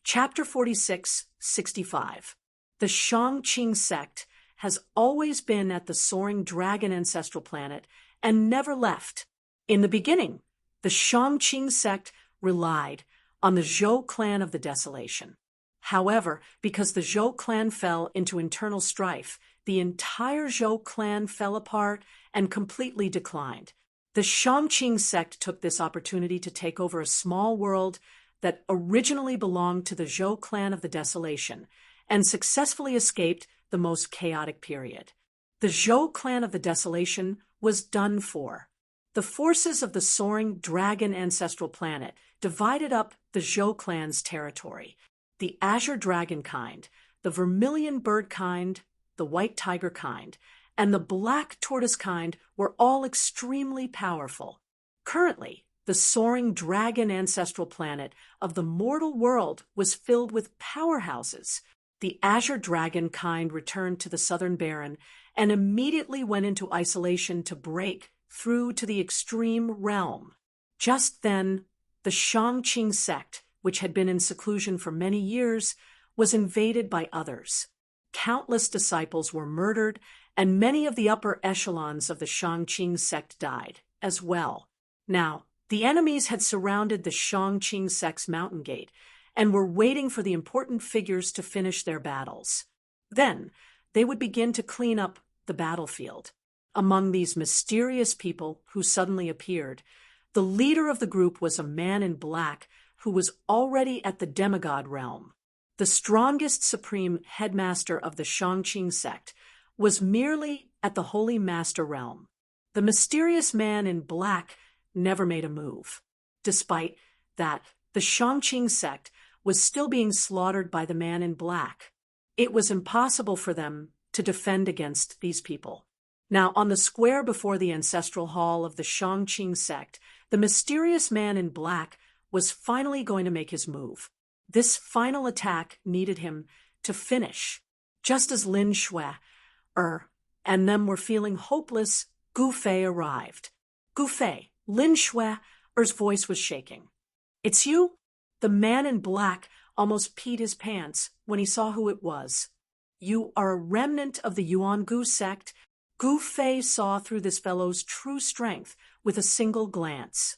Chapter 46:65. The Shang-Qing sect has always been at the soaring dragon ancestral planet and never left. In the beginning, the Shang-Qing sect relied on the Zhou clan of the Desolation. However, because the Zhou clan fell into internal strife, the entire Zhou clan fell apart and completely declined. The Shang-Qing sect took this opportunity to take over a small world that originally belonged to the Zhou clan of the Desolation and successfully escaped the most chaotic period. The Zhou clan of the Desolation was done for. The forces of the soaring dragon ancestral planet divided up the Zhou clan's territory. The azure dragon kind, the vermilion bird kind, the white tiger kind, and the black tortoise kind were all extremely powerful. Currently, the soaring dragon ancestral planet of the mortal world was filled with powerhouses. The azure dragon kind returned to the southern barren and immediately went into isolation to break through to the extreme realm. Just then, the Shang-Qing sect, which had been in seclusion for many years, was invaded by others. Countless disciples were murdered, and many of the upper echelons of the Shang-Qing sect died as well. Now, the enemies had surrounded the Shang-Qing sect's mountain gate and were waiting for the important figures to finish their battles. Then, they would begin to clean up the battlefield. Among these mysterious people who suddenly appeared, the leader of the group was a man in black who was already at the demigod realm. The strongest supreme headmaster of the Shang-Qing sect was merely at the Holy Master realm. The mysterious man in black never made a move. Despite that, the Shang-Qing sect was still being slaughtered by the man in black. It was impossible for them to defend against these people. Now, on the square before the ancestral hall of the Shang-Qing sect, the mysterious man in black was finally going to make his move. This final attack needed him to finish. Just as Lin Shui and them were feeling hopeless, Gu Fei arrived. Gu Fei, Lin Shui's voice was shaking. "It's you?" The man in black almost peed his pants when he saw who it was. "You are a remnant of the Yuan Gu sect." Gu Fei saw through this fellow's true strength with a single glance.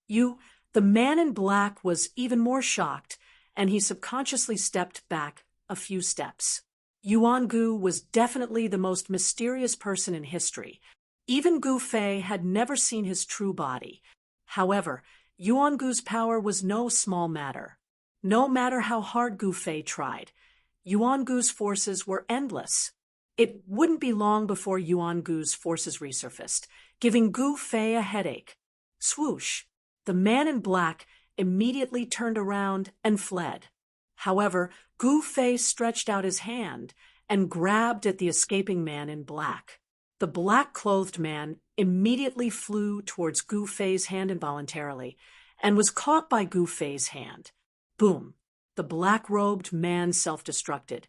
The man in black was even more shocked, and he subconsciously stepped back a few steps. Yuan Gu was definitely the most mysterious person in history. Even Gu Fei had never seen his true body. However, Yuan Gu's power was no small matter. No matter how hard Gu Fei tried, Yuan Gu's forces were endless. It wouldn't be long before Yuan Gu's forces resurfaced, giving Gu Fei a headache. Swoosh! The man in black immediately turned around and fled. However, Gu Fei stretched out his hand and grabbed at the escaping man in black. The black-clothed man immediately flew towards Gu Fei's hand involuntarily and was caught by Gu Fei's hand. Boom! The black-robed man self-destructed,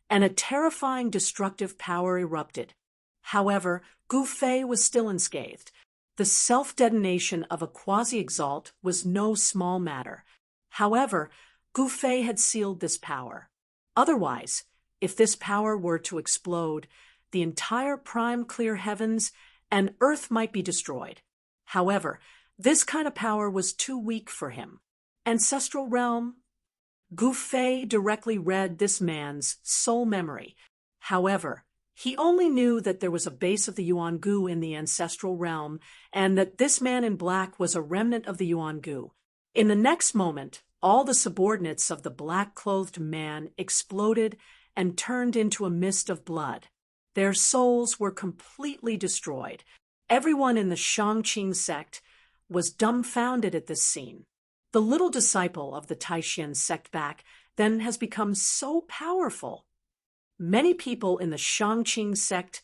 and a terrifying destructive power erupted. However, Gu Fei was still unscathed. The self-detonation of a quasi-exalt was no small matter. However, Gu Fei had sealed this power. Otherwise, if this power were to explode, the entire prime clear heavens and earth might be destroyed. However, this kind of power was too weak for him. Ancestral realm? Gu Fei directly read this man's soul memory. However, he only knew that there was a base of the Yuan Gu in the ancestral realm and that this man in black was a remnant of the Yuan Gu. In the next moment, all the subordinates of the black-clothed man exploded and turned into a mist of blood. Their souls were completely destroyed. Everyone in the Shang-Qing sect was dumbfounded at this scene. The little disciple of the Taishan sect back then has become so powerful. Many people in the Shang-Qing sect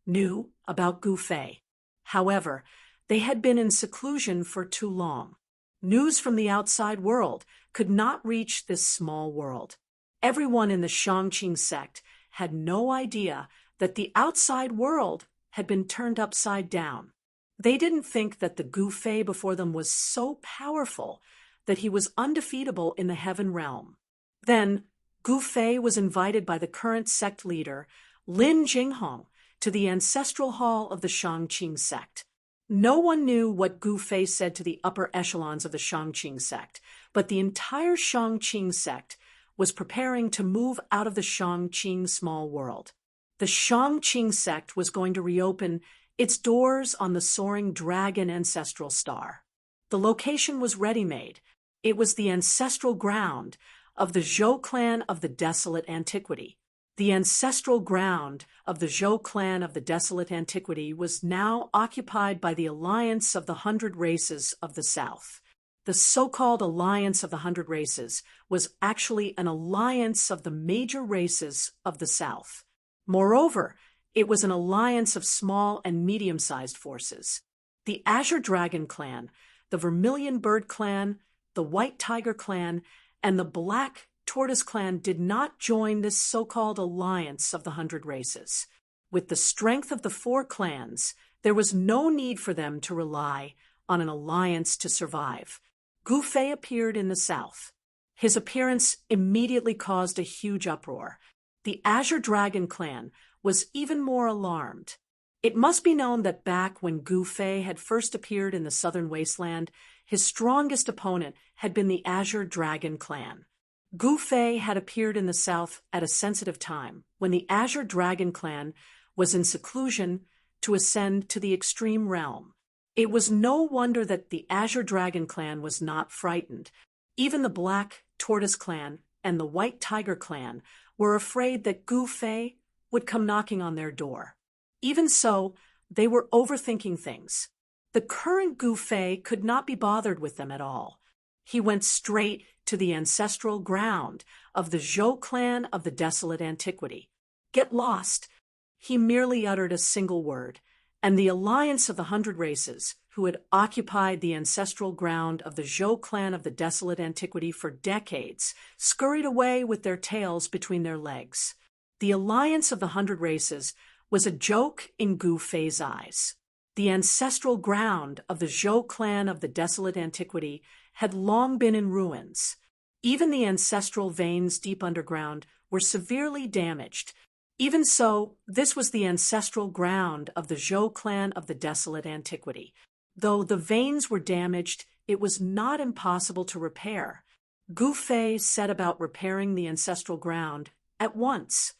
knew about Gu Fei. However, they had been in seclusion for too long. News from the outside world could not reach this small world. Everyone in the Shang-Qing sect had no idea that the outside world had been turned upside down. They didn't think that the Gu Fei before them was so powerful that he was undefeatable in the heaven realm. Then, Gu Fei was invited by the current sect leader, Lin Jinghong, to the ancestral hall of the Shangqing sect. No one knew what Gu Fei said to the upper echelons of the Shangqing sect, but the entire Shangqing sect was preparing to move out of the Shangqing small world. The Shangqing sect was going to reopen its doors on the soaring dragon ancestral star. The location was ready-made. It was the ancestral ground of the Zhou clan of the desolate antiquity. The ancestral ground of the Zhou clan of the desolate antiquity was now occupied by the Alliance of the 100 Races of the South. The so-called Alliance of the 100 Races was actually an alliance of the major races of the South. Moreover, it was an alliance of small and medium-sized forces. The Azure Dragon clan, the Vermilion Bird clan, the White Tiger clan, and the Black Tortoise clan did not join this so-called alliance of the 100 races. With the strength of the 4 clans, there was no need for them to rely on an alliance to survive. Gu Fei appeared in the south. His appearance immediately caused a huge uproar. The Azure Dragon clan was even more alarmed. It must be known that back when Gu Fei had first appeared in the southern wasteland, his strongest opponent had been the Azure Dragon clan. Gu Fei had appeared in the south at a sensitive time, when the Azure Dragon clan was in seclusion to ascend to the extreme realm. It was no wonder that the Azure Dragon clan was not frightened. Even the Black Tortoise clan and the White Tiger clan were afraid that Gu Fei would come knocking on their door. Even so, they were overthinking things. The current Gu Fei could not be bothered with them at all. He went straight to the ancestral ground of the Zhou clan of the desolate antiquity. Get lost. He merely uttered a single word, and the alliance of the 100 races, who had occupied the ancestral ground of the Zhou clan of the desolate antiquity for decades, scurried away with their tails between their legs. The alliance of the 100 races was a joke in Gu Fei's eyes. The ancestral ground of the Zhou clan of the desolate antiquity had long been in ruins. Even the ancestral veins deep underground were severely damaged. Even so, this was the ancestral ground of the Zhou clan of the desolate antiquity. Though the veins were damaged, it was not impossible to repair. Gu Fei set about repairing the ancestral ground at once.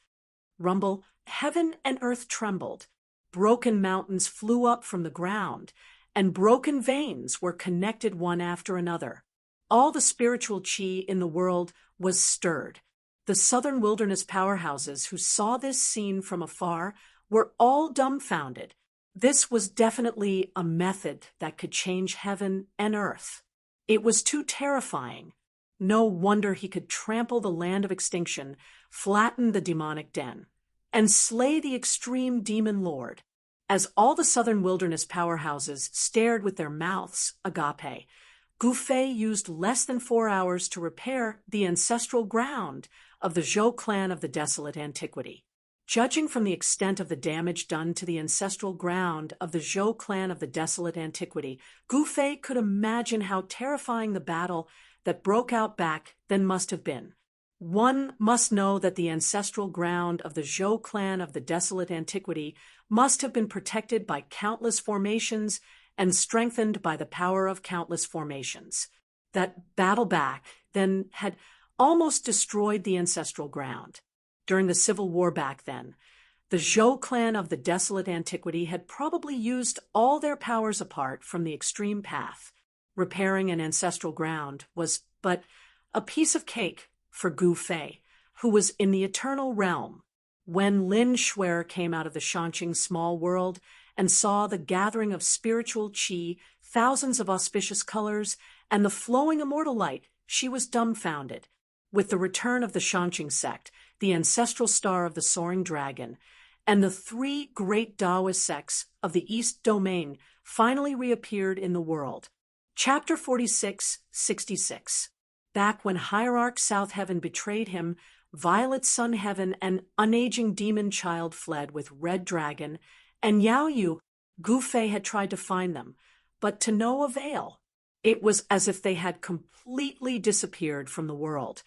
Rumble, heaven and earth trembled. Broken mountains flew up from the ground, and broken veins were connected one after another. All the spiritual qi in the world was stirred. The southern wilderness powerhouses who saw this scene from afar were all dumbfounded. This was definitely a method that could change heaven and earth. It was too terrifying. No wonder he could trample the land of extinction, flatten the demonic den, and slay the extreme demon lord. As all the southern wilderness powerhouses stared with their mouths agape, Gu Fei used less than 4 hours to repair the ancestral ground of the Zhou clan of the desolate antiquity. Judging from the extent of the damage done to the ancestral ground of the Zhou clan of the desolate antiquity, Gu Fei could imagine how terrifying the battle that broke out back then must have been. One must know that the ancestral ground of the Zhou clan of the desolate antiquity must have been protected by countless formations and strengthened by the power of countless formations. That battle back then had almost destroyed the ancestral ground. During the civil war back then, the Zhou clan of the desolate antiquity had probably used all their powers apart from the extreme path. Repairing an ancestral ground was but a piece of cake for Gu Fei, who was in the eternal realm. When Lin Shuer came out of the Shangqing small world and saw the gathering of spiritual qi, thousands of auspicious colors, and the flowing immortal light, she was dumbfounded. With the return of the Shangqing sect, the ancestral star of the soaring dragon, and the 3 great Taoist sects of the East Domain finally reappeared in the world. Chapter 46:66. Back when Hierarch South Heaven betrayed him, Violet Sun Heaven and Unaging Demon Child fled with Red Dragon, and Yao Yu, Gu Fei had tried to find them, but to no avail. It was as if they had completely disappeared from the world.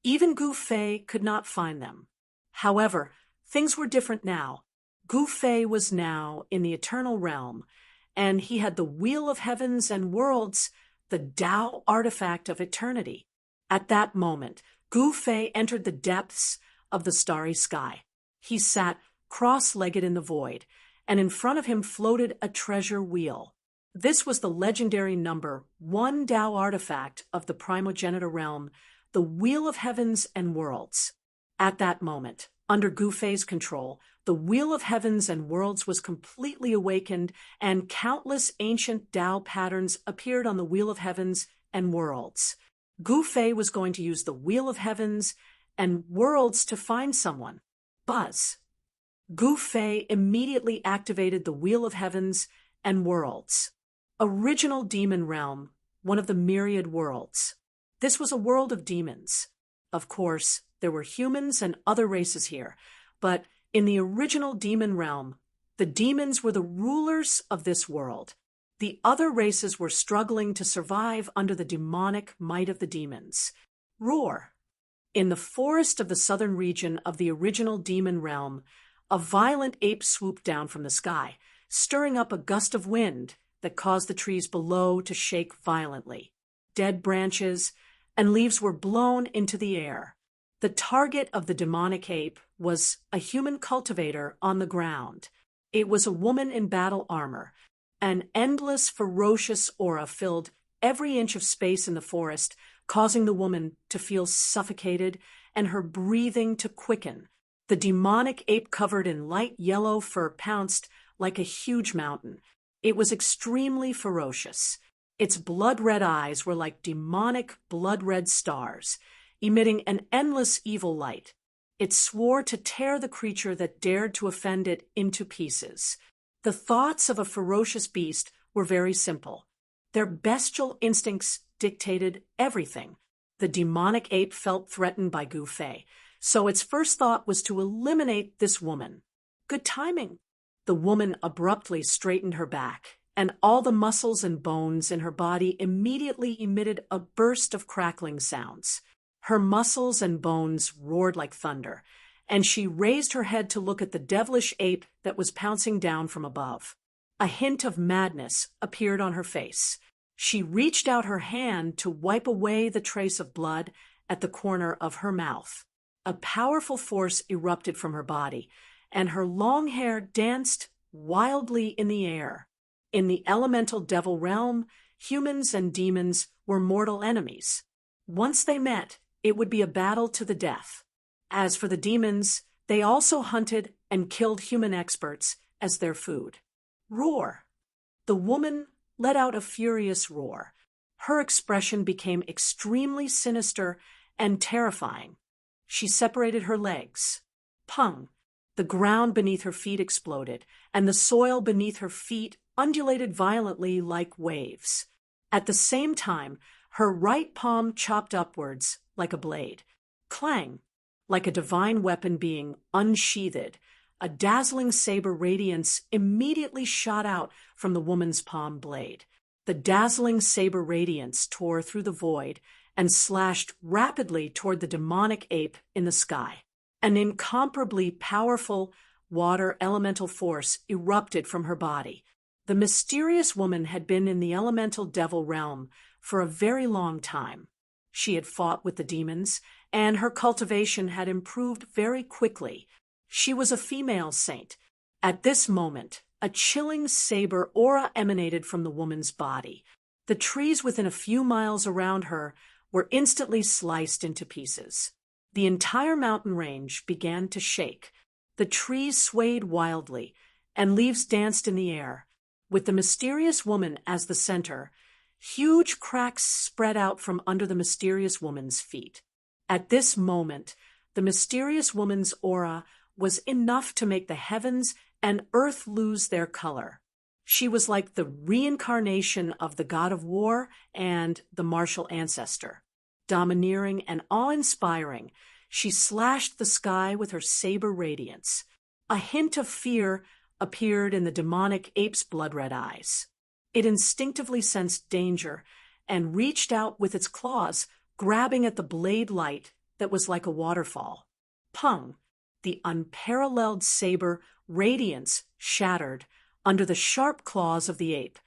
Even Gu Fei could not find them. However, things were different now. Gu Fei was now in the eternal realm, and he had the Wheel of Heavens and Worlds, the Tao artifact of eternity. At that moment, Gu Fei entered the depths of the starry sky. He sat cross-legged in the void, and in front of him floated a treasure wheel. This was the legendary number 1 Tao artifact of the primogenitor realm, the Wheel of Heavens and Worlds. At that moment, under Gu Fei's control, the Wheel of Heavens and Worlds was completely awakened, and countless ancient Tao patterns appeared on the Wheel of Heavens and Worlds. Gu Fei was going to use the Wheel of Heavens and Worlds to find someone. Buzz. Gu Fei immediately activated the Wheel of Heavens and Worlds. Original demon realm, one of the myriad worlds. This was a world of demons. Of course, there were humans and other races here, but in the original demon realm, the demons were the rulers of this world. The other races were struggling to survive under the demonic might of the demons. Roar. In the forest of the southern region of the original demon realm, a violent ape swooped down from the sky, stirring up a gust of wind that caused the trees below to shake violently. Dead branches and leaves were blown into the air. The target of the demonic ape was a human cultivator on the ground. It was a woman in battle armor. An endless, ferocious aura filled every inch of space in the forest, causing the woman to feel suffocated and her breathing to quicken. The demonic ape, covered in light yellow fur, pounced like a huge mountain. It was extremely ferocious. Its blood-red eyes were like demonic blood-red stars, emitting an endless evil light. It swore to tear the creature that dared to offend it into pieces. The thoughts of a ferocious beast were very simple. Their bestial instincts dictated everything. The demonic ape felt threatened by Gu Fei, so its first thought was to eliminate this woman. Good timing. The woman abruptly straightened her back, and all the muscles and bones in her body immediately emitted a burst of crackling sounds. Her muscles and bones roared like thunder, and she raised her head to look at the devilish ape that was pouncing down from above. A hint of madness appeared on her face. She reached out her hand to wipe away the trace of blood at the corner of her mouth. A powerful force erupted from her body, and her long hair danced wildly in the air. In the elemental devil realm, humans and demons were mortal enemies. Once they met, it would be a battle to the death. As for the demons, they also hunted and killed human experts as their food. Roar. The woman let out a furious roar. Her expression became extremely sinister and terrifying. She separated her legs. Pung. The ground beneath her feet exploded, and the soil beneath her feet undulated violently like waves. At the same time, her right palm chopped upwards like a blade. Clang. Like a divine weapon being unsheathed, a dazzling saber radiance immediately shot out from the woman's palm blade. The dazzling saber radiance tore through the void and slashed rapidly toward the demonic ape in the sky. An incomparably powerful water elemental force erupted from her body. The mysterious woman had been in the elemental devil realm for a very long time. She had fought with the demons, and her cultivation had improved very quickly. She was a female saint. At this moment, a chilling saber aura emanated from the woman's body. The trees within a few miles around her were instantly sliced into pieces. The entire mountain range began to shake. The trees swayed wildly, and leaves danced in the air. With the mysterious woman as the center, huge cracks spread out from under the mysterious woman's feet. At this moment, the mysterious woman's aura was enough to make the heavens and earth lose their color. She was like the reincarnation of the god of war and the martial ancestor. Domineering and awe-inspiring, she slashed the sky with her saber radiance. A hint of fear appeared in the demonic ape's blood-red eyes. It instinctively sensed danger and reached out with its claws, grabbing at the blade light that was like a waterfall. Pung! The unparalleled saber radiance shattered under the sharp claws of the ape.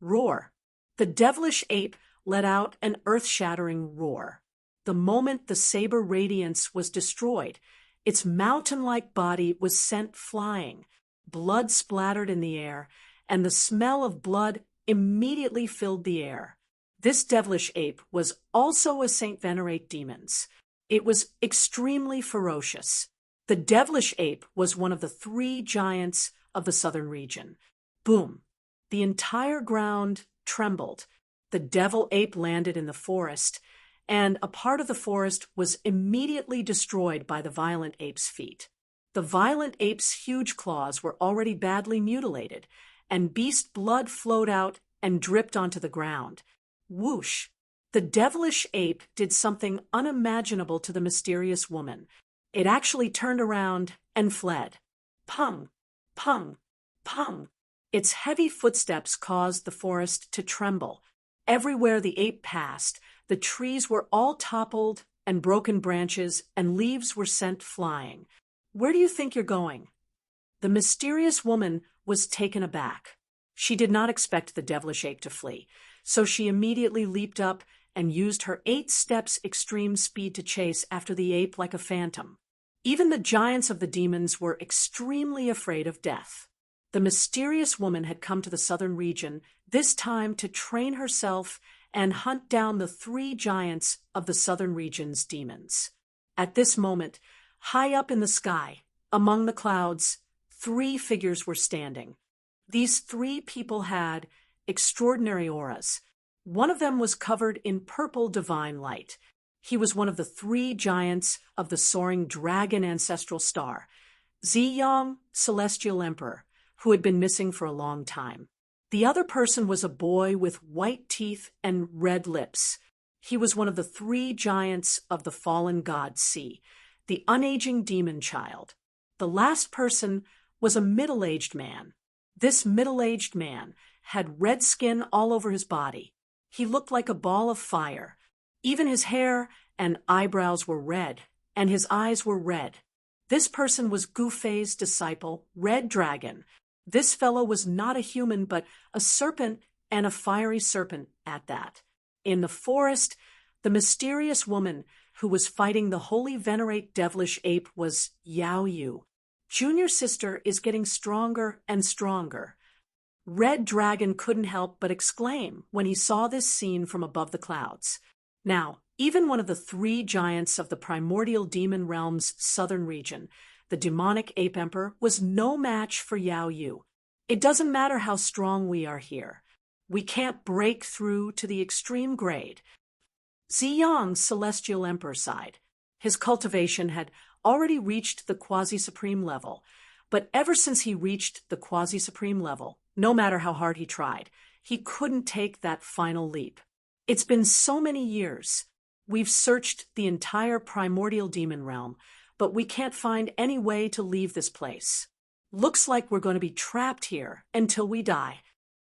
Roar! The devilish ape let out an earth-shattering roar. The moment the saber radiance was destroyed, its mountain-like body was sent flying. Blood splattered in the air, and the smell of blood immediately filled the air. This devilish ape was also a Saint Venerate demons. It was extremely ferocious. The devilish ape was one of the 3 giants of the southern region. Boom! The entire ground trembled. The devil ape landed in the forest, and a part of the forest was immediately destroyed by the violent ape's feet. The violent ape's huge claws were already badly mutilated, and beast blood flowed out and dripped onto the ground. Whoosh! The devilish ape did something unimaginable to the mysterious woman. It actually turned around and fled. Pung! Pung! Pung! Its heavy footsteps caused the forest to tremble. Everywhere the ape passed, the trees were all toppled, and broken branches and leaves were sent flying. Where do you think you're going? The mysterious woman was taken aback. She did not expect the devilish ape to flee, so she immediately leaped up and used her 8 steps extreme speed to chase after the ape like a phantom. Even the giants of the demons were extremely afraid of death. The mysterious woman had come to the southern region, this time to train herself and hunt down the 3 giants of the southern region's demons. At this moment, high up in the sky, among the clouds, 3 figures were standing. These 3 people had extraordinary auras. One of them was covered in purple divine light. He was one of the 3 giants of the soaring dragon ancestral star, Ziyang, Celestial Emperor, who had been missing for a long time. The other person was a boy with white teeth and red lips. He was one of the 3 giants of the fallen god sea, the unaging demon child. The last person was a middle-aged man. This middle-aged man had red skin all over his body. He looked like a ball of fire. Even his hair and eyebrows were red, and his eyes were red. This person was Gufei's disciple, Red Dragon. This fellow was not a human, but a serpent, and a fiery serpent at that. In the forest, the mysterious woman who was fighting the holy venerate devilish ape was Yao Yu. Junior's sister is getting stronger and stronger. Red Dragon couldn't help but exclaim when he saw this scene from above the clouds. Now, even one of the 3 giants of the primordial demon realm's southern region, the demonic ape emperor, was no match for Yao Yu. It doesn't matter how strong we are here. We can't break through to the extreme grade. Ziyang's Celestial Emperor sighed. His cultivation had already reached the quasi-supreme level, but ever since he reached the quasi-supreme level, no matter how hard he tried, he couldn't take that final leap. It's been so many years. We've searched the entire primordial demon realm, but we can't find any way to leave this place. Looks like we're going to be trapped here until we die.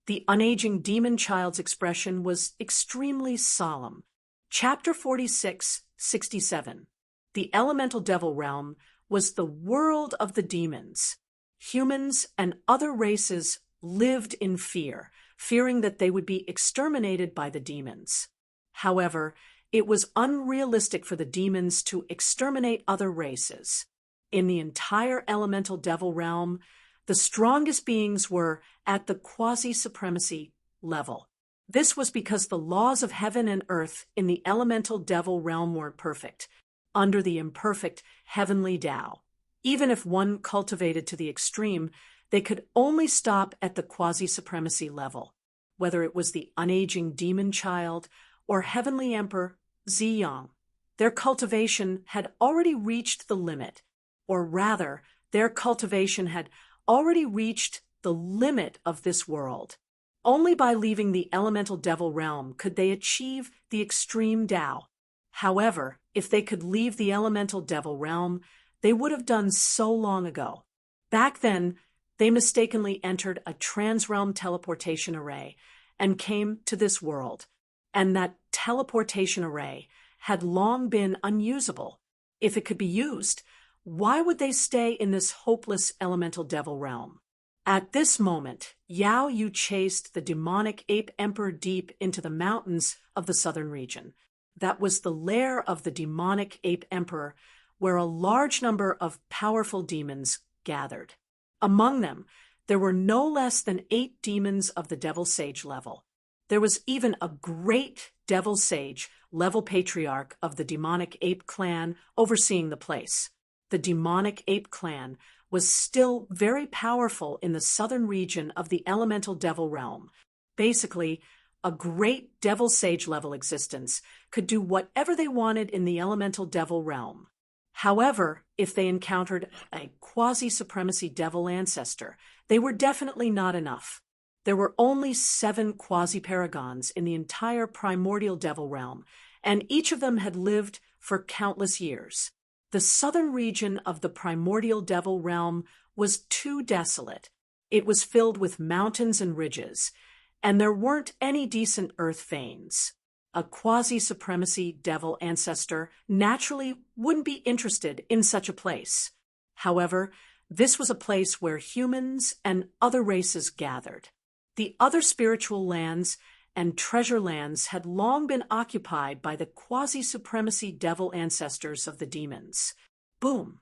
The unaging demon child's expression was extremely solemn. Chapter 46, 67. The elemental devil realm was the world of the demons. Humans and other races lived in fear, fearing that they would be exterminated by the demons. However, it was unrealistic for the demons to exterminate other races. In the entire elemental devil realm, the strongest beings were at the quasi-supremacy level. This was because the laws of heaven and earth in the elemental devil realm weren't perfect, under the imperfect heavenly Tao. Even if one cultivated to the extreme, they could only stop at the quasi-supremacy level, whether it was the unaging demon child or heavenly emperor Ziyang. Their cultivation had already reached the limit, or rather, their cultivation had already reached the limit of this world. Only by leaving the elemental devil realm could they achieve the extreme Tao. However, if they could leave the elemental devil realm, they would have done so long ago. Back then, they mistakenly entered a transrealm teleportation array and came to this world, and that teleportation array had long been unusable. If it could be used, why would they stay in this hopeless elemental devil realm? At this moment, Yao Yu chased the demonic ape emperor deep into the mountains of the southern region. That was the lair of the demonic ape emperor, where a large number of powerful demons gathered. Among them, there were no less than 8 demons of the Devil Sage level. There was even a great Devil Sage level patriarch of the demonic ape clan overseeing the place. The demonic ape clan was still very powerful in the southern region of the elemental devil realm. Basically, a great Devil Sage level existence could do whatever they wanted in the elemental devil realm. However, if they encountered a quasi-supremacy devil ancestor, they were definitely not enough. There were only 7 quasi-paragons in the entire primordial devil realm, and each of them had lived for countless years. The southern region of the primordial devil realm was too desolate. It was filled with mountains and ridges, and there weren't any decent earth veins. A quasi-supremacy devil ancestor naturally wouldn't be interested in such a place. However, this was a place where humans and other races gathered. The other spiritual lands and treasure lands had long been occupied by the quasi-supremacy devil ancestors of the demons. Boom!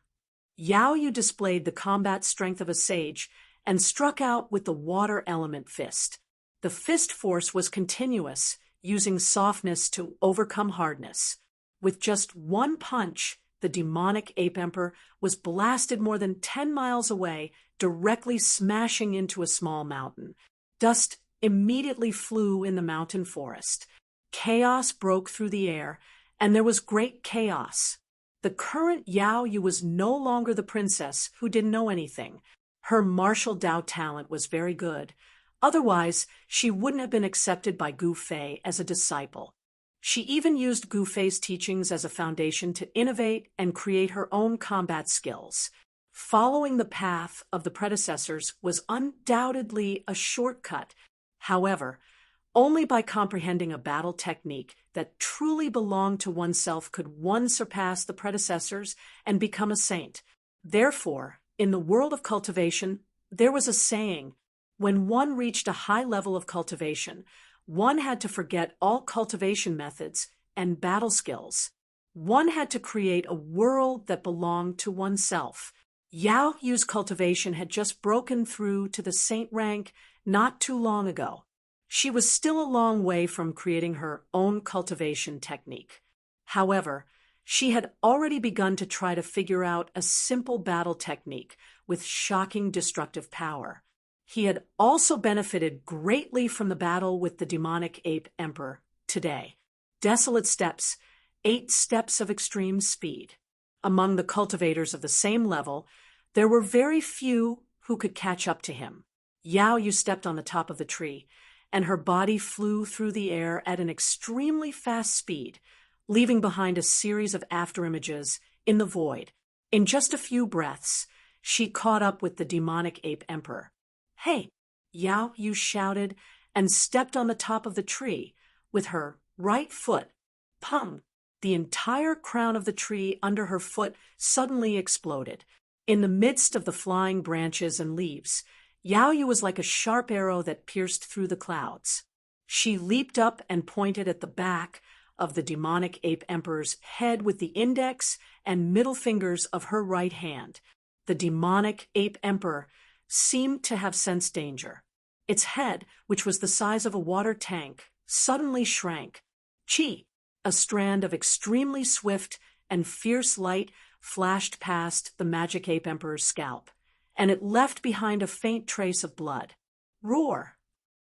Yao Yu displayed the combat strength of a sage and struck out with the water element fist. The fist force was continuous, using softness to overcome hardness. With just one punch, the demonic ape emperor was blasted more than 10 miles away, directly smashing into a small mountain. Dust immediately flew in the mountain forest. Chaos broke through the air, and there was great chaos. The current Yao Yu was no longer the princess who didn't know anything. Her martial Dao talent was very good. Otherwise, she wouldn't have been accepted by Gu Fei as a disciple. She even used Gu Fei's teachings as a foundation to innovate and create her own combat skills. Following the path of the predecessors was undoubtedly a shortcut. However, only by comprehending a battle technique that truly belonged to oneself could one surpass the predecessors and become a saint. Therefore, in the world of cultivation, there was a saying: when one reached a high level of cultivation, one had to forget all cultivation methods and battle skills. One had to create a world that belonged to oneself. Yao Yu's cultivation had just broken through to the saint rank not too long ago. She was still a long way from creating her own cultivation technique. However, she had already begun to try to figure out a simple battle technique with shocking destructive power. He had also benefited greatly from the battle with the demonic ape emperor today. Desolate steps, 8 steps of extreme speed. Among the cultivators of the same level, there were very few who could catch up to him. Yao Yu stepped on the top of the tree, and her body flew through the air at an extremely fast speed, leaving behind a series of afterimages in the void. In just a few breaths, she caught up with the demonic ape emperor. "Hey!" Yao Yu shouted and stepped on the top of the tree with her right foot. Pum! The entire crown of the tree under her foot suddenly exploded. In the midst of the flying branches and leaves, Yao Yu was like a sharp arrow that pierced through the clouds. She leaped up and pointed at the back of the demonic ape emperor's head with the index and middle fingers of her right hand. The demonic ape emperor seemed to have sensed danger. Its head, which was the size of a water tank, suddenly shrank. Chi! A strand of extremely swift and fierce light flashed past the magic ape emperor's scalp, and it left behind a faint trace of blood. Roar!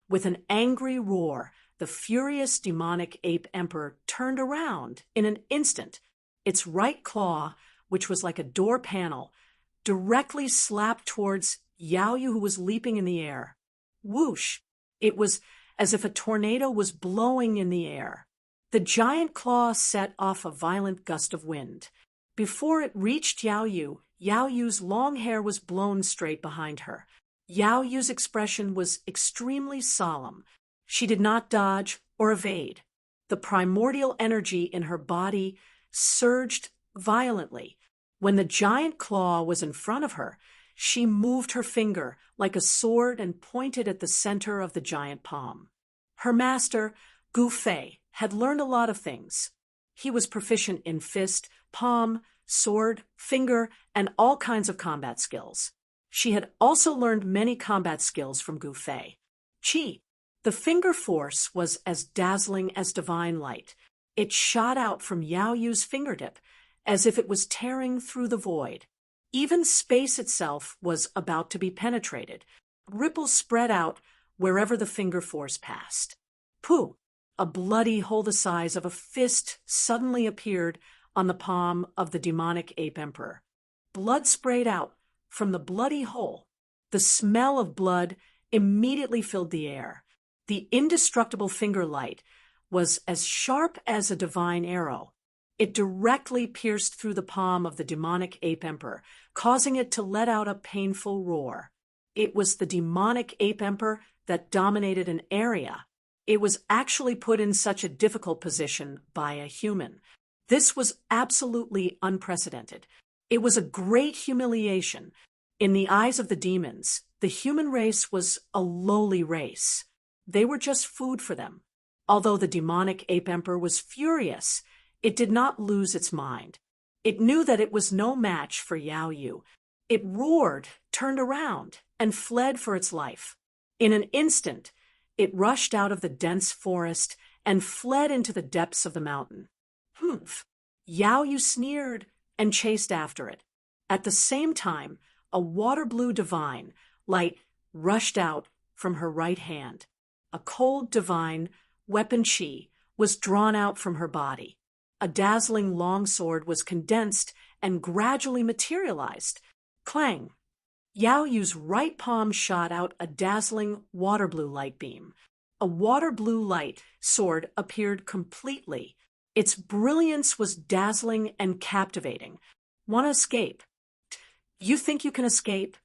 With an angry roar, the furious demonic ape emperor turned around in an instant. Its right claw, which was like a door panel, directly slapped towards Yao Yu, who was leaping in the air. Whoosh! It was as if a tornado was blowing in the air. The giant claw set off a violent gust of wind. Before it reached Yao Yu's long hair was blown straight behind her. Yao Yu's expression was extremely solemn. She did not dodge or evade. The primordial energy in her body surged violently. When the giant claw was in front of her, she moved her finger like a sword and pointed at the center of the giant palm. Her master, Gu Fei, had learned a lot of things. He was proficient in fist, palm, sword, finger, and all kinds of combat skills. She had also learned many combat skills from Gu Fei. Qi, the finger force, was as dazzling as divine light. It shot out from Yao Yu's fingertip as if it was tearing through the void. Even space itself was about to be penetrated. Ripples spread out wherever the finger force passed. Pooh! A bloody hole the size of a fist suddenly appeared on the palm of the demonic ape emperor. Blood sprayed out from the bloody hole. The smell of blood immediately filled the air. The indestructible finger light was as sharp as a divine arrow. It directly pierced through the palm of the demonic ape emperor, causing it to let out a painful roar. It was the demonic ape emperor that dominated an area. It was actually put in such a difficult position by a human. This was absolutely unprecedented. It was a great humiliation. In the eyes of the demons, the human race was a lowly race. They were just food for them. Although the demonic ape emperor was furious, it did not lose its mind. It knew that it was no match for Yao Yu. It roared, turned around, and fled for its life. In an instant, it rushed out of the dense forest and fled into the depths of the mountain. Humph! Yao Yu sneered and chased after it. At the same time, a water blue divine light rushed out from her right hand. A cold divine weapon Qi was drawn out from her body. A dazzling longsword was condensed and gradually materialized. Clang! Yao Yu's right palm shot out a dazzling water blue light beam. A water blue light sword appeared completely. Its brilliance was dazzling and captivating. Want to escape? You think you can escape?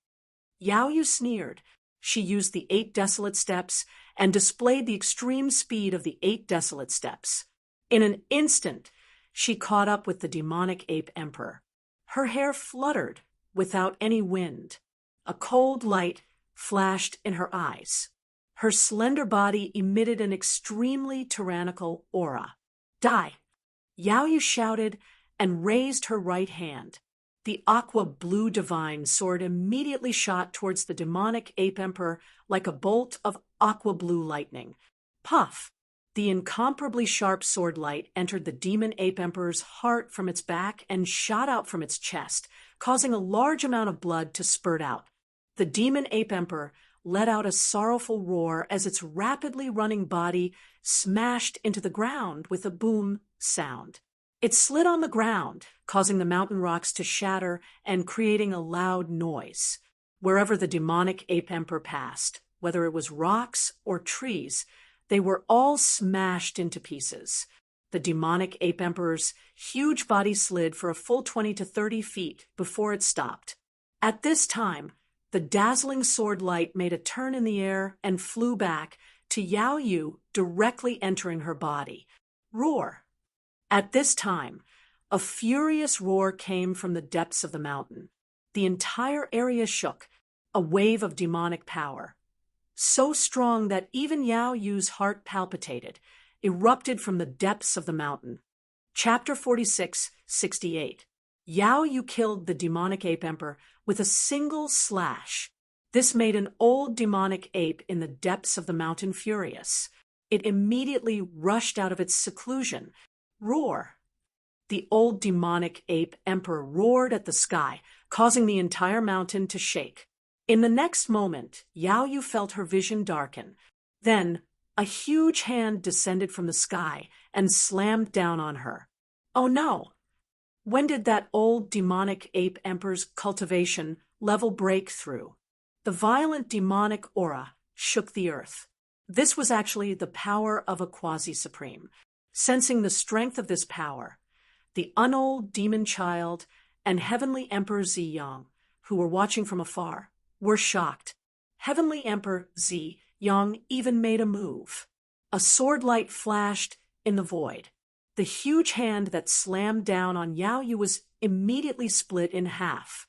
Yao Yu sneered. She used the 8 desolate steps and displayed the extreme speed of the 8 desolate steps. In an instant, she caught up with the demonic ape emperor. Her hair fluttered without any wind. A cold light flashed in her eyes. Her slender body emitted an extremely tyrannical aura. Die! Yao Yu shouted and raised her right hand. The aqua blue divine sword immediately shot towards the demonic ape emperor like a bolt of aqua blue lightning. Puff! The incomparably sharp sword light entered the demon ape emperor's heart from its back and shot out from its chest, causing a large amount of blood to spurt out. The demon ape emperor let out a sorrowful roar as its rapidly running body smashed into the ground with a boom sound. It slid on the ground, causing the mountain rocks to shatter and creating a loud noise. Wherever the demonic ape emperor passed, whether it was rocks or trees, they were all smashed into pieces. The demonic ape emperor's huge body slid for a full 20 to 30 feet before it stopped. At this time, the dazzling sword light made a turn in the air and flew back to Yao Yu, directly entering her body. Roar! At this time, a furious roar came from the depths of the mountain. The entire area shook, a wave of demonic power. So strong that even Yao Yu's heart palpitated, erupted from the depths of the mountain. Chapter 46:68. Yao Yu killed the demonic ape emperor with a single slash. This made an old demonic ape in the depths of the mountain furious. It immediately rushed out of its seclusion. Roar! The old demonic ape emperor roared at the sky, causing the entire mountain to shake. In the next moment, Yao Yu felt her vision darken. Then, a huge hand descended from the sky and slammed down on her. Oh no! When did that old demonic ape emperor's cultivation level break through? The violent demonic aura shook the earth. This was actually the power of a quasi-supreme. Sensing the strength of this power, the unold demon child and Heavenly Emperor Ziyang, who were watching from afar, were shocked. Heavenly Emperor Ziyang even made a move. A sword light flashed in the void. The huge hand that slammed down on Yao Yu was immediately split in half.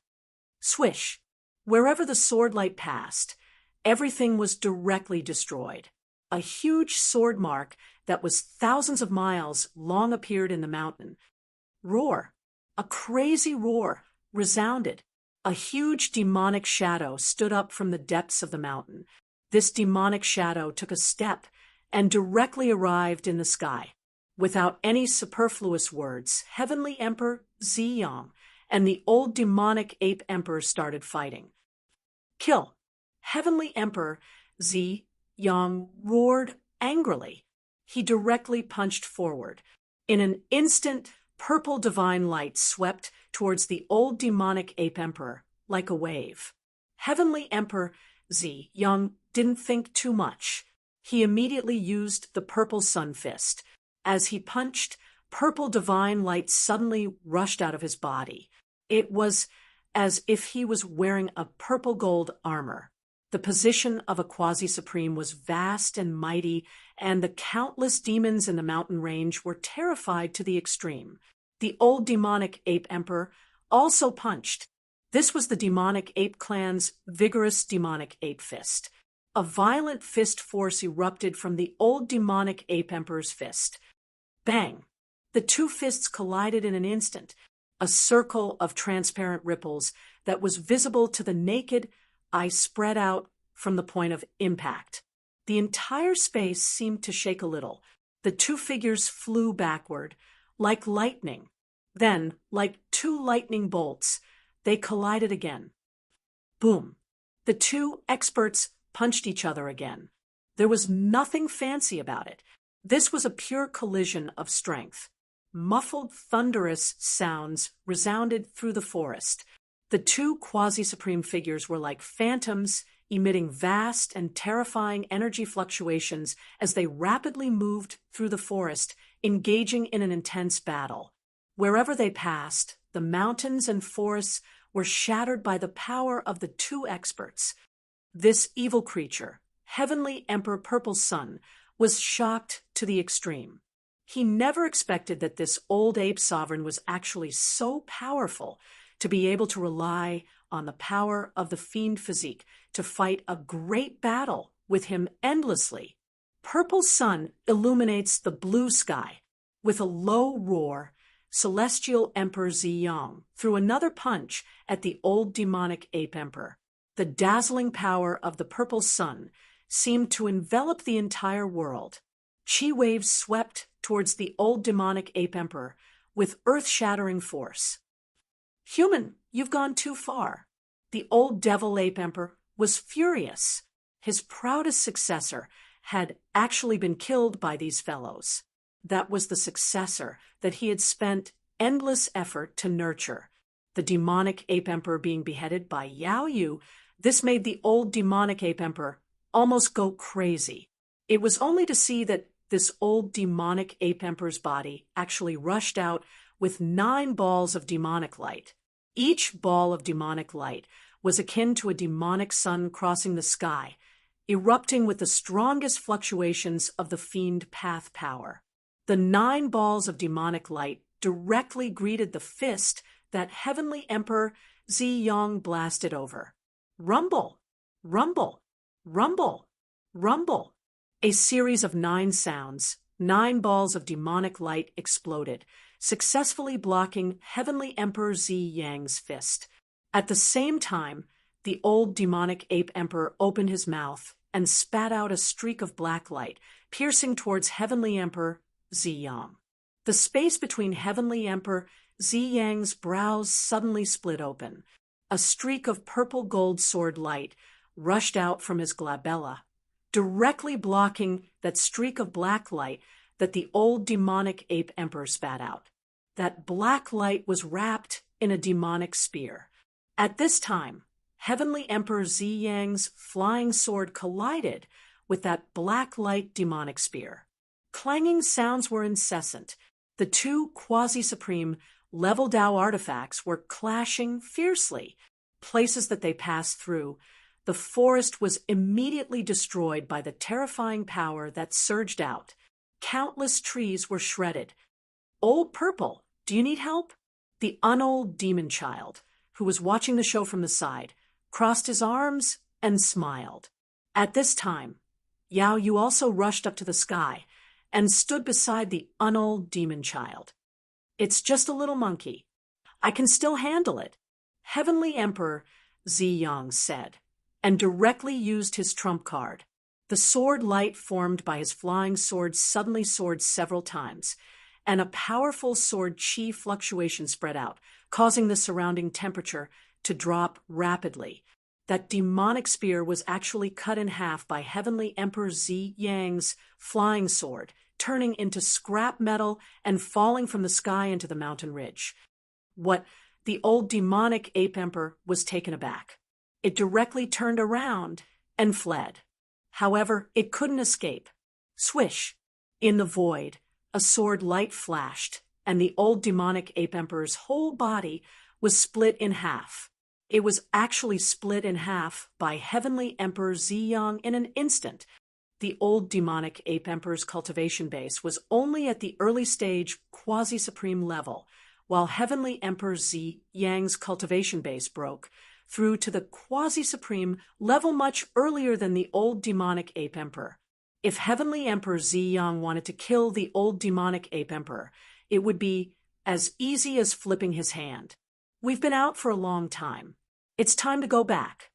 Swish! Wherever the sword light passed, everything was directly destroyed. A huge sword mark that was thousands of miles long appeared in the mountain. Roar! A crazy roar resounded. A huge demonic shadow stood up from the depths of the mountain. This demonic shadow took a step and directly arrived in the sky. Without any superfluous words, Heavenly Emperor Ziyang and the old demonic ape emperor started fighting. Kill! Heavenly Emperor Ziyang roared angrily. He directly punched forward. In an instant, purple divine light swept towards the old demonic ape emperor like a wave. Heavenly Emperor Ziyang didn't think too much. He immediately used the purple sun fist. As he punched, purple divine light suddenly rushed out of his body. It was as if he was wearing a purple gold armor. The position of a quasi-supreme was vast and mighty, and the countless demons in the mountain range were terrified to the extreme. The old demonic ape emperor also punched. This was the demonic ape clan's vigorous demonic ape fist. A violent fist force erupted from the old demonic ape emperor's fist. Bang! The two fists collided in an instant, a circle of transparent ripples that was visible to the naked eye spread out from the point of impact. The entire space seemed to shake a little. The two figures flew backward, like lightning. Then, like two lightning bolts, they collided again. Boom! The two experts punched each other again. There was nothing fancy about it. This was a pure collision of strength. Muffled, thunderous sounds resounded through the forest. The two quasi-supreme figures were like phantoms, emitting vast and terrifying energy fluctuations as they rapidly moved through the forest, engaging in an intense battle. Wherever they passed, the mountains and forests were shattered by the power of the two experts. This evil creature, Heavenly Emperor Purple Sun, was shocked to the extreme. He never expected that this old ape sovereign was actually so powerful to be able to rely on the power of the fiend physique to fight a great battle with him endlessly. Purple Sun illuminates the blue sky. With a low roar, Celestial Emperor Ziyang threw another punch at the old demonic ape emperor. The dazzling power of the Purple Sun seemed to envelop the entire world. Chi waves swept towards the old demonic ape emperor with earth-shattering force. Human, you've gone too far. The old devil ape emperor was furious. His proudest successor had actually been killed by these fellows. That was the successor that he had spent endless effort to nurture. The demonic ape emperor being beheaded by Yao Yu, this made the old demonic ape emperor almost go crazy. It was only to see that this old demonic ape emperor's body actually rushed out with 9 balls of demonic light. Each ball of demonic light was akin to a demonic sun crossing the sky, erupting with the strongest fluctuations of the fiend path power. The 9 balls of demonic light directly greeted the fist that Heavenly Emperor Ziyang blasted over. Rumble! Rumble! Rumble! Rumble! A series of 9 sounds, 9 balls of demonic light exploded, successfully blocking Heavenly Emperor Ziyang's fist. At the same time, the old demonic ape emperor opened his mouth and spat out a streak of black light, piercing towards Heavenly Emperor Ziyang. The space between Heavenly Emperor Ziyang's brows suddenly split open. A streak of purple gold sword light rushed out from his glabella, directly blocking that streak of black light that the old demonic ape emperor spat out. That black light was wrapped in a demonic spear. At this time, Heavenly Emperor Ziyang's flying sword collided with that black light demonic spear. Clanging sounds were incessant. The two quasi-supreme level Dao artifacts were clashing fiercely. Places that they passed through, the forest was immediately destroyed by the terrifying power that surged out. Countless trees were shredded. Old Purple, do you need help?" The unold demon child, who was watching the show from the side, crossed his arms and smiled. At this time, Yao Yu also rushed up to the sky and stood beside the unold demon child. "It's just a little monkey. I can still handle it," Heavenly Emperor Ziyang said, and directly used his trump card. The sword light formed by his flying sword suddenly soared several times, and a powerful sword chi fluctuation spread out, causing the surrounding temperature to drop rapidly. That demonic spear was actually cut in half by Heavenly Emperor Ziyang's flying sword, turning into scrap metal and falling from the sky into the mountain ridge. What the old demonic ape emperor was taken aback. It directly turned around and fled. However, it couldn't escape. Swish! In the void, a sword light flashed, and the old demonic ape emperor's whole body was split in half. It was actually split in half by Heavenly Emperor Ziyang in an instant. The old demonic ape emperor's cultivation base was only at the early stage quasi-supreme level, while Heavenly Emperor Ziyang's cultivation base broke through to the quasi-supreme level much earlier than the old demonic ape emperor. If Heavenly Emperor Ziyang wanted to kill the old demonic ape emperor, it would be as easy as flipping his hand. "We've been out for a long time. It's time to go back."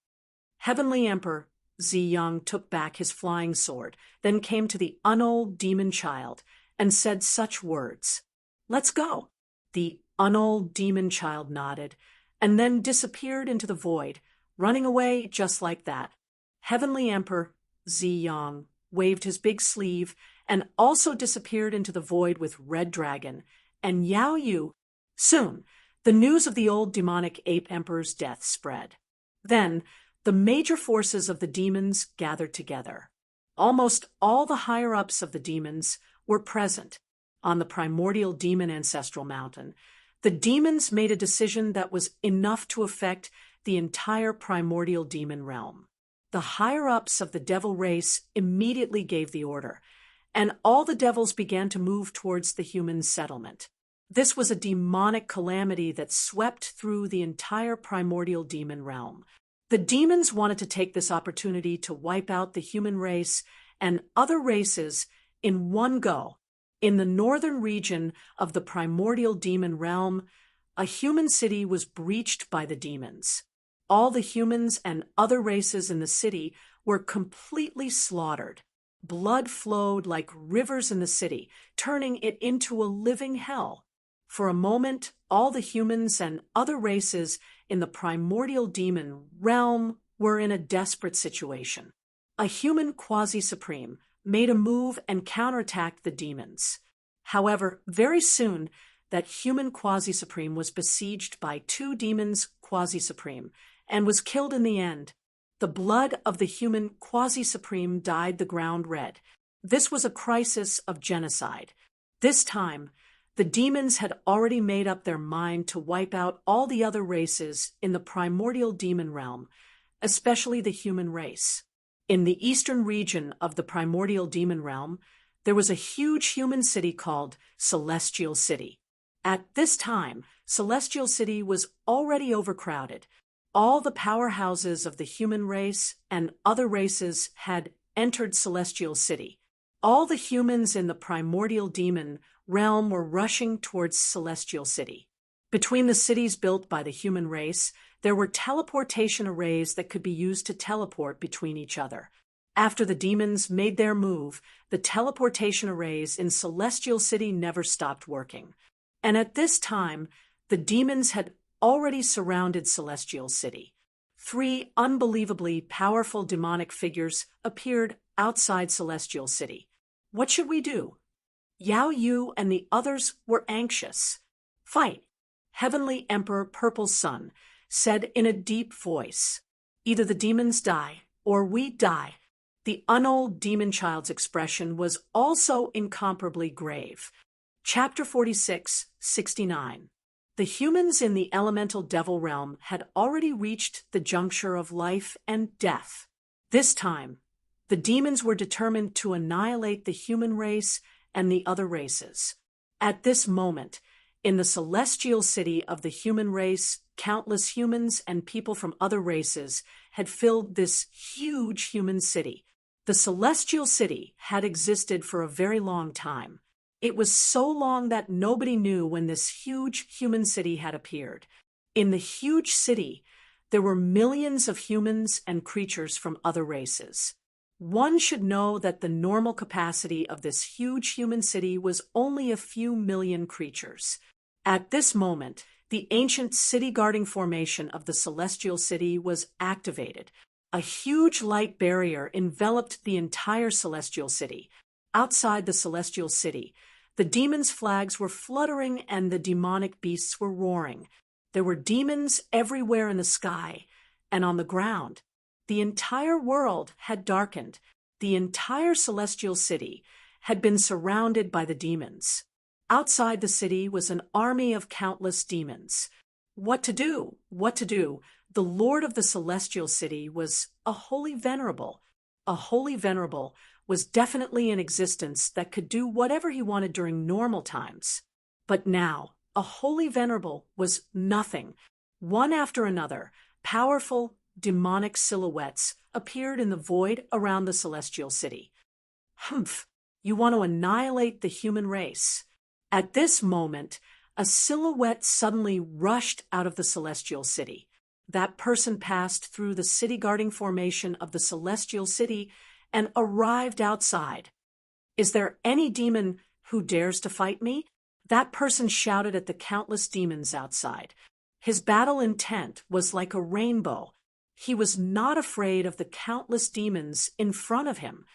Heavenly Emperor Ziyang took back his flying sword, then came to the unold demon child and said such words. "Let's go." The unold demon child nodded and then disappeared into the void, running away just like that. Heavenly Emperor Ziyang waved his big sleeve and also disappeared into the void with Red Dragon and Yao Yu. Soon, the news of the old demonic ape emperor's death spread. Then, the major forces of the demons gathered together. Almost all the higher-ups of the demons were present. On the primordial demon ancestral mountain, the demons made a decision that was enough to affect the entire primordial demon realm. The higher-ups of the devil race immediately gave the order, and all the devils began to move towards the human settlement. This was a demonic calamity that swept through the entire primordial demon realm. The demons wanted to take this opportunity to wipe out the human race and other races in one go. In the northern region of the primordial demon realm, a human city was breached by the demons. All the humans and other races in the city were completely slaughtered. Blood flowed like rivers in the city, turning it into a living hell. For a moment, all the humans and other races in the primordial demon realm were in a desperate situation. A human quasi-supreme made a move and counterattacked the demons. However, very soon, that human quasi-supreme was besieged by two demons quasi-supreme and was killed in the end. The blood of the human quasi-supreme dyed the ground red. This was a crisis of genocide. This time, the demons had already made up their mind to wipe out all the other races in the primordial demon realm, especially the human race. In the eastern region of the primordial demon realm, there was a huge human city called Celestial City. At this time, Celestial City was already overcrowded. All the powerhouses of the human race and other races had entered Celestial City. All the humans in the primordial demon realm were rushing towards Celestial City. Between the cities built by the human race, there were teleportation arrays that could be used to teleport between each other. After the demons made their move, the teleportation arrays in Celestial City never stopped working. And at this time, the demons had already surrounded Celestial City. 3 unbelievably powerful demonic figures appeared outside Celestial City. What should we do? Yao Yu and the others were anxious. Fight! Heavenly Emperor Purple Sun said in a deep voice. Either the demons die, or we die. The unold demon child's expression was also incomparably grave. Chapter 46, 69. The humans in the elemental devil realm had already reached the juncture of life and death. This time, the demons were determined to annihilate the human race and the other races. At this moment, in the celestial city of the human race, countless humans and people from other races had filled this huge human city. The celestial city had existed for a very long time. It was so long that nobody knew when this huge human city had appeared. In the huge city, there were millions of humans and creatures from other races. One should know that the normal capacity of this huge human city was only a few million creatures. At this moment, the ancient city-guarding formation of the celestial city was activated. A huge light barrier enveloped the entire celestial city. Outside the celestial city, the demons' flags were fluttering and the demonic beasts were roaring. There were demons everywhere in the sky and on the ground. The entire world had darkened. The entire celestial city had been surrounded by the demons. Outside the city was an army of countless demons. What to do? What to do? The Lord of the celestial city was a holy venerable. A holy venerable was definitely in existence that could do whatever he wanted during normal times. But now, a holy venerable was nothing. One after another, powerful, demonic silhouettes appeared in the void around the celestial city. Humph! You want to annihilate the human race. At this moment, a silhouette suddenly rushed out of the celestial city. That person passed through the city-guarding formation of the celestial city and arrived outside. Is there any demon who dares to fight me? That person shouted at the countless demons outside. His battle intent was like a rainbow. He was not afraid of the countless demons in front of him.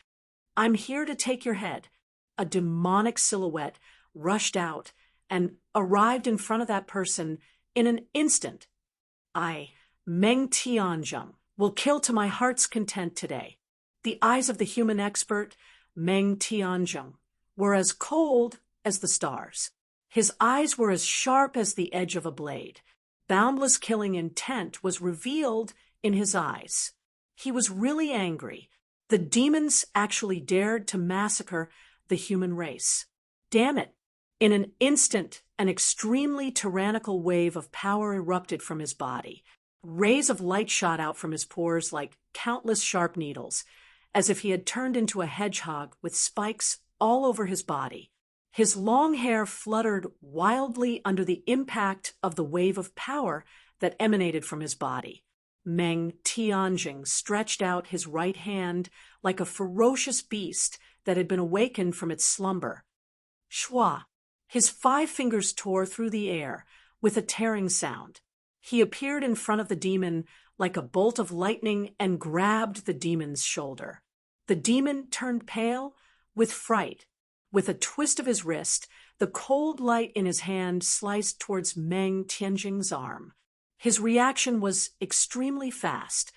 I'm here to take your head. A demonic silhouette rushed out and arrived in front of that person in an instant. I, Meng Tianzheng, will kill to my heart's content today. The eyes of the human expert, Meng Tianzheng, were as cold as the stars. His eyes were as sharp as the edge of a blade. Boundless killing intent was revealed in his eyes. He was really angry. The demons actually dared to massacre the human race. Damn it! In an instant, an extremely tyrannical wave of power erupted from his body. Rays of light shot out from his pores like countless sharp needles, as if he had turned into a hedgehog with spikes all over his body. His long hair fluttered wildly under the impact of the wave of power that emanated from his body. Meng Tianjing stretched out his right hand like a ferocious beast that had been awakened from its slumber. Shwa! His 5 fingers tore through the air with a tearing sound. He appeared in front of the demon like a bolt of lightning and grabbed the demon's shoulder. The demon turned pale with fright. With a twist of his wrist, the cold light in his hand sliced towards Meng Tianjing's arm. His reaction was extremely fast.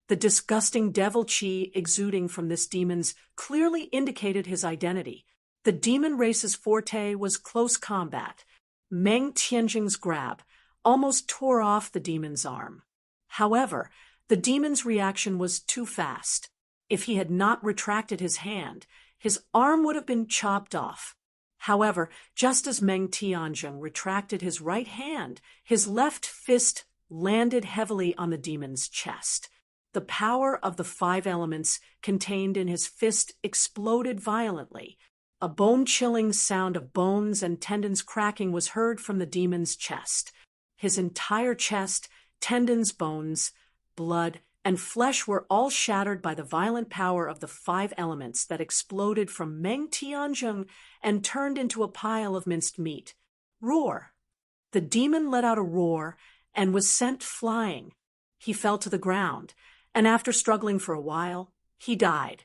The disgusting devil chi exuding from this demon's clearly indicated his identity. The demon race's forte was close combat. Meng Tianjing's grab almost tore off the demon's arm. However, the demon's reaction was too fast. If he had not retracted his hand, his arm would have been chopped off. However, just as Meng Tianjing retracted his right hand, his left fist landed heavily on the demon's chest. The power of the 5 elements contained in his fist exploded violently. A bone-chilling sound of bones and tendons cracking was heard from the demon's chest. His entire chest, tendons, bones, blood, and flesh were all shattered by the violent power of the 5 elements that exploded from Meng Tianjing and turned into a pile of minced meat. Roar! The demon let out a roar and was sent flying. He fell to the ground, and after struggling for a while, he died.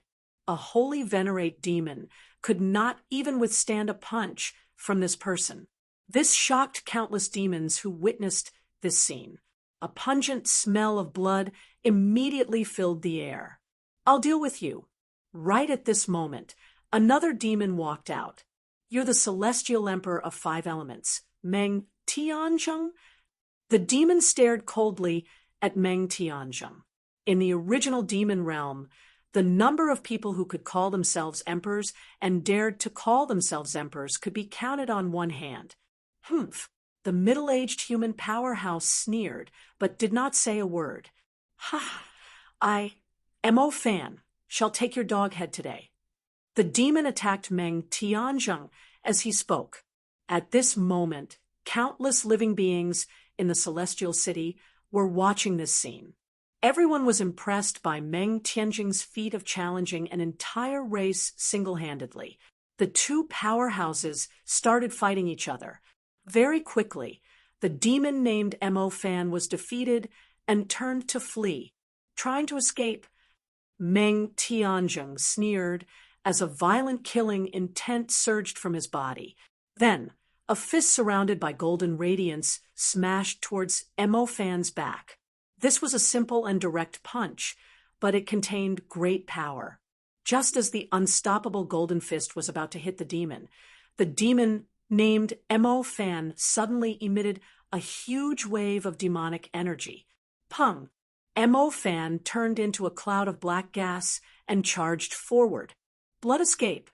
A holy venerate demon could not even withstand a punch from this person. This shocked countless demons who witnessed this scene. A pungent smell of blood immediately filled the air. I'll deal with you. Right at this moment, another demon walked out. You're the celestial emperor of 5 elements, Meng Tianzheng? The demon stared coldly at Meng Tianzheng. In the original demon realm, The number of people who could call themselves emperors and dared to call themselves emperors could be counted on one hand. Humph! The middle-aged human powerhouse sneered, but did not say a word. Ha! Mo Fan, shall take your dog head today. The demon attacked Meng Tianzheng as he spoke. At this moment, countless living beings in the celestial city were watching this scene. Everyone was impressed by Meng Tianzheng's feat of challenging an entire race single-handedly. The two powerhouses started fighting each other. Very quickly, the demon named Mo Fan was defeated and turned to flee. Trying to escape, Meng Tianzheng sneered as a violent killing intent surged from his body. Then, a fist surrounded by golden radiance smashed towards Mo Fan's back. This was a simple and direct punch, but it contained great power. Just as the unstoppable golden fist was about to hit the demon named Mo Fan suddenly emitted a huge wave of demonic energy. Pung! Mo Fan turned into a cloud of black gas and charged forward. Blood escape.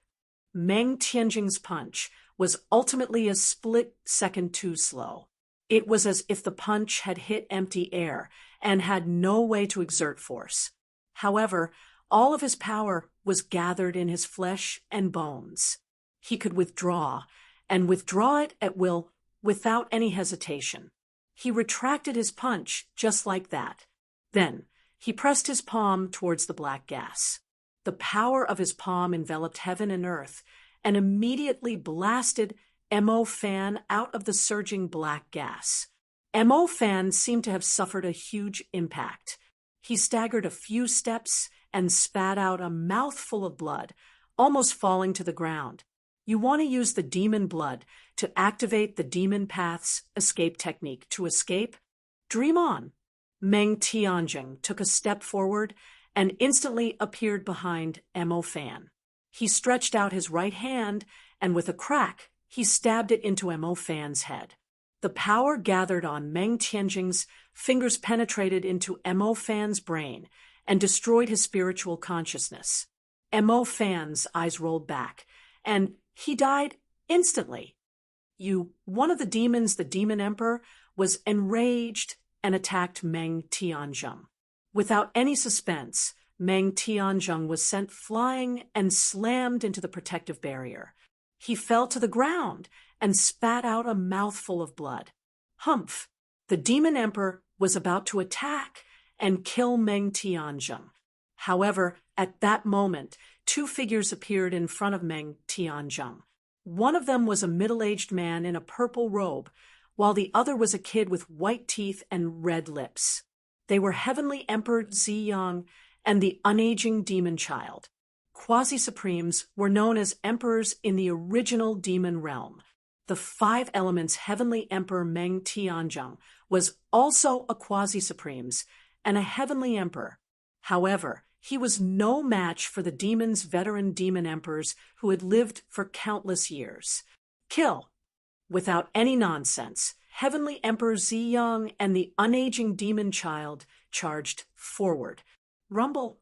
Meng Tianjing's punch was ultimately a split second too slow. It was as if the punch had hit empty air and had no way to exert force. However, all of his power was gathered in his flesh and bones. He could withdraw it at will without any hesitation. He retracted his punch just like that. Then, he pressed his palm towards the black gas. The power of his palm enveloped heaven and earth and immediately blasted Mo Fan out of the surging black gas. Mo Fan seemed to have suffered a huge impact. He staggered a few steps and spat out a mouthful of blood, almost falling to the ground. You want to use the demon blood to activate the demon path's escape technique. To escape? Dream on. Meng Tianzheng took a step forward and instantly appeared behind Mo Fan. He stretched out his right hand, and with a crack, he stabbed it into Mo Fan's head. The power gathered on Meng Tianjing's fingers penetrated into Mo Fan's brain and destroyed his spiritual consciousness. Mo Fan's eyes rolled back, and he died instantly. One of the demons, the Demon Emperor, was enraged and attacked Meng Tianzheng. Without any suspense, Meng Tianzheng was sent flying and slammed into the protective barrier. He fell to the ground and spat out a mouthful of blood. Humph! The Demon Emperor was about to attack and kill Meng Tianzheng. However, at that moment, two figures appeared in front of Meng Tianzheng. One of them was a middle-aged man in a purple robe, while the other was a kid with white teeth and red lips. They were Heavenly Emperor Ziyang and the unaging demon child. Quasi-Supremes were known as emperors in the original demon realm. The five elements Heavenly Emperor Meng Tianzheng was also a Quasi-Supremes and a Heavenly Emperor. However, he was no match for the demon's veteran demon emperors who had lived for countless years. Kill! Without any nonsense, Heavenly Emperor Ziyang and the unaging demon child charged forward. Rumble.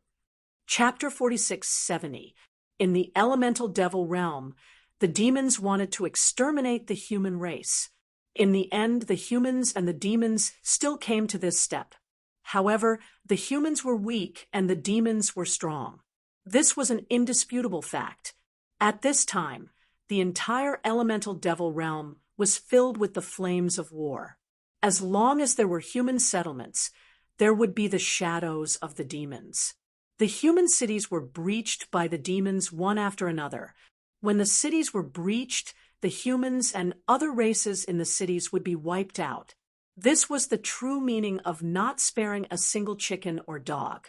Chapter 4670. In the elemental devil realm, the demons wanted to exterminate the human race. In the end, the humans and the demons still came to this step. However, the humans were weak and the demons were strong. This was an indisputable fact. At this time, the entire elemental devil realm was filled with the flames of war. As long as there were human settlements, there would be the shadows of the demons. The human cities were breached by the demons one after another. When the cities were breached, the humans and other races in the cities would be wiped out. This was the true meaning of not sparing a single chicken or dog.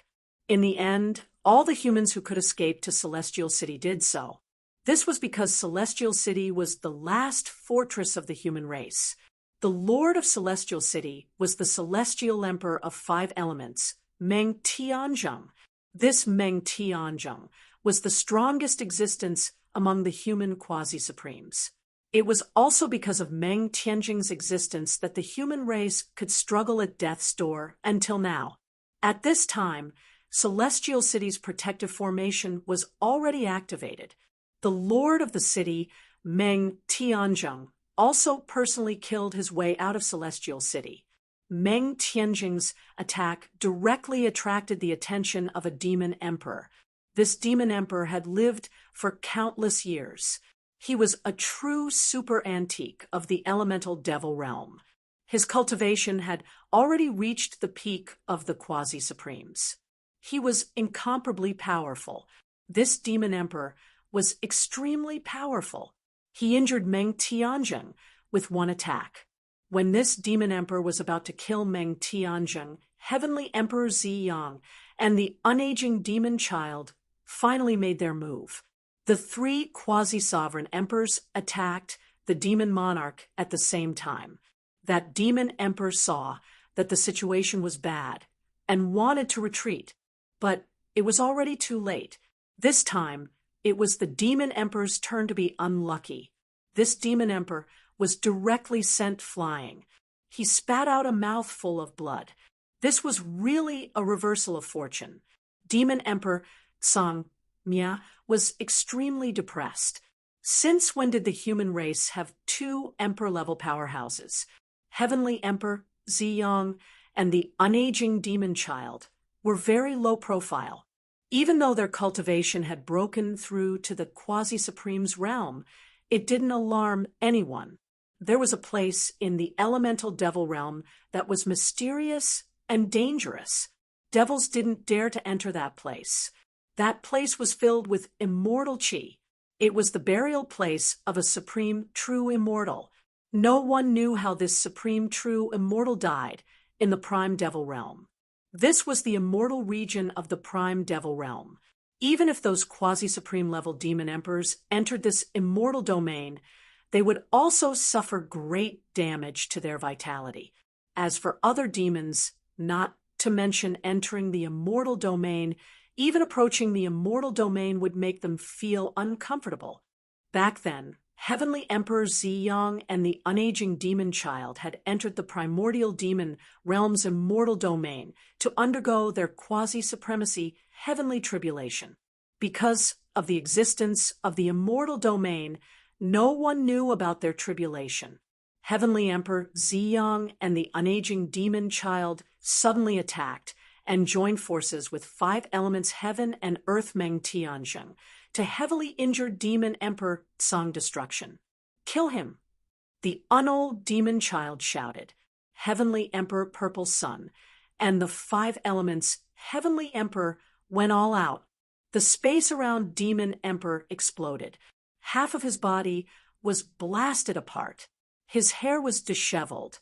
In the end, all the humans who could escape to Celestial City did so. This was because Celestial City was the last fortress of the human race. The Lord of Celestial City was the Celestial Emperor of five elements, Meng Tianzheng. This Meng Tianzheng was the strongest existence among the human Quasi-Supremes. It was also because of Meng Tianjing's existence that the human race could struggle at death's door until now. At this time, Celestial City's protective formation was already activated. The lord of the city, Meng Tianzheng, also personally killed his way out of Celestial City. Meng Tianzheng's attack directly attracted the attention of a demon emperor. This demon emperor had lived for countless years. He was a true super antique of the elemental devil realm. His cultivation had already reached the peak of the quasi-supremes. He was incomparably powerful. This demon emperor was extremely powerful. He injured Meng Tianzheng with one attack. When this demon emperor was about to kill Meng Tianzheng, Heavenly Emperor Ziyang and the unaging demon child finally made their move. The three quasi-sovereign emperors attacked the demon monarch at the same time. That demon emperor saw that the situation was bad and wanted to retreat, but it was already too late. This time, it was the demon emperor's turn to be unlucky. This demon emperor was directly sent flying. He spat out a mouthful of blood. This was really a reversal of fortune. Demon Emperor Song Mia was extremely depressed. Since when did the human race have two emperor-level powerhouses? Heavenly Emperor Ziyang and the unaging demon child were very low profile. Even though their cultivation had broken through to the quasi-supreme's realm, it didn't alarm anyone. There was a place in the elemental devil realm that was mysterious and dangerous. Devils didn't dare to enter that place. That place was filled with immortal chi. It was the burial place of a supreme true immortal. No one knew how this supreme true immortal died in the prime devil realm. This was the immortal region of the prime devil realm. Even if those quasi-supreme level demon emperors entered this immortal domain, they would also suffer great damage to their vitality. As for other demons, not to mention entering the immortal domain, even approaching the immortal domain would make them feel uncomfortable. Back then, Heavenly Emperor Ziyang and the unaging demon child had entered the primordial demon realm's immortal domain to undergo their quasi-supremacy heavenly tribulation. Because of the existence of the immortal domain, no one knew about their tribulation. Heavenly Emperor Ziyang and the unaging demon child suddenly attacked and joined forces with five elements heaven and earth Meng Tianzheng to heavily injure demon emperor Song Destruction. Kill him! The unold demon child shouted. Heavenly Emperor Purple Sun and the five elements Heavenly Emperor went all out. The space around demon emperor exploded. Half of his body was blasted apart. His hair was disheveled,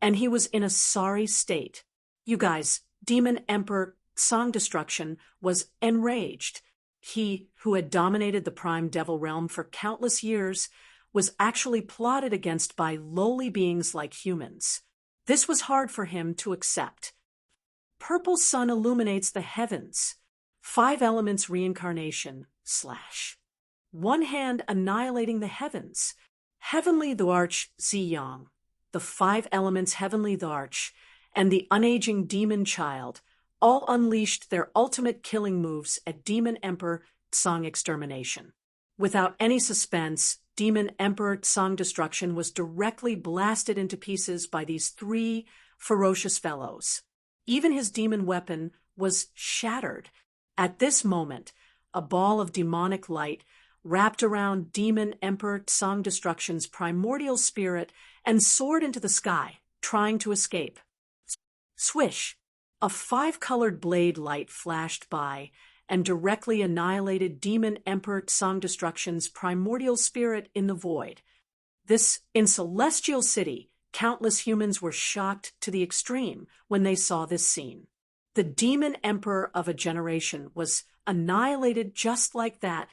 and he was in a sorry state. You guys, demon emperor Song Destruction was enraged. He, who had dominated the prime devil realm for countless years, was actually plotted against by lowly beings like humans. This was hard for him to accept. Purple Sun illuminates the heavens. Five elements reincarnation / one hand annihilating the heavens. Heavenly the Arch Ziyang, the five elements Heavenly the Arch, and the unaging demon child all unleashed their ultimate killing moves at Demon Emperor Song Extermination. Without any suspense, Demon Emperor Song Destruction was directly blasted into pieces by these three ferocious fellows. Even his demon weapon was shattered. At this moment, a ball of demonic light wrapped around Demon Emperor Song Destruction's primordial spirit and soared into the sky, trying to escape. Swish! A five-colored blade light flashed by and directly annihilated Demon Emperor Song Destruction's primordial spirit in the void. In Celestial City, countless humans were shocked to the extreme when they saw this scene. The Demon Emperor of a generation was annihilated just like that.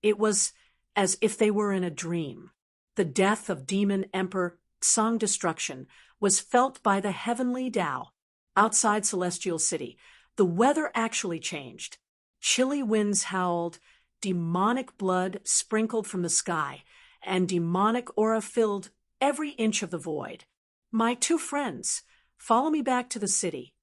It was as if they were in a dream. The death of Demon Emperor Song Destruction was felt by the heavenly Tao. Outside Celestial City, the weather actually changed. Chilly winds howled, demonic blood sprinkled from the sky, and demonic aura filled every inch of the void. My two friends, follow me back to the city.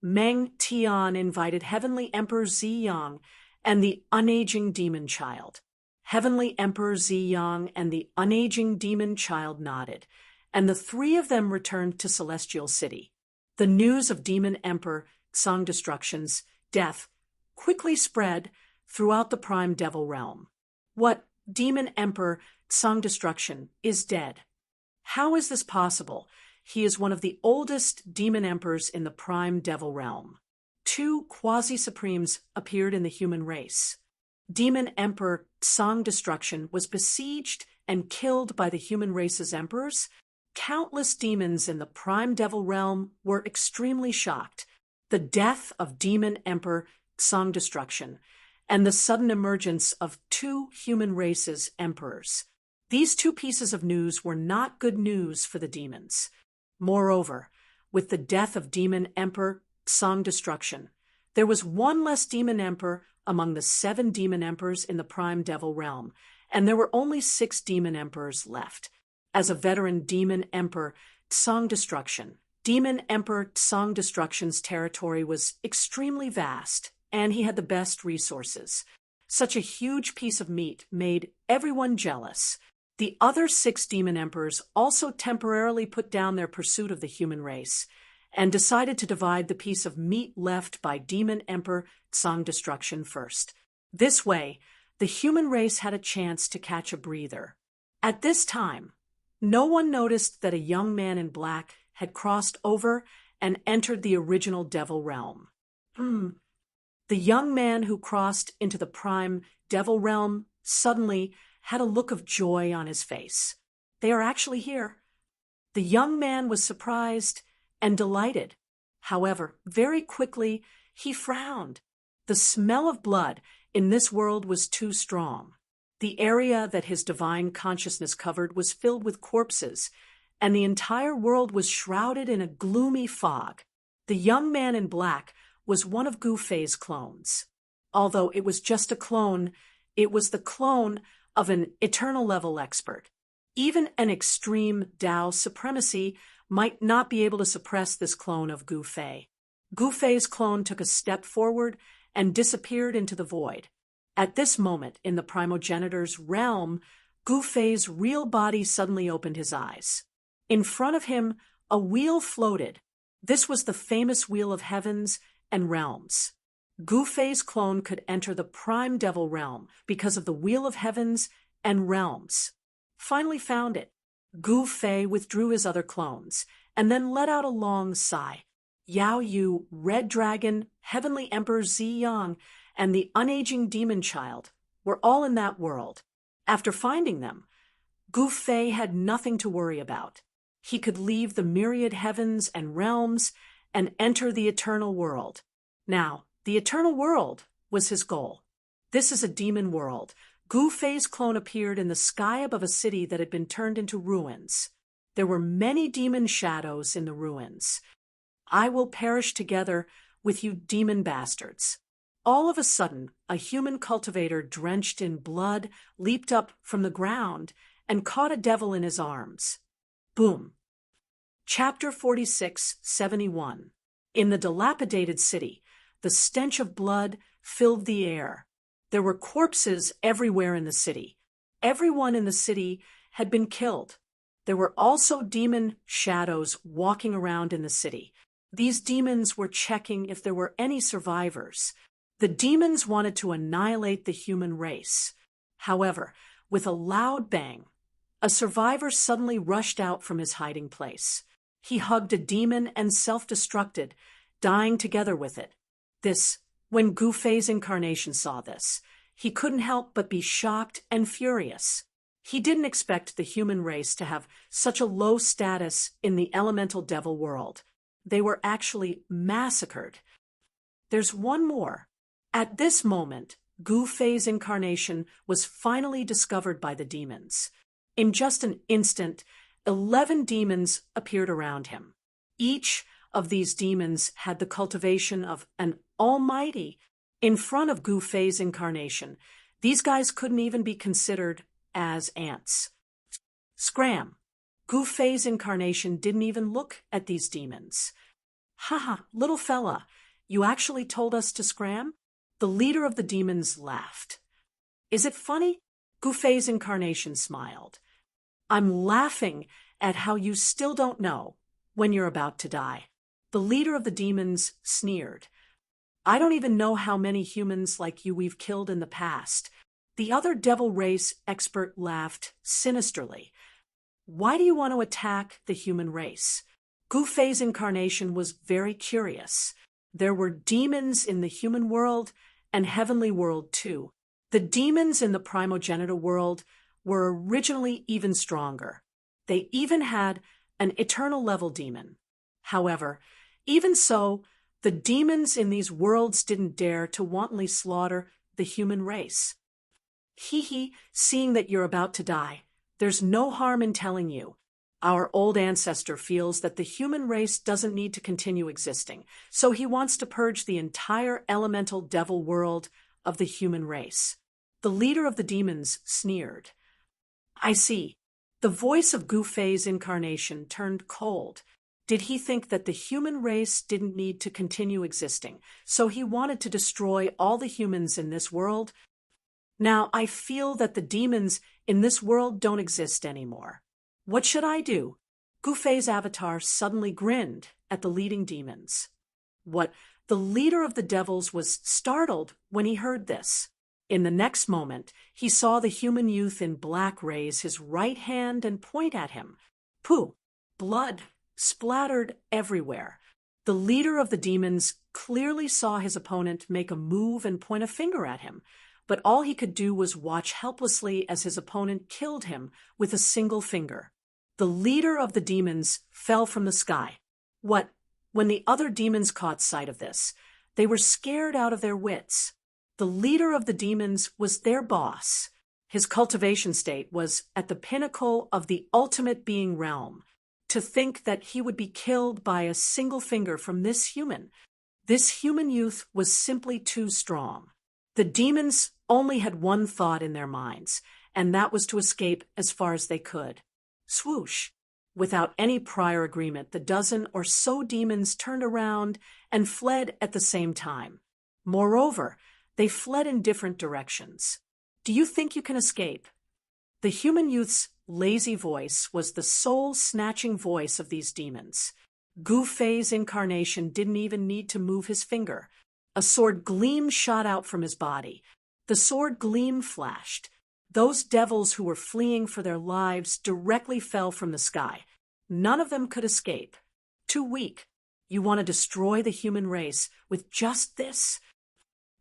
Meng Tian invited Heavenly Emperor Ziyang and the unaging demon child. Heavenly Emperor Ziyang and the unaging demon child nodded, and the three of them returned to Celestial City. The news of Demon Emperor Xang Destruction's death quickly spread throughout the Prime Devil realm. What? Demon Emperor Xang Destruction is dead. How is this possible? He is one of the oldest demon emperors in the Prime Devil realm. Two quasi-supremes appeared in the human race. Demon Emperor Xang Destruction was besieged and killed by the human race's emperors. Countless demons in the Prime Devil realm were extremely shocked. The death of Demon Emperor Xang Destruction and the sudden emergence of two human race's emperors. These two pieces of news were not good news for the demons. Moreover, with the death of Demon Emperor Xang Destruction, there was one less demon emperor among the 7 demon emperors in the Prime Devil realm, and there were only 6 demon emperors left. As a veteran demon emperor Xang Destruction, Demon Emperor Xang Destruction's territory was extremely vast, and he had the best resources. Such a huge piece of meat made everyone jealous. The other 6 demon emperors also temporarily put down their pursuit of the human race and decided to divide the piece of meat left by Demon Emperor Xang Destruction first. This way, the human race had a chance to catch a breather. At this time, no one noticed that a young man in black had crossed over and entered the original Devil realm. The young man who crossed into the Prime Devil realm suddenly had a look of joy on his face. They are actually here. The young man was surprised and delighted. However, very quickly, he frowned. The smell of blood in this world was too strong. The area that his divine consciousness covered was filled with corpses, and the entire world was shrouded in a gloomy fog. The young man in black was one of Gu Fei's clones. Although it was just a clone, it was the clone of an eternal-level expert. Even an extreme Tao supremacy might not be able to suppress this clone of Gu Fei. Gu Fei's clone took a step forward and disappeared into the void. At this moment, in the primogenitor's realm, Gu Fei's real body suddenly opened his eyes. In front of him, a wheel floated. This was the famous Wheel of Heavens and Realms. Gu Fei's clone could enter the Prime Devil realm because of the Wheel of Heavens and Realms. Finally found it, Gu Fei withdrew his other clones and then let out a long sigh. Yao Yu, Red Dragon, Heavenly Emperor Ziyang, and the unaging demon child were all in that world. After finding them, Gu Fei had nothing to worry about. He could leave the myriad heavens and realms and enter the eternal world. Now, the eternal world was his goal. This is a demon world. Gu Fei's clone appeared in the sky above a city that had been turned into ruins. There were many demon shadows in the ruins. I will perish together with you demon bastards. All of a sudden, a human cultivator drenched in blood leaped up from the ground and caught a devil in his arms. Boom. Chapter 46:71. In the dilapidated city, the stench of blood filled the air. There were corpses everywhere in the city. Everyone in the city had been killed. There were also demon shadows walking around in the city. These demons were checking if there were any survivors. The demons wanted to annihilate the human race. However, with a loud bang, a survivor suddenly rushed out from his hiding place. He hugged a demon and self-destructed, dying together with it. When Gu Fei's incarnation saw this, he couldn't help but be shocked and furious. He didn't expect the human race to have such a low status in the elemental devil world. They were actually massacred. There's one more. At this moment, Gu Fei's incarnation was finally discovered by the demons. In just an instant, 11 demons appeared around him. Each of these demons had the cultivation of an almighty. In front of Gu Fei's incarnation, these guys couldn't even be considered as ants. Scram! Gu Fei's incarnation didn't even look at these demons. "Ha, little fella, you actually told us to scram?" The leader of the demons laughed. "Is it funny?" Gufei's incarnation smiled. "I'm laughing at how you still don't know when you're about to die." The leader of the demons sneered. "I don't even know how many humans like you we've killed in the past." The other devil race expert laughed sinisterly. "Why do you want to attack the human race?" Gufei's incarnation was very curious. There were demons in the human world and heavenly world too. The demons in the primogenitor world were originally even stronger. They even had an eternal level demon. However, even so, the demons in these worlds didn't dare to wantonly slaughter the human race. Seeing that you're about to die, there's no harm in telling you. Our old ancestor feels that the human race doesn't need to continue existing, so he wants to purge the entire elemental devil world of the human race. The leader of the demons sneered. "I see." The voice of Gufei's incarnation turned cold. Did he think that the human race didn't need to continue existing, so he wanted to destroy all the humans in this world? "Now I feel that the demons in this world don't exist anymore. What should I do?" Gufei's avatar suddenly grinned at the leading demons. What? The leader of the devils was startled when he heard this. In the next moment, he saw the human youth in black raise his right hand and point at him. Pooh! Blood splattered everywhere. The leader of the demons clearly saw his opponent make a move and point a finger at him, but all he could do was watch helplessly as his opponent killed him with a single finger. The leader of the demons fell from the sky. What? When the other demons caught sight of this, they were scared out of their wits. The leader of the demons was their boss. His cultivation state was at the pinnacle of the ultimate being realm. To think that he would be killed by a single finger from this human youth was simply too strong. The demons only had one thought in their minds, and that was to escape as far as they could. Swoosh! Without any prior agreement, the dozen or so demons turned around and fled at the same time. Moreover, they fled in different directions. "Do you think you can escape?" The human youth's lazy voice was the soul-snatching voice of these demons. Gufei's incarnation didn't even need to move his finger. A sword gleam shot out from his body. The sword gleam flashed. Those devils who were fleeing for their lives directly fell from the sky. None of them could escape. Too weak. You want to destroy the human race with just this?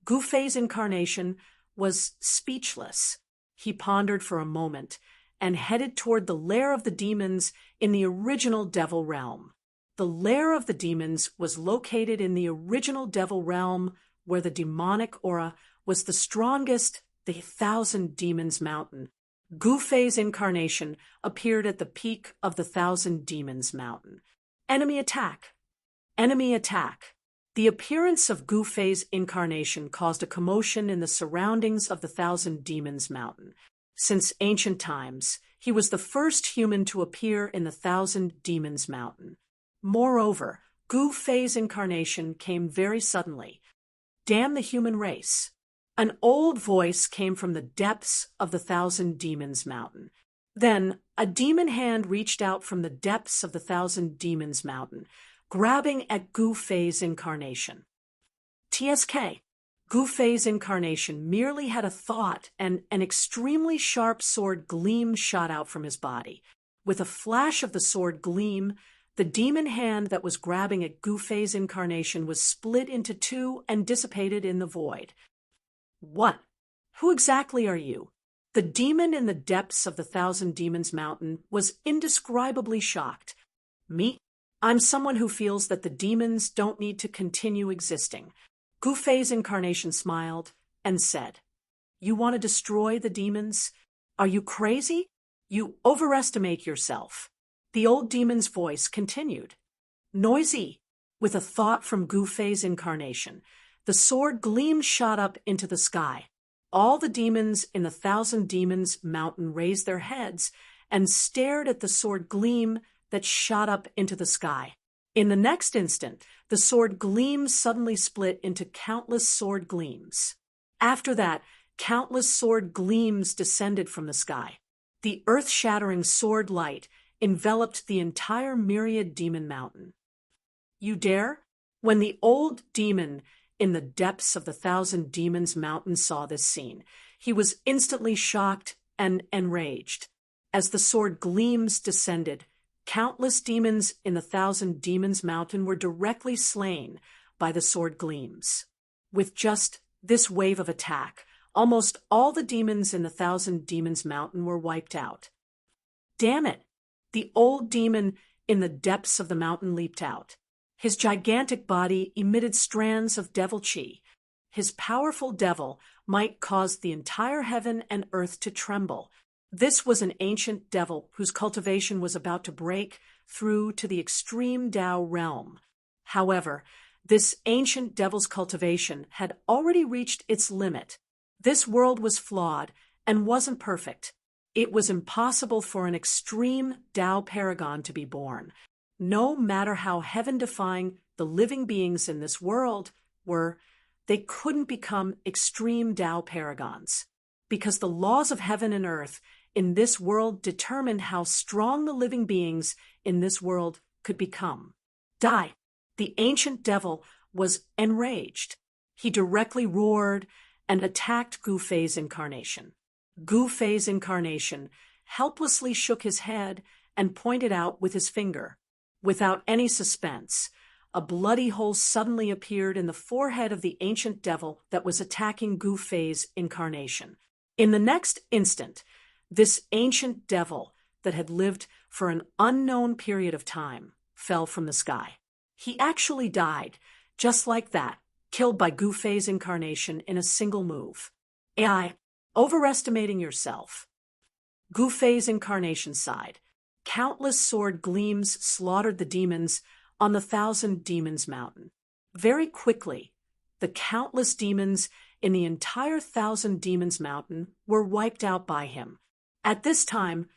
Gufei's incarnation was speechless. He pondered for a moment and headed toward the lair of the demons in the original devil realm. The lair of the demons was located in the original devil realm where the demonic aura was the strongest, the 1,000 Demons Mountain. Gufei's incarnation appeared at the peak of the 1,000 Demons Mountain. Enemy attack! Enemy attack! The appearance of Gufei's incarnation caused a commotion in the surroundings of the 1,000 Demons Mountain. Since ancient times, he was the first human to appear in the 1,000 Demons Mountain. Moreover, Gufei's incarnation came very suddenly. Damn the human race! An old voice came from the depths of the 1,000 Demons Mountain. Then, a demon hand reached out from the depths of the 1,000 Demons Mountain, grabbing at Gufei's incarnation. TSK. Gufei's incarnation merely had a thought, and an extremely sharp sword gleam shot out from his body. With a flash of the sword gleam, the demon hand that was grabbing at Gufei's incarnation was split into two and dissipated in the void. What? Who exactly are you? The demon in the depths of the 1,000 Demons Mountain was indescribably shocked. Me? I'm someone who feels that the demons don't need to continue existing. Gufei's incarnation smiled and said, "You want to destroy the demons? Are you crazy? You overestimate yourself." The old demon's voice continued. Noisy, with a thought from Gufei's incarnation, the sword gleam shot up into the sky. All the demons in the 1,000 Demons Mountain raised their heads and stared at the sword gleam that shot up into the sky. In the next instant, the sword gleams suddenly split into countless sword gleams. After that, countless sword gleams descended from the sky. The earth-shattering sword light enveloped the entire myriad demon mountain. You dare? When the old demon in the depths of the thousand demons mountain saw this scene, he was instantly shocked and enraged. As the sword gleams descended, countless demons in the thousand demons mountain were directly slain by the sword gleams. With just this wave of attack, almost all the demons in the thousand demons mountain were wiped out. Damn it! The old demon in the depths of the mountain leaped out. His gigantic body emitted strands of devil chi. His powerful devil might cause the entire heaven and earth to tremble. This was an ancient devil whose cultivation was about to break through to the extreme Tao realm. However, this ancient devil's cultivation had already reached its limit. This world was flawed and wasn't perfect. It was impossible for an extreme Tao paragon to be born. No matter how heaven-defying the living beings in this world were, they couldn't become extreme Tao paragons, because the laws of heaven and earth in this world determined how strong the living beings in this world could become. Die! The ancient devil was enraged. He directly roared and attacked Gu Fei's incarnation. Gu Fei's incarnation helplessly shook his head and pointed out with his finger. Without any suspense, a bloody hole suddenly appeared in the forehead of the ancient devil that was attacking Gu Fei's incarnation. In the next instant, this ancient devil that had lived for an unknown period of time fell from the sky. He actually died, just like that, killed by Gu Fei's incarnation in a single move. AI, overestimating yourself. Gu Fei's incarnation sighed. Countless sword gleams slaughtered the demons on the thousand demons mountain. Very quickly, the countless demons in the entire thousand demons mountain were wiped out by him. At this time,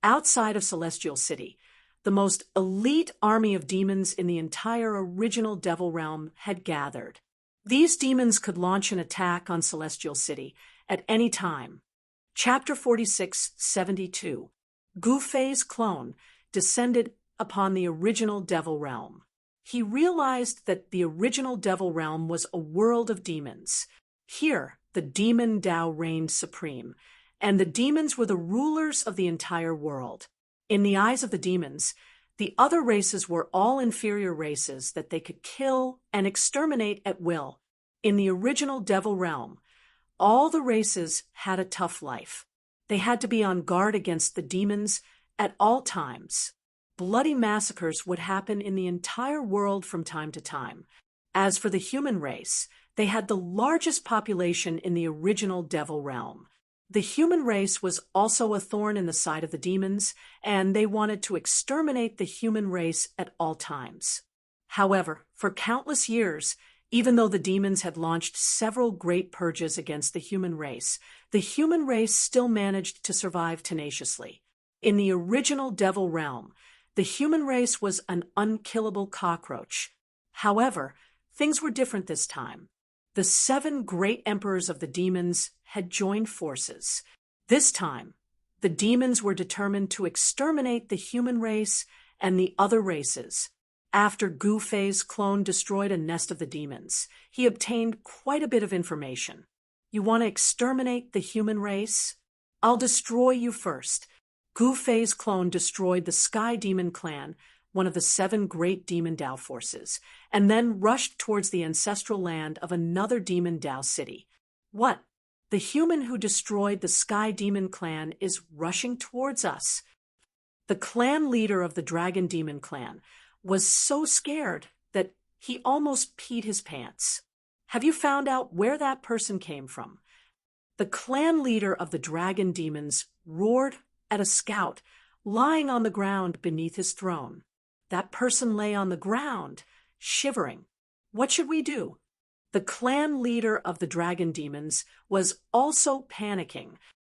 outside of Celestial City, the most elite army of demons in the entire original devil realm had gathered. These demons could launch an attack on Celestial City at any time. Chapter 46:72. Gu Fei's clone descended upon the original devil realm. He realized that the original devil realm was a world of demons. Here, the demon Tao reigned supreme, and the demons were the rulers of the entire world. In the eyes of the demons, the other races were all inferior races that they could kill and exterminate at will. In the original devil realm, all the races had a tough life. They had to be on guard against the demons at all times. Bloody massacres would happen in the entire world from time to time. As for the human race, they had the largest population in the original devil realm. The human race was also a thorn in the side of the demons, and they wanted to exterminate the human race at all times. However, for countless years, even though the demons had launched several great purges against the human race still managed to survive tenaciously. In the original devil realm, the human race was an unkillable cockroach. However, things were different this time. The 7 great emperors of the demons had joined forces. This time, the demons were determined to exterminate the human race and the other races. After Gu Fei's clone destroyed a nest of the demons, he obtained quite a bit of information. You want to exterminate the human race? I'll destroy you first. Gu Fei's clone destroyed the Sky Demon Clan, one of the 7 great demon Tao forces, and then rushed towards the ancestral land of another demon Tao city. What? The human who destroyed the Sky Demon Clan is rushing towards us. The clan leader of the Dragon Demon Clan was so scared that he almost peed his pants. Have you found out where that person came from? The clan leader of the Dragon Demons roared at a scout lying on the ground beneath his throne. That person lay on the ground, shivering. What should we do? The clan leader of the Dragon Demons was also panicking.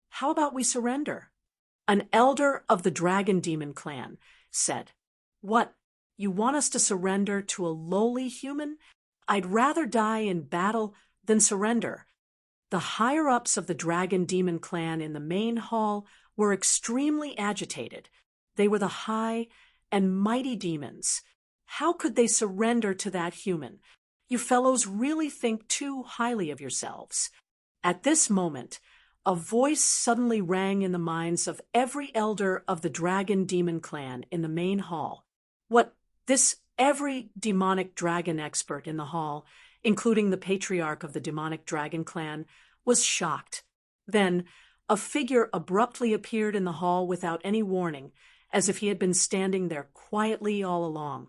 How about we surrender? An elder of the Dragon Demon Clan said, What? You want us to surrender to a lowly human? I'd rather die in battle than surrender. The higher-ups of the Dragon Demon clan in the main hall were extremely agitated. They were the high and mighty demons. How could they surrender to that human? You fellows really think too highly of yourselves. At this moment, a voice suddenly rang in the minds of every elder of the Dragon Demon clan in the main hall. Every demonic dragon expert in the hall, including the patriarch of the demonic dragon clan, was shocked. Then, a figure abruptly appeared in the hall without any warning, as if he had been standing there quietly all along.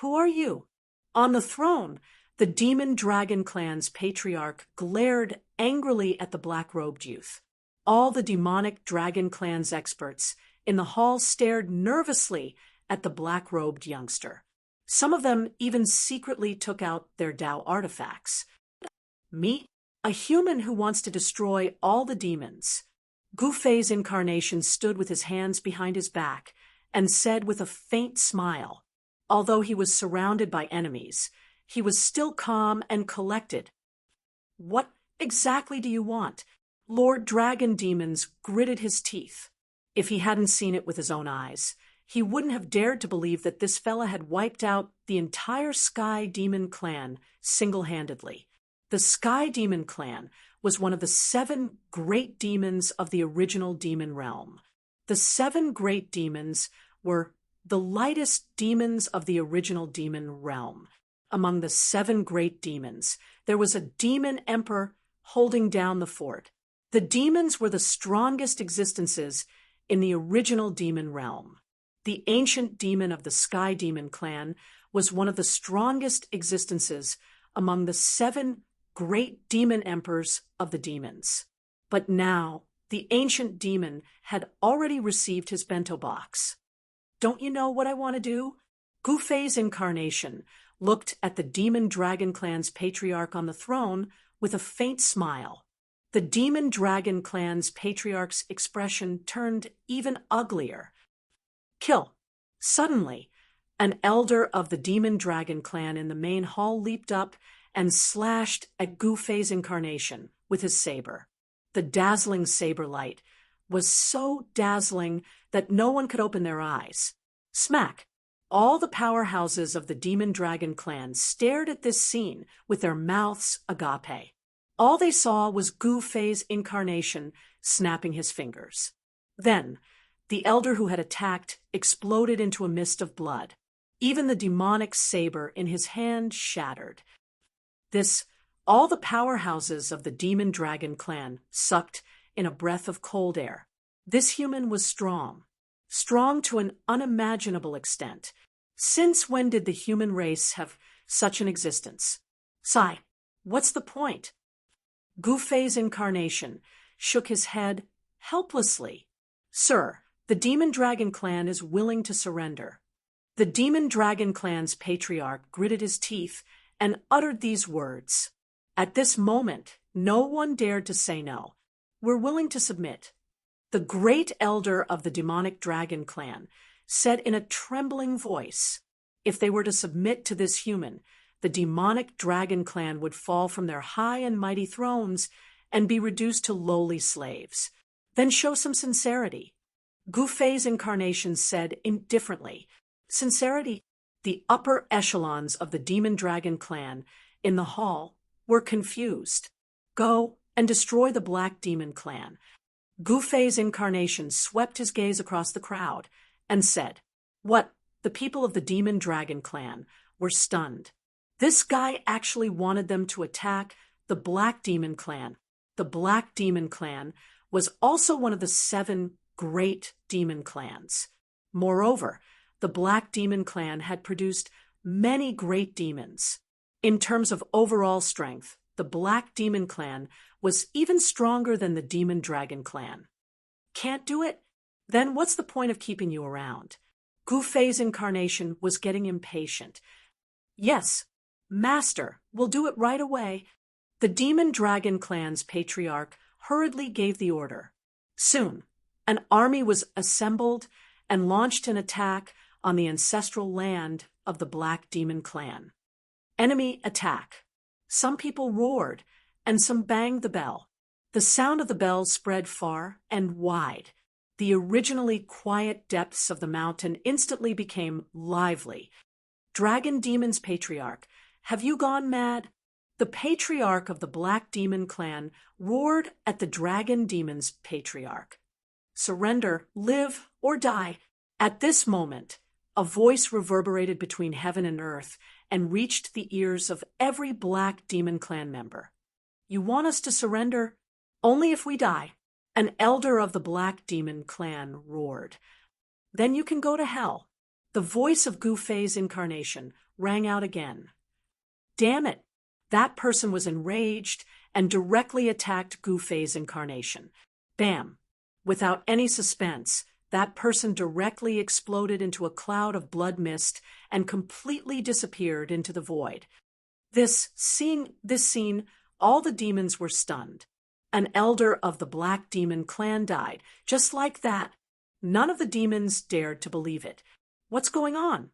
"Who are you?" On the throne, the demon dragon clan's patriarch glared angrily at the black-robed youth. All the demonic dragon clan's experts in the hall stared nervously at the black-robed youngster. Some of them even secretly took out their Tao artifacts. "Me? A human who wants to destroy all the demons." Gu Fei's incarnation stood with his hands behind his back and said with a faint smile, although he was surrounded by enemies, he was still calm and collected. "What exactly do you want?" Lord Dragon Demons gritted his teeth. If he hadn't seen it with his own eyes, he wouldn't have dared to believe that this fella had wiped out the entire Sky Demon clan single-handedly. The Sky Demon clan was one of the 7 great demons of the original demon realm. The 7 great demons were the lightest demons of the original demon realm. Among the 7 great demons, there was a demon emperor holding down the fort. The demons were the strongest existences in the original demon realm. The ancient demon of the Sky Demon clan was one of the strongest existences among the 7 great demon emperors of the demons. But now, the ancient demon had already received his bento box. "Don't you know what I want to do?" Gu Fei's incarnation looked at the demon dragon clan's patriarch on the throne with a faint smile. The demon dragon clan's patriarch's expression turned even uglier. "Kill." Suddenly, an elder of the demon dragon clan in the main hall leaped up and slashed at Gu Fei's incarnation with his saber. The dazzling saber light was so dazzling that no one could open their eyes. Smack! All the powerhouses of the demon dragon clan stared at this scene with their mouths agape. All they saw was Gu Fei's incarnation snapping his fingers. Then, the elder who had attacked exploded into a mist of blood. Even the demonic saber in his hand shattered. All the powerhouses of the demon dragon clan sucked in a breath of cold air. This human was strong to an unimaginable extent. Since when did the human race have such an existence? Sai, what's the point? Gu Fei's incarnation shook his head helplessly. "Sir, the Demon Dragon clan is willing to surrender." The Demon Dragon clan's patriarch gritted his teeth and uttered these words. At this moment, no one dared to say no. "We're willing to submit." The great elder of the demonic dragon clan said in a trembling voice, if they were to submit to this human, the demonic dragon clan would fall from their high and mighty thrones and be reduced to lowly slaves. Then show some sincerity. Gu Fei's incarnation said indifferently, "Sincerity?" The upper echelons of the demon dragon clan in the hall were confused. "Go and destroy the Black Demon clan." Gu Fei's incarnation swept his gaze across the crowd and said, "What?" The people of the Demon Dragon clan were stunned. This guy actually wanted them to attack the Black Demon clan. The Black Demon clan was also one of the 7 great demon clans. Moreover, the Black Demon clan had produced many great demons. In terms of overall strength, the Black Demon clan was even stronger than the Demon Dragon clan. "Can't do it? Then what's the point of keeping you around?" Gu Fei's incarnation was getting impatient. "Yes, Master, we'll do it right away." The Demon Dragon clan's patriarch hurriedly gave the order. Soon, an army was assembled and launched an attack on the ancestral land of the Black Demon clan. Enemy attack. Some people roared, and some banged the bell. The sound of the bell spread far and wide. The originally quiet depths of the mountain instantly became lively. Dragon Demon's patriarch, have you gone mad? The patriarch of the Black Demon clan roared at the Dragon Demon's patriarch. Surrender, live, or die. At this moment, a voice reverberated between heaven and earth and reached the ears of every Black Demon clan member. You want us to surrender? Only if we die. An elder of the Black Demon clan roared. Then you can go to hell. The voice of Gu Fei's incarnation rang out again. Damn it! That person was enraged and directly attacked Gu Fei's incarnation. Bam! Without any suspense, that person directly exploded into a cloud of blood mist and completely disappeared into the void. Seeing this scene, all the demons were stunned. An elder of the Black Demon clan died, just like that. None of the demons dared to believe it. What's going on?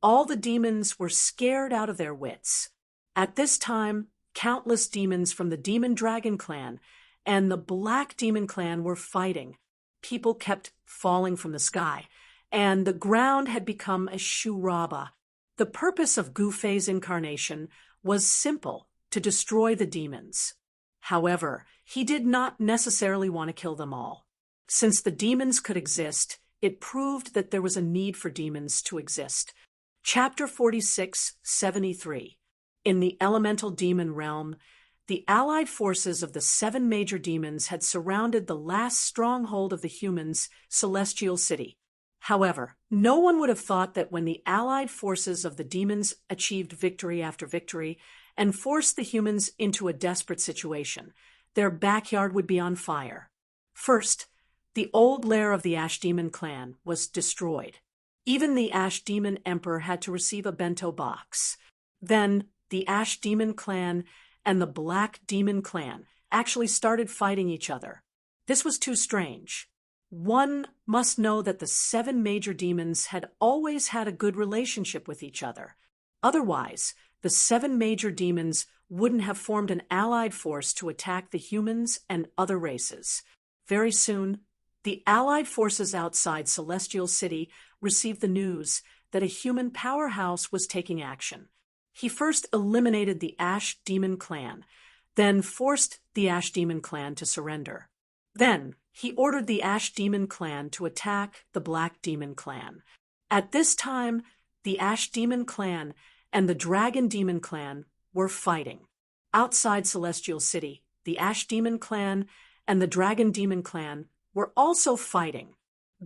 All the demons were scared out of their wits. At this time, countless demons from the Demon Dragon clan and the Black Demon clan were fighting. People kept falling from the sky, and the ground had become a shuraba. The purpose of Gu Fei's incarnation was simple, to destroy the demons. However, he did not necessarily want to kill them all. Since the demons could exist, it proved that there was a need for demons to exist. Chapter 46:73. In the elemental demon realm, the allied forces of the 7 major demons had surrounded the last stronghold of the humans, Celestial City. However, no one would have thought that when the allied forces of the demons achieved victory after victory and forced the humans into a desperate situation, their backyard would be on fire. First, the old lair of the Ash Demon clan was destroyed. Even the Ash Demon Emperor had to receive a bento box. Then, the Ash Demon clan and the Black Demon clan actually started fighting each other. This was too strange. One must know that the 7 major demons had always had a good relationship with each other. Otherwise, the 7 major demons wouldn't have formed an allied force to attack the humans and other races. Very soon, the allied forces outside Celestial City received the news that a human powerhouse was taking action. He first eliminated the Ash Demon clan, then forced the Ash Demon clan to surrender. Then, he ordered the Ash Demon clan to attack the Black Demon clan. At this time, the Ash Demon clan and the Dragon Demon clan were fighting. Outside Celestial City, the Ash Demon clan and the Dragon Demon clan were also fighting.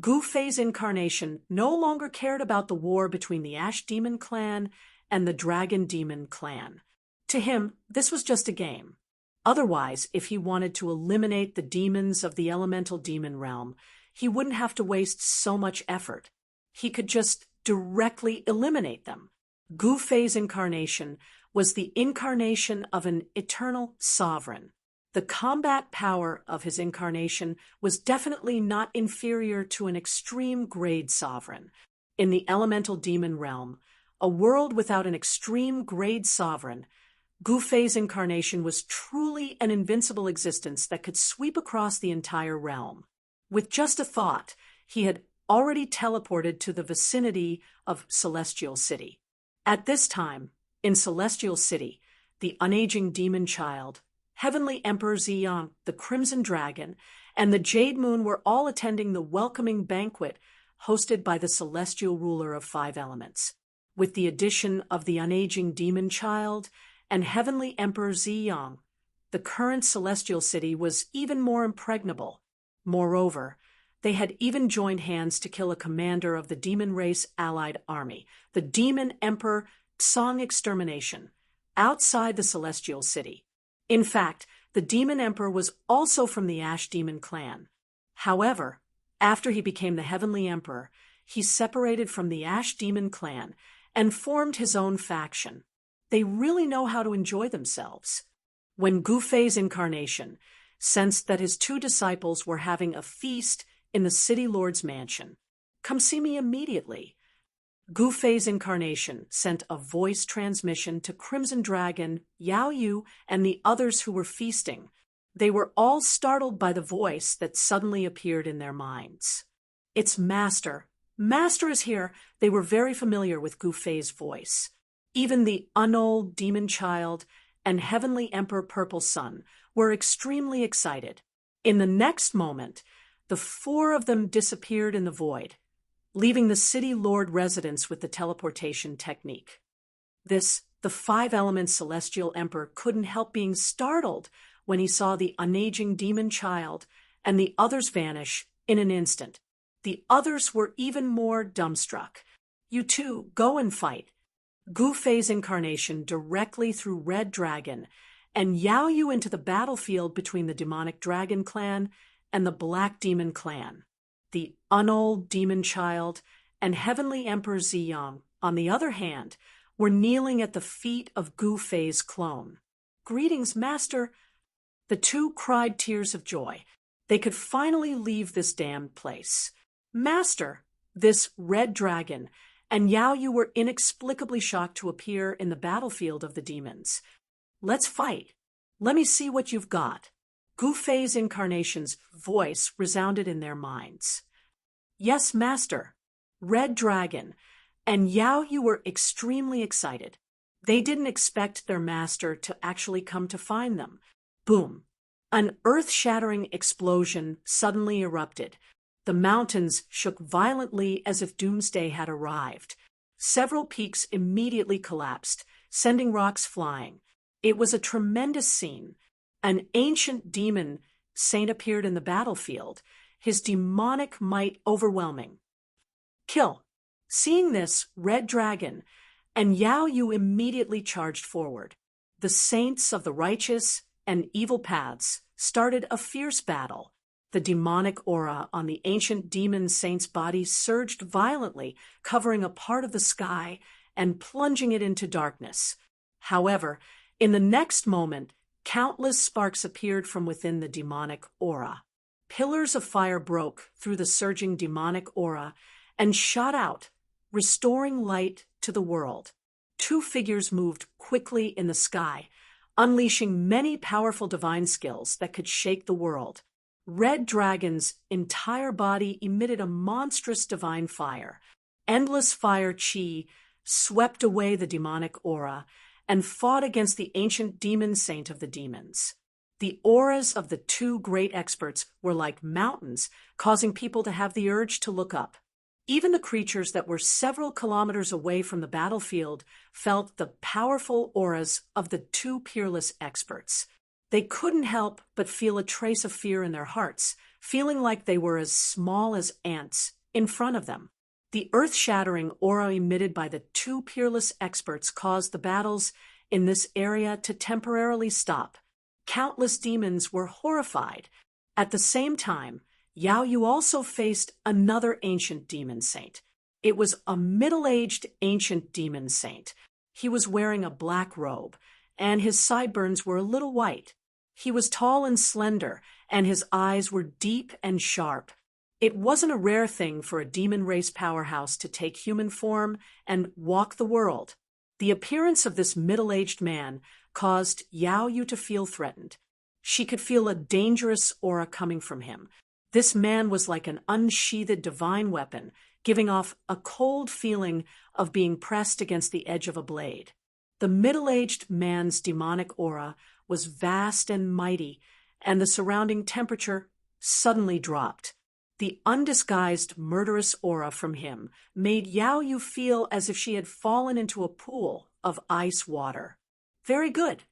Gu Fei's incarnation no longer cared about the war between the Ash Demon clan and the Dragon Demon clan. To him, this was just a game. Otherwise, if he wanted to eliminate the demons of the elemental demon realm, he wouldn't have to waste so much effort. He could just directly eliminate them. Gu Fei's incarnation was the incarnation of an eternal sovereign. The combat power of his incarnation was definitely not inferior to an extreme grade sovereign. In the elemental demon realm, a world without an extreme grade sovereign, Gu Fei's incarnation was truly an invincible existence that could sweep across the entire realm. With just a thought, he had already teleported to the vicinity of Celestial City. At this time, in Celestial City, the unaging demon child, Heavenly Emperor Ziyang, the Crimson Dragon, and the Jade Moon were all attending the welcoming banquet hosted by the celestial ruler of 5 elements. With the addition of the unaging demon child and Heavenly Emperor Ziyang, the current Celestial City was even more impregnable. Moreover, they had even joined hands to kill a commander of the demon race allied army, the Demon Emperor Song Extermination, outside the Celestial City. In fact, the Demon Emperor was also from the Ash Demon clan. However, after he became the Heavenly Emperor, he separated from the Ash Demon clan and formed his own faction. They really know how to enjoy themselves. When Gu Fei's incarnation sensed that his 2 disciples were having a feast in the City Lord's mansion, "Come see me immediately," Gu Fei's incarnation sent a voice transmission to Crimson Dragon, Yao Yu, and the others who were feasting. They were all startled by the voice that suddenly appeared in their minds. It's Master. Master is here. They were very familiar with Gu Fei's voice. Even the Unold Demon Child and Heavenly Emperor Purple Sun were extremely excited. In the next moment, the four of them disappeared in the void, leaving the City Lord residence with the teleportation technique. The five-element Celestial Emperor couldn't help being startled when he saw the unaging demon child and the others vanish in an instant. The others were even more dumbstruck. You two, go and fight. Gu Fei's incarnation directly threw Red Dragon and Yao Yu into the battlefield between the Demonic Dragon Clan and the Black Demon Clan. The Unold Demon Child and Heavenly Emperor Ziyang, on the other hand, were kneeling at the feet of Gu Fei's clone. Greetings, Master. The two cried tears of joy. They could finally leave this damned place. Master, this Red Dragon, and Yao Yu were inexplicably shocked to appear in the battlefield of the demons. Let's fight. Let me see what you've got. Gu Fei's incarnation's voice resounded in their minds. Yes, Master. Red Dragon and Yao Yu were extremely excited. They didn't expect their master to actually come to find them. Boom! An earth-shattering explosion suddenly erupted. The mountains shook violently as if doomsday had arrived. Several peaks immediately collapsed, sending rocks flying. It was a tremendous scene. An ancient demon saint appeared in the battlefield, his demonic might overwhelming. Kill! Seeing this, Red Dragon and Yao Yu immediately charged forward. The saints of the righteous and evil paths started a fierce battle. The demonic aura on the ancient demon saint's body surged violently, covering a part of the sky and plunging it into darkness. However, in the next moment, countless sparks appeared from within the demonic aura. Pillars of fire broke through the surging demonic aura and shot out, restoring light to the world. Two figures moved quickly in the sky, unleashing many powerful divine skills that could shake the world. Red Dragon's entire body emitted a monstrous divine fire. Endless fire chi swept away the demonic aura and fought against the ancient demon saint of the demons. The auras of the two great experts were like mountains, causing people to have the urge to look up. Even the creatures that were several kilometers away from the battlefield felt the powerful auras of the two peerless experts. They couldn't help but feel a trace of fear in their hearts, feeling like they were as small as ants in front of them. The earth-shattering aura emitted by the two peerless experts caused the battles in this area to temporarily stop. Countless demons were horrified. At the same time, Yao Yu also faced another ancient demon saint. It was a middle-aged ancient demon saint. He was wearing a black robe, and his sideburns were a little white. He was tall and slender, and his eyes were deep and sharp. It wasn't a rare thing for a demon race powerhouse to take human form and walk the world. The appearance of this middle-aged man caused Yao Yu to feel threatened. She could feel a dangerous aura coming from him. This man was like an unsheathed divine weapon, giving off a cold feeling of being pressed against the edge of a blade. The middle-aged man's demonic aura was vast and mighty, and the surrounding temperature suddenly dropped. The undisguised murderous aura from him made Yao Yu feel as if she had fallen into a pool of ice water. Very good.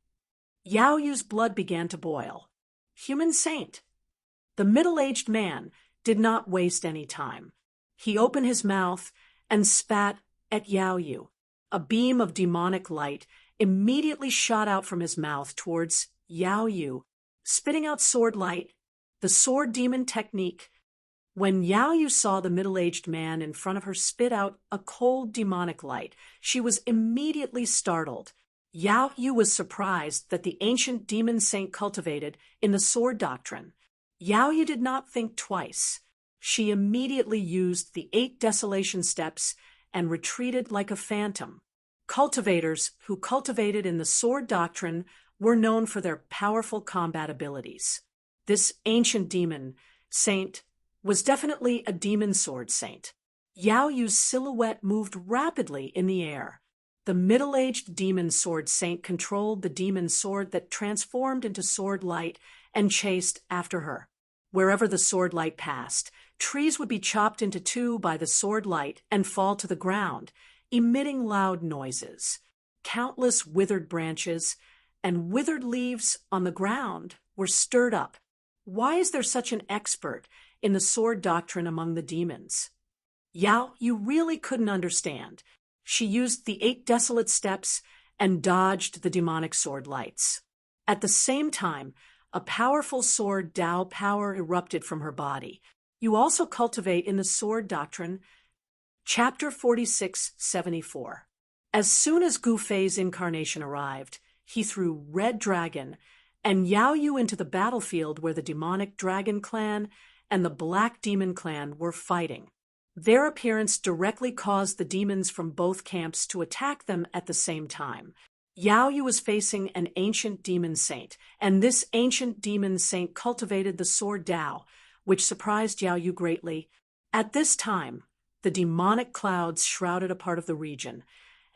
Yao Yu's blood began to boil. Human saint. The middle-aged man did not waste any time. He opened his mouth and spat at Yao Yu. A beam of demonic light immediately shot out from his mouth towards Yao Yu, spitting out sword light, the sword demon technique. When Yao Yu saw the middle-aged man in front of her spit out a cold demonic light, she was immediately startled. Yao Yu was surprised that the ancient demon saint cultivated in the sword doctrine. Yao Yu did not think twice. She immediately used the 8 desolation steps and retreated like a phantom. Cultivators who cultivated in the sword doctrine were known for their powerful combat abilities. This ancient demon saint was definitely a demon sword saint. Yao Yu's silhouette moved rapidly in the air. The middle-aged demon sword saint controlled the demon sword that transformed into sword light and chased after her. Wherever the sword light passed, trees would be chopped into two by the sword light and fall to the ground, emitting loud noises. Countless withered branches and withered leaves on the ground were stirred up. Why is there such an expert in the sword doctrine among the demons? Yao Yu really couldn't understand. She used the 8 desolate steps and dodged the demonic sword lights. At the same time, a powerful sword Dao power erupted from her body. You also cultivate in the sword doctrine. Chapter 4674. As soon as Gu Fei's incarnation arrived, he threw Red Dragon and Yao Yu into the battlefield where the demonic dragon clan and the black demon clan were fighting. Their appearance directly caused the demons from both camps to attack them at the same time. Yao Yu was facing an ancient demon saint, and this ancient demon saint cultivated the sword Dao, which surprised Yao Yu greatly. At this time, the demonic clouds shrouded a part of the region,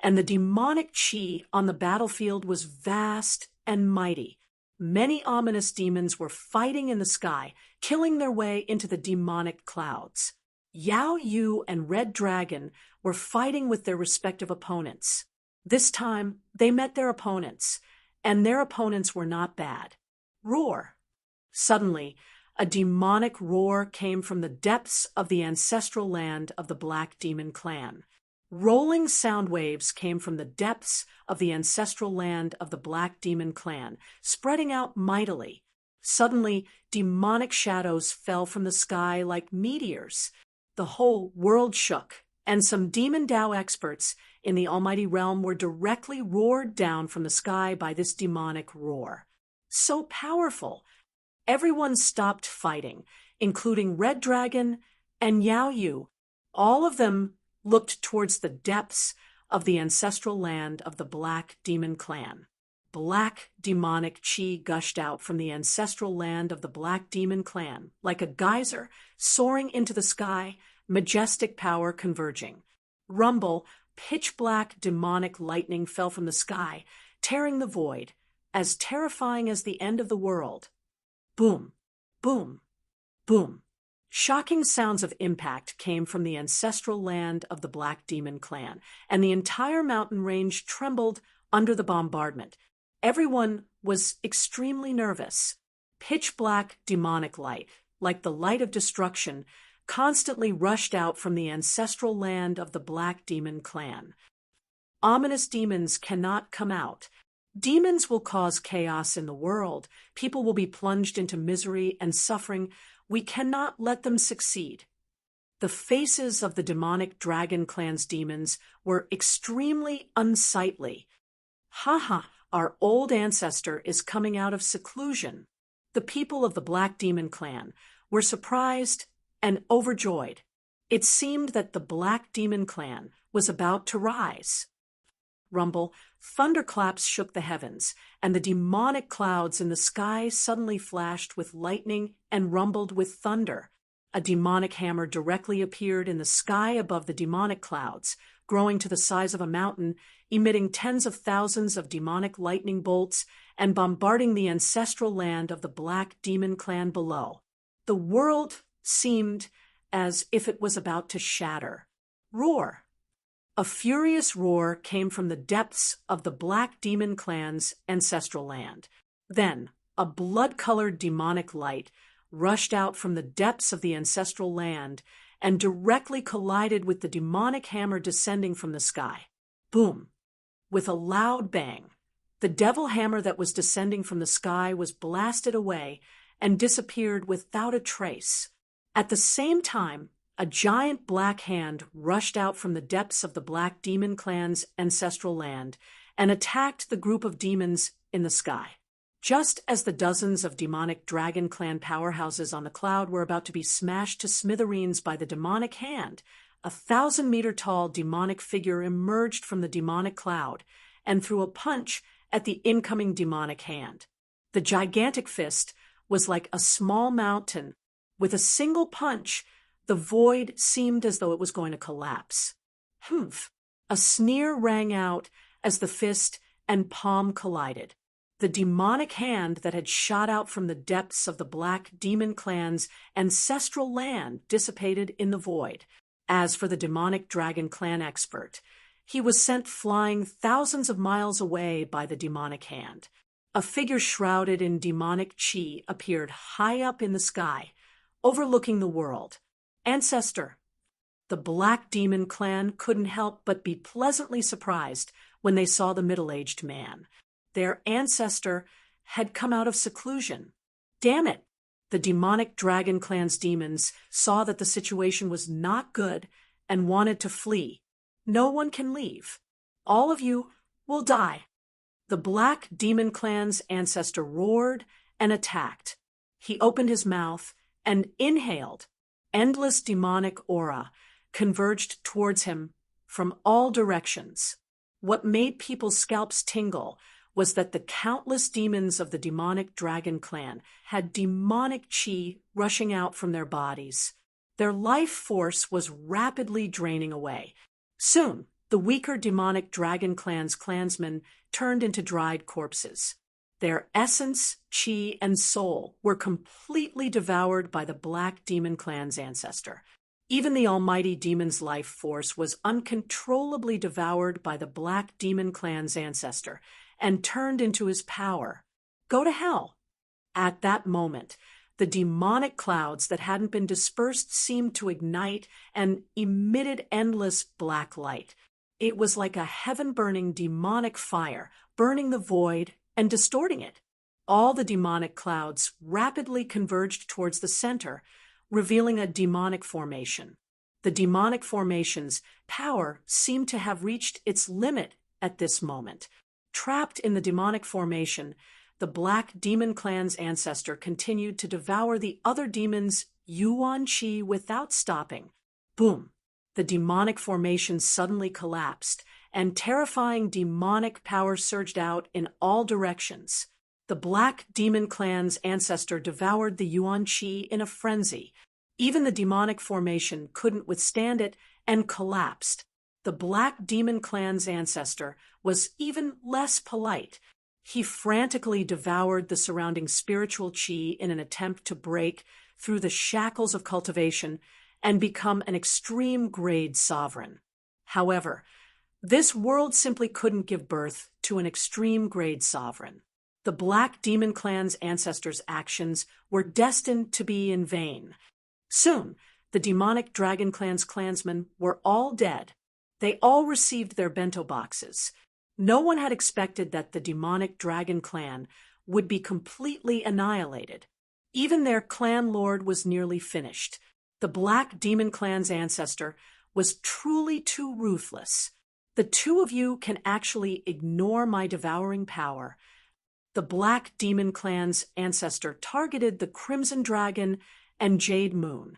and the demonic chi on the battlefield was vast and mighty. Many ominous demons were fighting in the sky, killing their way into the demonic clouds. Yao Yu and Red Dragon were fighting with their respective opponents. This time, they met their opponents, and their opponents were not bad. Roar! Suddenly, a demonic roar came from the depths of the ancestral land of the Black Demon Clan. Rolling sound waves came from the depths of the ancestral land of the Black Demon Clan, spreading out mightily. Suddenly, demonic shadows fell from the sky like meteors. The whole world shook, and some demon Dao experts in the Almighty Realm were directly roared down from the sky by this demonic roar. So powerful! Everyone stopped fighting, including Red Dragon and Yao Yu. All of them looked towards the depths of the ancestral land of the Black Demon Clan. Black demonic chi gushed out from the ancestral land of the Black Demon Clan, like a geyser soaring into the sky, majestic power converging. Rumble, pitch-black demonic lightning fell from the sky, tearing the void, as terrifying as the end of the world. Boom, boom, boom. Shocking sounds of impact came from the ancestral land of the Black Demon Clan, and the entire mountain range trembled under the bombardment. Everyone was extremely nervous. Pitch-black demonic light, like the light of destruction, constantly rushed out from the ancestral land of the Black Demon Clan. Ominous demons cannot come out. Demons will cause chaos in the world. People will be plunged into misery and suffering. We cannot let them succeed. The faces of the demonic dragon clan's demons were extremely unsightly. Ha! Our old ancestor is coming out of seclusion. The people of the Black Demon Clan were surprised and overjoyed. It seemed that the Black Demon Clan was about to rise. Rumble, thunderclaps shook the heavens, and the demonic clouds in the sky suddenly flashed with lightning and rumbled with thunder. A demonic hammer directly appeared in the sky above the demonic clouds, growing to the size of a mountain, emitting tens of thousands of demonic lightning bolts and bombarding the ancestral land of the Black Demon Clan below. The world seemed as if it was about to shatter. Roar! A furious roar came from the depths of the Black Demon Clan's ancestral land. Then, a blood-colored demonic light rushed out from the depths of the ancestral land and directly collided with the demonic hammer descending from the sky. Boom! With a loud bang, the devil hammer that was descending from the sky was blasted away and disappeared without a trace. At the same time, a giant black hand rushed out from the depths of the Black Demon Clan's ancestral land and attacked the group of demons in the sky. Just as the dozens of demonic Dragon Clan powerhouses on the cloud were about to be smashed to smithereens by the demonic hand, a 1,000-meter-tall demonic figure emerged from the demonic cloud and threw a punch at the incoming demonic hand. The gigantic fist was like a small mountain. With a single punch, the void seemed as though it was going to collapse. Humph! A sneer rang out as the fist and palm collided. The demonic hand that had shot out from the depths of the Black Demon Clan's ancestral land dissipated in the void. As for the demonic dragon clan expert, he was sent flying thousands of miles away by the demonic hand. A figure shrouded in demonic chi appeared high up in the sky, overlooking the world. Ancestor. The Black Demon Clan couldn't help but be pleasantly surprised when they saw the middle-aged man. Their ancestor had come out of seclusion. Damn it! The demonic dragon clan's demons saw that the situation was not good and wanted to flee. No one can leave. All of you will die. The Black Demon Clan's ancestor roared and attacked. He opened his mouth and inhaled. Endless demonic aura converged towards him from all directions. What made people's scalps tingle was that the countless demons of the demonic dragon clan had demonic chi rushing out from their bodies. Their life force was rapidly draining away. Soon, the weaker demonic dragon clan's clansmen turned into dried corpses. Their essence, chi, and soul were completely devoured by the Black Demon Clan's ancestor. Even the almighty demon's life force was uncontrollably devoured by the Black Demon Clan's ancestor and turned into his power. Go to hell. At that moment, the demonic clouds that hadn't been dispersed seemed to ignite and emitted endless black light. It was like a heaven-burning demonic fire, burning the void and distorting it. All the demonic clouds rapidly converged towards the center, revealing a demonic formation. The demonic formation's power seemed to have reached its limit at this moment. Trapped in the demonic formation, the Black Demon Clan's ancestor continued to devour the other demons' yuan chi without stopping. Boom! The demonic formation suddenly collapsed, and terrifying demonic power surged out in all directions. The Black Demon Clan's ancestor devoured the yuan chi in a frenzy. Even the demonic formation couldn't withstand it and collapsed. The Black Demon Clan's ancestor was even less polite. He frantically devoured the surrounding spiritual chi in an attempt to break through the shackles of cultivation and become an extreme-grade sovereign. However, this world simply couldn't give birth to an extreme-grade sovereign. The Black Demon Clan's ancestors' actions were destined to be in vain. Soon, the demonic Dragon Clan's clansmen were all dead. They all received their bento boxes. No one had expected that the demonic Dragon Clan would be completely annihilated. Even their clan lord was nearly finished. The Black Demon Clan's ancestor was truly too ruthless. The two of you can actually ignore my devouring power. The Black Demon Clan's ancestor targeted the Crimson Dragon and Jade Moon.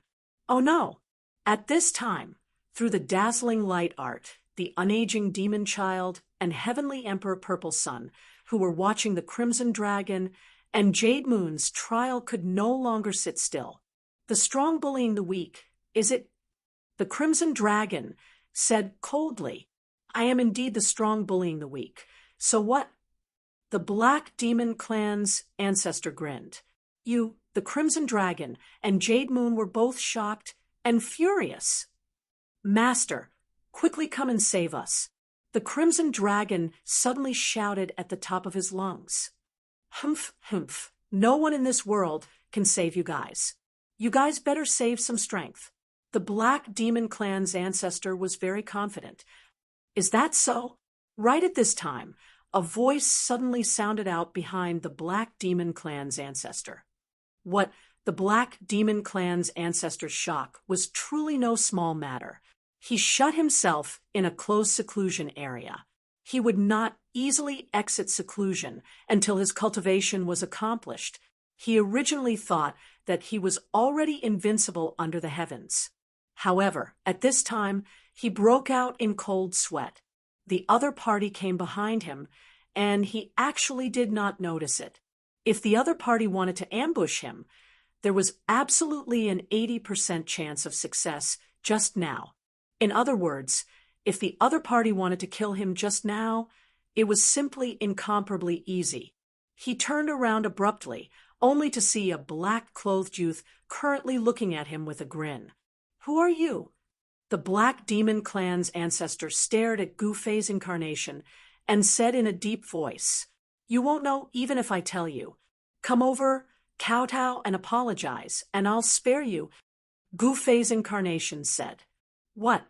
Oh no! At this time, through the dazzling light art, the unaging Demon Child and Heavenly Emperor Purple Sun, who were watching the Crimson Dragon and Jade Moon's trial, could no longer sit still. The strong bullying the weak, is it? The Crimson Dragon said coldly, I am indeed the strong bullying the weak. So what? The Black Demon Clan's ancestor grinned. You, the Crimson Dragon, and Jade Moon were both shocked and furious. Master, quickly come and save us. The Crimson Dragon suddenly shouted at the top of his lungs. Humph, humph. No one in this world can save you guys. You guys better save some strength. The Black Demon Clan's ancestor was very confident. Is that so? Right at this time, a voice suddenly sounded out behind the Black Demon Clan's ancestor. What the Black Demon Clan's ancestor's shock was truly no small matter. He shut himself in a closed seclusion area. He would not easily exit seclusion until his cultivation was accomplished. He originally thought that he was already invincible under the heavens. However, at this time, he broke out in cold sweat. The other party came behind him, and he actually did not notice it. If the other party wanted to ambush him, there was absolutely an 80% chance of success just now. In other words, if the other party wanted to kill him just now, it was simply incomparably easy. He turned around abruptly, only to see a black-clothed youth currently looking at him with a grin. "Who are you?" The Black Demon Clan's ancestor stared at Gu-Fei's incarnation and said in a deep voice, "You won't know even if I tell you. Come over, kowtow, and apologize, and I'll spare you." Gu-Fei's incarnation said. What?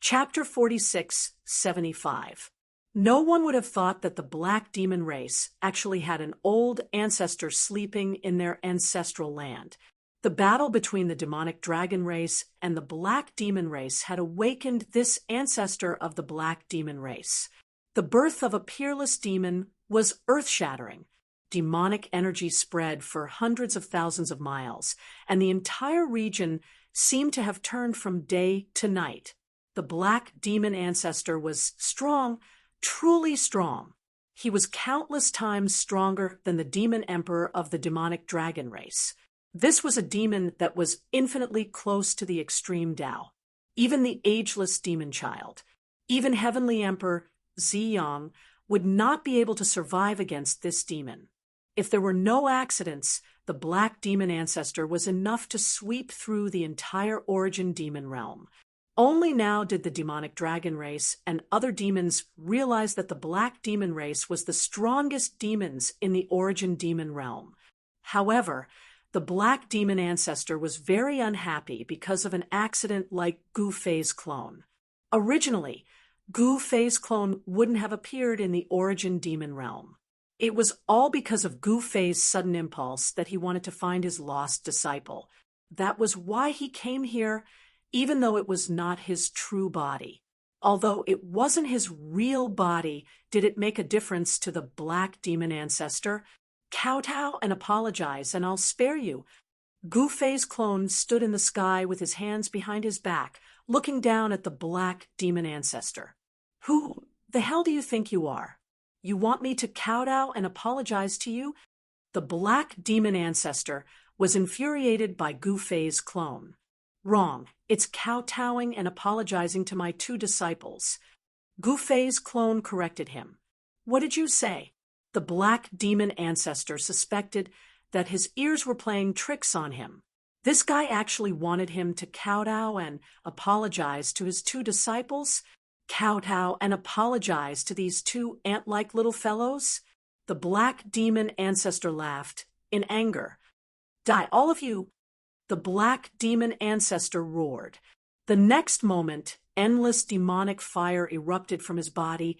Chapter 4675. No one would have thought that the Black Demon race actually had an old ancestor sleeping in their ancestral land. The battle between the demonic dragon race and the Black Demon race had awakened this ancestor of the Black Demon race. The birth of a peerless demon was earth-shattering. Demonic energy spread for hundreds of thousands of miles, and the entire region seemed to have turned from day to night. The Black Demon ancestor was strong, truly strong. He was countless times stronger than the demon emperor of the demonic dragon race. This was a demon that was infinitely close to the extreme Tao. Even the ageless demon child, even Heavenly Emperor Ziyang, would not be able to survive against this demon. If there were no accidents, the Black Demon ancestor was enough to sweep through the entire origin demon realm. Only now did the demonic dragon race and other demons realize that the Black Demon race was the strongest demons in the origin demon realm. However, the Black Demon ancestor was very unhappy because of an accident like Gu-Fei's clone. Originally, Gu-Fei's clone wouldn't have appeared in the origin demon realm. It was all because of Gu-Fei's sudden impulse that he wanted to find his lost disciple. That was why he came here, even though it was not his true body. Although it wasn't his real body, did it make a difference to the Black Demon ancestor? Kowtow and apologize, and I'll spare you. Gu-Fei's clone stood in the sky with his hands behind his back, looking down at the Black Demon ancestor. Who the hell do you think you are? You want me to kowtow and apologize to you? The Black Demon ancestor was infuriated by Gu-Fei's clone. Wrong. It's kowtowing and apologizing to my two disciples. Gu-Fei's clone corrected him. What did you say? The Black Demon ancestor suspected that his ears were playing tricks on him. This guy actually wanted him to kowtow and apologize to his two disciples? Kowtow and apologize to these two ant-like little fellows? The Black Demon ancestor laughed in anger. Die, all of you! The Black Demon ancestor roared. The next moment, endless demonic fire erupted from his body,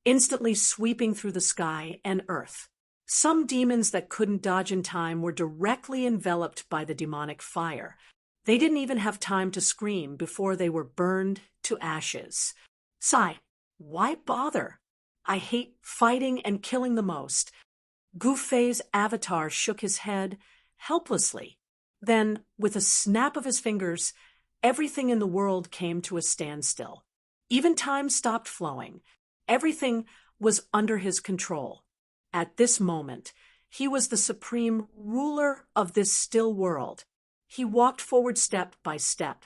instantly sweeping through the sky and earth. Some demons that couldn't dodge in time were directly enveloped by the demonic fire. They didn't even have time to scream before they were burned to ashes. Sigh, why bother? I hate fighting and killing the most. Gu-Fei's avatar shook his head helplessly. Then, with a snap of his fingers, everything in the world came to a standstill. Even time stopped flowing. Everything was under his control. At this moment, he was the supreme ruler of this still world. He walked forward step by step.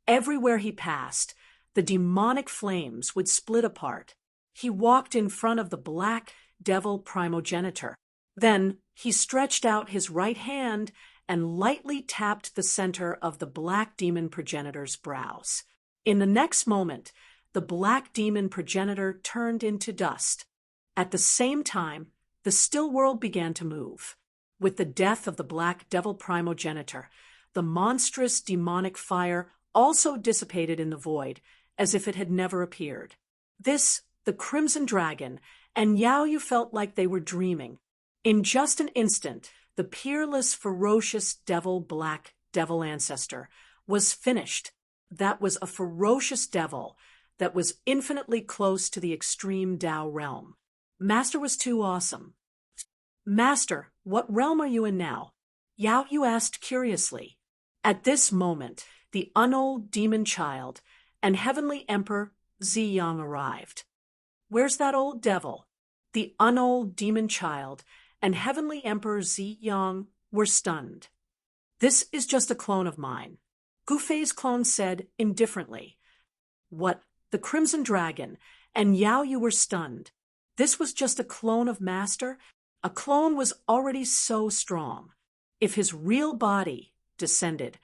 Everywhere he passed, the demonic flames would split apart. He walked in front of the Black Devil primogenitor. Then he stretched out his right hand and lightly tapped the center of the Black Demon progenitor's brows. In the next moment, the Black Demon progenitor turned into dust. At the same time, the still world began to move. With the death of the Black Devil primogenitor, the monstrous demonic fire also dissipated in the void, as if it had never appeared. This, the Crimson Dragon, and Yao Yu felt like they were dreaming. In just an instant, the peerless, ferocious Black Devil ancestor was finished. That was a ferocious devil that was infinitely close to the extreme Tao realm. Master was too awesome. Master, what realm are you in now? Yao Yu asked curiously. At this moment, the unold demon child, and heavenly emperor Ziyang arrived. Where's that old devil? The unold demon child and heavenly emperor Ziyang were stunned. This is just a clone of mine. Gu Fei's clone said indifferently. What? The Crimson Dragon and Yao Yu were stunned. This was just a clone of Master? A clone was already so strong. If his real body descended,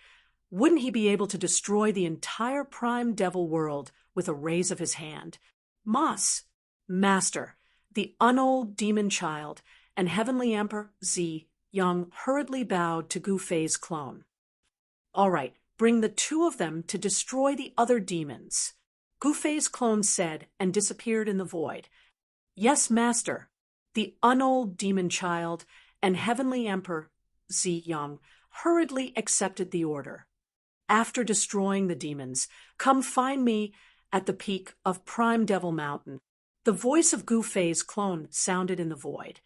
wouldn't he be able to destroy the entire Prime Devil world with a raise of his hand? Master, the unold demon child, and heavenly emperor Ziyang hurriedly bowed to Gu Fei's clone. All right, bring the two of them to destroy the other demons. Gu Fei's clone said and disappeared in the void. Yes, Master. The unold demon child and heavenly emperor Ziyang hurriedly accepted the order. After destroying the demons, come find me at the peak of Prime Devil Mountain. The voice of Gu Fei's clone sounded in the void.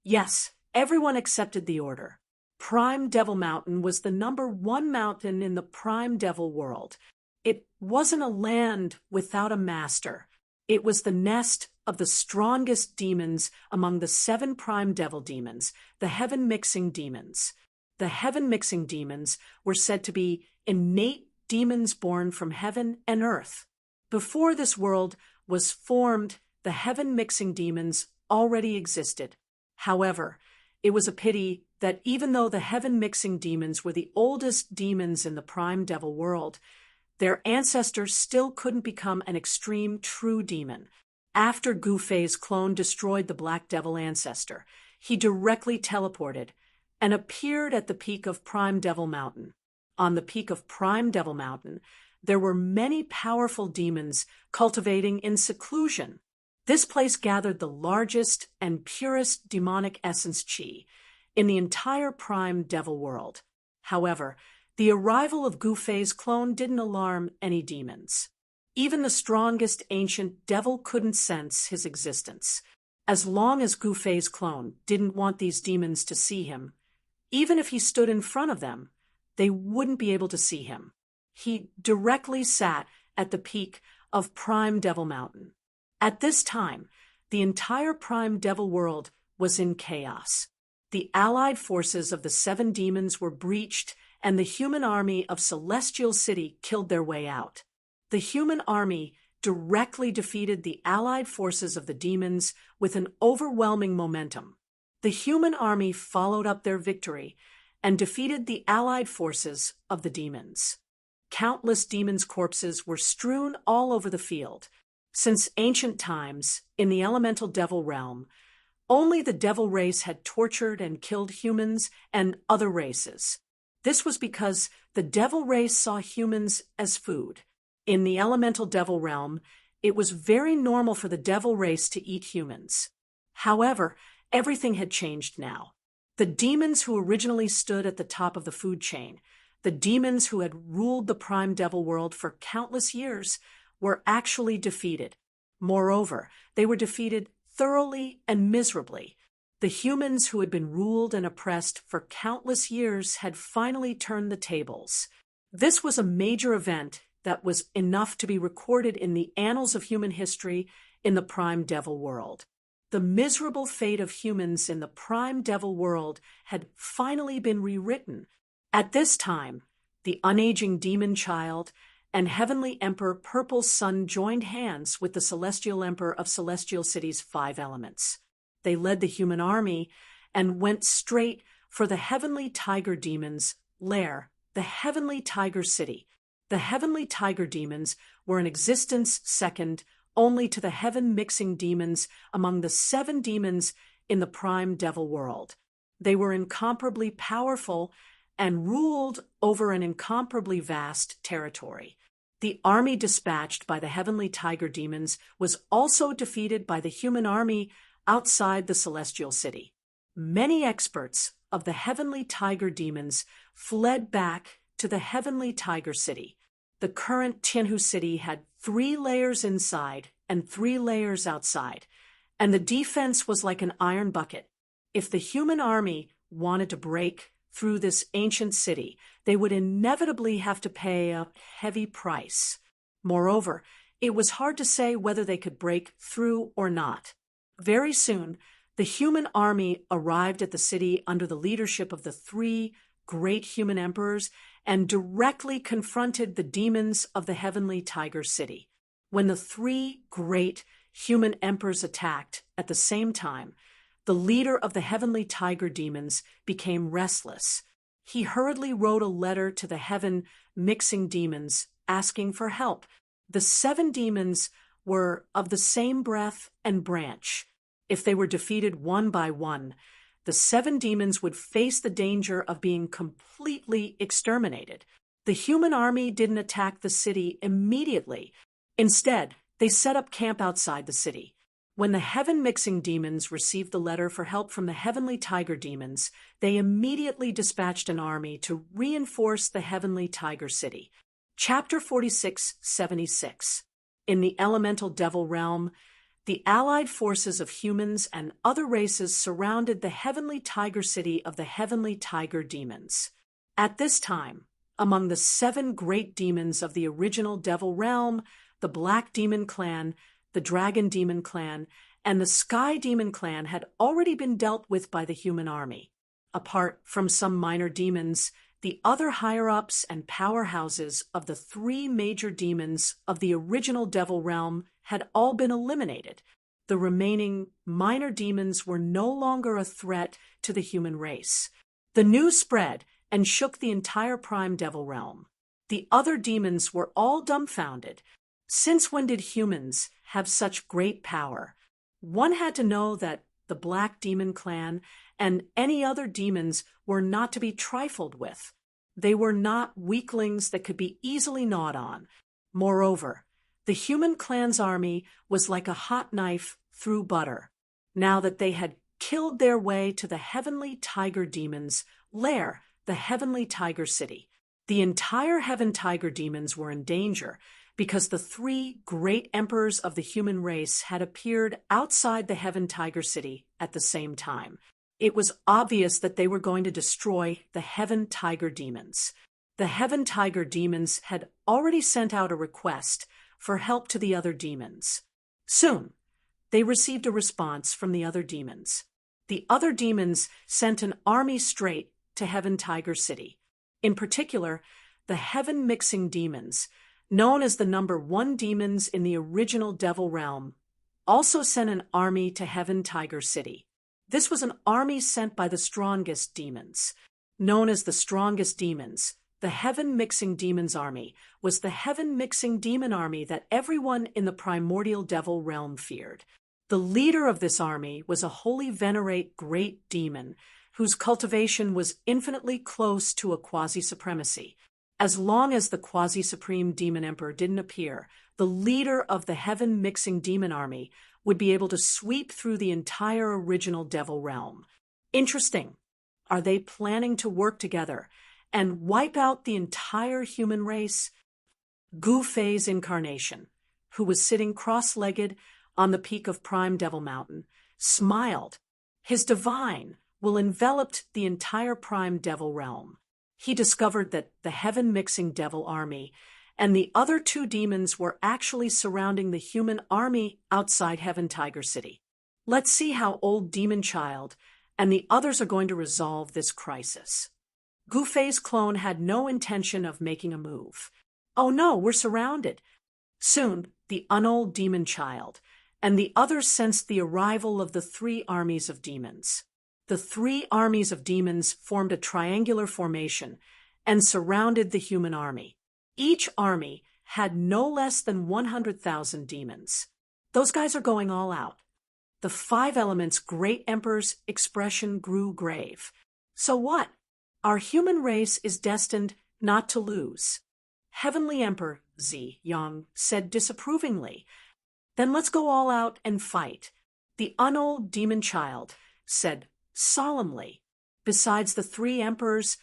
Yes, everyone accepted the order. Prime Devil Mountain was the #1 mountain in the Prime Devil world. It wasn't a land without a master. It was the nest of the strongest demons among the 7 Prime Devil demons, the heaven-mixing demons. The heaven-mixing demons were said to be innate demons born from heaven and earth. Before this world was formed, the heaven-mixing demons already existed. However, it was a pity that even though the heaven-mixing demons were the oldest demons in the Prime Devil world, their ancestors still couldn't become an extreme true demon. After Gu Fei's clone destroyed the Black Devil ancestor, he directly teleported and appeared at the peak of Prime Devil Mountain. On the peak of Prime Devil Mountain, there were many powerful demons cultivating in seclusion. This place gathered the largest and purest demonic essence chi in the entire Prime Devil world. However, the arrival of Gu Fei's clone didn't alarm any demons. Even the strongest ancient devil couldn't sense his existence. As long as Gu Fei's clone didn't want these demons to see him, even if he stood in front of them, they wouldn't be able to see him. He directly sat at the peak of Prime Devil Mountain. At this time, the entire Prime Devil world was in chaos. The allied forces of the 7 demons were breached, and the human army of Celestial City killed their way out. The human army directly defeated the allied forces of the demons with an overwhelming momentum. The human army followed up their victory and defeated the allied forces of the demons. Countless demons' corpses were strewn all over the field. Since ancient times, in the elemental devil realm, only the devil race had tortured and killed humans and other races. This was because the devil race saw humans as food. In the elemental devil realm, it was very normal for the devil race to eat humans. However, everything had changed now. The demons who originally stood at the top of the food chain, the demons who had ruled the Prime Devil world for countless years, were actually defeated. Moreover, they were defeated thoroughly and miserably. The humans who had been ruled and oppressed for countless years had finally turned the tables. This was a major event that was enough to be recorded in the annals of human history in the Prime Devil world. The miserable fate of humans in the Prime Devil world had finally been rewritten. At this time, the unaging demon child and Heavenly Emperor Purple Sun joined hands with the Celestial Emperor of Celestial City's 5 elements. They led the human army and went straight for the Heavenly Tiger Demon's lair, the Heavenly Tiger City. The Heavenly Tiger Demons were in existence second only to the heaven-mixing demons among the 7 demons in the Prime Devil world. They were incomparably powerful and ruled over an incomparably vast territory. The army dispatched by the Heavenly Tiger Demons was also defeated by the human army outside the Celestial City. Many experts of the Heavenly Tiger Demons fled back to the Heavenly Tiger City. The current Tianhu City had 3 layers inside and 3 layers outside, and the defense was like an iron bucket. If the human army wanted to break through this ancient city, they would inevitably have to pay a heavy price. Moreover, it was hard to say whether they could break through or not. Very soon, the human army arrived at the city under the leadership of the three great human emperors and directly confronted the demons of the heavenly tiger city. When the three great human emperors attacked at the same time, the leader of the heavenly tiger demons became restless. He hurriedly wrote a letter to the heaven-mixing demons asking for help. The 7 demons were of the same breath and branch. If they were defeated one by one, the 7 demons would face the danger of being completely exterminated. The human army didn't attack the city immediately. Instead, they set up camp outside the city. When the heaven-mixing demons received the letter for help from the heavenly tiger demons, they immediately dispatched an army to reinforce the heavenly tiger city. Chapter 46:76. In the elemental devil realm, the allied forces of humans and other races surrounded the heavenly tiger city of the heavenly tiger demons. At this time, among the 7 great demons of the original devil realm, the Black Demon Clan, the Dragon Demon Clan, and the Sky Demon Clan had already been dealt with by the human army. Apart from some minor demons, the other higher-ups and powerhouses of the 3 major demons of the original devil realm had all been eliminated. The remaining minor demons were no longer a threat to the human race. The news spread and shook the entire prime devil realm. The other demons were all dumbfounded. Since when did humans have such great power? One had to know that the Black Demon Clan and any other demons were not to be trifled with. They were not weaklings that could be easily gnawed on. Moreover, the human clan's army was like a hot knife through butter. Now that they had killed their way to the heavenly tiger demons' lair, the heavenly tiger city, the entire heaven tiger demons were in danger because the 3 great emperors of the human race had appeared outside the heaven tiger city at the same time. It was obvious that they were going to destroy the heaven tiger demons. The heaven tiger demons had already sent out a request for help to the other demons. Soon, they received a response from the other demons. The other demons sent an army straight to heaven tiger city. In particular, the heaven-mixing demons, known as the number 1 demons in the original devil realm, also sent an army to heaven tiger city. This was an army sent by the strongest demons. Known as the strongest demons, the heaven-mixing demons army was the heaven-mixing demon army that everyone in the primordial devil realm feared. The leader of this army was a holy venerate great demon whose cultivation was infinitely close to a quasi-supremacy. As long as the quasi-supreme demon emperor didn't appear, the leader of the heaven-mixing demon army would be able to sweep through the entire original devil realm. Interesting. Are they planning to work together and wipe out the entire human race? Gu Fei's incarnation, who was sitting cross-legged on the peak of Prime Devil Mountain, smiled. His divine will enveloped the entire Prime Devil realm. He discovered that the heaven-mixing devil army and the other 2 demons were actually surrounding the human army outside Heaven Tiger City. Let's see how old Demon Child and the others are going to resolve this crisis. Gu Fei's clone had no intention of making a move. Oh no, we're surrounded. Soon, the unold Demon Child and the others sensed the arrival of the 3 armies of demons. The 3 armies of demons formed a triangular formation and surrounded the human army. Each army had no less than 100,000 demons. Those guys are going all out. The 5 elements' great emperor's expression grew grave. So what? Our human race is destined not to lose. Heavenly Emperor Zi Yang said disapprovingly. Then let's go all out and fight. The unold Demon Child said solemnly. Besides the 3 emperors,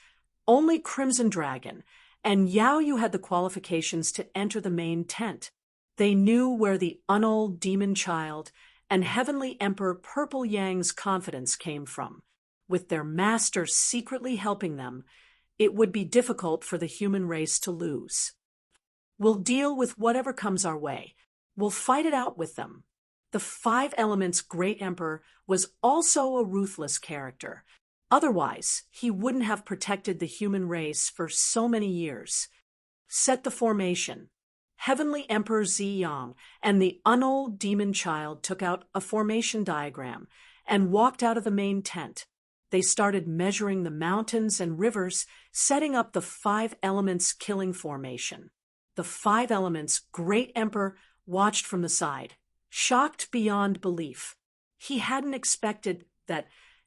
only Crimson Dragon and Yao Yu had the qualifications to enter the main tent. They knew where the unold Demon Child and Heavenly Emperor Purple Yang's confidence came from. with their master secretly helping them, it would be difficult for the human race to lose. We'll deal with whatever comes our way. We'll fight it out with them. The Five Elements' great emperor was also a ruthless character. Otherwise, he wouldn't have protected the human race for so many years. Set the formation. Heavenly Emperor Ziyang and the Unold demon child took out a formation diagram and walked out of the main tent. They started measuring the mountains and rivers, setting up the Five Elements killing formation. The Five Elements' great emperor watched from the side, shocked beyond belief. He hadn't expected that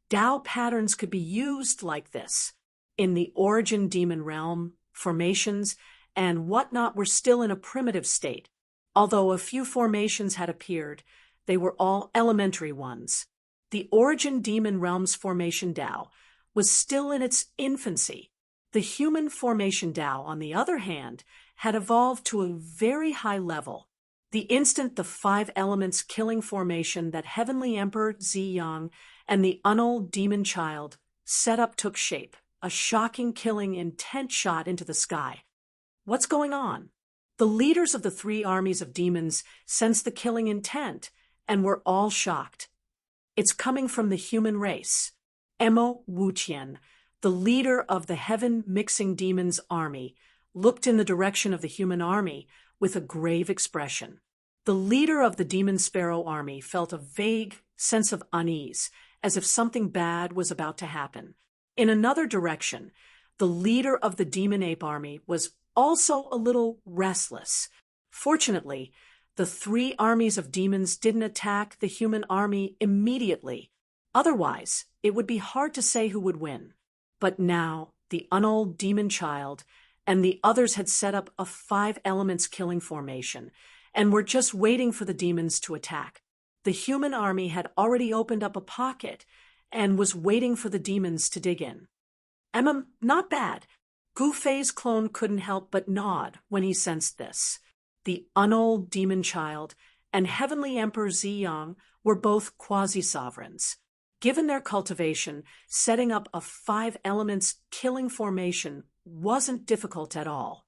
Tao patterns could be used like this. In the origin demon realm, formations and whatnot were still in a primitive state. Although a few formations had appeared, they were all elementary ones. The origin demon realm's formation Tao was still in its infancy. The human formation Tao, on the other hand, had evolved to a very high level. The instant the Five Elements killing formation that Heavenly Emperor Ziyang and the Unold demon child set up took shape, a shocking, killing, intent shot into the sky. What's going on? The leaders of the three armies of demons sensed the killing intent and were all shocked. It's coming from the human race. Emo Wuqian, the leader of the heaven-mixing demons army, looked in the direction of the human army with a grave expression. The leader of the demon sparrow army felt a vague sense of unease, as if something bad was about to happen. In another direction, the leader of the demon ape army was also a little restless. Fortunately, the three armies of demons didn't attack the human army immediately. Otherwise, it would be hard to say who would win. But now, the Unold demon child and the others had set up a Five Elements killing formation and were just waiting for the demons to attack. The human army had already opened up a pocket and was waiting for the demons to dig in. Not bad. Gu Fei's clone couldn't help but nod when he sensed this. The Unold demon child and Heavenly Emperor Ziyang were both quasi-sovereigns. Given their cultivation, setting up a Five Elements killing formation wasn't difficult at all.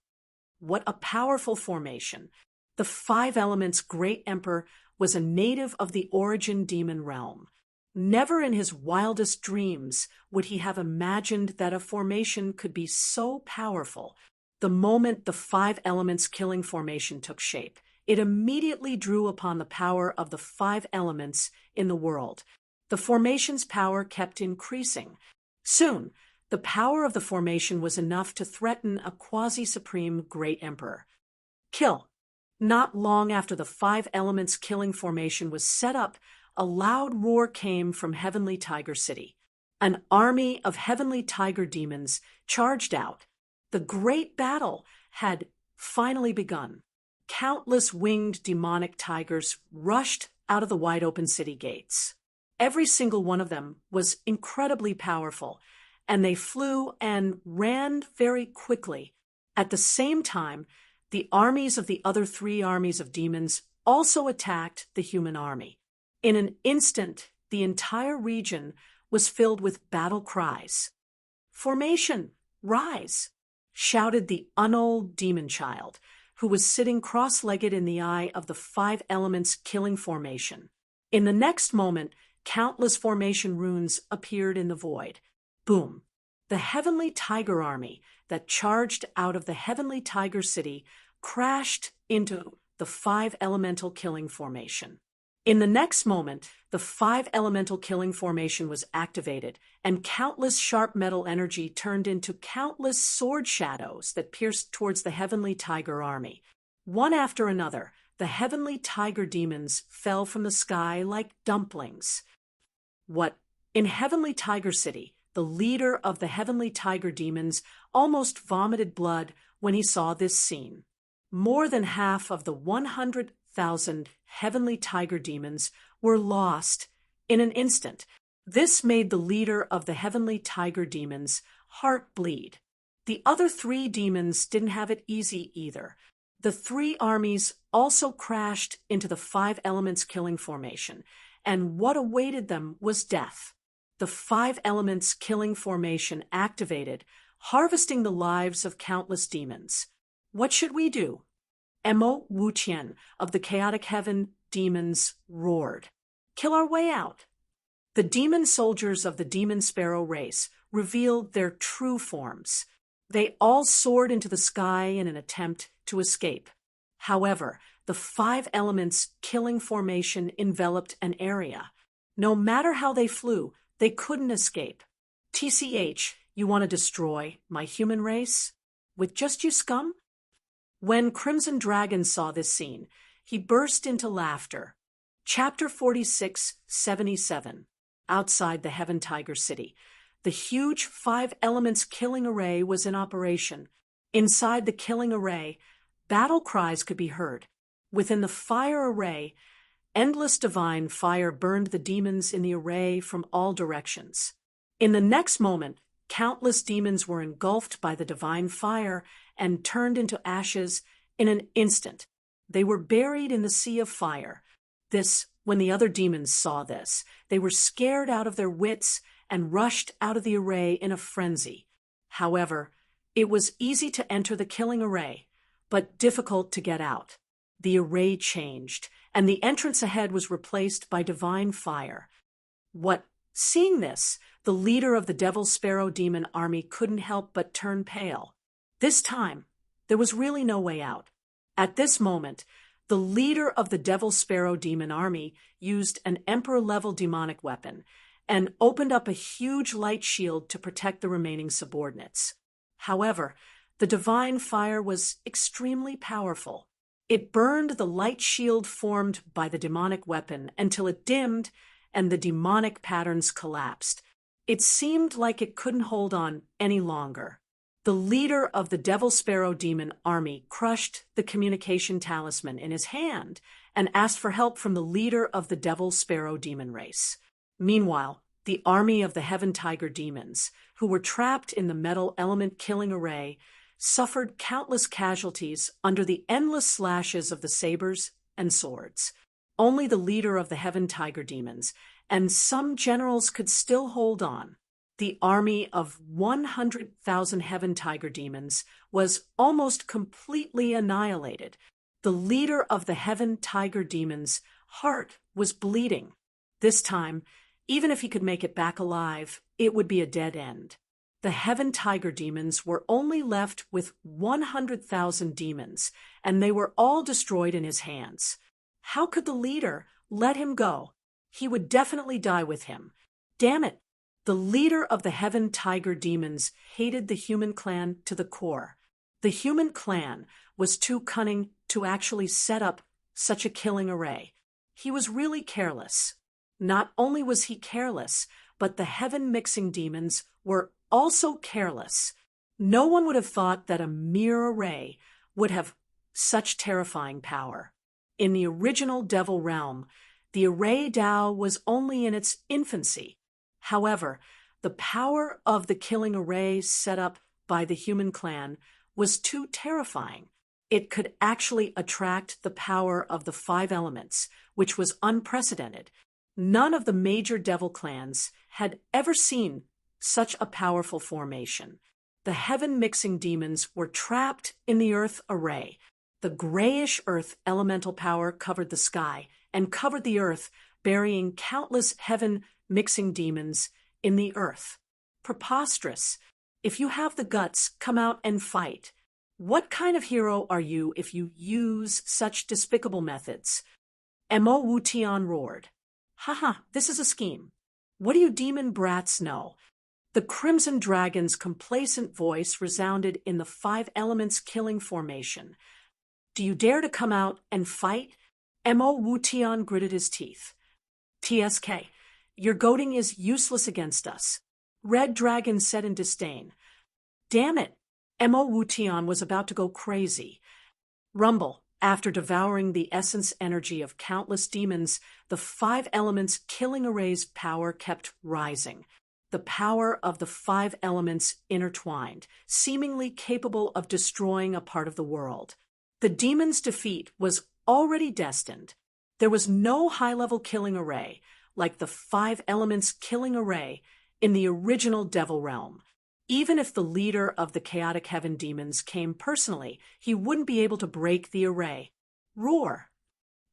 What a powerful formation! The Five Elements' great emperor was a native of the origin demon realm. Never in his wildest dreams would he have imagined that a formation could be so powerful. The moment the Five Elements killing formation took shape, it immediately drew upon the power of the Five Elements in the world. The formation's power kept increasing. Soon, the power of the formation was enough to threaten a quasi-supreme great emperor. Kill. Not long after the Five Elements killing formation was set up, a loud roar came from Heavenly Tiger City. An army of Heavenly Tiger demons charged out. The great battle had finally begun. Countless winged demonic tigers rushed out of the wide-open city gates. Every single one of them was incredibly powerful, and they flew and ran very quickly. At the same time, the armies of the other three armies of demons also attacked the human army. In an instant, the entire region was filled with battle cries. "Formation! Rise!" shouted the Unold demon child, who was sitting cross-legged in the eye of the Five Elements killing formation. In the next moment, countless formation runes appeared in the void. Boom! The Heavenly Tiger army that charged out of the Heavenly Tiger City crashed into the Five Elemental killing formation. In the next moment, the Five Elemental killing formation was activated, and countless sharp metal energy turned into countless sword shadows that pierced towards the Heavenly Tiger army. One after another, the Heavenly Tiger demons fell from the sky like dumplings. In Heavenly Tiger City, the leader of the Heavenly Tiger demons almost vomited blood when he saw this scene. More than half of the 100,000 Heavenly Tiger demons were lost in an instant. This made the leader of the Heavenly Tiger demons' heart bleed. The other three demons didn't have it easy either. The three armies also crashed into the Five Elements killing formation, and what awaited them was death. the five elements killing formation activated, harvesting the lives of countless demons. What should we do? Mo Wuqian of the chaotic heaven demons roared. Kill our way out. The demon soldiers of the demon sparrow race revealed their true forms. They all soared into the sky in an attempt to escape. However, the five elements killing formation enveloped an area. No matter how they flew, they couldn't escape. TCH, you want to destroy my human race? With just you scum? When Crimson Dragon saw this scene, he burst into laughter. Chapter 4677. Outside the Heaven Tiger City, the huge five elements killing array was in operation. Inside the killing array, battle cries could be heard. Within the fire array, endless divine fire burned the demons in the array from all directions. In the next moment, countless demons were engulfed by the divine fire and turned into ashes in an instant. They were buried in the sea of fire. When the other demons saw this, they were scared out of their wits and rushed out of the array in a frenzy. However, it was easy to enter the killing array, but difficult to get out. The array changed, and the entrance ahead was replaced by divine fire. Seeing this, the leader of the Devil Sparrow demon army couldn't help but turn pale. This time, there was really no way out. At this moment, the leader of the Devil Sparrow demon army used an Emperor-level demonic weapon and opened up a huge light shield to protect the remaining subordinates. However, the divine fire was extremely powerful. It burned the light shield formed by the demonic weapon until it dimmed and the demonic patterns collapsed. It seemed like it couldn't hold on any longer. The leader of the Devil Sparrow demon army crushed the communication talisman in his hand and asked for help from the leader of the Devil Sparrow demon race. Meanwhile, the army of the Heaven Tiger demons, who were trapped in the metal element killing array, suffered countless casualties under the endless slashes of the sabers and swords. Only the leader of the Heaven Tiger demons and some generals could still hold on. The army of 100,000 Heaven Tiger demons was almost completely annihilated. The leader of the Heaven Tiger demons' heart was bleeding. This time, even if he could make it back alive, it would be a dead end. The Heaven Tiger demons were only left with 100,000 demons, and they were all destroyed in his hands. How could the leader let him go? He would definitely die with him. Damn it! The leader of the Heaven Tiger demons hated the human clan to the core. The human clan was too cunning to actually set up such a killing array. He was really careless. Not only was he careless, but the heaven-mixing demons were also careless. No one would have thought that a mere array would have such terrifying power. In the original Devil Realm, the array Tao was only in its infancy. However, the power of the killing array set up by the human clan was too terrifying. It could actually attract the power of the five elements, which was unprecedented. None of the major devil clans had ever seen such a powerful formation. The heaven-mixing demons were trapped in the earth array. The grayish earth elemental power covered the sky and covered the earth, burying countless heaven-mixing demons in the earth. Preposterous. If you have the guts, come out and fight. What kind of hero are you if you use such despicable methods? Mo Wuqian roared. Haha, this is a scheme. What do you demon brats know? The Crimson Dragon's complacent voice resounded in the five elements killing formation. Do you dare to come out and fight? Mo Wuqian gritted his teeth. TSK, your goading is useless against us. Red Dragon said in disdain. Damn it! Mo Wuqian was about to go crazy. Rumble. After devouring the essence energy of countless demons, the five elements killing array's power kept rising. The power of the five elements intertwined, seemingly capable of destroying a part of the world. The demon's defeat was already destined. There was no high-level killing array. like the five elements killing array in the original Devil realm. Even if the leader of the chaotic heaven demons came personally, he wouldn't be able to break the array. Roar!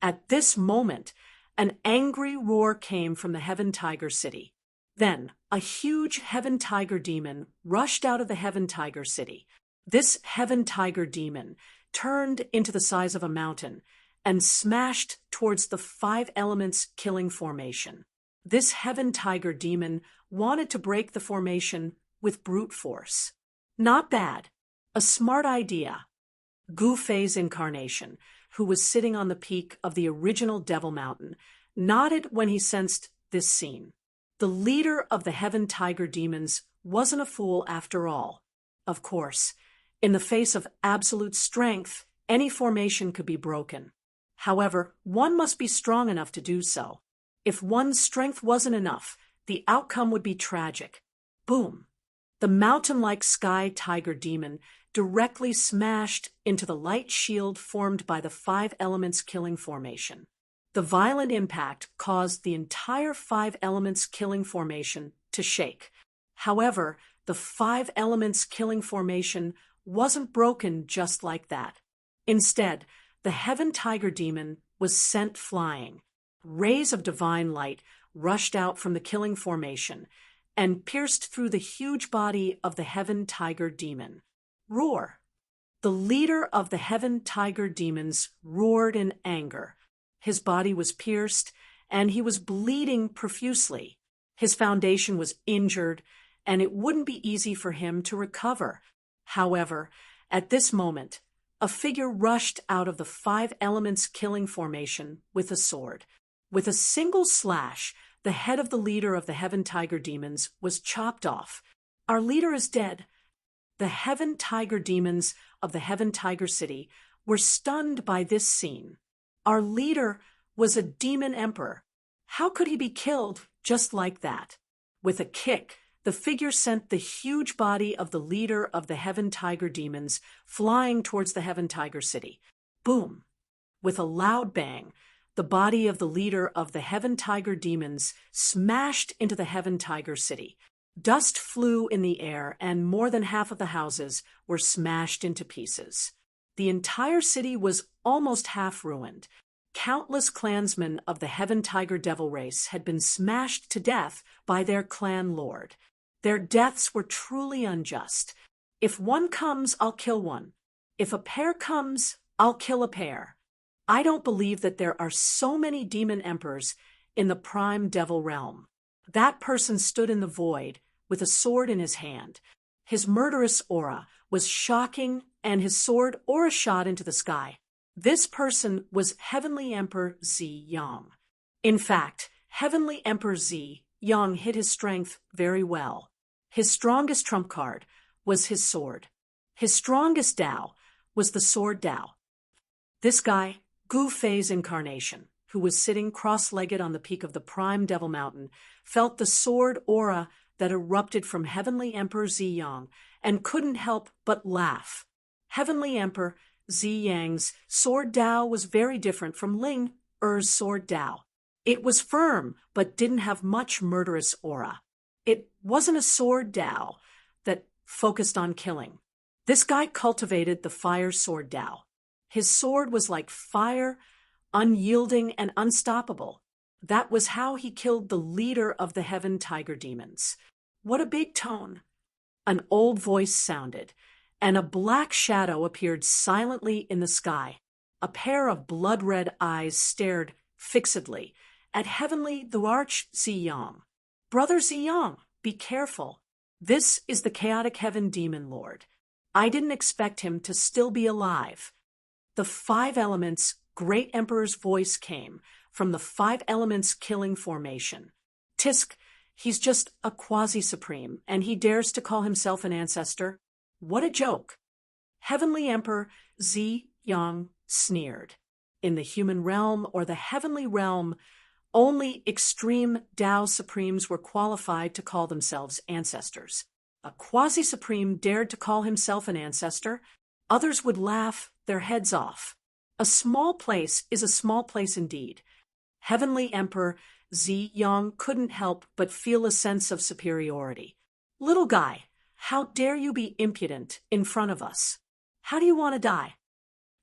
At this moment, an angry roar came from the Heaven Tiger City. Then, a huge Heaven Tiger demon rushed out of the Heaven Tiger City. This Heaven Tiger demon turned into the size of a mountain and smashed towards the five elements killing formation. This Heaven Tiger demon wanted to break the formation with brute force. Not bad. A smart idea. Gu Fei's incarnation, who was sitting on the peak of the original Devil Mountain, nodded when he sensed this scene. The leader of the Heaven Tiger demons wasn't a fool after all. Of course, in the face of absolute strength, any formation could be broken. However, one must be strong enough to do so. If one's strength wasn't enough, the outcome would be tragic. Boom! The mountain-like sky tiger demon directly smashed into the light shield formed by the five elements killing formation. The violent impact caused the entire five elements killing formation to shake. However, the five elements killing formation wasn't broken just like that. Instead, the Heaven Tiger demon was sent flying. Rays of divine light rushed out from the killing formation and pierced through the huge body of the Heaven Tiger demon. Roar! The leader of the Heaven Tiger demons roared in anger. His body was pierced, and he was bleeding profusely. His foundation was injured, and it wouldn't be easy for him to recover. However, at this moment, a figure rushed out of the five elements killing formation with a sword. With a single slash, the head of the leader of the Heaven Tiger demons was chopped off. Our leader is dead. The Heaven Tiger demons of the Heaven Tiger City were stunned by this scene. Our leader was a demon emperor. How could he be killed just like that? With a kick, the figure sent the huge body of the leader of the Heaven Tiger demons flying towards the Heaven Tiger City. Boom! With a loud bang, the body of the leader of the Heaven Tiger demons smashed into the Heaven Tiger City. Dust flew in the air, and more than half of the houses were smashed into pieces. The entire city was almost half ruined. Countless clansmen of the Heaven Tiger Devil race had been smashed to death by their clan lord. Their deaths were truly unjust. If one comes, I'll kill one. If a pair comes, I'll kill a pair. I don't believe that there are so many demon emperors in the prime devil realm. That person stood in the void with a sword in his hand. His murderous aura was shocking, and his sword aura shot into the sky. This person was Heavenly Emperor Zi Yang. In fact, Heavenly Emperor Zi Yang hid his strength very well. His strongest trump card was his sword. His strongest Dao was the sword Dao. This guy, Gu Fei's incarnation, who was sitting cross-legged on the peak of the prime Devil Mountain, felt the sword aura that erupted from Heavenly Emperor Zi Yang and couldn't help but laugh. Heavenly Emperor Zi Yang's sword Dao was very different from Ling Er's sword Dao. It was firm, but didn't have much murderous aura. It wasn't a sword Dao that focused on killing. This guy cultivated the fire sword Dao. His sword was like fire, unyielding and unstoppable. That was how he killed the leader of the Heaven Tiger demons. What a big tone! An old voice sounded, and a black shadow appeared silently in the sky. A pair of blood-red eyes stared fixedly at Heavenly the Arch Zi Yang. Brother Zi Yang, be careful. This is the chaotic heaven demon lord. I didn't expect him to still be alive. The five elements' great emperor's voice came from the five elements killing formation. Tisk, he's just a quasi-supreme, and he dares to call himself an ancestor? What a joke! Heavenly Emperor Zi Yang sneered. In the human realm or the heavenly realm, only extreme Tao Supremes were qualified to call themselves ancestors. A quasi-supreme dared to call himself an ancestor. Others would laugh their heads off. A small place is a small place indeed. Heavenly Emperor Ziyang couldn't help but feel a sense of superiority. Little guy, how dare you be impudent in front of us? How do you want to die?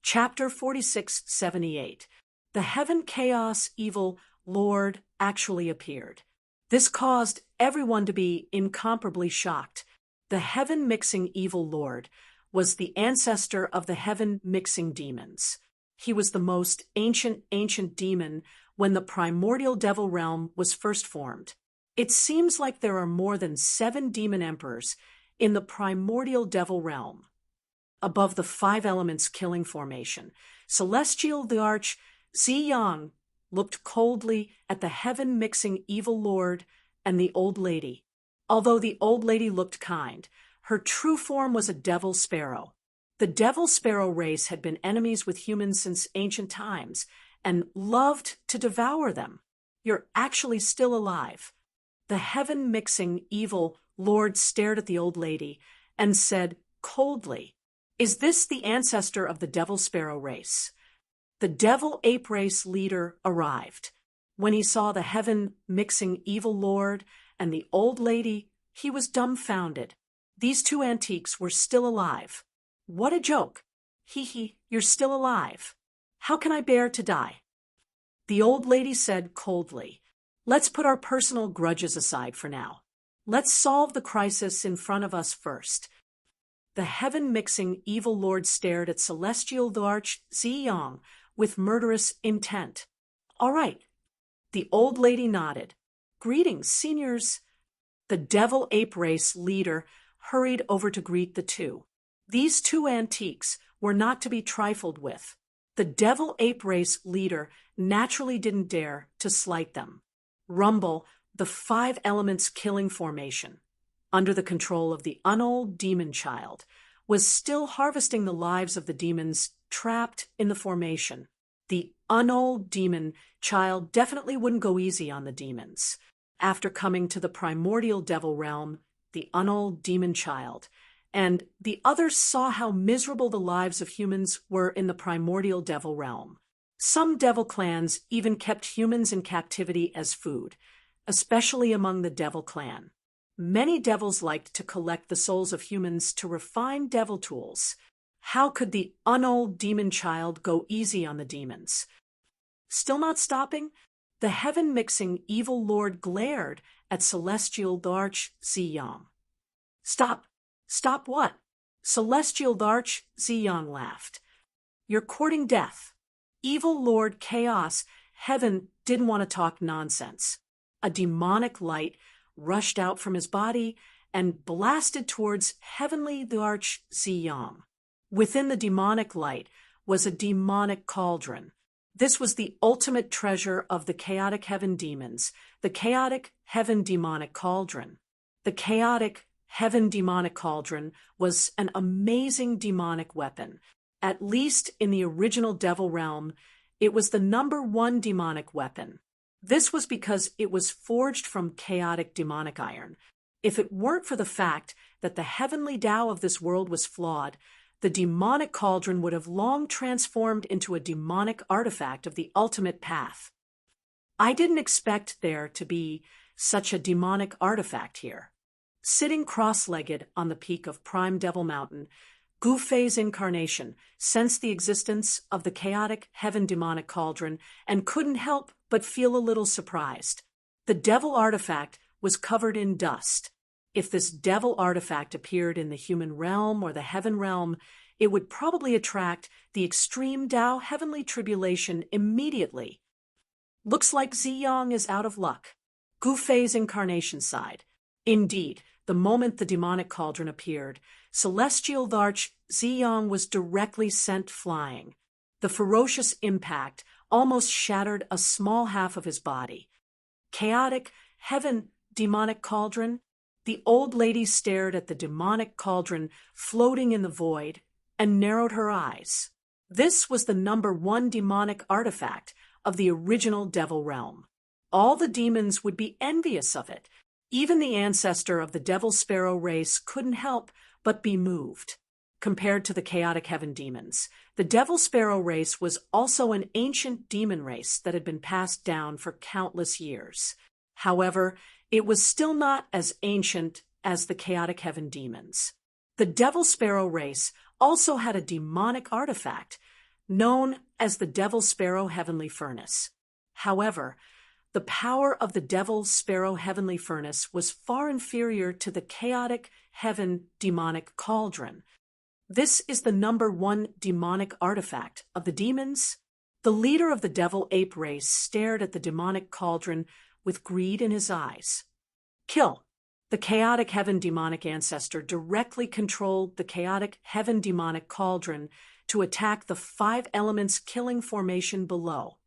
Chapter 4678. The Heaven Chaos Evil Lord actually appeared. This caused everyone to be incomparably shocked. The Heaven-mixing Evil Lord was the ancestor of the Heaven-mixing demons. He was the most ancient demon when the primordial devil realm was first formed. It seems like there are more than 7 demon emperors in the primordial devil realm. Above the 5 elements killing formation, Celestial the Arch Ziyang looked coldly at the heaven-mixing evil lord and the old lady. Although the old lady looked kind, her true form was a devil sparrow. The devil sparrow race had been enemies with humans since ancient times and loved to devour them. You're actually still alive. The heaven-mixing evil lord stared at the old lady and said coldly, "Is this the ancestor of the devil sparrow race?" The devil ape race leader arrived. When he saw the heaven-mixing evil lord and the old lady, he was dumbfounded. These 2 antiques were still alive. What a joke! Hee, you're still alive. How can I bear to die? The old lady said coldly, "Let's put our personal grudges aside for now. Let's solve the crisis in front of us first." The heaven-mixing evil lord stared at Celestial the Arch Ziyang with murderous intent. "All right." The old lady nodded. "Greetings, seniors." The devil ape race leader hurried over to greet the 2. These 2 antiques were not to be trifled with. The devil ape race leader naturally didn't dare to slight them. Rumble, the 5 elements killing formation, under the control of the Unold demon child, was still harvesting the lives of the demons trapped in the formation. The Unold demon child definitely wouldn't go easy on the demons. After coming to the primordial devil realm, the Unold demon child, and the others saw how miserable the lives of humans were in the primordial devil realm. Some devil clans even kept humans in captivity as food, especially among the devil clan. Many devils liked to collect the souls of humans to refine devil tools. How could the Unold demon child go easy on the demons? Still not stopping, the heaven-mixing evil lord glared at Celestial the Arch Ziyang. "Stop! Stop what?" Celestial the Arch Ziyang laughed. "You're courting death." Evil Lord Chaos Heaven didn't want to talk nonsense. A demonic light rushed out from his body and blasted towards Heavenly the Arch Ziyang. Within the demonic light was a demonic cauldron. This was the ultimate treasure of the chaotic heaven demons, the chaotic heaven demonic cauldron. The chaotic heaven demonic cauldron was an amazing demonic weapon. At least in the original devil realm, it was the #1 demonic weapon. This was because it was forged from chaotic demonic iron. If it weren't for the fact that the heavenly Tao of this world was flawed, the demonic cauldron would have long transformed into a demonic artifact of the ultimate path. I didn't expect there to be such a demonic artifact here. Sitting cross-legged on the peak of Prime Devil Mountain, Gufei's incarnation sensed the existence of the chaotic heaven demonic cauldron and couldn't help but feel a little surprised. The devil artifact was covered in dust. If this devil artifact appeared in the human realm or the heaven realm, it would probably attract the extreme Tao heavenly tribulation immediately. Looks like Ziyang is out of luck. Gufei's incarnation sighed. Indeed, the moment the demonic cauldron appeared, Celestial the Arch Ziyang was directly sent flying. The ferocious impact almost shattered a small half of his body. Chaotic heaven demonic cauldron? The old lady stared at the demonic cauldron floating in the void and narrowed her eyes. This was the #1 demonic artifact of the original devil realm. All the demons would be envious of it. Even the ancestor of the devil sparrow race couldn't help but be moved. compared to the chaotic heaven demons. The devil sparrow race was also an ancient demon race that had been passed down for countless years. However, it was still not as ancient as the chaotic heaven demons. The devil sparrow race also had a demonic artifact known as the devil sparrow heavenly furnace. However, the power of the devil sparrow heavenly furnace was far inferior to the chaotic heaven demonic cauldron. This is the #1 demonic artifact of the demons. The leader of the devil ape race stared at the demonic cauldron with greed in his eyes. Kill. The chaotic heaven demonic ancestor directly controlled the chaotic heaven demonic cauldron to attack the 5 elements killing formation below.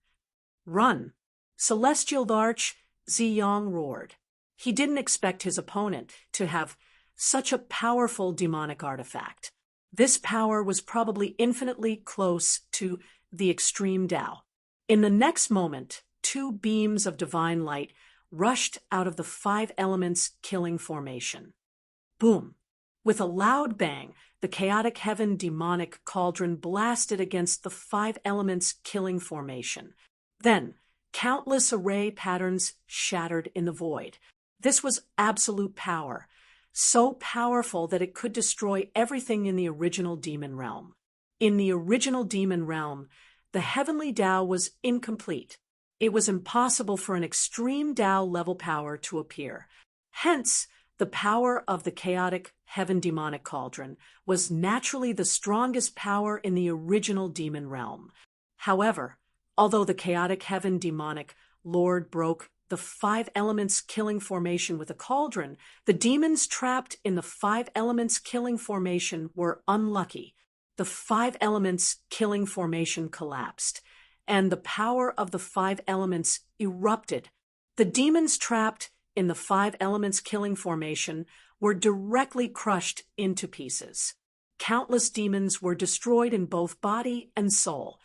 Run. Celestial Arch Ziyang roared. He didn't expect his opponent to have such a powerful demonic artifact. This power was probably infinitely close to the extreme Tao. In the next moment, 2 beams of divine light rushed out of the 5 elements killing formation. Boom! With a loud bang, the chaotic heaven demonic cauldron blasted against the 5 elements killing formation. Then, countless array patterns shattered in the void. This was absolute power, so powerful that it could destroy everything in the original demon realm. In the original demon realm, the heavenly Tao was incomplete. It was impossible for an extreme Tao level power to appear. Hence, the power of the chaotic heaven demonic cauldron was naturally the strongest power in the original demon realm. However, although the chaotic heaven demonic lord broke the 5 elements killing formation with a cauldron, the demons trapped in the 5 elements killing formation were unlucky. The 5 elements killing formation collapsed, and the power of the 5 elements erupted. The demons trapped in the 5 elements killing formation were directly crushed into pieces. Countless demons were destroyed in both body and soul.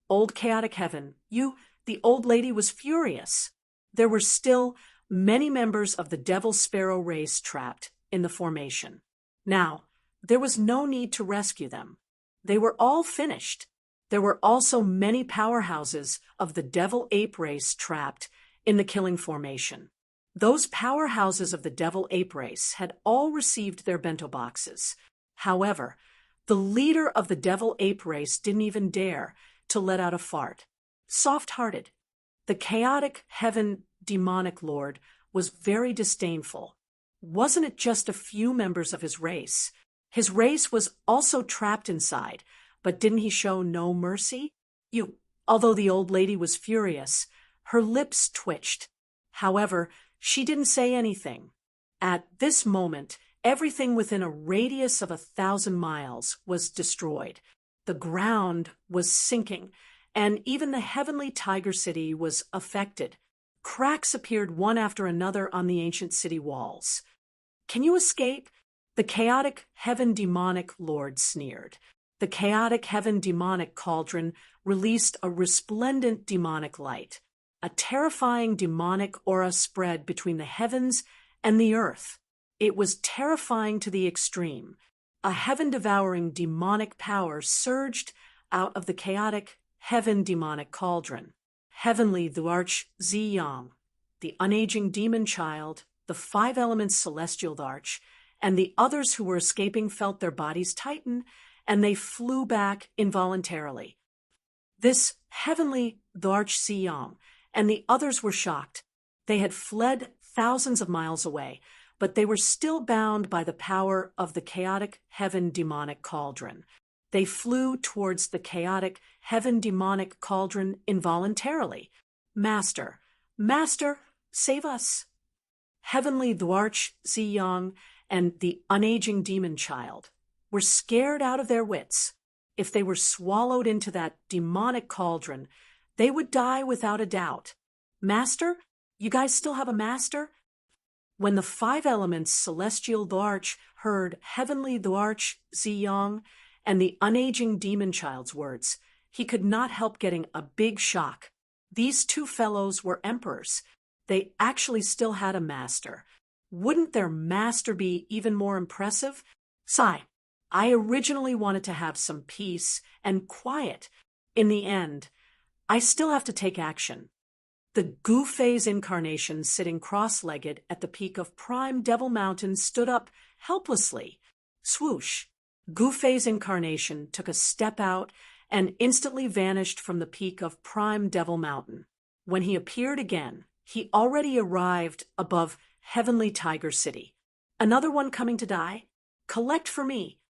Old chaotic heaven, the old lady was furious. There were still many members of the devil sparrow race trapped in the formation. Now, there was no need to rescue them. They were all finished. There were also many powerhouses of the devil ape race trapped in the killing formation. Those powerhouses of the devil ape race had all received their bento boxes. However, the leader of the devil ape race didn't even dare to let out a fart. Soft-hearted. The chaotic heaven demonic lord was very disdainful. Wasn't it just a few members of his race? His race was also trapped inside, but didn't he show no mercy? Although the old lady was furious, her lips twitched. However, she didn't say anything. At this moment, everything within a radius of 1,000 miles was destroyed. The ground was sinking, and even the heavenly tiger city was affected. Cracks appeared one after another on the ancient city walls. Can you escape? The chaotic heaven demonic lord sneered. The chaotic heaven demonic cauldron released a resplendent demonic light. A terrifying demonic aura spread between the heavens and the earth. It was terrifying to the extreme. A heaven-devouring demonic power surged out of the chaotic heaven demonic cauldron. Heavenly the Arch Ziyang, the unaging demon child, the 5 elements celestial arch, and the others who were escaping felt their bodies tighten, and they flew back involuntarily. This heavenly the Arch Ziyang and the others were shocked. They had fled thousands of miles away, but they were still bound by the power of the chaotic heaven demonic cauldron. They flew towards the chaotic heaven demonic cauldron involuntarily. Master, save us. Heavenly the Arch Ziyang and the unaging demon child were scared out of their wits. If they were swallowed into that demonic cauldron, they would die without a doubt. Master, you guys still have a master? When the 5 elements celestial the Arch heard heavenly the Arch Ziyang and the unaging demon child's words, he could not help getting a big shock. These 2 fellows were emperors. They actually still had a master. Wouldn't their master be even more impressive? Sigh, I originally wanted to have some peace and quiet. In the end, I still have to take action. The Gu-Fei's incarnation, sitting cross-legged at the peak of Prime Devil Mountain, stood up helplessly. Swoosh! Gu-Fei's incarnation took a step out and instantly vanished from the peak of Prime Devil Mountain. When he appeared again, he already arrived above Heavenly Tiger City. Another one coming to die? Collect for me.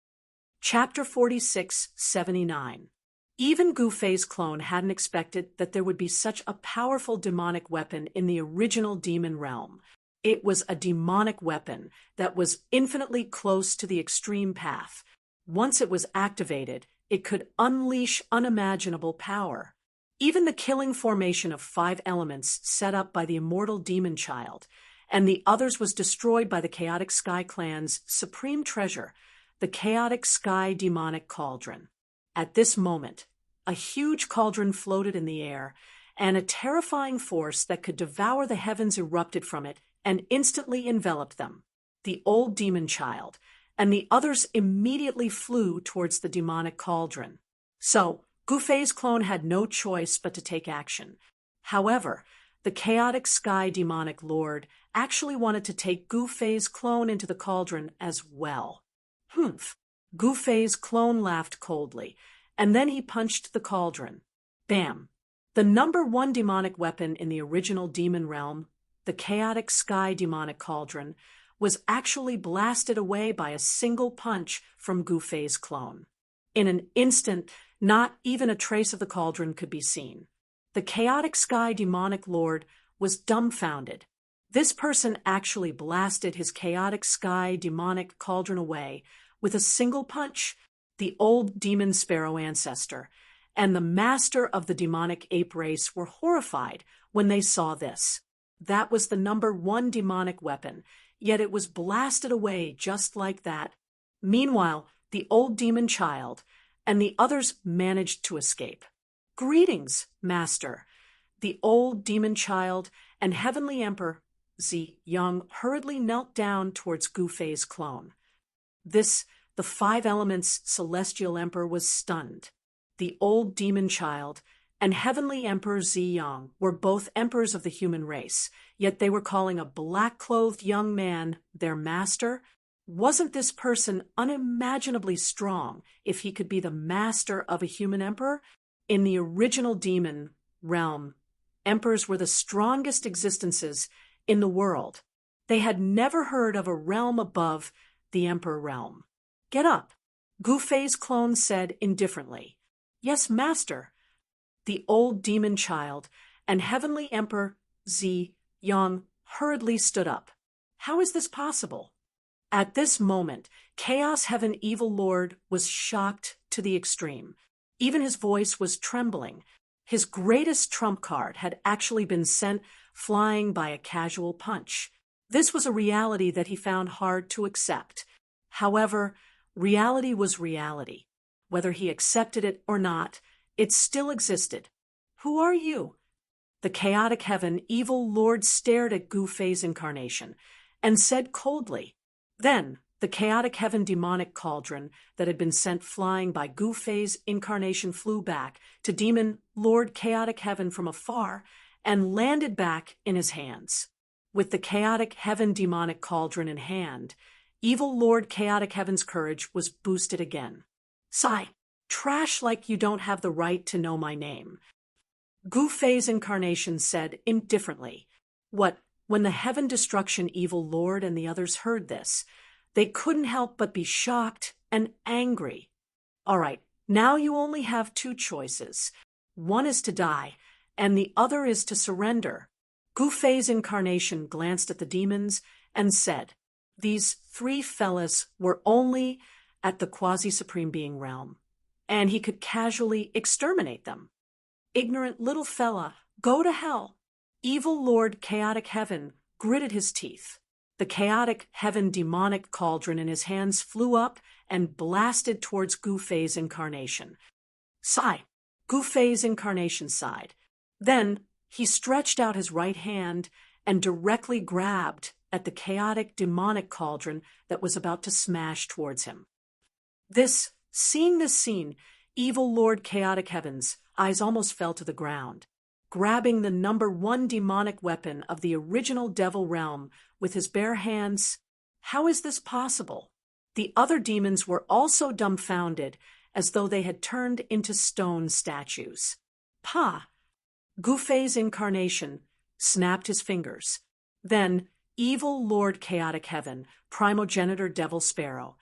Chapter 4679. Even Gu-Fei's clone hadn't expected that there would be such a powerful demonic weapon in the original demon realm. It was a demonic weapon that was infinitely close to the extreme path. Once it was activated, it could unleash unimaginable power. Even the killing formation of 5 elements set up by the immortal demon child, and the others was destroyed by the Chaotic Sky clan's supreme treasure, the Chaotic Sky demonic cauldron. At this moment, a huge cauldron floated in the air, and a terrifying force that could devour the heavens erupted from it and instantly enveloped them. The old demon child and the others immediately flew towards the demonic cauldron. So, Gu-Fei's clone had no choice but to take action. However, the Chaotic Sky demonic lord actually wanted to take Gu-Fei's clone into the cauldron as well. Humph! Gu-Fei's clone laughed coldly, and then he punched the cauldron. Bam! The number 1 demonic weapon in the original demon realm, the Chaotic Sky demonic cauldron, was actually blasted away by a single punch from Gu-Fei's clone. In an instant, not even a trace of the cauldron could be seen. The Chaotic Sky demonic lord was dumbfounded. This person actually blasted his Chaotic Sky demonic cauldron away with a single punch. The old demon sparrow ancestor and the master of the demonic ape race were horrified when they saw this. That was the number 1 demonic weapon, yet it was blasted away just like that. Meanwhile, the old demon child and the others managed to escape. Greetings, Master. The old demon child and Heavenly Emperor Zi Yang hurriedly knelt down towards Gu-Fei's clone. The 5 elements celestial emperor was stunned. The old demon child and Heavenly Emperor Zi Yang were both emperors of the human race, yet they were calling a black-clothed young man their master. Wasn't this person unimaginably strong if he could be the master of a human emperor? In the original demon realm, emperors were the strongest existences in the world. They had never heard of a realm above the emperor realm. Get up, Gu-Fei's clone said indifferently. Yes, Master. The old demon child and Heavenly Emperor Zi Yang hurriedly stood up. How is this possible? At this moment, Chaos Heaven Evil Lord was shocked to the extreme. Even his voice was trembling. His greatest trump card had actually been sent flying by a casual punch. This was a reality that he found hard to accept. However, reality was reality. Whether he accepted it or not, it still existed. Who are you? The Chaotic Heaven Evil Lord stared at Gu-Fei's incarnation and said coldly. Then, the Chaotic Heaven demonic cauldron that had been sent flying by Gu-Fei's incarnation flew back to Demon Lord Chaotic Heaven from afar and landed back in his hands. With the Chaotic Heaven demonic cauldron in hand, Evil Lord Chaotic Heaven's courage was boosted again. Sigh, trash like you don't have the right to know my name. Gu-Fei's incarnation said indifferently. When the Heaven Destruction Evil Lord and the others heard this, they couldn't help but be shocked and angry. All right, now you only have 2 choices. One is to die, and the other is to surrender. Gu-Fei's incarnation glanced at the demons and said, these 3 fellas were only at the quasi-supreme being realm, and he could casually exterminate them. Ignorant little fella, go to hell. Evil Lord Chaotic Heaven gritted his teeth. The Chaotic Heaven demonic cauldron in his hands flew up and blasted towards Gu-Fei's incarnation. Sigh. Gu-Fei's incarnation sighed. Then he stretched out his right hand and directly grabbed at the chaotic demonic cauldron that was about to smash towards him. Seeing this scene, evil Lord Chaotic Heaven's eyes almost fell to the ground. Grabbing the number one demonic weapon of the original devil realm with his bare hands, how is this possible? The other demons were also dumbfounded, as though they had turned into stone statues. Pa! Gufei's incarnation snapped his fingers. Then, evil Lord Chaotic Heaven, primogenitor Devil Sparrow,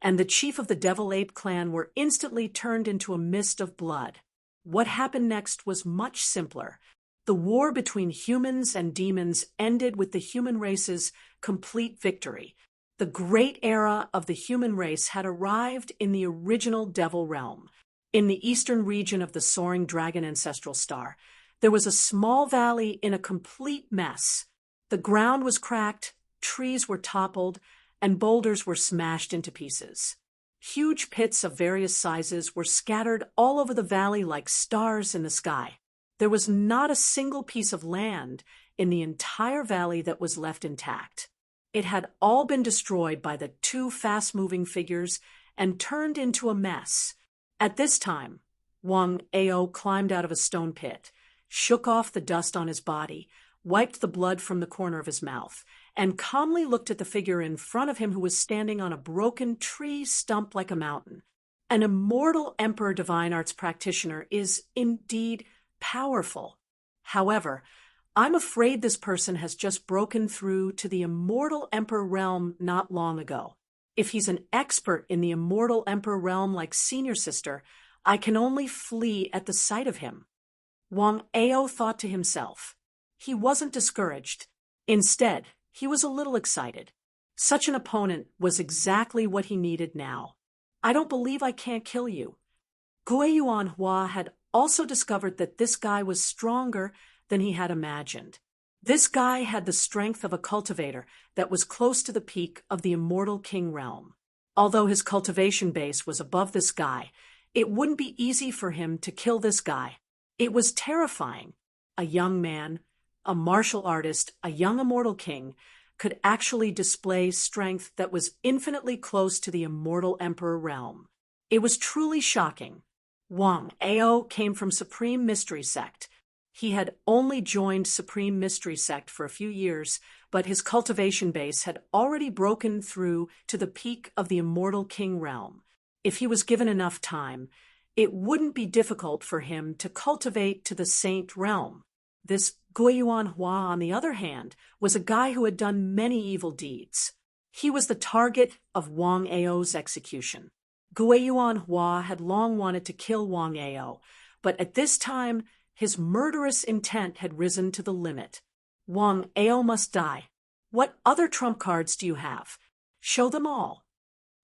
and the chief of the Devil Ape clan were instantly turned into a mist of blood. What happened next was much simpler. The war between humans and demons ended with the human race's complete victory. The great era of the human race had arrived in the original Devil realm. In the eastern region of the soaring dragon ancestral star, there was a small valley in a complete mess. The ground was cracked, trees were toppled, and boulders were smashed into pieces. Huge pits of various sizes were scattered all over the valley like stars in the sky. There was not a single piece of land in the entire valley that was left intact. It had all been destroyed by the two fast-moving figures and turned into a mess. At this time, Wang Ao climbed out of a stone pit, shook off the dust on his body, wiped the blood from the corner of his mouth, and calmly looked at the figure in front of him who was standing on a broken tree stump like a mountain. An immortal Emperor Divine Arts practitioner is indeed powerful. However, I'm afraid this person has just broken through to the immortal Emperor realm not long ago. If he's an expert in the immortal Emperor realm like Senior Sister, I can only flee at the sight of him. Wang Ao thought to himself. He wasn't discouraged. Instead, he was a little excited. Such an opponent was exactly what he needed now. I don't believe I can't kill you. Guiyuan Hua had also discovered that this guy was stronger than he had imagined. This guy had the strength of a cultivator that was close to the peak of the immortal king realm. Although his cultivation base was above this guy, it wouldn't be easy for him to kill this guy. It was terrifying. A young man, a martial artist, a young immortal king, could actually display strength that was infinitely close to the immortal emperor realm. It was truly shocking. Wang Ao came from Supreme Mystery Sect. He had only joined Supreme Mystery Sect for a few years, but his cultivation base had already broken through to the peak of the immortal king realm. If he was given enough time, it wouldn't be difficult for him to cultivate to the saint realm. This Guiyuan Hua, on the other hand, was a guy who had done many evil deeds. He was the target of Wang Ao's execution. Guiyuan Hua had long wanted to kill Wang Ao, but at this time, his murderous intent had risen to the limit. Wang Ao must die. What other trump cards do you have? Show them all.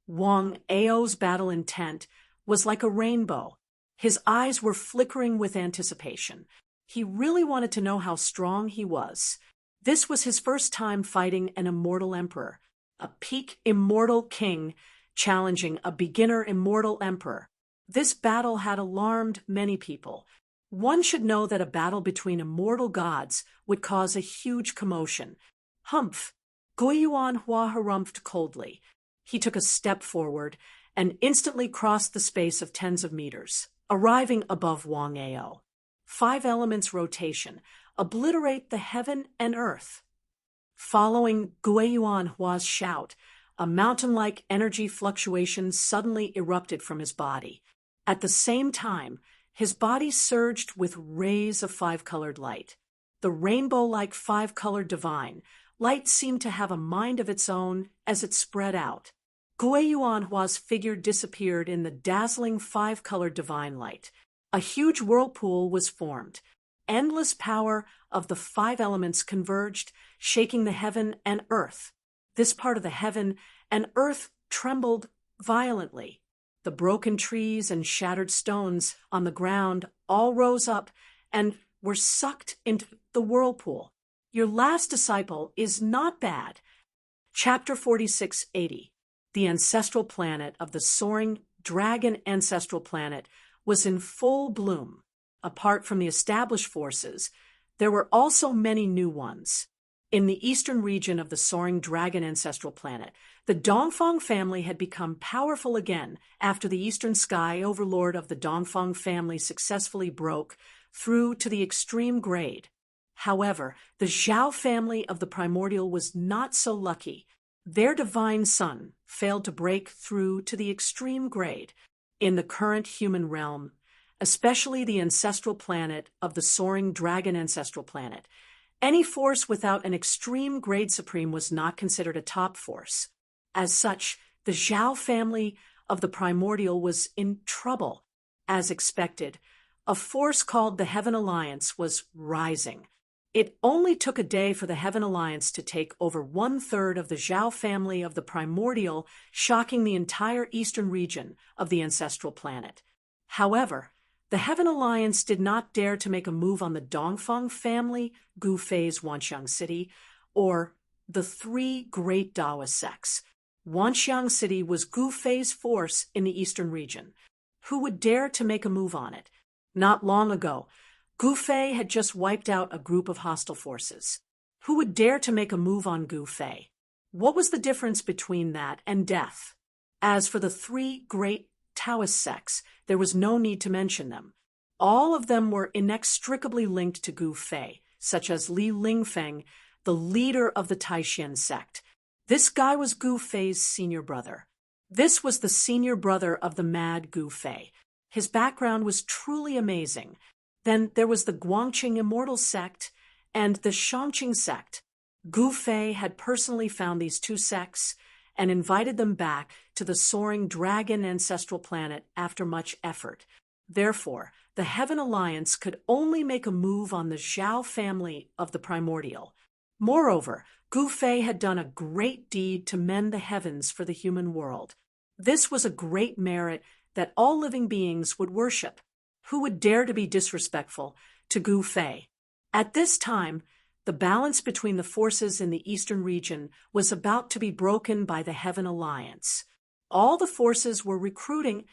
Wang Ao's battle intent was like a rainbow. His eyes were flickering with anticipation. He really wanted to know how strong he was. This was his first time fighting an immortal emperor, a peak immortal king challenging a beginner immortal emperor. This battle had alarmed many people. One should know that a battle between immortal gods would cause a huge commotion. Humph! Guiyuan Hua harumphed coldly. He took a step forward and instantly crossed the space of tens of meters, arriving above Wang Ao. 5 elements rotation, obliterate the heaven and earth. Following Guiyuan Hua's shout, a mountain-like energy fluctuation suddenly erupted from his body. At the same time, his body surged with rays of 5-colored light. The rainbow-like 5-colored divine light seemed to have a mind of its own as it spread out. Guiyuan Hua's figure disappeared in the dazzling 5-colored divine light. A huge whirlpool was formed. Endless power of the 5 elements converged, shaking the heaven and earth. This part of the heaven and earth trembled violently. The broken trees and shattered stones on the ground all rose up and were sucked into the whirlpool. Your last disciple is not bad. Chapter 4680. The ancestral planet of the soaring dragon ancestral planet was in full bloom. Apart from the established forces, there were also many new ones. In the eastern region of the soaring dragon ancestral planet, The Dongfang family had become powerful again after the Eastern Sky Overlord of the Dongfang family successfully broke through to the extreme grade. However, the Zhao family of the Primordial was not so lucky. Their divine son failed to break through to the extreme grade in the current human realm, especially the ancestral planet of the soaring dragon ancestral planet. Any force without an extreme grade supreme was not considered a top force. As such, the Zhao family of the Primordial was in trouble. As expected, a force called the Heaven Alliance was rising. It only took a day for the Heaven Alliance to take over 1/3 of the Zhao family of the Primordial, shocking the entire eastern region of the ancestral planet. However, the Heaven Alliance did not dare to make a move on the Dongfang family, Gu Fei's Wanxiang City, or the three great Daoist sects. Wanxiang City was Gu Fei's force in the eastern region. Who would dare to make a move on it? Not long ago, Gu Fei had just wiped out a group of hostile forces. Who would dare to make a move on Gu Fei? What was the difference between that and death? As for the three great Taoist sects, there was no need to mention them. All of them were inextricably linked to Gu Fei, such as Li Lingfeng, the leader of the Taishan sect. This guy was Gu Fei's senior brother. This was the senior brother of the mad Gu Fei. His background was truly amazing. Then there was the Guangqing Immortal sect and the Shangqing sect. Gu Fei had personally found these two sects and invited them back to the soaring dragon ancestral planet after much effort. Therefore, the Heaven Alliance could only make a move on the Zhao family of the Primordial. Moreover, Gu Fei had done a great deed to mend the heavens for the human world. This was a great merit that all living beings would worship. Who would dare to be disrespectful to Gu Fei? At this time, the balance between the forces in the eastern region was about to be broken by the Heaven Alliance. All the forces were recruiting,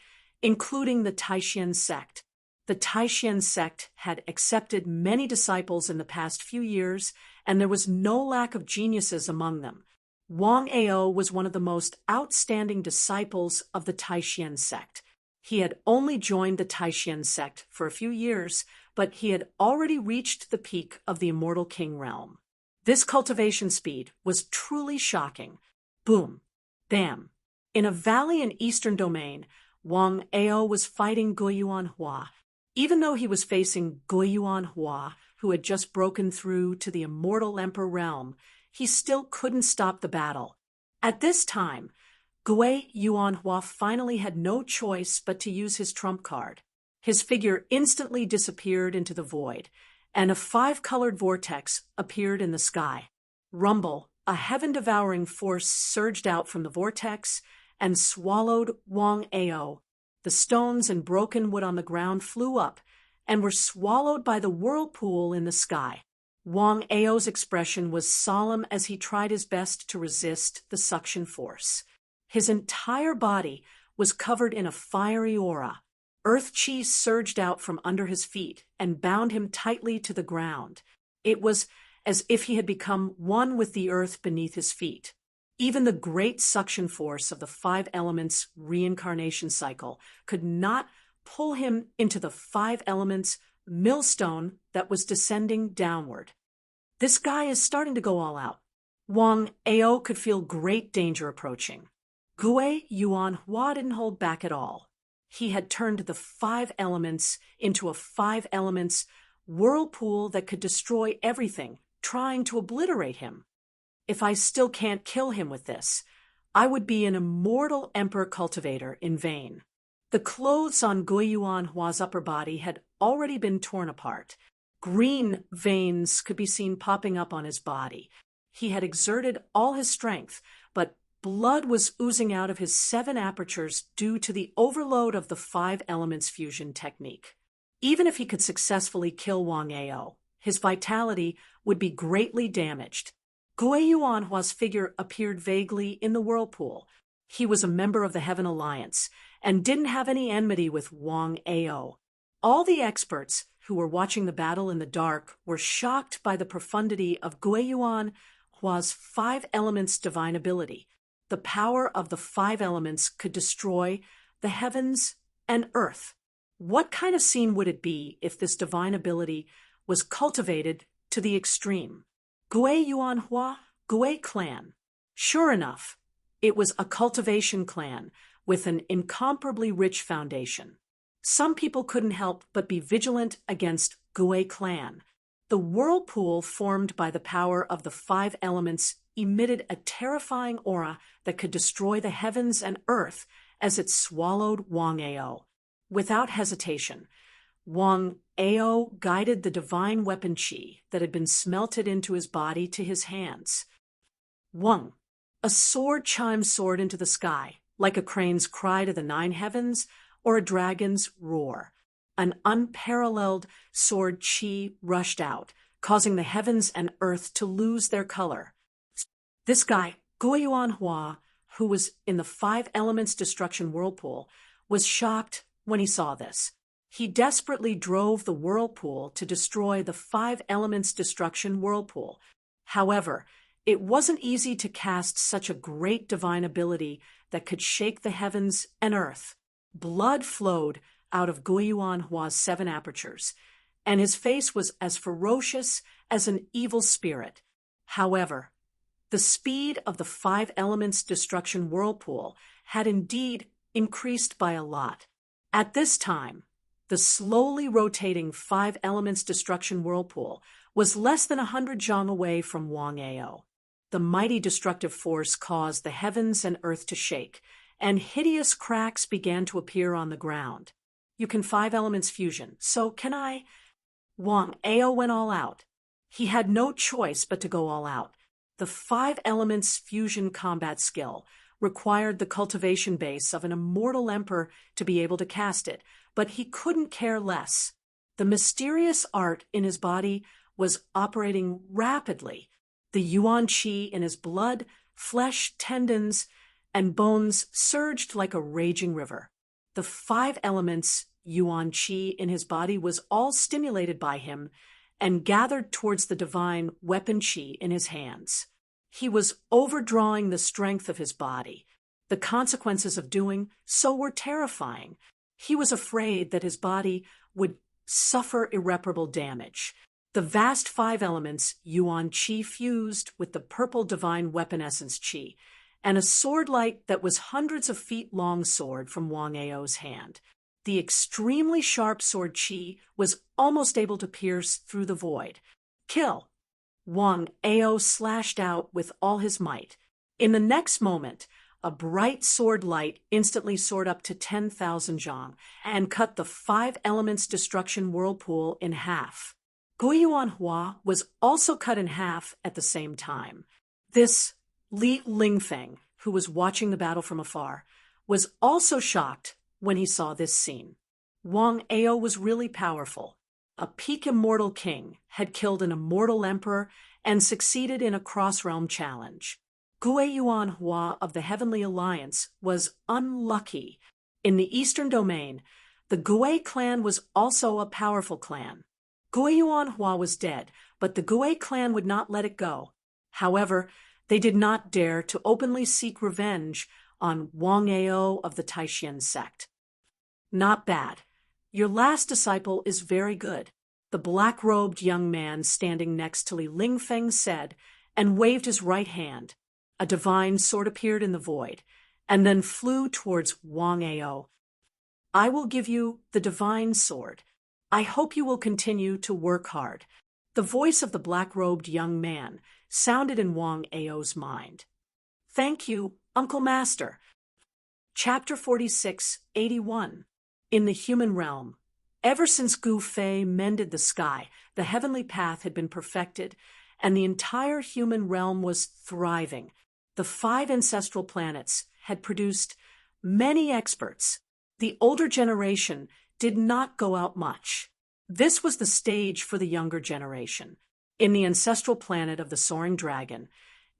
including the Taishan sect. The Taishan sect had accepted many disciples in the past few years, and there was no lack of geniuses among them. Wang Ao was one of the most outstanding disciples of the Taishan sect. He had only joined the Taishan sect for a few years, but he had already reached the peak of the Immortal King realm. This cultivation speed was truly shocking. Boom. Bam. In a valley in eastern domain, Wang Ao was fighting Guiyuan Hua. Even though he was facing Guiyuan Hua, who had just broken through to the Immortal Emperor realm, he still couldn't stop the battle. At this time, Guiyuan Hua finally had no choice but to use his trump card. His figure instantly disappeared into the void, and a 5-colored vortex appeared in the sky. Rumble, a heaven-devouring force, surged out from the vortex and swallowed Wang Ao. The stones and broken wood on the ground flew up and were swallowed by the whirlpool in the sky. Wang Ao's expression was solemn as he tried his best to resist the suction force. His entire body was covered in a fiery aura. Earth chi surged out from under his feet and bound him tightly to the ground. It was as if he had become one with the earth beneath his feet. Even the great suction force of the 5 elements reincarnation cycle could not pull him into the 5 elements millstone that was descending downward. This guy is starting to go all out. Wang Ao could feel great danger approaching. Guiyuan Hua didn't hold back at all. He had turned the 5 elements into a 5 elements whirlpool that could destroy everything, trying to obliterate him. If I still can't kill him with this, I would be an immortal emperor cultivator in vain. The clothes on Guiyuan Hua's upper body had already been torn apart. Green veins could be seen popping up on his body. He had exerted all his strength, but blood was oozing out of his 7 apertures due to the overload of the 5 elements fusion technique. Even if he could successfully kill Wang Ao, his vitality would be greatly damaged. Guiyuan Hua's figure appeared vaguely in the whirlpool. He was a member of the Heaven Alliance and didn't have any enmity with Wang Ao. All the experts who were watching the battle in the dark were shocked by the profundity of Guiyuan Hua's 5 elements divine ability. the power of the five elements could destroy the heavens and earth. What kind of scene would it be if this divine ability was cultivated to the extreme? Gui Yuan Hua, Gui clan. Sure enough, it was a cultivation clan with an incomparably rich foundation. Some people couldn't help but be vigilant against Gui clan. The whirlpool formed by the power of the five elements emitted a terrifying aura that could destroy the heavens and earth as it swallowed Wang Ao. Without hesitation, Wang Ao guided the divine weapon qi that had been smelted into his body to his hands. Wang, a sword chimes soared into the sky, like a crane's cry to the nine heavens or a dragon's roar. An unparalleled sword qi rushed out, causing the heavens and earth to lose their color. This guy, Gui Yuan Hua, who was in the five elements destruction whirlpool, was shocked when he saw this. He desperately drove the whirlpool to destroy the five elements destruction whirlpool. However, it wasn't easy to cast such a great divine ability that could shake the heavens and earth. Blood flowed out of Gui Yuan Hua's 7 apertures, and his face was as ferocious as an evil spirit. However, the speed of the five elements destruction whirlpool had indeed increased by a lot. At this time, the slowly rotating five elements destruction whirlpool was less than 100 zhang away from Wang Ao. The mighty destructive force caused the heavens and earth to shake, and hideous cracks began to appear on the ground. You can five elements fusion, so can I? Wang Ao went all out. He had no choice but to go all out. The five elements fusion combat skill required the cultivation base of an immortal emperor to be able to cast it, but he couldn't care less. The mysterious art in his body was operating rapidly. The yuan qi in his blood, flesh, tendons, and bones surged like a raging river. The five elements yuan qi in his body was all stimulated by him and gathered towards the divine weapon qi in his hands. He was overdrawing the strength of his body. The consequences of doing so were terrifying. He was afraid that his body would suffer irreparable damage. The vast five elements yuan qi fused with the purple divine weapon essence qi, and a sword light that was hundreds of feet long sword from Wang Ao's hand. The extremely sharp sword qi was almost able to pierce through the void. Kill! Wang Ao slashed out with all his might. In the next moment, a bright sword light instantly soared up to 10,000 zhang and cut the five elements destruction whirlpool in half. Gui Yuan Hua was also cut in half at the same time. This Li Lingfeng, who was watching the battle from afar, was also shocked when he saw this scene. Wang Ao was really powerful. A peak immortal king had killed an immortal emperor and succeeded in a cross-realm challenge. Gui Yuan Hua of the Heavenly Alliance was unlucky. In the Eastern Domain, the Gui clan was also a powerful clan. Gui Yuan Hua was dead, but the Gui clan would not let it go. However, they did not dare to openly seek revenge on Wang Ao of the Taishan sect. Not bad. Your last disciple is very good, the black-robed young man standing next to Li Lingfeng said, and waved his right hand. A divine sword appeared in the void, and then flew towards Wang Ao. I will give you the divine sword. I hope you will continue to work hard. The voice of the black-robed young man sounded in Wang Ao's mind. Thank you, Uncle Master. Chapter 46:81. In the human realm. Ever since Gu Fei mended the sky, the heavenly path had been perfected, and the entire human realm was thriving. The five ancestral planets had produced many experts. The older generation did not go out much. This was the stage for the younger generation. In the ancestral planet of the Soaring Dragon,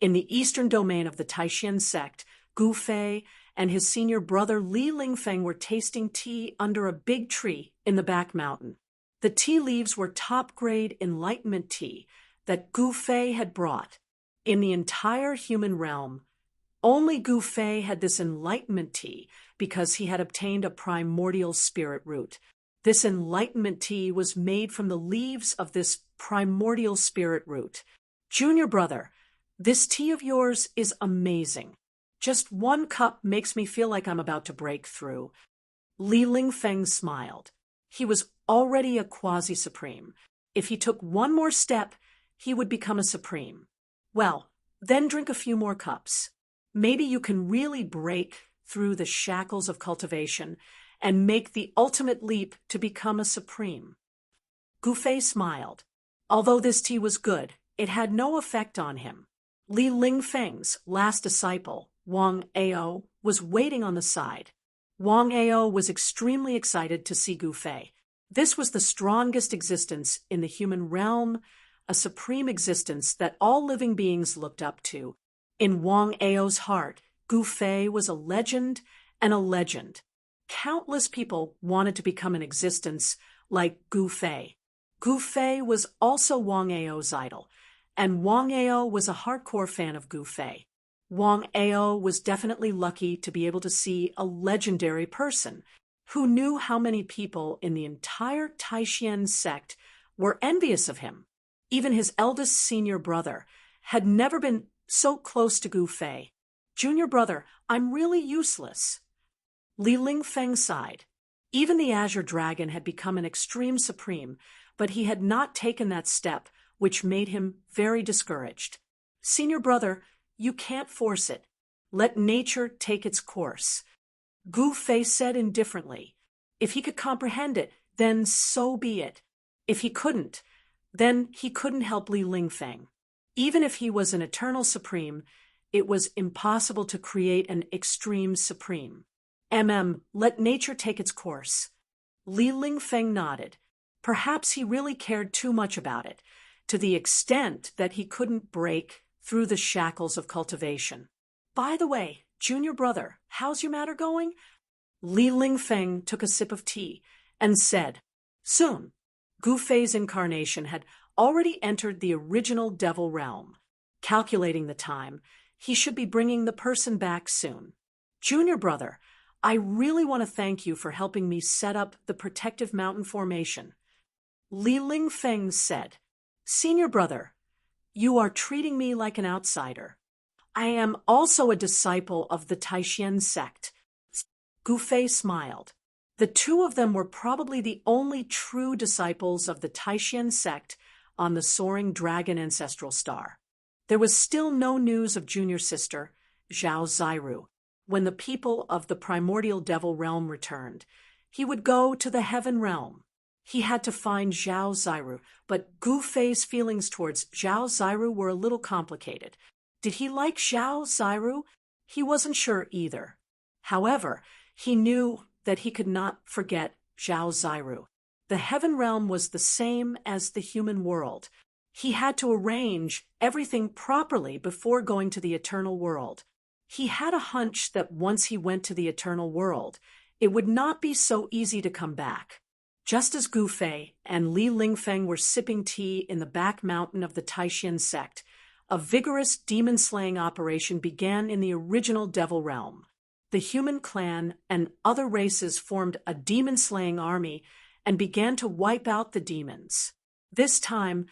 in the eastern domain of the Taishan sect, Gu Fei and his senior brother Li Lingfeng were tasting tea under a big tree in the back mountain. The tea leaves were top-grade enlightenment tea that Gu Fei had brought. In the entire human realm, Only Gu Fei had this enlightenment tea because he had obtained a primordial spirit root. This enlightenment tea was made from the leaves of this primordial spirit root. Junior brother, this tea of yours is amazing. Just one cup makes me feel like I'm about to break through. Li Lingfeng smiled. He was already a quasi-supreme. If he took one more step, he would become a supreme. Well, then drink a few more cups. Maybe you can really break through the shackles of cultivation and make the ultimate leap to become a supreme. Gu Fei smiled. Although this tea was good, it had no effect on him. Li Lingfeng's last disciple, Wang Ao, was waiting on the side. Wang Ao was extremely excited to see Gu Fei. This was the strongest existence in the human realm, a supreme existence that all living beings looked up to. In Wang Ao's heart, Gu Fei was a legend and a legend. Countless people wanted to become an existence like Gu Fei. Gu Fei was also Wang Ao's idol, and Wang Ao was a hardcore fan of Gu Fei. Wang Ao was definitely lucky to be able to see a legendary person. Who knew how many people in the entire Taishan sect were envious of him? Even his eldest senior brother had never been so close to Gu Fei. Junior brother, I'm really useless. Li Lingfeng sighed. Even the Azure Dragon had become an extreme supreme, but he had not taken that step, which made him very discouraged. Senior brother, you can't force it. Let nature take its course. Gu Fei said indifferently. If he could comprehend it, then so be it. If he couldn't, then he couldn't help Li Lingfeng. Even if he was an eternal supreme, it was impossible to create an extreme supreme. Let nature take its course. Li Lingfeng nodded. Perhaps he really cared too much about it, to the extent that he couldn't break through the shackles of cultivation. By the way, junior brother, how's your matter going? Li Lingfeng took a sip of tea and said, soon. Gu Fei's incarnation had already entered the original devil realm. Calculating the time, he should be bringing the person back soon. Junior brother, I really want to thank you for helping me set up the protective mountain formation. Li Lingfeng said, Senior brother, you are treating me like an outsider. I am also a disciple of the Taishan sect. Gu Fei smiled. The two of them were probably the only true disciples of the Taishan sect on the soaring dragon ancestral star. There was still no news of junior sister, Zhao Zairu. When the people of the primordial devil realm returned, he would go to the heaven realm. He had to find Zhao Zairu, but Gu Fei's feelings towards Zhao Zairu were a little complicated. Did he like Zhao Zairu? He wasn't sure either. However, he knew that he could not forget Zhao Zairu. The heaven realm was the same as the human world. He had to arrange everything properly before going to the eternal world. He had a hunch that once he went to the eternal world, it would not be so easy to come back. Just as Gu Fei and Li Lingfeng were sipping tea in the back mountain of the Taishan sect, a vigorous demon-slaying operation began in the original devil realm. The human clan and other races formed a demon-slaying army and began to wipe out the demons. This time,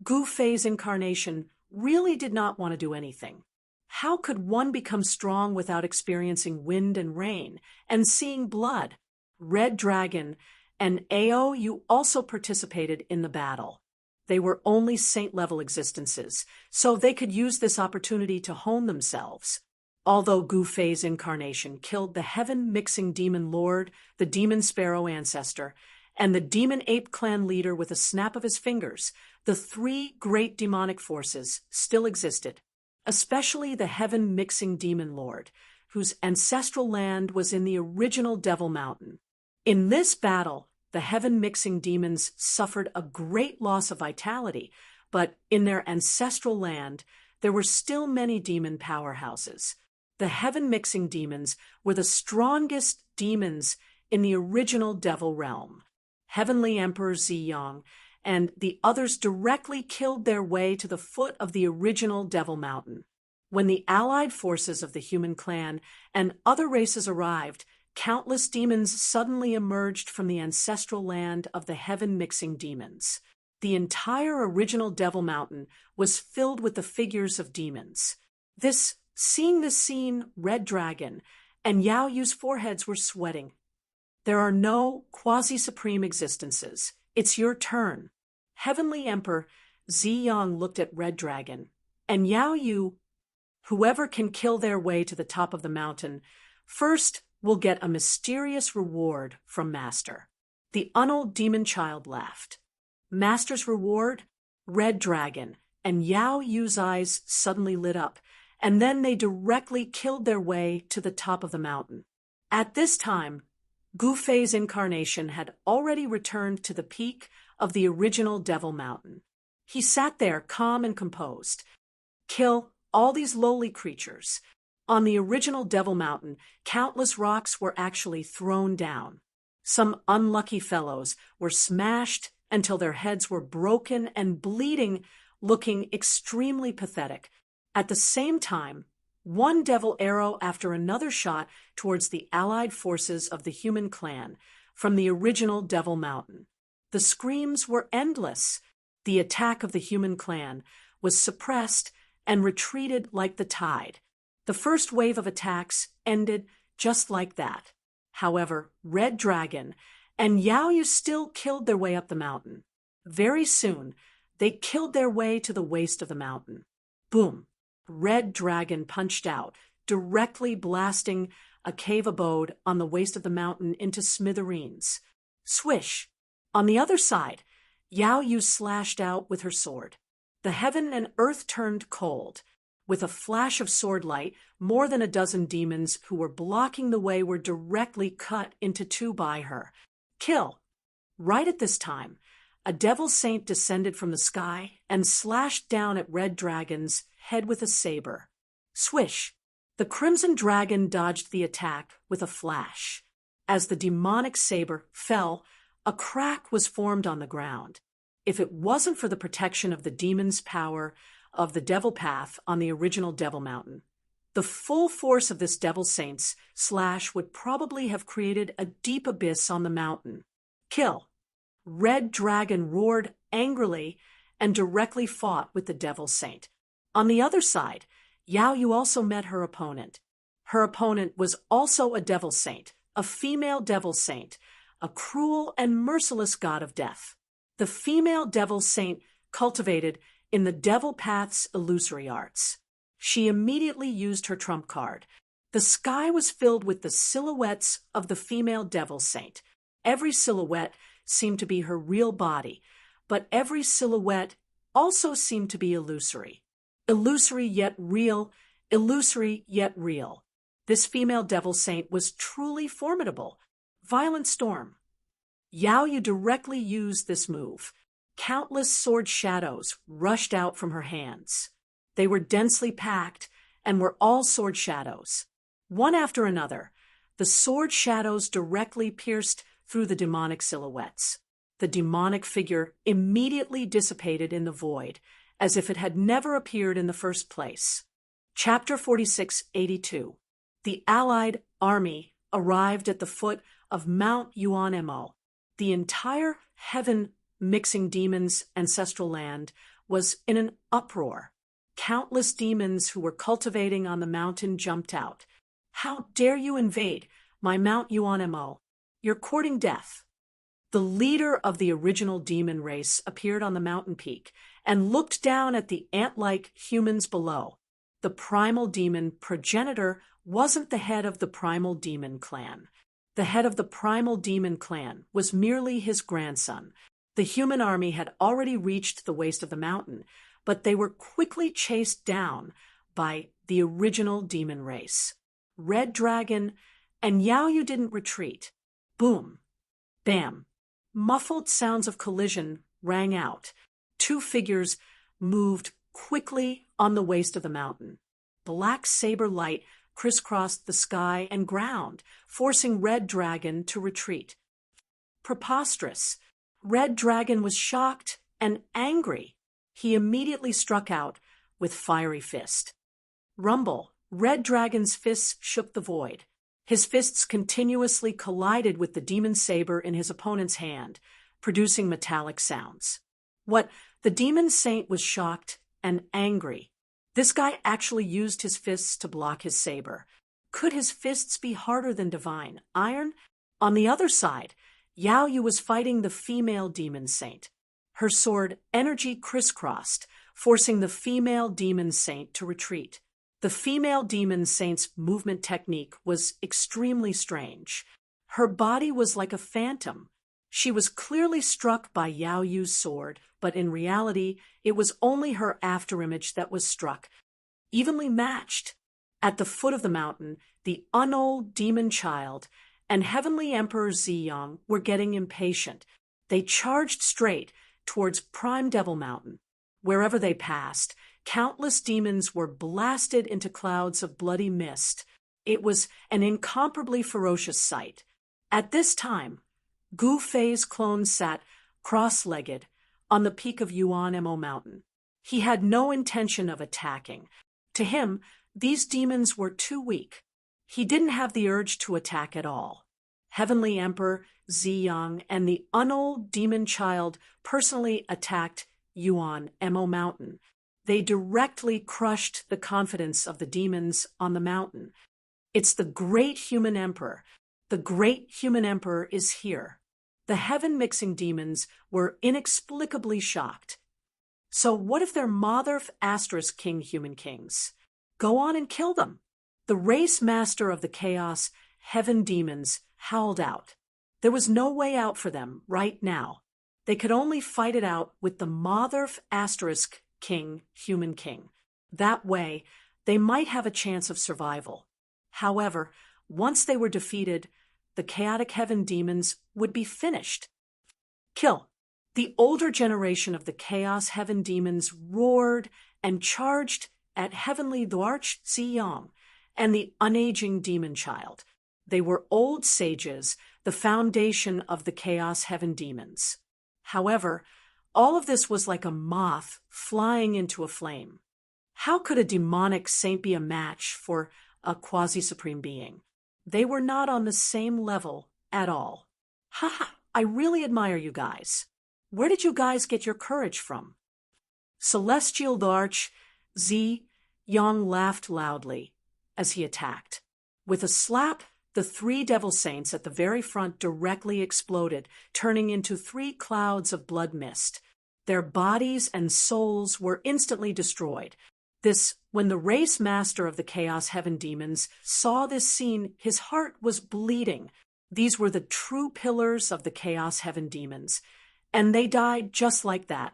Gu Fei's incarnation really did not want to do anything. How could one become strong without experiencing wind and rain and seeing blood? Red Dragon and Ao, you also participated in the battle. They were only saint-level existences, so they could use this opportunity to hone themselves. Although Gu Fei's incarnation killed the heaven-mixing demon lord, the demon sparrow ancestor, and the demon ape clan leader with a snap of his fingers, the three great demonic forces still existed, especially the heaven-mixing demon lord, whose ancestral land was in the original Devil Mountain. In this battle, the heaven-mixing demons suffered a great loss of vitality, but in their ancestral land, there were still many demon powerhouses. The heaven-mixing demons were the strongest demons in the original devil realm. Heavenly Emperor Ziyang and the others directly killed their way to the foot of the original Devil Mountain. When the allied forces of the human clan and other races arrived, countless demons suddenly emerged from the ancestral land of the heaven-mixing demons. The entire original Devil Mountain was filled with the figures of demons. Seeing this scene, Red Dragon and Yao Yu's foreheads were sweating. There are no quasi-supreme existences. It's your turn. Heavenly Emperor Ziyang looked at Red Dragon, and Yao Yu, whoever can kill their way to the top of the mountain, first will get a mysterious reward from Master. The unold demon child laughed. Master's reward? Red Dragon, and Yao Yu's eyes suddenly lit up, and then they directly killed their way to the top of the mountain. At this time, Gu Fei's incarnation had already returned to the peak of the original Devil Mountain. He sat there calm and composed. Kill all these lowly creatures. On the original Devil Mountain, countless rocks were actually thrown down. Some unlucky fellows were smashed until their heads were broken and bleeding, looking extremely pathetic. At the same time, one devil arrow after another shot towards the allied forces of the human clan from the original Devil Mountain. The screams were endless. The attack of the human clan was suppressed and retreated like the tide. The first wave of attacks ended just like that. However, Red Dragon and Yao Yu still killed their way up the mountain. Very soon, they killed their way to the waist of the mountain. Boom! Red Dragon punched out, directly blasting a cave abode on the waist of the mountain into smithereens. Swish! On the other side, Yao Yu slashed out with her sword. The heaven and earth turned cold. With a flash of sword light, more than a dozen demons who were blocking the way were directly cut into two by her. Kill! Right at this time, a devil saint descended from the sky and slashed down at Red Dragon's head with a saber. Swish! The Crimson Dragon dodged the attack with a flash. As the demonic saber fell, a crack was formed on the ground. If it wasn't for the protection of the demon's power of the Devil Path on the original Devil Mountain, the full force of this Devil Saint's slash would probably have created a deep abyss on the mountain. Kill! Red Dragon roared angrily and directly fought with the Devil Saint. On the other side, Yao Yu also met her opponent. Her opponent was also a Devil Saint, a female Devil Saint, a cruel and merciless god of death. The female Devil Saint cultivated in the Devil Path's illusory arts. She immediately used her trump card. The sky was filled with the silhouettes of the female Devil Saint. Every silhouette seemed to be her real body, but every silhouette also seemed to be illusory. Illusory yet real, illusory yet real. This female Devil Saint was truly formidable. Violent Storm. Yao Yu directly used this move. Countless sword shadows rushed out from her hands. They were densely packed and were all sword shadows. One after another, the sword shadows directly pierced through the demonic silhouettes. The demonic figure immediately dissipated in the void, as if it had never appeared in the first place. Chapter 4682. The Allied army arrived at the foot of Mount Yuanmo. The entire heaven-mixing demons' ancestral land was in an uproar. Countless demons who were cultivating on the mountain jumped out. How dare you invade my Mount Yuanmo? You're courting death. The leader of the original demon race appeared on the mountain peak and looked down at the ant-like humans below. The primal demon progenitor wasn't the head of the primal demon clan. The head of the primal demon clan was merely his grandson. The human army had already reached the waist of the mountain, but they were quickly chased down by the original demon race. Red Dragon and Yao Yu didn't retreat. Boom. Bam. Muffled sounds of collision rang out. Two figures moved quickly on the waist of the mountain. Black saber light crisscrossed the sky and ground, forcing Red Dragon to retreat. Preposterous. Red Dragon was shocked and angry. He immediately struck out with Fiery Fist. Rumble, Red Dragon's fists shook the void. His fists continuously collided with the demon saber in his opponent's hand, producing metallic sounds. The demon saint was shocked and angry. This guy actually used his fists to block his saber. Could his fists be harder than divine iron? On the other side, Yao Yu was fighting the female demon saint. Her sword energy crisscrossed, forcing the female demon saint to retreat. The female demon saint's movement technique was extremely strange. Her body was like a phantom. She was clearly struck by Yao Yu's sword, but in reality, it was only her afterimage that was struck, evenly matched. At the foot of the mountain, the unold demon child and Heavenly Emperor Ziyang were getting impatient. They charged straight towards Prime Devil Mountain. Wherever they passed, countless demons were blasted into clouds of bloody mist. It was an incomparably ferocious sight. At this time, Gu Fei's clone sat cross-legged on the peak of Yuan Mo Mountain. He had no intention of attacking. To him, these demons were too weak. He didn't have the urge to attack at all. Heavenly Emperor Ziyang and the unold demon child personally attacked Yuan Mo Mountain. They directly crushed the confidence of the demons on the mountain. It's the great human emperor. The great human emperor is here. The heaven-mixing demons were inexplicably shocked. So what if they're Motherf * King human kings? Go on and kill them. The race master of the chaos, heaven demons, howled out. There was no way out for them right now. They could only fight it out with the Motherf * King human king. That way, they might have a chance of survival. However, once they were defeated, the chaotic heaven demons would be finished. Kill. The older generation of the chaos heaven demons roared and charged at Heavenly Dwarch Ziyang and the unaging demon child. They were old sages, the foundation of the chaos heaven demons. However, all of this was like a moth flying into a flame. How could a demonic saint be a match for a quasi-supreme being? They were not on the same level at all. Ha! I really admire you guys. Where did you guys get your courage from? Celestial Dwarch Ziyang laughed loudly as he attacked. With a slap, the 3 devil saints at the very front directly exploded, turning into 3 clouds of blood mist. Their bodies and souls were instantly destroyed. When the race master of the chaos heaven demons saw this scene, his heart was bleeding. These were the true pillars of the chaos heaven demons, and they died just like that.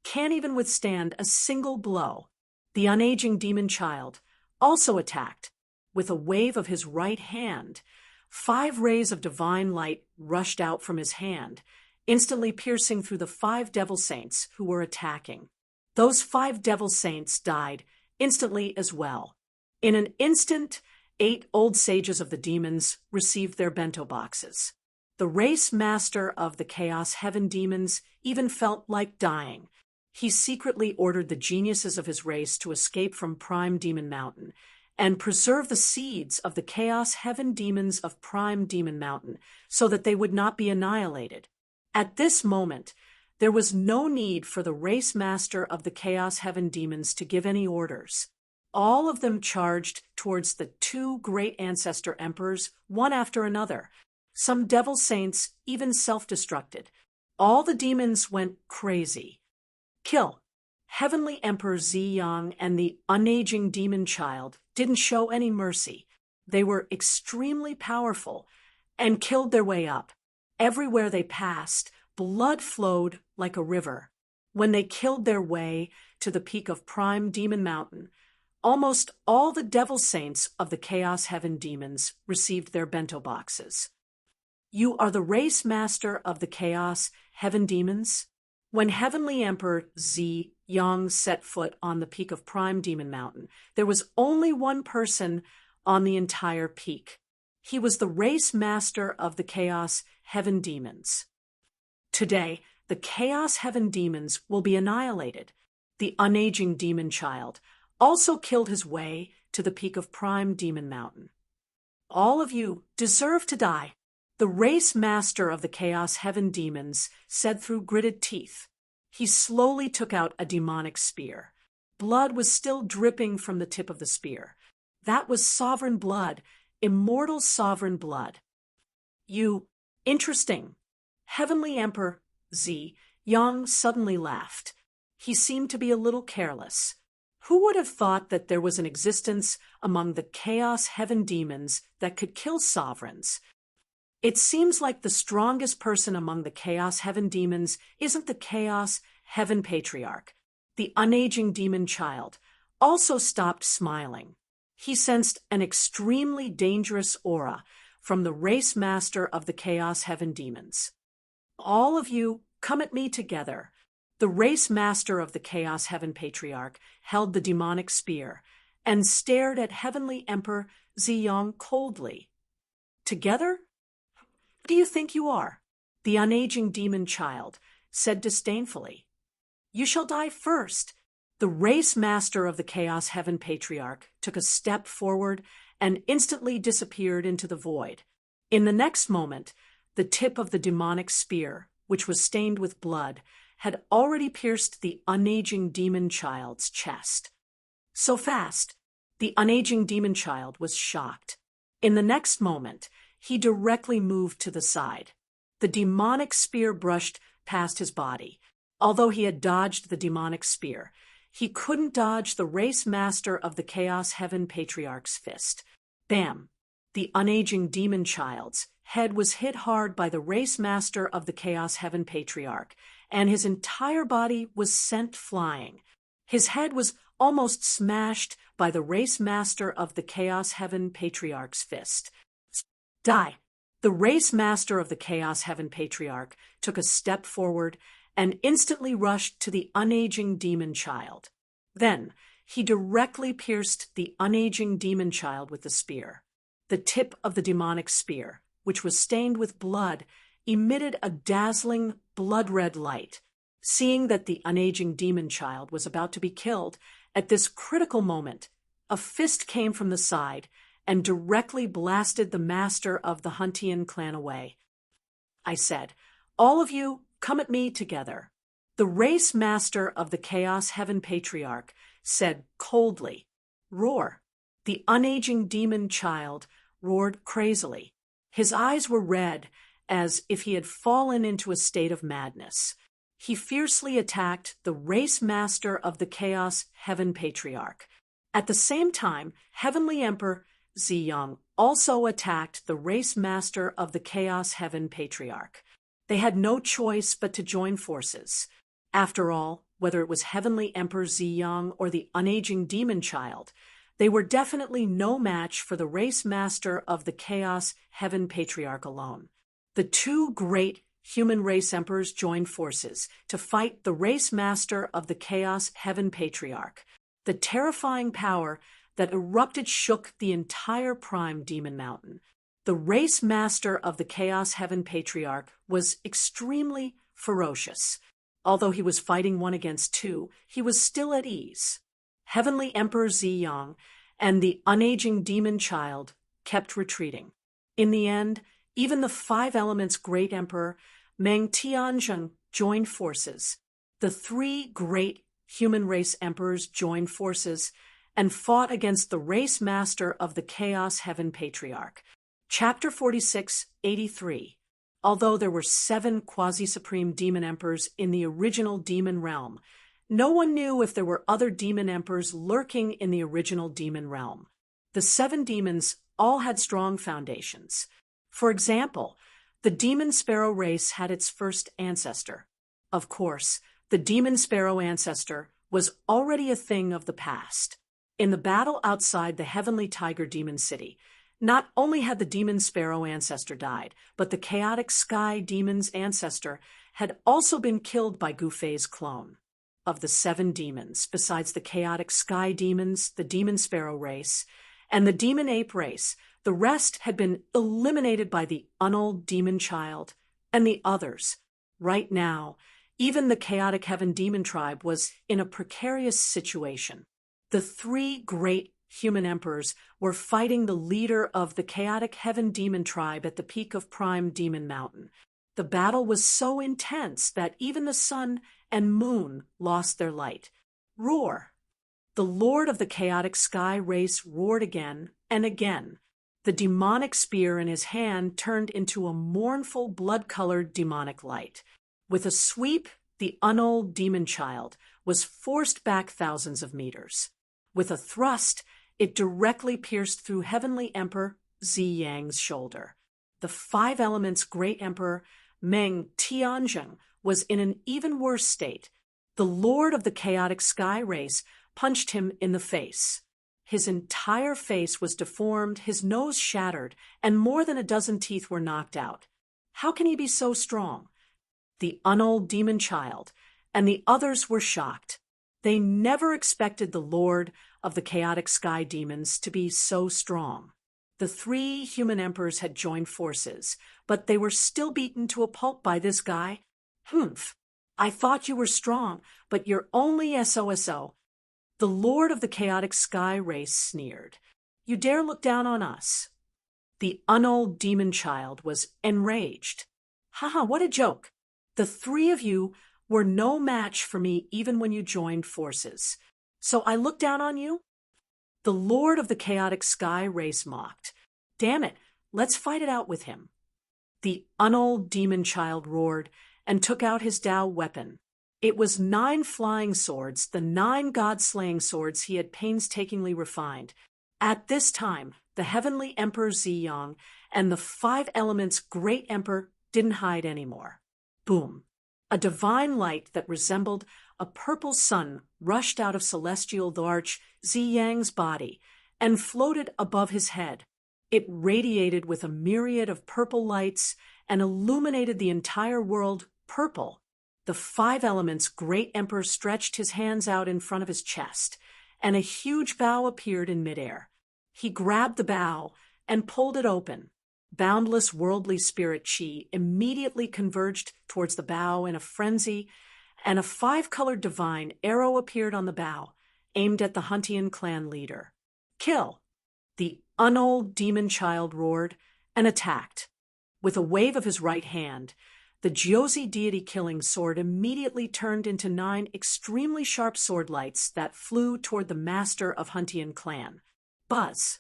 Can't even withstand a single blow. The unaging demon child also attacked. With a wave of his right hand, 5 rays of divine light rushed out from his hand, instantly piercing through the 5 devil saints who were attacking. Those 5 devil saints died instantly as well. In an instant, 8 old sages of the demons received their bento boxes. The race master of the chaos heaven demons even felt like dying. He secretly ordered the geniuses of his race to escape from Prime Demon Mountain and preserve the seeds of the chaos heaven demons of Prime Demon Mountain so that they would not be annihilated. At this moment, there was no need for the race master of the chaos heaven demons to give any orders. All of them charged towards the 2 great ancestor emperors, one after another. Some devil saints even self-destructed. All the demons went crazy. Kill. Heavenly Emperor Ziyang and the unaging demon child didn't show any mercy. They were extremely powerful and killed their way up. Everywhere they passed, blood flowed like a river. When they killed their way to the peak of Prime Demon Mountain, almost all the devil saints of the chaos heaven demons received their bento boxes. You are the race master of the chaos heaven demons? When Heavenly Emperor Ziyang set foot on the peak of Prime Demon Mountain, there was only one person on the entire peak. He was the race master of the chaos heaven demons. Today, the chaos heaven demons will be annihilated. The unaging demon child also killed his way to the peak of Prime Demon Mountain. All of you deserve to die, the race master of the Chaos Heaven demons said through gritted teeth. He slowly took out a demonic spear. Blood was still dripping from the tip of the spear. That was sovereign blood, immortal sovereign blood. Interesting. Heavenly Emperor Z. Yang suddenly laughed. He seemed to be a little careless. Who would have thought that there was an existence among the Chaos Heaven demons that could kill sovereigns? It seems like the strongest person among the Chaos Heaven demons isn't the Chaos Heaven Patriarch. The unaging demon child also stopped smiling. He sensed an extremely dangerous aura from the race master of the Chaos Heaven demons. All of you, come at me together. The race master of the Chaos Heaven Patriarch held the demonic spear and stared at Heavenly Emperor Ziyang coldly. Together? Who do you think you are? The unaging demon child said disdainfully. You shall die first. The race master of the Chaos Heaven Patriarch took a step forward and instantly disappeared into the void. In the next moment, the tip of the demonic spear, which was stained with blood, had already pierced the unaging demon child's chest. So fast, the unaging demon child was shocked. In the next moment, he directly moved to the side. The demonic spear brushed past his body. Although he had dodged the demonic spear, he couldn't dodge the race master of the Chaos Heaven Patriarch's fist. Bam! The unaging demon child's head was hit hard by the race master of the Chaos Heaven Patriarch, and his entire body was sent flying. His head was almost smashed by the race master of the Chaos Heaven Patriarch's fist. Die! The race master of the Chaos Heaven Patriarch took a step forward and instantly rushed to the unaging demon child. Then he directly pierced the unaging demon child with the spear. The tip of the demonic spear, which was stained with blood, emitted a dazzling blood-red light. Seeing that the unaging demon child was about to be killed, at this critical moment, a fist came from the side and directly blasted the master of the Huntian clan away. I said, all of you, come at me together. The race master of the Chaos Heaven Patriarch said coldly, roar. The unaging demon child roared crazily. His eyes were red, as if he had fallen into a state of madness. He fiercely attacked the race master of the Chaos Heaven Patriarch. At the same time, Heavenly Emperor Ziyang also attacked the race master of the Chaos Heaven Patriarch. They had no choice but to join forces. After all, whether it was Heavenly Emperor Ziyang or the unaging demon child, they were definitely no match for the race master of the Chaos Heaven Patriarch alone. The two great human race emperors joined forces to fight the race master of the Chaos Heaven Patriarch. The terrifying power that erupted shook the entire Prime Demon Mountain. The race master of the Chaos Heaven Patriarch was extremely ferocious. Although he was fighting one against two, he was still at ease. Heavenly Emperor Ziyang and the unaging demon child kept retreating. In the end, even the Five Elements Great Emperor Meng Tianzheng joined forces. The three great human race emperors joined forces and fought against the race master of the Chaos Heaven Patriarch. Chapter 46-83. Although there were 7 quasi-supreme demon emperors in the original demon realm, no one knew if there were other demon emperors lurking in the original demon realm. The 7 demons all had strong foundations. For example, the demon sparrow race had its first ancestor. Of course, the demon sparrow ancestor was already a thing of the past. In the battle outside the Heavenly Tiger Demon City, not only had the demon sparrow ancestor died, but the chaotic sky demon's ancestor had also been killed by Gufei's clone. Of the 7 demons, besides the chaotic sky demons, the demon sparrow race, and the demon ape race, the rest had been eliminated by the unold demon child and the others. Right now, even the chaotic heaven demon tribe was in a precarious situation. The The three great human emperors were fighting the leader of the chaotic heaven demon tribe at the peak of Prime Demon Mountain. The battle was so intense that even the sun and moon lost their light. Roar! The lord of the chaotic sky race roared again and again. The demonic spear in his hand turned into a mournful, blood-colored demonic light. With a sweep, the unold demon child was forced back thousands of meters. With a thrust, it directly pierced through Heavenly Emperor Zi Yang's shoulder. The Five Elements Great Emperor Meng Tianzheng was in an even worse state. The lord of the chaotic sky race punched him in the face. His entire face was deformed, his nose shattered, and more than a dozen teeth were knocked out. How can he be so strong? The unold demon child and the others were shocked. They never expected the lord of the chaotic sky demons to be so strong. The three human emperors had joined forces, but they were still beaten to a pulp by this guy. Humph! I thought you were strong, but you're only SOSO. The lord of the chaotic sky race sneered. You dare look down on us? The unold demon child was enraged. Haha, what a joke! The three of you were no match for me even when you joined forces. So I look down on you? The lord of the chaotic sky race mocked. Damn it, let's fight it out with him. The unold demon child roared and took out his Tao weapon. It was 9 flying swords, the 9 god-slaying swords he had painstakingly refined. At this time, the Heavenly Emperor Ziyang and the Five Elements Great Emperor didn't hide anymore. Boom! A divine light that resembled a purple sun rushed out of celestial larch Ziyang's body and floated above his head. It radiated with a myriad of purple lights and illuminated the entire world purple. The Five Elements Great Emperor stretched his hands out in front of his chest, and a huge bow appeared in midair. He grabbed the bow and pulled it open. Boundless worldly spirit chi immediately converged towards the bow in a frenzy, and a 5-colored divine arrow appeared on the bow, aimed at the Huntian clan leader. Kill! The unold demon child roared and attacked. With a wave of his right hand, the Jozi deity killing sword immediately turned into 9 extremely sharp sword lights that flew toward the master of Huntian clan. Buzz!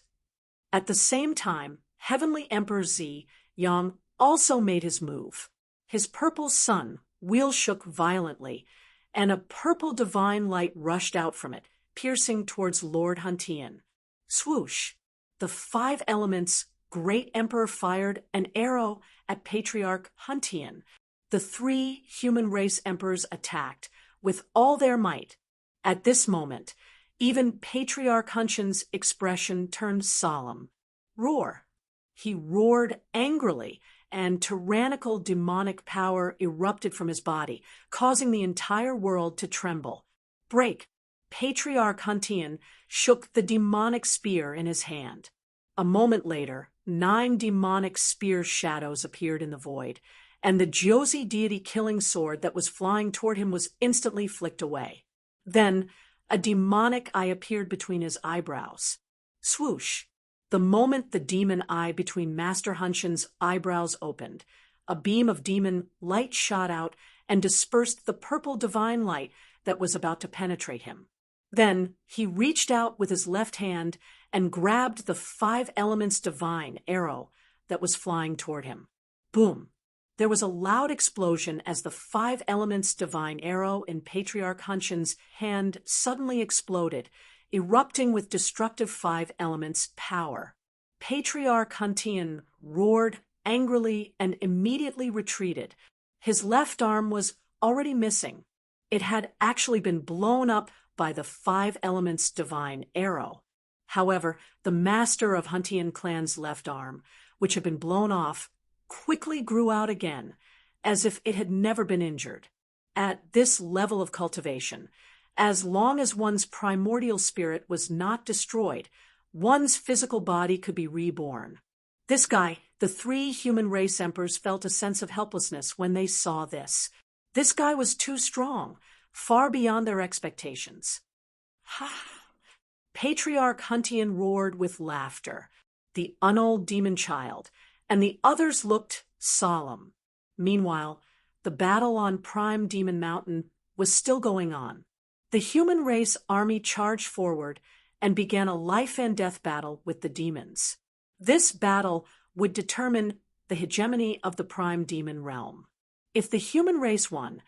At the same time, Heavenly Emperor Zi Yang also made his move. His purple sun wheel shook violently, and a purple divine light rushed out from it, piercing towards Lord Huntian. Swoosh! The Five Elements Great Emperor fired an arrow at Patriarch Huntian. The 3 human race emperors attacked with all their might. At this moment, even Patriarch Huntian's expression turned solemn. Roar! He roared angrily, and tyrannical demonic power erupted from his body, causing the entire world to tremble. Break! Patriarch Huntian shook the demonic spear in his hand. A moment later, 9 demonic spear shadows appeared in the void, and the Jozi deity killing sword that was flying toward him was instantly flicked away. Then, a demonic eye appeared between his eyebrows. Swoosh! The moment the demon eye between Master Huntian's eyebrows opened, a beam of demon light shot out and dispersed the purple divine light that was about to penetrate him. Then he reached out with his left hand and grabbed the Five Elements divine arrow that was flying toward him. Boom! There was a loud explosion as the Five Elements divine arrow in Patriarch Huntian's hand suddenly exploded, erupting with destructive 5 elements power. Patriarch Huntian roared angrily and immediately retreated. His left arm was already missing. It had actually been blown up by the 5 elements divine arrow. However, the master of Huntian clan's left arm, which had been blown off, quickly grew out again, as if it had never been injured. At this level of cultivation, as long as one's primordial spirit was not destroyed, one's physical body could be reborn. This guy, the 3 human race emperors, felt a sense of helplessness when they saw this. This guy was too strong, far beyond their expectations. Patriarch Huntian roared with laughter, the unold demon child, and the others looked solemn. Meanwhile, the battle on Prime Demon Mountain was still going on. The human race army charged forward and began a life-and-death battle with the demons. This battle would determine the hegemony of the Prime Demon realm. If the human race won,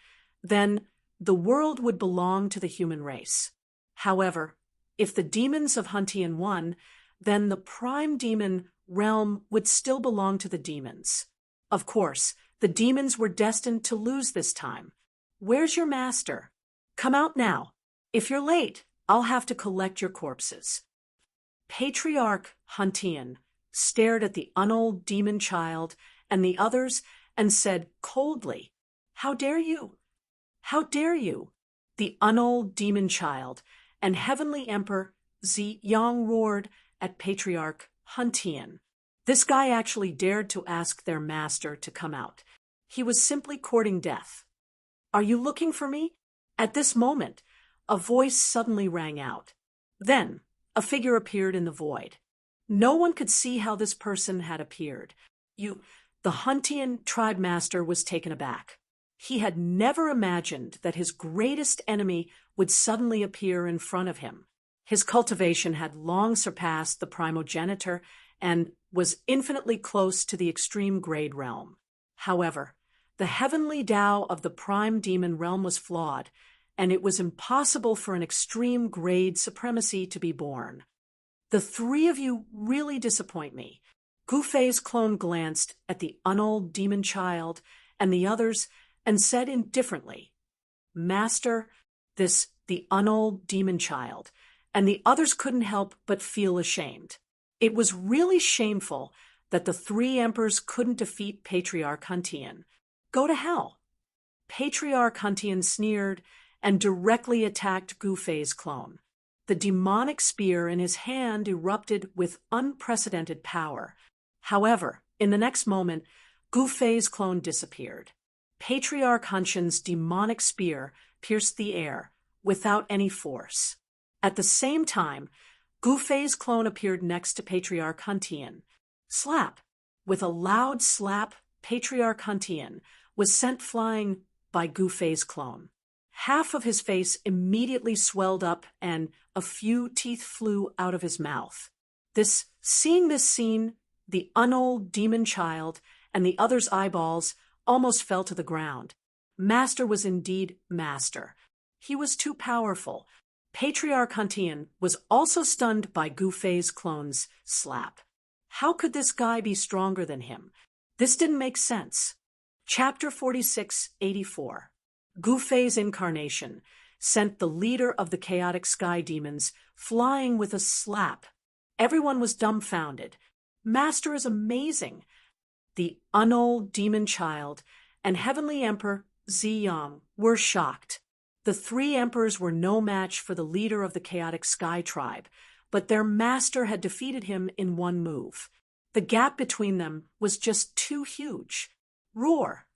then the world would belong to the human race. However, if the demons of Huntian won, then the Prime Demon realm would still belong to the demons. Of course, the demons were destined to lose this time. Where's your master? Come out now. If you're late, I'll have to collect your corpses. Patriarch Huntian stared at the unold demon child and the others and said coldly, "How dare you? How dare you?" The unold demon child and Heavenly Emperor Yang roared at Patriarch Huntian. This guy actually dared to ask their master to come out. He was simply courting death. "Are you looking for me?" At this moment, a voice suddenly rang out. Then, a figure appeared in the void. No one could see how this person had appeared. The Huntian tribe master was taken aback. He had never imagined that his greatest enemy would suddenly appear in front of him. His cultivation had long surpassed the primogeniture and was infinitely close to the extreme grade realm. However, the heavenly Tao of the Prime Demon realm was flawed, and it was impossible for an extreme grade supremacy to be born. "The three of you really disappoint me." Gu Fei's clone glanced at the unold demon child and the others and said indifferently, "Master, the unold demon child," and the others couldn't help but feel ashamed. It was really shameful that the three emperors couldn't defeat Patriarch Huntian. Go to hell. Patriarch Huntian sneered and directly attacked Gu Fei's clone. The demonic spear in his hand erupted with unprecedented power. However, in the next moment, Gu Fei's clone disappeared. Patriarch Huntian's demonic spear pierced the air without any force. At the same time, Gu Fei's clone appeared next to Patriarch Huntian. Slap! With a loud slap, Patriarch Huntian was sent flying by Gu Fei's clone. Half of his face immediately swelled up and a few teeth flew out of his mouth. Seeing this scene, the unold demon child and the other's eyeballs almost fell to the ground. Master was indeed master. He was too powerful. Patriarch Huntian was also stunned by Gu Fei's clone's slap. How could this guy be stronger than him? This didn't make sense. Chapter 4684. Gu Fei's incarnation sent the leader of the chaotic sky demons flying with a slap. Everyone was dumbfounded. Master is amazing. The unold demon child and Heavenly Emperor Yang were shocked. The three emperors were no match for the leader of the chaotic sky tribe, but their master had defeated him in one move. The gap between them was just too huge. Roar!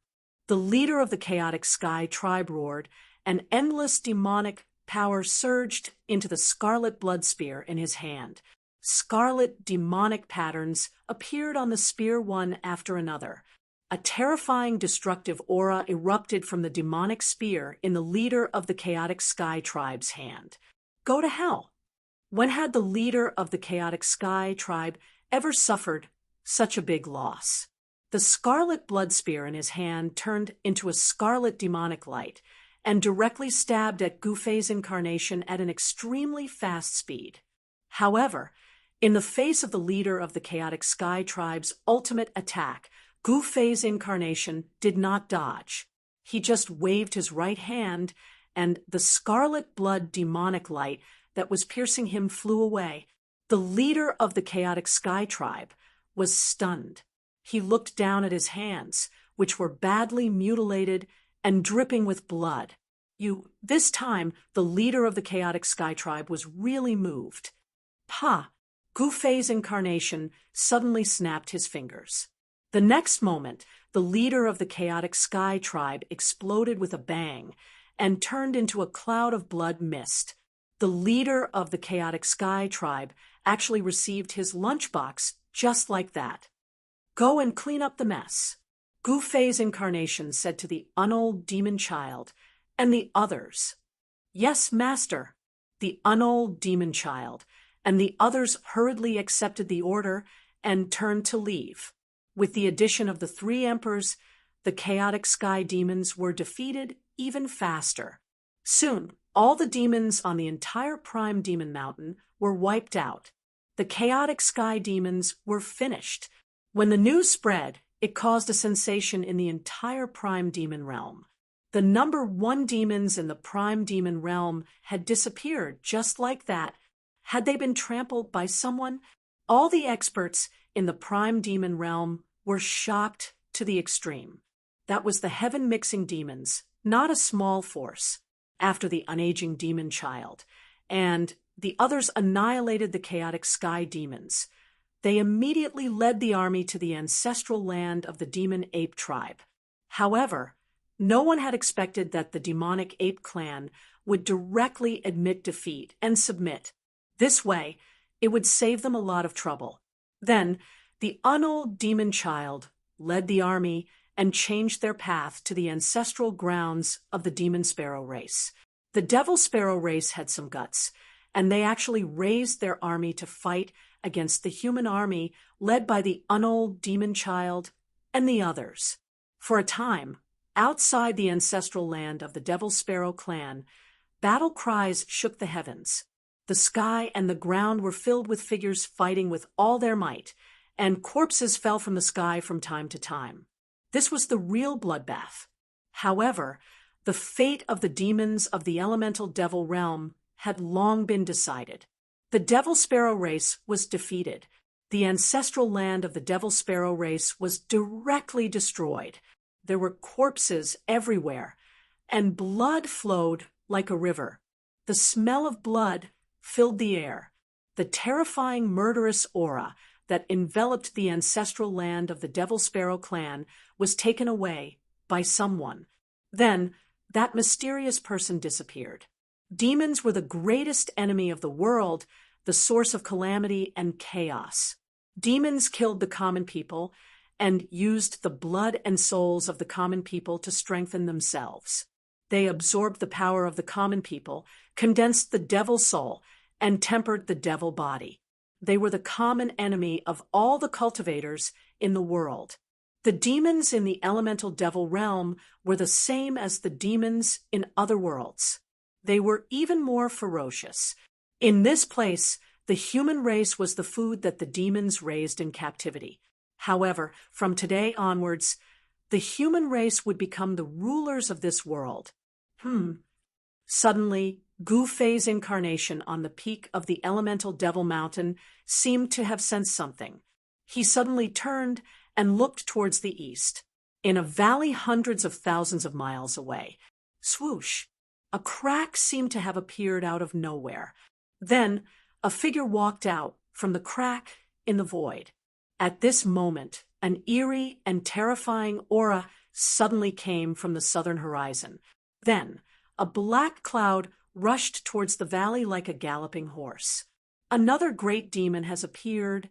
The leader of the chaotic sky tribe roared, and endless demonic power surged into the scarlet blood spear in his hand. Scarlet demonic patterns appeared on the spear one after another. A terrifying destructive aura erupted from the demonic spear in the leader of the chaotic sky tribe's hand. Go to hell! When had the leader of the chaotic sky tribe ever suffered such a big loss? The scarlet blood spear in his hand turned into a scarlet demonic light and directly stabbed at Gu Fei's incarnation at an extremely fast speed. However, in the face of the leader of the chaotic sky tribe's ultimate attack, Gu Fei's incarnation did not dodge. He just waved his right hand, and the scarlet blood demonic light that was piercing him flew away. The leader of the chaotic sky tribe was stunned. He looked down at his hands, which were badly mutilated and dripping with blood. This time, the leader of the chaotic sky tribe was really moved. Gu Fei's incarnation suddenly snapped his fingers. The next moment, the leader of the chaotic sky tribe exploded with a bang and turned into a cloud of blood mist. The leader of the Chaotic Sky tribe actually received his lunchbox just like that. "Go and clean up the mess," Gu Fei's incarnation said to the unold demon child and the others. "Yes, master." The unold demon child and the others hurriedly accepted the order and turned to leave. With the addition of the 3 emperors, the Chaotic Sky demons were defeated even faster. Soon, all the demons on the entire Prime Demon Mountain were wiped out. The Chaotic Sky demons were finished. When the news spread, it caused a sensation in the entire Prime Demon realm. The number 1 demons in the Prime Demon realm had disappeared just like that. Had they been trampled by someone? All the experts in the Prime Demon realm were shocked to the extreme. That was the heaven-mixing demons, not a small force, after the unaging demon child, and the others annihilated the Chaotic Sky demons. They immediately led the army to the ancestral land of the demon ape tribe. However, no one had expected that the demonic ape clan would directly admit defeat and submit. This way, it would save them a lot of trouble. Then, the unold demon child led the army and changed their path to the ancestral grounds of the demon sparrow race. The devil sparrow race had some guts, and they actually raised their army to fight against the human army led by the unold demon child and the others. For a time, outside the ancestral land of the devil sparrow clan, battle cries shook the heavens. The sky and the ground were filled with figures fighting with all their might, and corpses fell from the sky from time to time. This was the real bloodbath. However, the fate of the demons of the elemental devil realm had long been decided. The devil sparrow race was defeated. The ancestral land of the devil sparrow race was directly destroyed. There were corpses everywhere, and blood flowed like a river. The smell of blood filled the air. The terrifying murderous aura that enveloped the ancestral land of the devil sparrow clan was taken away by someone. Then, that mysterious person disappeared. Demons were the greatest enemy of the world, the source of calamity and chaos. Demons killed the common people and used the blood and souls of the common people to strengthen themselves. They absorbed the power of the common people, condensed the devil soul, and tempered the devil body. They were the common enemy of all the cultivators in the world. The demons in the elemental devil realm were the same as the demons in other worlds. They were even more ferocious. In this place, the human race was the food that the demons raised in captivity. However, from today onwards, the human race would become the rulers of this world. Suddenly, Gu Fei's incarnation on the peak of the elemental devil mountain seemed to have sensed something. He suddenly turned and looked towards the east. In a valley hundreds of thousands of miles away, swoosh, a crack seemed to have appeared out of nowhere. Then, a figure walked out from the crack in the void. At this moment, an eerie and terrifying aura suddenly came from the southern horizon. Then, a black cloud rushed towards the valley like a galloping horse. "Another great demon has appeared,"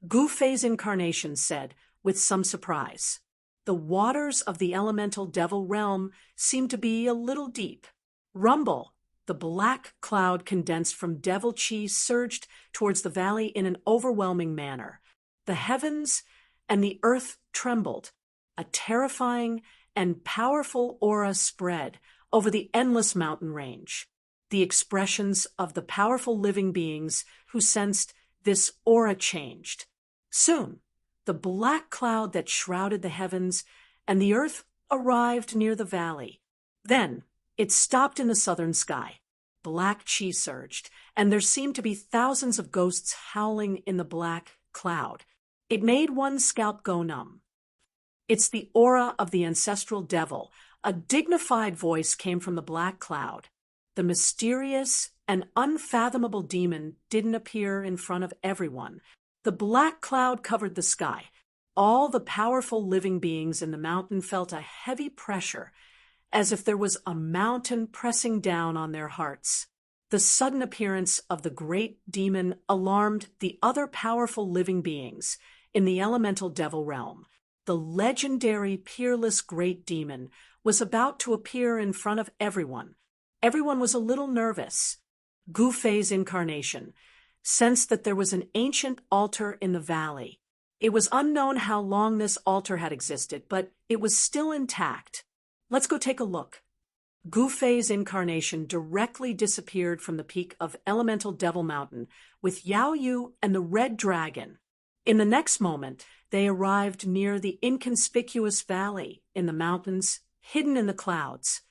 Gu Fei's incarnation said with some surprise. The waters of the elemental devil realm seemed to be a little deep. Rumble! The black cloud condensed from devil chi surged towards the valley in an overwhelming manner. The heavens and the earth trembled. A terrifying and powerful aura spread over the endless mountain range. The expressions of the powerful living beings who sensed this aura changed. Soon, the black cloud that shrouded the heavens and the earth arrived near the valley. Then, it stopped in the southern sky. Black chi surged, and there seemed to be thousands of ghosts howling in the black cloud. It made one's scalp go numb. "It's the aura of the ancestral devil," a dignified voice came from the black cloud. The mysterious and unfathomable demon didn't appear in front of everyone. The black cloud covered the sky. All the powerful living beings in the mountain felt a heavy pressure, as if there was a mountain pressing down on their hearts. The sudden appearance of the great demon alarmed the other powerful living beings in the elemental devil realm. The legendary, peerless great demon was about to appear in front of everyone. Everyone was a little nervous. Gu Fei's incarnation sensed that there was an ancient altar in the valley. It was unknown how long this altar had existed, but it was still intact. Let's go take a look. Gu Fei's incarnation directly disappeared from the peak of Elemental Devil Mountain with Yao Yu and the Red Dragon. In the next moment, they arrived near the inconspicuous valley in the mountains, hidden in the clouds.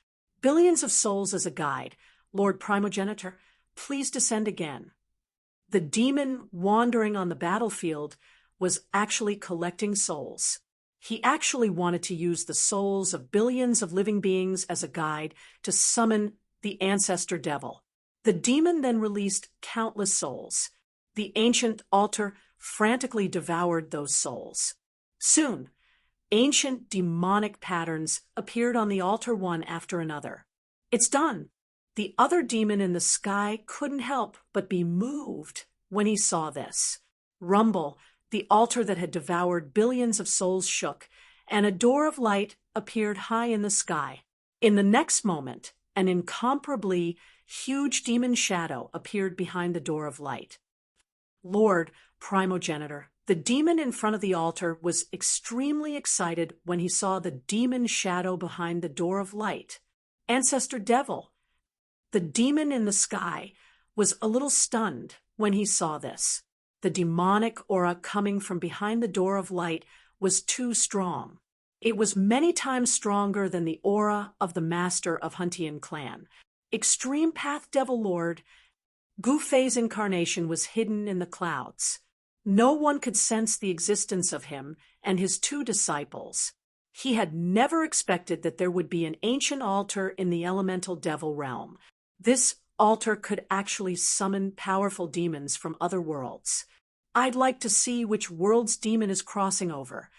Billions of souls as a guide. Lord Primogenitor, please descend again. The demon wandering on the battlefield was actually collecting souls. He actually wanted to use the souls of billions of living beings as a guide to summon the ancestor devil. The demon then released countless souls. The ancient altar frantically devoured those souls. Soon, ancient demonic patterns appeared on the altar one after another. It's done. The other demon in the sky couldn't help but be moved when he saw this. Rumble, the altar that had devoured billions of souls, shook, and a door of light appeared high in the sky. In the next moment, an incomparably huge demon shadow appeared behind the door of light. Lord Primogenitor, the demon in front of the altar was extremely excited when he saw the demon shadow behind the door of light. Ancestor Devil, the demon in the sky, was a little stunned when he saw this. The demonic aura coming from behind the door of light was too strong. It was many times stronger than the aura of the master of Huntian clan. Extreme Path Devil Lord, Gu Fei's incarnation was hidden in the clouds. No one could sense the existence of him and his two disciples. He had never expected that there would be an ancient altar in the elemental devil realm. This altar could actually summon powerful demons from other worlds. I'd like to see which world's demon is crossing over.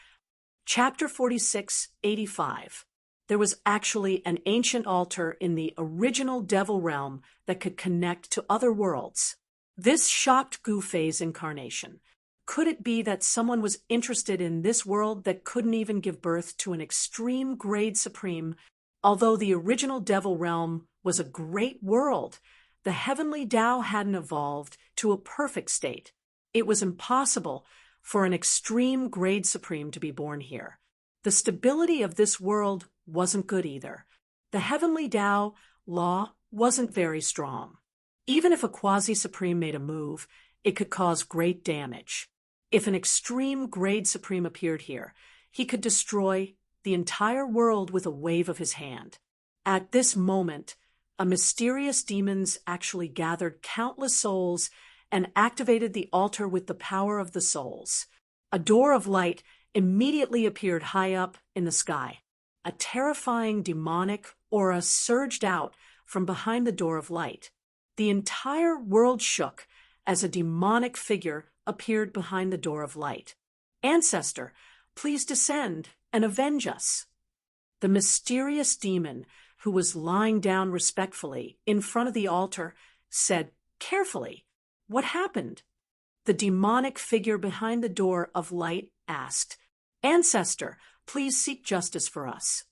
Chapter 4685. There was actually an ancient altar in the original devil realm that could connect to other worlds. This shocked Gu Fei's incarnation. Could it be that someone was interested in this world that couldn't even give birth to an extreme grade supreme? Although the original devil realm was a great world, the heavenly Tao hadn't evolved to a perfect state. It was impossible for an extreme grade supreme to be born here. The stability of this world wasn't good either. The heavenly Tao law wasn't very strong. Even if a quasi-supreme made a move, it could cause great damage. If an extreme grade supreme appeared here, he could destroy the entire world with a wave of his hand. At this moment, a mysterious demons actually gathered countless souls and activated the altar with the power of the souls. A door of light immediately appeared high up in the sky. A terrifying demonic aura surged out from behind the door of light. The entire world shook as a demonic figure appeared behind the door of light. Ancestor, please descend and avenge us. The mysterious demon, who was lying down respectfully in front of the altar, said carefully, "What happened?" The demonic figure behind the door of light asked, "Ancestor, please seek justice for us."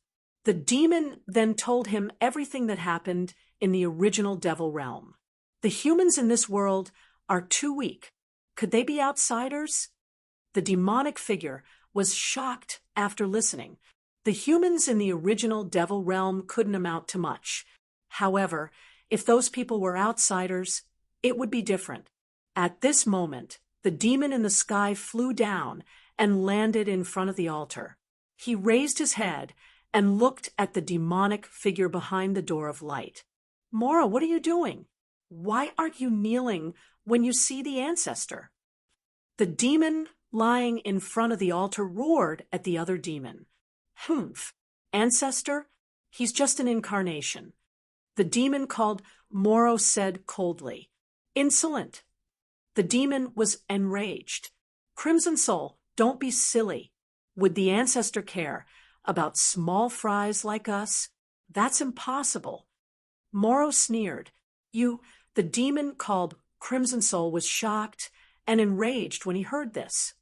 The demon then told him everything that happened in the original devil realm. The humans in this world are too weak. Could they be outsiders? The demonic figure was shocked after listening. The humans in the original devil realm couldn't amount to much. However, if those people were outsiders, it would be different. At this moment, the demon in the sky flew down and landed in front of the altar. He raised his head and looked at the demonic figure behind the door of light. "Mora, what are you doing? Why aren't you kneeling when you see the ancestor?" The demon lying in front of the altar roared at the other demon. "Humph, ancestor? He's just an incarnation." The demon called Moro said coldly, "Insolent." The demon was enraged. "Crimson Soul, don't be silly. Would the ancestor care about small fries like us? That's impossible." Moro sneered. The demon called Crimson Soul was shocked and enraged when he heard this.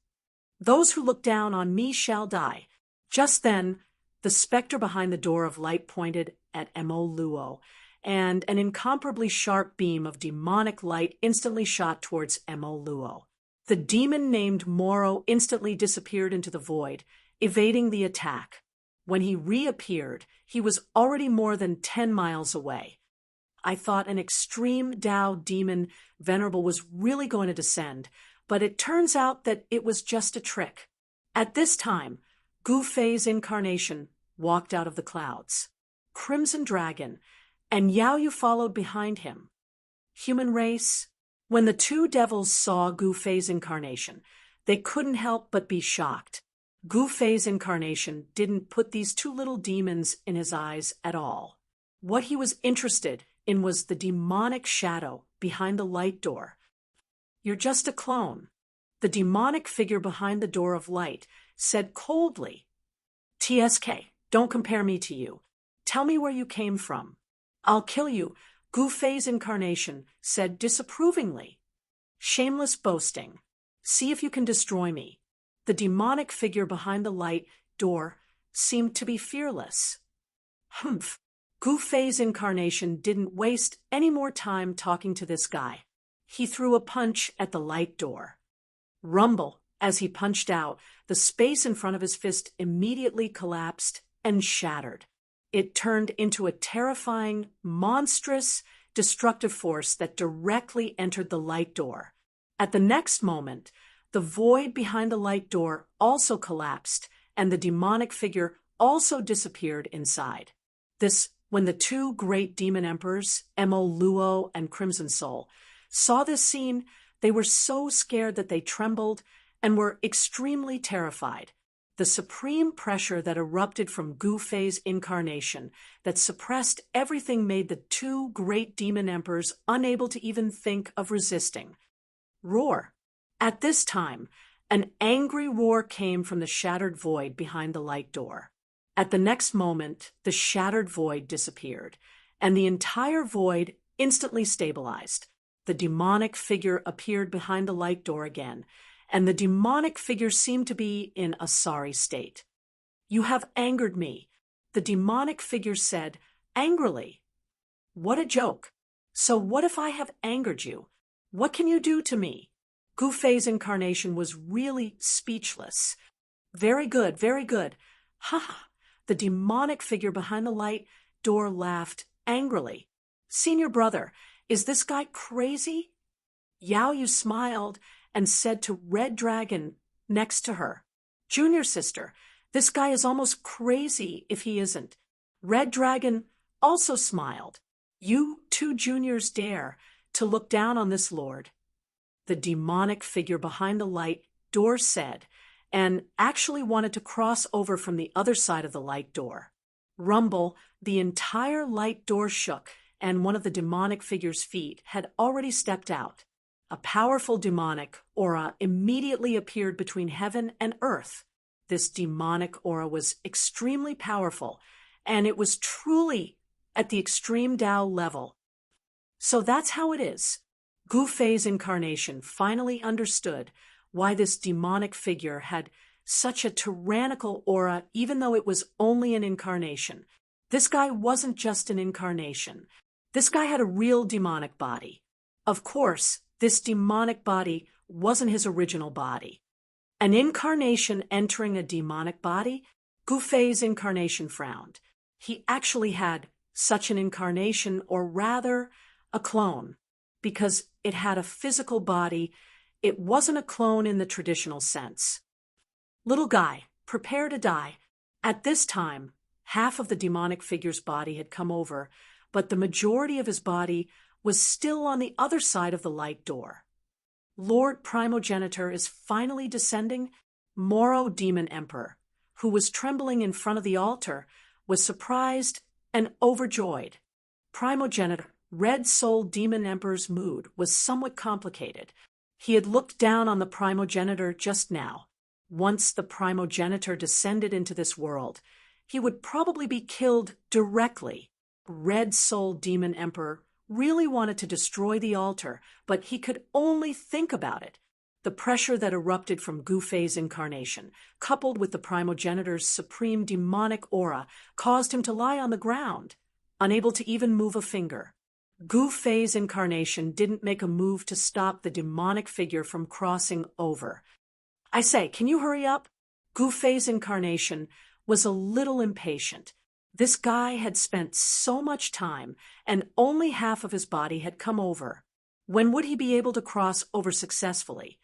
"Those who look down on me shall die." Just then, the specter behind the door of light pointed at Emo Luo, and an incomparably sharp beam of demonic light instantly shot towards Emo Luo. The demon named Moro instantly disappeared into the void, evading the attack. When he reappeared, he was already more than 10 miles away. I thought an extreme Dao demon venerable was really going to descend, but it turns out that it was just a trick. At this time, Gu Fei's incarnation walked out of the clouds. Crimson Dragon, and Yao Yu followed behind him. Human race, when the two devils saw Gu Fei's incarnation, they couldn't help but be shocked. Gu Fei's incarnation didn't put these two little demons in his eyes at all. What he was interested in was the demonic shadow behind the light door. "You're just a clone," the demonic figure behind the door of light said coldly. "TSK, don't compare me to you. Tell me where you came from." "I'll kill you," Gu Fei's incarnation said disapprovingly. "Shameless boasting. See if you can destroy me." The demonic figure behind the light door seemed to be fearless. Humph. Gu Fei's incarnation didn't waste any more time talking to this guy. He threw a punch at the light door. Rumble. As he punched out, the space in front of his fist immediately collapsed and shattered. It turned into a terrifying, monstrous, destructive force that directly entered the light door. At the next moment, the void behind the light door also collapsed, and the demonic figure also disappeared inside. When the two great demon emperors, Emo Luo and Crimson Soul, saw this scene, they were so scared that they trembled and were extremely terrified. The supreme pressure that erupted from Gu Fei's incarnation that suppressed everything made the two great demon emperors unable to even think of resisting. Roar. At this time, an angry roar came from the shattered void behind the light door. At the next moment, the shattered void disappeared, and the entire void instantly stabilized. The demonic figure appeared behind the light door again, and the demonic figure seemed to be in a sorry state. "You have angered me," the demonic figure said angrily. "What a joke. So what if I have angered you? What can you do to me?" Gu Fei's incarnation was really speechless. "Very good, very good. Ha ha." The demonic figure behind the light door laughed angrily. "Senior brother, is this guy crazy?" Yao Yu smiled and said to Red Dragon next to her, "Junior sister, this guy is almost crazy if he isn't." Red Dragon also smiled. "You two juniors dare to look down on this lord?" The demonic figure behind the light door said, and actually wanted to cross over from the other side of the light door. Rumble, the entire light door shook, and one of the demonic figure's feet had already stepped out. A powerful demonic aura immediately appeared between heaven and earth. This demonic aura was extremely powerful, and it was truly at the extreme Dao level. So that's how it is. Gu Fei's incarnation finally understood why this demonic figure had such a tyrannical aura, even though it was only an incarnation. This guy wasn't just an incarnation. This guy had a real demonic body. Of course, this demonic body wasn't his original body. An incarnation entering a demonic body? Gu Fei's incarnation frowned. He actually had such an incarnation, or rather, a clone, because it had a physical body. It wasn't a clone in the traditional sense. "Little guy, prepare to die." At this time, half of the demonic figure's body had come over, but the majority of his body was still on the other side of the light door. Lord Primogenitor is finally descending. Moro Demon Emperor, who was trembling in front of the altar, was surprised and overjoyed. Primogenitor, Red Soul Demon Emperor's mood was somewhat complicated. He had looked down on the primogenitor just now. Once the primogenitor descended into this world, he would probably be killed directly. Red Soul Demon Emperor really wanted to destroy the altar, but he could only think about it. The pressure that erupted from Gu Fei's incarnation, coupled with the primogenitor's supreme demonic aura, caused him to lie on the ground, unable to even move a finger. Gu Fei's incarnation didn't make a move to stop the demonic figure from crossing over. I say, can you hurry up? Gu Fei's incarnation was a little impatient. This guy had spent so much time, and only half of his body had come over. When would he be able to cross over successfully?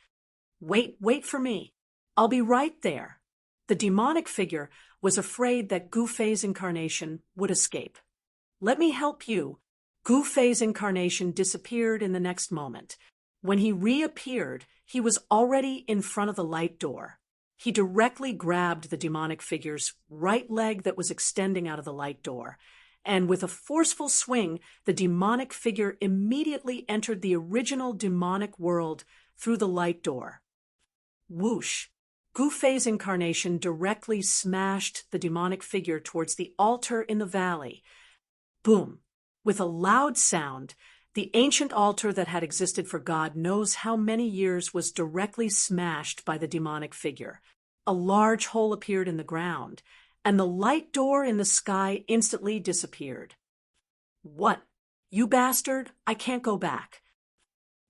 Wait for me. I'll be right there. The demonic figure was afraid that Gu Fei's incarnation would escape. Let me help you. Gu Fei's incarnation disappeared in the next moment. When he reappeared, he was already in front of the light door. He directly grabbed the demonic figure's right leg that was extending out of the light door, and with a forceful swing, the demonic figure immediately entered the original demonic world through the light door. Whoosh! Gu Fei's incarnation directly smashed the demonic figure towards the altar in the valley. Boom! With a loud sound, the ancient altar that had existed for God knows how many years was directly smashed by the demonic figure. A large hole appeared in the ground, and the light door in the sky instantly disappeared. What? You bastard! I can't go back.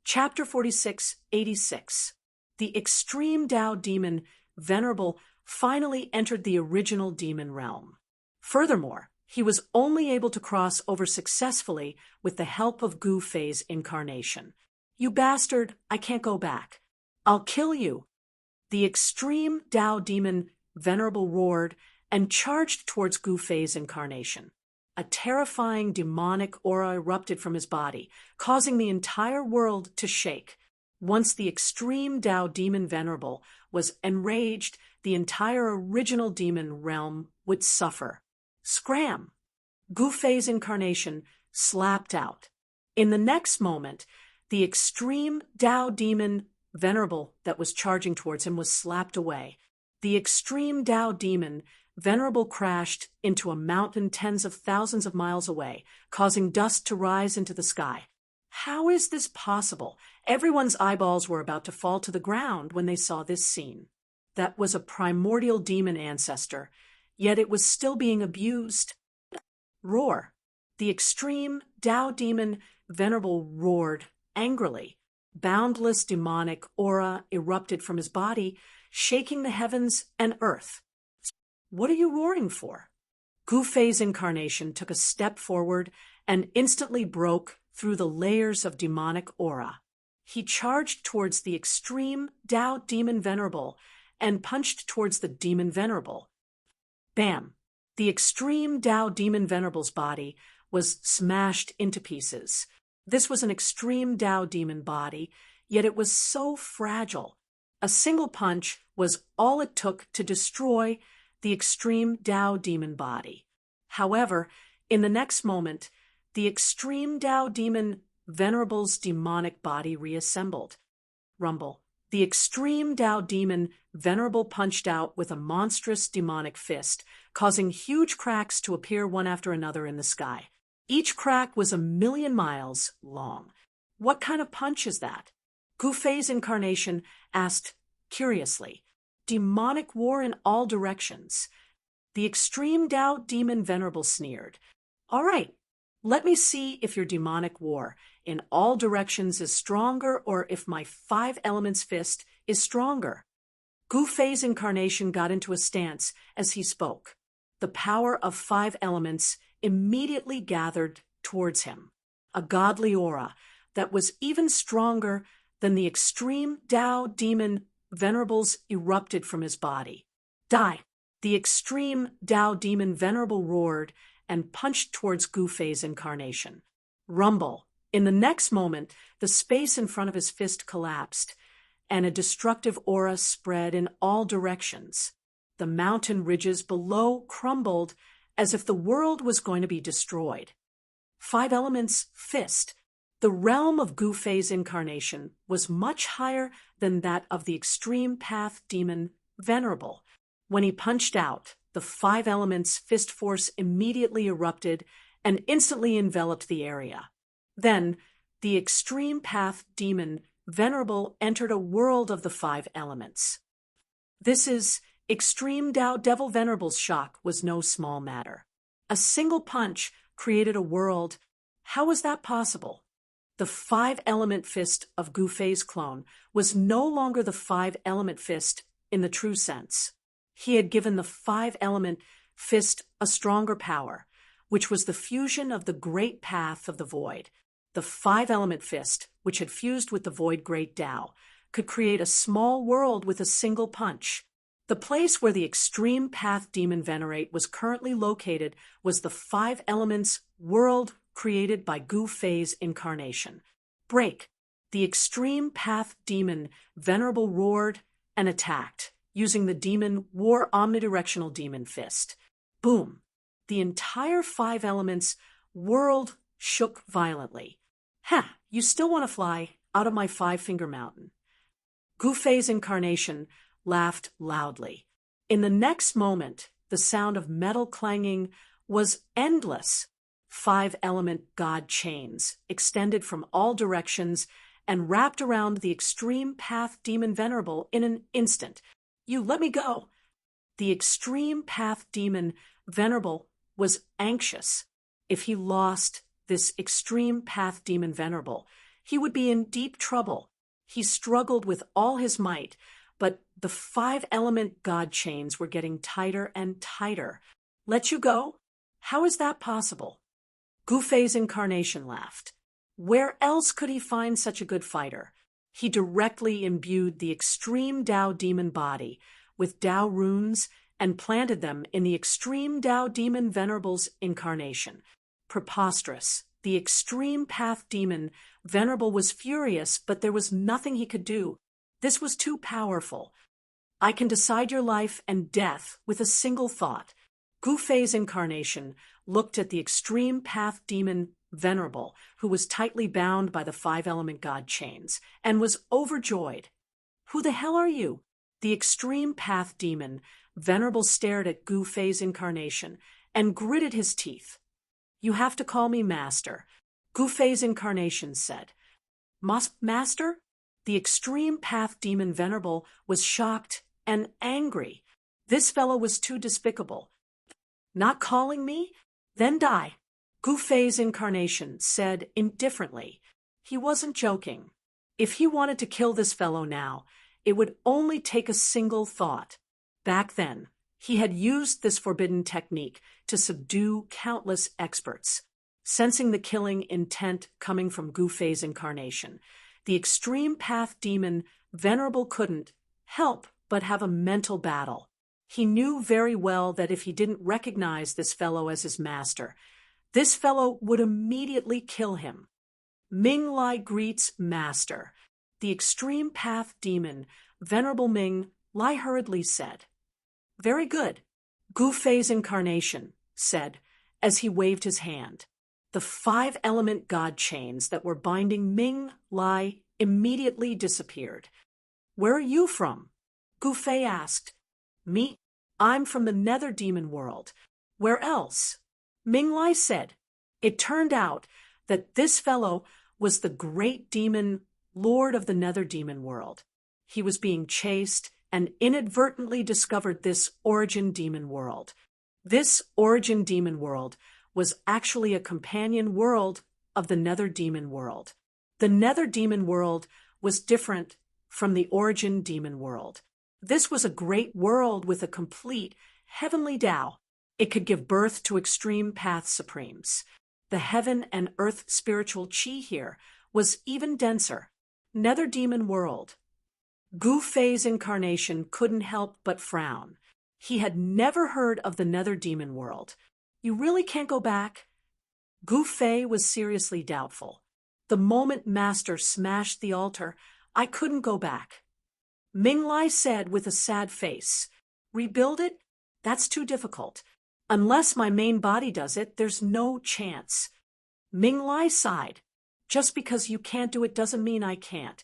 Chapter 46:86. The extreme Tao demon, Venerable, finally entered the original demon realm. Furthermore, he was only able to cross over successfully with the help of Gu Fei's incarnation. You bastard, I can't go back. I'll kill you. The extreme Tao demon, Venerable, roared and charged towards Gu Fei's incarnation. A terrifying demonic aura erupted from his body, causing the entire world to shake. Once the extreme Tao demon Venerable was enraged, the entire original demon realm would suffer. Scram! Gu Fei's incarnation slapped out. In the next moment, the extreme Tao demon Venerable that was charging towards him was slapped away. The extreme Tao demon Venerable crashed into a mountain tens of thousands of miles away, causing dust to rise into the sky. How is this possible? Everyone's eyeballs were about to fall to the ground when they saw this scene. That was a primordial demon ancestor, yet it was still being abused. Roar! The extreme Tao demon Venerable roared angrily. Boundless demonic aura erupted from his body, shaking the heavens and earth. What are you roaring for? Gu Fei's incarnation took a step forward and instantly broke through the layers of demonic aura. He charged towards the extreme Tao demon Venerable and punched towards the demon Venerable. Bam! The extreme Tao demon Venerable's body was smashed into pieces. This was an extreme Tao demon body, yet it was so fragile. A single punch was all it took to destroy the extreme Tao demon body. However, in the next moment, the extreme Tao demon Venerable's demonic body reassembled. Rumble. The extreme Tao demon Venerable punched out with a monstrous demonic fist, causing huge cracks to appear one after another in the sky. Each crack was 1,000,000 miles long. What kind of punch is that? Gu Fei's incarnation asked curiously. Demonic war in all directions. The extreme Tao demon Venerable sneered. All right, let me see if your demonic war in all directions is stronger or if my 5 elements fist is stronger. Gu Fei's incarnation got into a stance as he spoke. The power of 5 elements immediately gathered towards him. A godly aura that was even stronger than the extreme Tao demon Venerable's erupted from his body. Die! The extreme Tao demon Venerable roared and punched towards Gu Fei's incarnation. Rumble! In the next moment, the space in front of his fist collapsed, and a destructive aura spread in all directions. The mountain ridges below crumbled as if the world was going to be destroyed. 5 elements fist. The realm of Gu Fei's incarnation was much higher than that of the extreme path demon Venerable. When he punched out, the 5 elements fist force immediately erupted and instantly enveloped the area. Then, the extreme path demon Venerable entered a world of the five elements. This is extreme Tao Devil Venerable's shock was no small matter. A single punch created a world. How was that possible? The five-element fist of Gu Fei's clone was no longer the five-element fist in the true sense. He had given the five-element fist a stronger power, which was the fusion of the great path of the void. The five-element fist, which had fused with the void great Tao, could create a small world with a single punch. The place where the extreme path demon Venerate was currently located was the five elements world created by Gu Fei's incarnation. Break! The extreme path demon Venerable roared and attacked, using the demon war omnidirectional demon fist. Boom! The entire five elements world shook violently. Ha! You still want to fly out of my five-finger mountain? Gu Fei's incarnation laughed loudly. In the next moment, the sound of metal clanging was endless. Five-element god chains extended from all directions and wrapped around the extreme path demon Venerable in an instant. You let me go! The extreme path demon Venerable was anxious. If he lost this extreme path demon Venerable, he would be in deep trouble. He struggled with all his might, but the five-element god chains were getting tighter and tighter. Let you go? How is that possible? Gu Fei's incarnation laughed. Where else could he find such a good fighter? He directly imbued the extreme Tao demon body with Tao runes and planted them in the extreme Tao demon Venerable's incarnation. Preposterous. The extreme path demon Venerable was furious, but there was nothing he could do. This was too powerful. I can decide your life and death with a single thought. Gu Fei's incarnation looked at the extreme path demon Venerable, who was tightly bound by the five-element god chains, and was overjoyed. Who the hell are you? The extreme path demon Venerable stared at Gu Fei's incarnation and gritted his teeth. You have to call me Master, Gu Fei's incarnation said. Master? The extreme path demon Venerable was shocked and angry. This fellow was too despicable. Not calling me? Then die, Gu Fei's incarnation said indifferently. He wasn't joking. If he wanted to kill this fellow now, it would only take a single thought. Back then, he had used this forbidden technique to subdue countless experts. Sensing the killing intent coming from Gu Fei's incarnation, the extreme path demon Venerable couldn't help but have a mental battle. He knew very well that if he didn't recognize this fellow as his master, this fellow would immediately kill him. Ming Lai greets Master. The extreme path demon Venerable Ming Lai hurriedly said. Very good, Gu Fei's incarnation said as he waved his hand. The five-element god chains that were binding Ming Lai immediately disappeared. Where are you from? Gu Fei asked. Me? I'm from the Nether Demon world. Where else? Ming Lai said. It turned out that this fellow was the great demon lord of the Nether Demon world. He was being chased and inadvertently discovered this origin demon world. This origin demon world was actually a companion world of the Nether Demon world. The Nether Demon world was different from the origin demon world. This was a great world with a complete heavenly Tao. It could give birth to extreme path supremes. The heaven and earth spiritual chi here was even denser. Nether Demon world. Gu Fei's incarnation couldn't help but frown. He had never heard of the Nether Demon world. You really can't go back? Gu Fei was seriously doubtful. The moment Master smashed the altar, I couldn't go back. Ming Lai said with a sad face, Rebuild it? That's too difficult. Unless my main body does it, there's no chance. Ming Lai sighed. Just because you can't do it doesn't mean I can't.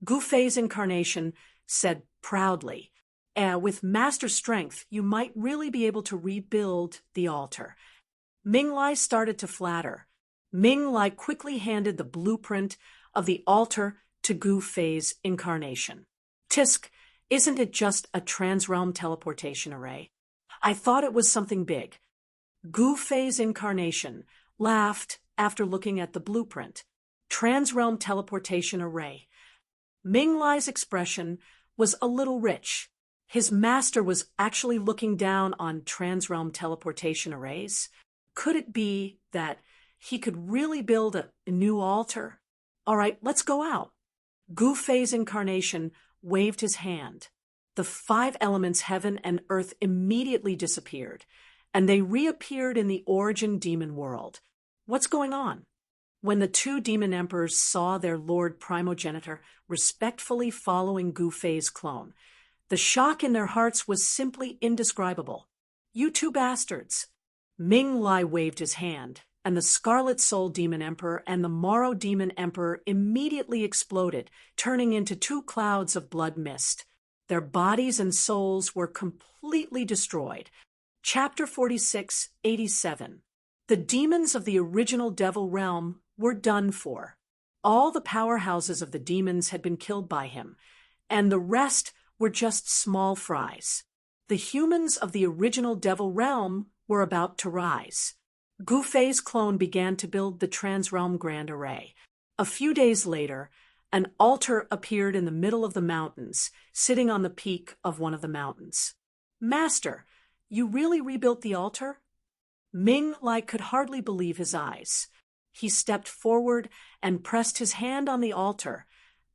Gu Fei's incarnation said proudly, with Master strength, you might really be able to rebuild the altar. Ming Lai started to flatter. Ming Lai quickly handed the blueprint of the altar to Gu Fei's incarnation. Tisk, isn't it just a transrealm teleportation array? I thought it was something big. Gu Fei's incarnation laughed after looking at the blueprint. Transrealm teleportation array. Ming Lai's expression was a little rich. His master was actually looking down on transrealm teleportation arrays. Could it be that he could really build a new altar? All right, let's go out. Gu Fei's incarnation waved his hand. The 5 elements, heaven and earth, immediately disappeared, and they reappeared in the origin demon world. What's going on? When the 2 demon emperors saw their lord primogenitor respectfully following Gu Fei's clone, the shock in their hearts was simply indescribable. You 2 bastards! Ming Lai waved his hand, and the Scarlet Soul Demon Emperor and the Morrow Demon Emperor immediately exploded, turning into 2 clouds of blood mist. Their bodies and souls were completely destroyed. Chapter 46:87. The demons of the original Devil Realm were done for. All the powerhouses of the demons had been killed by him, and the rest were just small fries. The humans of the original Devil Realm were about to rise. Gu Fei's clone began to build the Transrealm Grand Array. A few days later, an altar appeared in the middle of the mountains, sitting on the peak of one of the mountains. Master, you really rebuilt the altar? Ming Lai could hardly believe his eyes. He stepped forward and pressed his hand on the altar,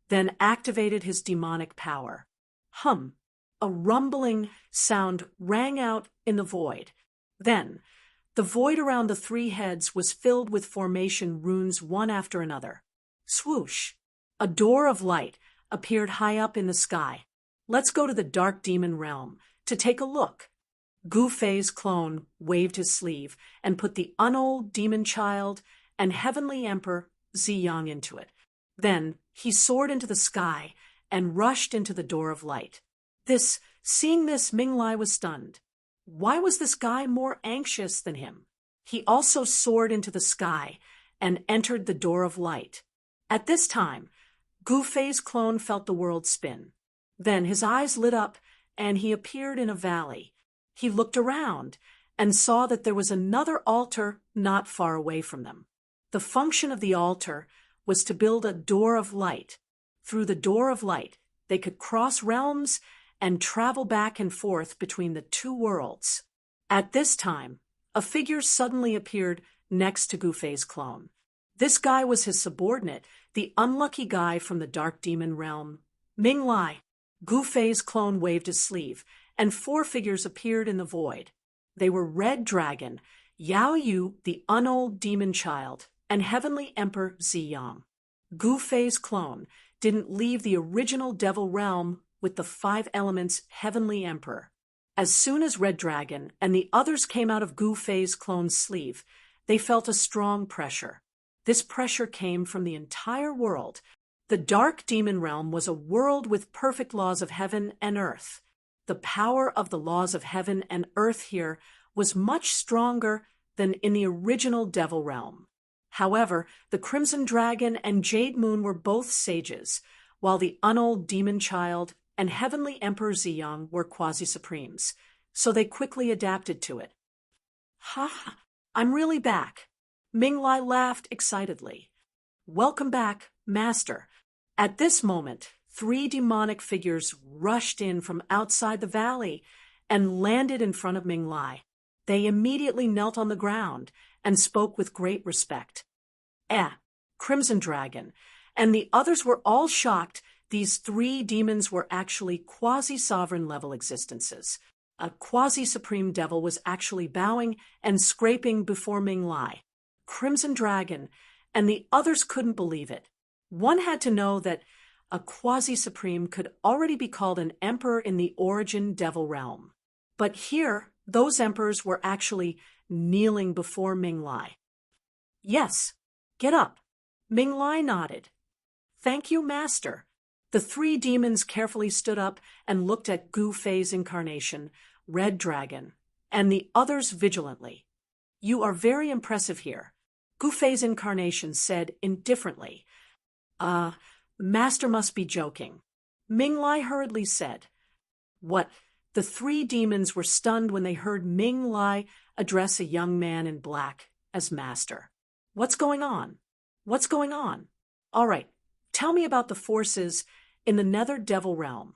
then activated his demonic power. Hum! A rumbling sound rang out in the void. Then, the void around the 3 heads was filled with formation runes one after another. Swoosh! A door of light appeared high up in the sky. Let's go to the Dark Demon Realm to take a look. Gu Fei's clone waved his sleeve and put the Unold Demon Child and Heavenly Emperor Ziyang into it. Then he soared into the sky and rushed into the door of light. Seeing this, Ming Lai was stunned. Why was this guy more anxious than him? He also soared into the sky and entered the door of light. At this time, Gu Fei's clone felt the world spin. Then his eyes lit up and he appeared in a valley. He looked around and saw that there was another altar not far away from them. The function of the altar was to build a door of light. Through the door of light, they could cross realms and travel back and forth between the 2 worlds. At this time, a figure suddenly appeared next to Gu Fei's clone. This guy was his subordinate, the unlucky guy from the Dark Demon Realm. Ming Lai. Gu Fei's clone waved his sleeve, and 4 figures appeared in the void. They were Red Dragon, Yao Yu, the Unold Demon Child, and Heavenly Emperor Ziyang. Gu Fei's clone didn't leave the original Devil Realm with the 5 elements Heavenly Emperor. As soon as Red Dragon and the others came out of Gu Fei's clone's sleeve, they felt a strong pressure. This pressure came from the entire world. The Dark Demon Realm was a world with perfect laws of heaven and earth. The power of the laws of heaven and earth here was much stronger than in the original Devil Realm. However, the Crimson Dragon and Jade Moon were both sages, while the Unold Demon Child and Heavenly Emperor Ziyang were quasi-supremes, so they quickly adapted to it. Ha! I'm really back. Ming Lai laughed excitedly. Welcome back, Master. At this moment, 3 demonic figures rushed in from outside the valley and landed in front of Ming Lai. They immediately knelt on the ground and spoke with great respect. Crimson Dragon, and the others were all shocked. These 3 demons were actually quasi-sovereign level existences. A quasi-supreme devil was actually bowing and scraping before Ming Lai. Crimson Dragon, and the others couldn't believe it. One had to know that a quasi-supreme could already be called an emperor in the origin Devil Realm. But here, those emperors were actually kneeling before Ming Lai. Yes, get up. Ming Lai nodded. Thank you, Master. The 3 demons carefully stood up and looked at Gu Fei's incarnation, Red Dragon, and the others vigilantly. You are very impressive here. Gufei's incarnation said indifferently, Master must be joking. Ming Lai hurriedly said, What? The three demons were stunned when they heard Ming Lai address a young man in black as master. What's going on? What's going on? All right, tell me about the forces in the nether devil realm.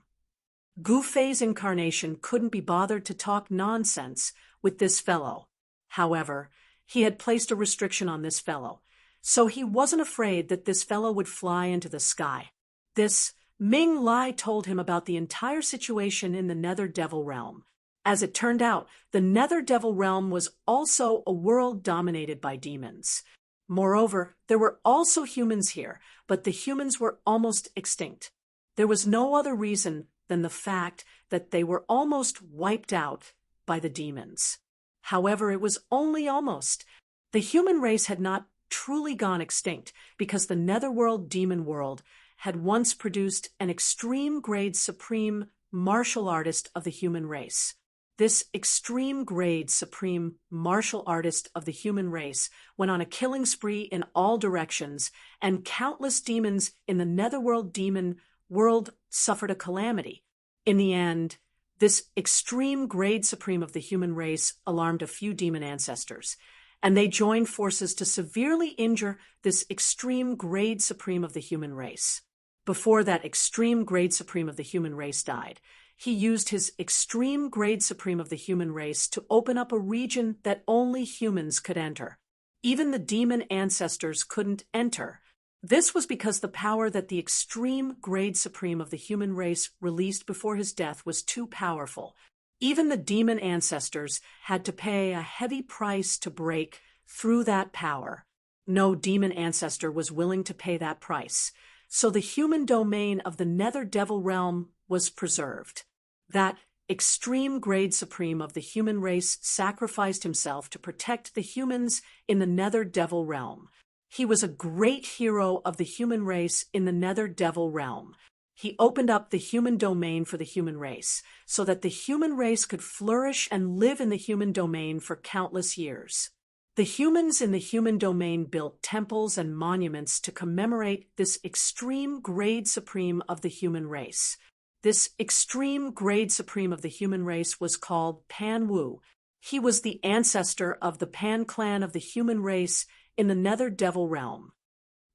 Gufei's incarnation couldn't be bothered to talk nonsense with this fellow. However, he had placed a restriction on this fellow, so he wasn't afraid that this fellow would fly into the sky. This Ming Lai told him about the entire situation in the nether devil realm. As it turned out, the nether devil realm was also a world dominated by demons. Moreover, there were also humans here, but the humans were almost extinct. There was no other reason than the fact that they were almost wiped out by the demons. However, it was only almost. The human race had not truly gone extinct because the netherworld demon world had once produced an extreme grade supreme martial artist of the human race. This extreme grade supreme martial artist of the human race went on a killing spree in all directions, and countless demons in the netherworld demon world suffered a calamity. In the end, this extreme grade supreme of the human race alarmed a few demon ancestors, and they joined forces to severely injure this extreme grade supreme of the human race. Before that extreme grade supreme of the human race died, he used his extreme grade supreme of the human race to open up a region that only humans could enter. Even the demon ancestors couldn't enter. This was because the power that the extreme grade supreme of the human race released before his death was too powerful. Even the demon ancestors had to pay a heavy price to break through that power. No demon ancestor was willing to pay that price. So the human domain of the nether devil realm was preserved. That extreme grade supreme of the human race sacrificed himself to protect the humans in the nether devil realm. He was a great hero of the human race in the nether devil realm. He opened up the human domain for the human race, so that the human race could flourish and live in the human domain for countless years. The humans in the human domain built temples and monuments to commemorate this extreme grade supreme of the human race. This extreme grade supreme of the human race was called Pan Wu. He was the ancestor of the Pan clan of the human race in the nether devil realm.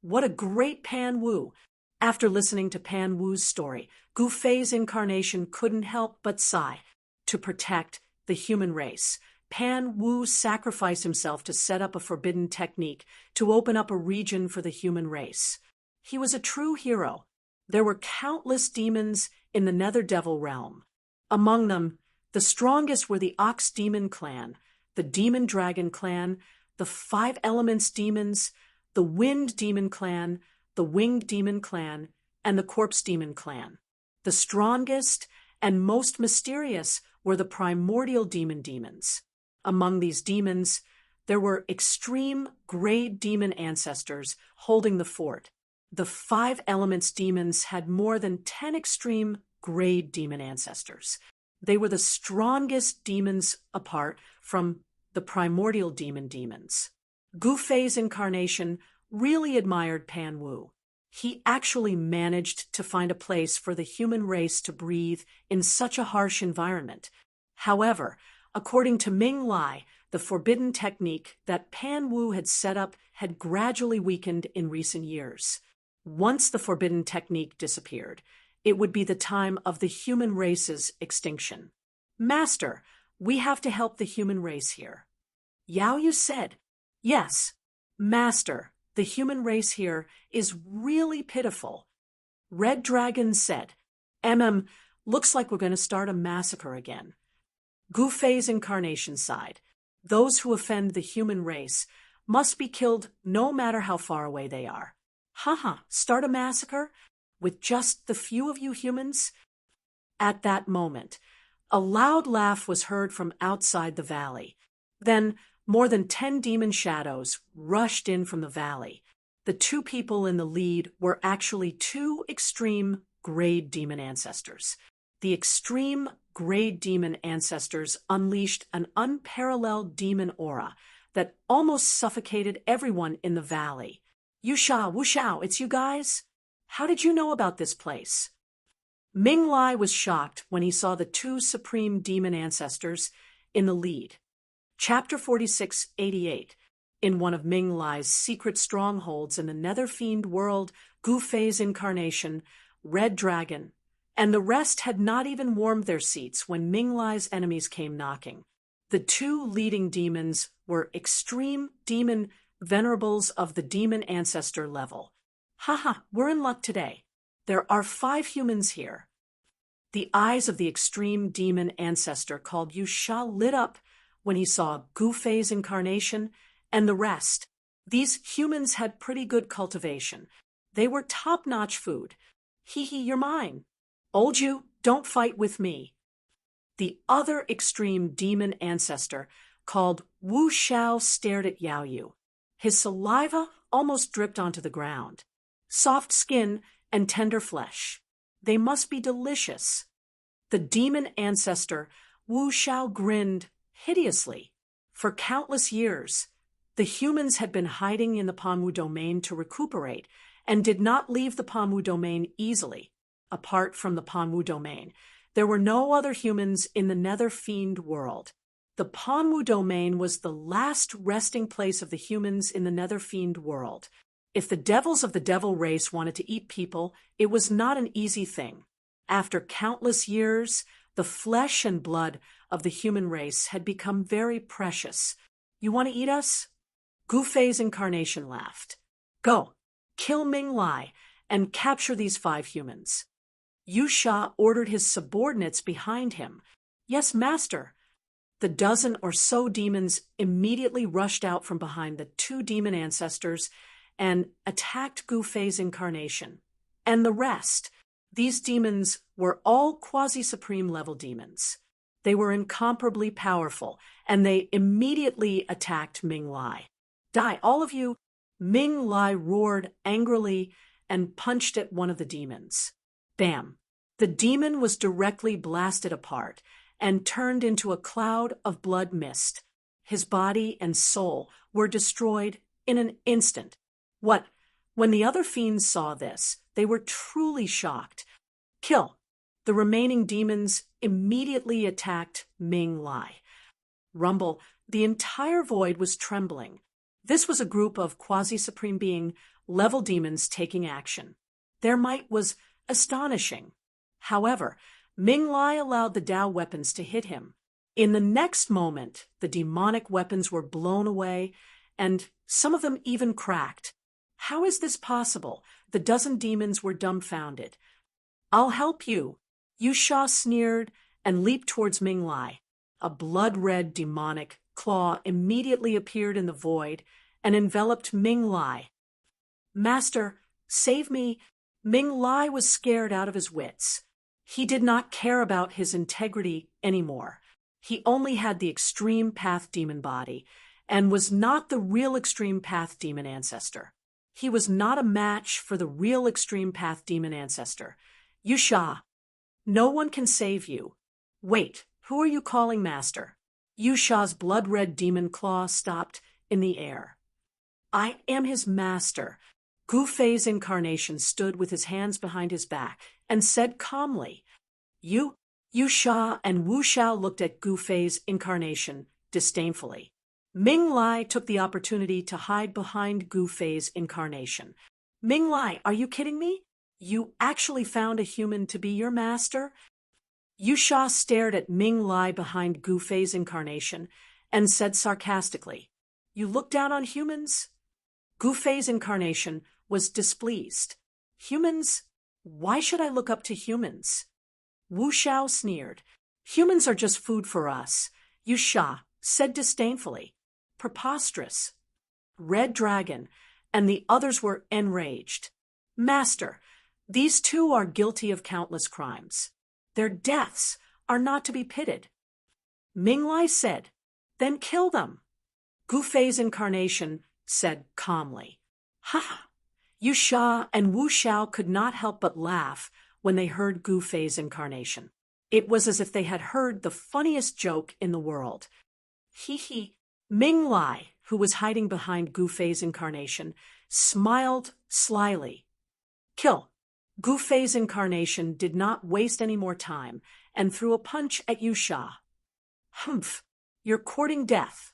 What a great Pan Wu! After listening to Pan Wu's story, Gufei's incarnation couldn't help but sigh. To protect the human race, Pan Wu sacrificed himself to set up a forbidden technique to open up a region for the human race. He was a true hero. There were countless demons in the nether devil realm. Among them, the strongest were the Ox Demon clan, the Demon Dragon clan, the Five Elements demons, the Wind Demon clan, the Winged Demon clan, and the Corpse Demon clan. The strongest and most mysterious were the primordial demons. Among these demons, there were extreme grade demon ancestors holding the fort. The Five Elements demons had more than 10 extreme grade demon ancestors. They were the strongest demons apart from the primordial demons. Gufei's incarnation really admired Pan Wu. He actually managed to find a place for the human race to breathe in such a harsh environment. However, according to Ming Lai, the forbidden technique that Pan Wu had set up had gradually weakened in recent years. Once the forbidden technique disappeared, it would be the time of the human race's extinction. Master, we have to help the human race here. Yao Yu said, Yes, Master, the human race here is really pitiful. Red Dragon said, looks like we're going to start a massacre again. Gufei's incarnation sighed. Those who offend the human race must be killed no matter how far away they are. Start a massacre? With just the few of you humans? At that moment, a loud laugh was heard from outside the valley. Then, more than 10 demon shadows rushed in from the valley. The two people in the lead were actually two extreme grade demon ancestors. The extreme grade demon ancestors unleashed an unparalleled demon aura that almost suffocated everyone in the valley. Yusha, Wushao, it's you guys? How did you know about this place? Ming Lai was shocked when he saw the two supreme demon ancestors in the lead. Chapter 4688. In one of Ming Lai's secret strongholds in the Nether Fiend world, Gu Fei's incarnation, Red Dragon, and the rest had not even warmed their seats when Ming Lai's enemies came knocking. The two leading demons were extreme demon venerables of the demon ancestor level. Haha, we're in luck today. There are 5 humans here. The eyes of the extreme demon ancestor called Yusha lit up when he saw Gu Fei's incarnation and the rest. These humans had pretty good cultivation. They were top-notch food. Hee hee, you're mine. Old you, don't fight with me. The other extreme demon ancestor, called Wu Xiao, stared at Yao Yu. His saliva almost dripped onto the ground. Soft skin and tender flesh. They must be delicious. The demon ancestor, Wu Xiao, grinned hideously. For countless years, the humans had been hiding in the Panwu domain to recuperate and did not leave the Panwu domain easily. Apart from the Panwu domain, there were no other humans in the Nether Fiend world. The Panwu domain was the last resting place of the humans in the Nether Fiend world. If the devils of the devil race wanted to eat people, it was not an easy thing. After countless years, the flesh and blood of the human race had become very precious. You want to eat us? Gu Fei's incarnation laughed. Go, kill Ming Lai, and capture these 5 humans. Yusha ordered his subordinates behind him. Yes, master. The dozen or so demons immediately rushed out from behind the 2 demon ancestors and attacked Gu Fei's incarnation. And the rest. These demons were all quasi-supreme level demons. They were incomparably powerful, and they immediately attacked Ming Lai. Die, all of you! Ming Lai roared angrily and punched at one of the demons. Bam! The demon was directly blasted apart and turned into a cloud of blood mist. His body and soul were destroyed in an instant. What? When the other fiends saw this, they were truly shocked. Kill! The remaining demons immediately attacked Ming Lai. Rumble, the entire void was trembling. This was a group of quasi-supreme being level demons taking action. Their might was astonishing. However, Ming Lai allowed the Dao weapons to hit him. In the next moment, the demonic weapons were blown away, and some of them even cracked. How is this possible? The dozen demons were dumbfounded. I'll help you. Yusha sneered and leaped towards Ming Lai. A blood-red demonic claw immediately appeared in the void and enveloped Ming Lai. Master, save me. Ming Lai was scared out of his wits. He did not care about his integrity anymore. He only had the extreme path demon body and was not the real extreme path demon ancestor. He was not a match for the real extreme path demon ancestor. Yusha, no one can save you. Wait, who are you calling master? Yusha's blood-red demon claw stopped in the air. I am his master. Gu Fei's incarnation stood with his hands behind his back and said calmly. Yusha and Wu Xiao looked at Gu Fei's incarnation disdainfully. Ming Lai took the opportunity to hide behind Gu Fei's incarnation. Ming Lai, are you kidding me? You actually found a human to be your master? Yusha stared at Ming Lai behind Gu Fei's incarnation and said sarcastically, You look down on humans? Gu Fei's incarnation was displeased. Humans? Why should I look up to humans? Wu Xiao sneered. Humans are just food for us. Yusha said disdainfully. Preposterous. Red Dragon and the others were enraged. Master, these 2 are guilty of countless crimes. Their deaths are not to be pitied. Ming Lai said, Then kill them. Gu Fei's incarnation said calmly. Ha! Yusha and Wu Xiao could not help but laugh when they heard Gu Fei's incarnation. It was as if they had heard the funniest joke in the world. Hee hee. Ming Lai, who was hiding behind Gu Fei's incarnation, smiled slyly. Kill. Gu Fei's incarnation did not waste any more time and threw a punch at Yu Sha. Humph, you're courting death.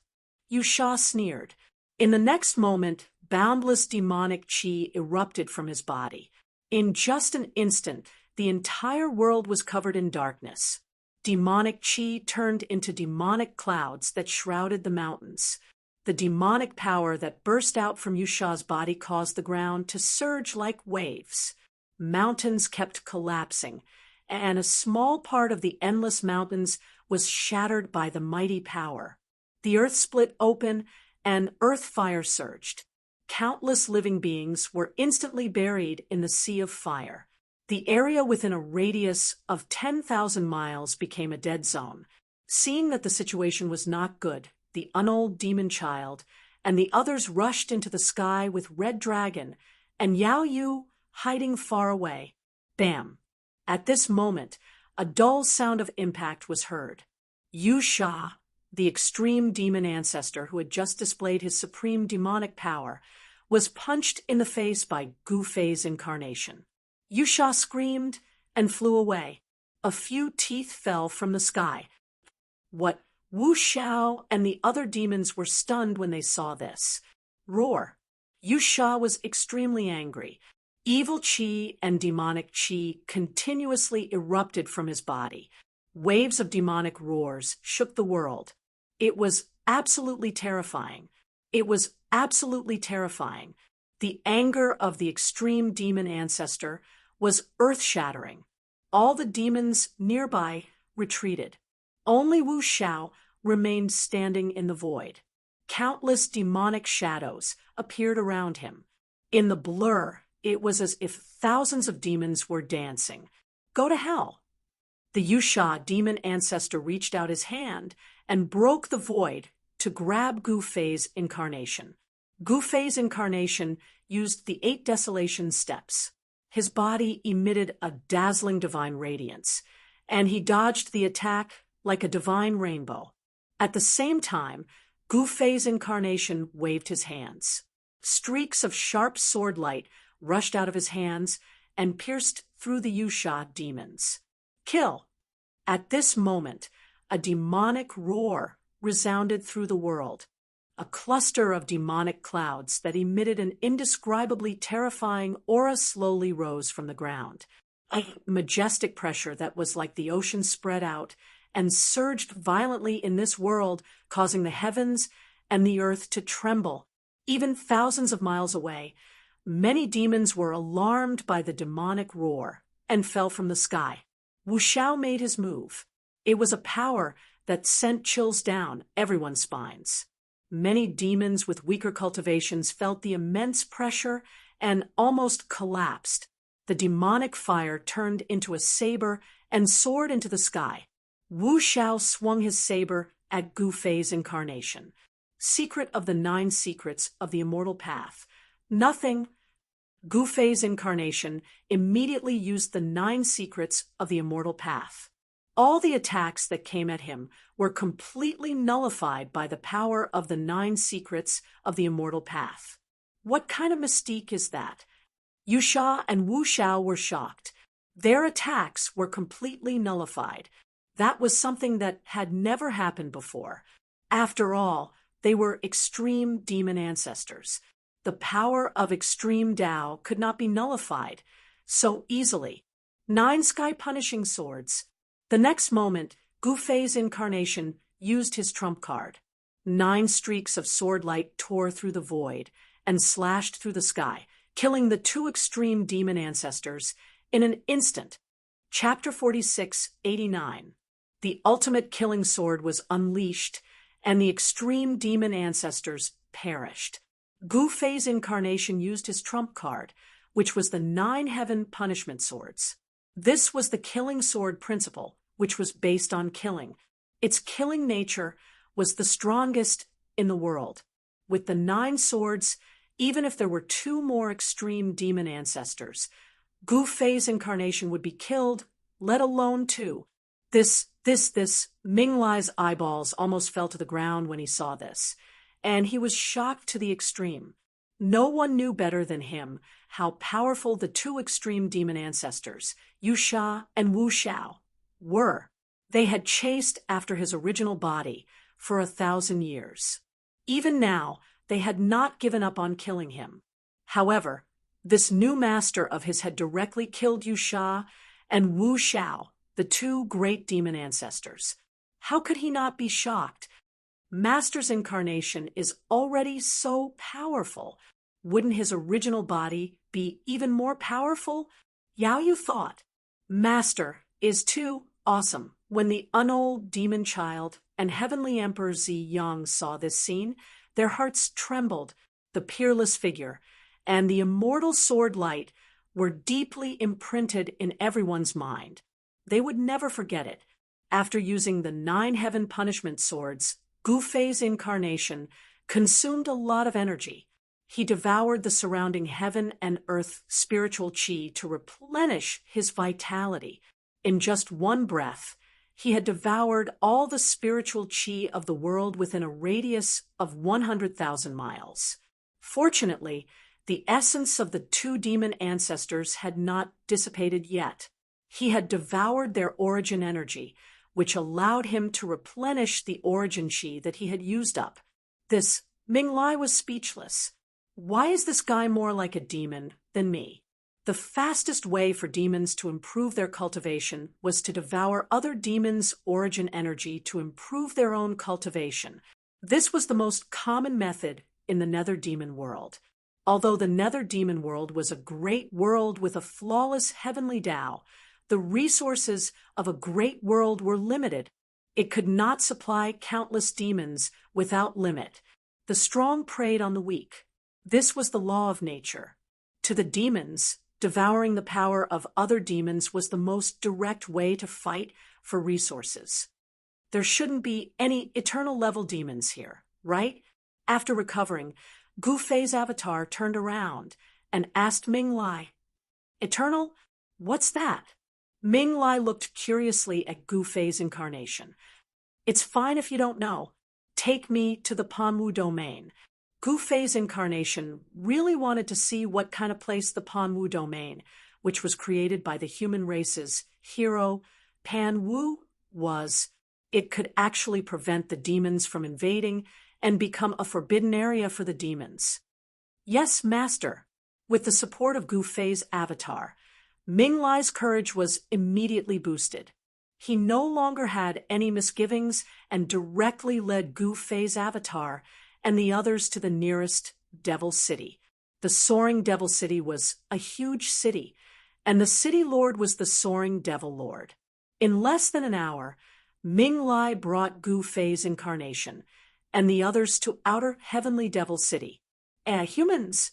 Yu Sha sneered. In the next moment, boundless demonic qi erupted from his body. In just an instant, the entire world was covered in darkness. Demonic qi turned into demonic clouds that shrouded the mountains. The demonic power that burst out from Yu Sha's body caused the ground to surge like waves. Mountains kept collapsing, and a small part of the endless mountains was shattered by the mighty power. The earth split open, and earth fire surged. Countless living beings were instantly buried in the sea of fire. The area within a radius of 10,000 miles became a dead zone. Seeing that the situation was not good, the unold demon child and the others rushed into the sky with Red Dragon and Yao Yu hiding far away. Bam! At this moment, a dull sound of impact was heard. Yu Sha, the extreme demon ancestor who had just displayed his supreme demonic power, was punched in the face by Gu Fei's incarnation. Yu Sha screamed and flew away. A few teeth fell from the sky. What? Wu Xiao and the other demons were stunned when they saw this. Roar! Yu Sha was extremely angry. Evil qi and demonic qi continuously erupted from his body. Waves of demonic roars shook the world. It was absolutely terrifying. It was absolutely terrifying. The anger of the extreme demon ancestor was earth-shattering. All the demons nearby retreated. Only Wu Xiao remained standing in the void. Countless demonic shadows appeared around him. In the blur, it was as if thousands of demons were dancing. Go to hell! The Yu Sha demon ancestor reached out his hand and broke the void to grab Gu Fei's incarnation. Gu Fei's incarnation used the 8 desolation steps. His body emitted a dazzling divine radiance, and he dodged the attack like a divine rainbow. At the same time, Gu Fei's incarnation waved his hands. Streaks of sharp sword light rushed out of his hands and pierced through the Yu Sha demons. Kill! At this moment, a demonic roar resounded through the world. A cluster of demonic clouds that emitted an indescribably terrifying aura slowly rose from the ground. A majestic pressure that was like the ocean spread out and surged violently in this world, causing the heavens and the earth to tremble. Even thousands of miles away, many demons were alarmed by the demonic roar and fell from the sky. Wu Xiao made his move. It was a power that sent chills down everyone's spines. Many demons with weaker cultivations felt the immense pressure and almost collapsed. The demonic fire turned into a saber and soared into the sky. Wu Xiao swung his saber at Gu Fei's incarnation. Secret of the 9 secrets of the immortal path. Nothing. Gu Fei's incarnation immediately used the 9 secrets of the immortal path. All the attacks that came at him were completely nullified by the power of the 9 secrets of the immortal path. What kind of mystique is that? Yu Sha and Wu Xiao were shocked. Their attacks were completely nullified. That was something that had never happened before. After all, they were extreme demon ancestors. The power of extreme Tao could not be nullified so easily. 9 sky punishing swords. The next moment, Gu Fei's incarnation used his trump card. 9 streaks of sword light tore through the void and slashed through the sky, killing the 2 extreme demon ancestors in an instant. Chapter 46:89. The ultimate killing sword was unleashed, and the extreme demon ancestors perished. Gu Fei's incarnation used his trump card, which was the 9 heaven punishment swords. This was the killing sword principle, which was based on killing. Its killing nature was the strongest in the world. With the 9 swords, even if there were 2 more extreme demon ancestors, Gu Fei's incarnation would be killed, let alone 2. Ming Lai's eyeballs almost fell to the ground when he saw this. and he was shocked to the extreme. No one knew better than him how powerful the two extreme demon ancestors, Yu Sha and Wu Xiao, were. They had chased after his original body for 1,000 years. Even now, they had not given up on killing him. However, this new master of his had directly killed Yu Sha and Wu Xiao, the two great demon ancestors. How could he not be shocked? Master's incarnation is already so powerful. Wouldn't his original body be even more powerful? Yao Yu thought. Master is too awesome. When the unold demon child and heavenly emperor Zi Yang saw this scene, their hearts trembled. The peerless figure and the immortal sword light were deeply imprinted in everyone's mind. They would never forget it. After using the 9 heaven punishment swords, Gu Fei's incarnation consumed a lot of energy. He devoured the surrounding heaven and earth spiritual qi to replenish his vitality. In just one breath, he had devoured all the spiritual qi of the world within a radius of 100,000 miles. Fortunately, the essence of the two demon ancestors had not dissipated yet. He had devoured their origin energy, which allowed him to replenish the origin qi that he had used up. This Ming Lai was speechless. Why is this guy more like a demon than me? The fastest way for demons to improve their cultivation was to devour other demons' origin energy to improve their own cultivation. This was the most common method in the Nether Demon world. Although the Nether Demon world was a great world with a flawless heavenly Tao, the resources of a great world were limited. It could not supply countless demons without limit. The strong preyed on the weak. This was the law of nature. To the demons, devouring the power of other demons was the most direct way to fight for resources. There shouldn't be any eternal level demons here, right? After recovering, Gu Fei's avatar turned around and asked Ming Lai, "Eternal? What's that?" Ming Lai looked curiously at Gu Fei's incarnation. "It's fine if you don't know. Take me to the Panwu domain." Gu Fei's incarnation really wanted to see what kind of place the Panwu domain, which was created by the human race's hero Panwu, was. It could actually prevent the demons from invading and become a forbidden area for the demons. "Yes, Master." With the support of Gu Fei's avatar, Ming Lai's courage was immediately boosted. He no longer had any misgivings and directly led Gu Fei's avatar and the others to the nearest Devil City. The Soaring Devil City was a huge city, and the city lord was the Soaring Devil Lord. In less than an hour, Ming Lai brought Gu Fei's incarnation and the others to Outer Heavenly Devil City. Humans?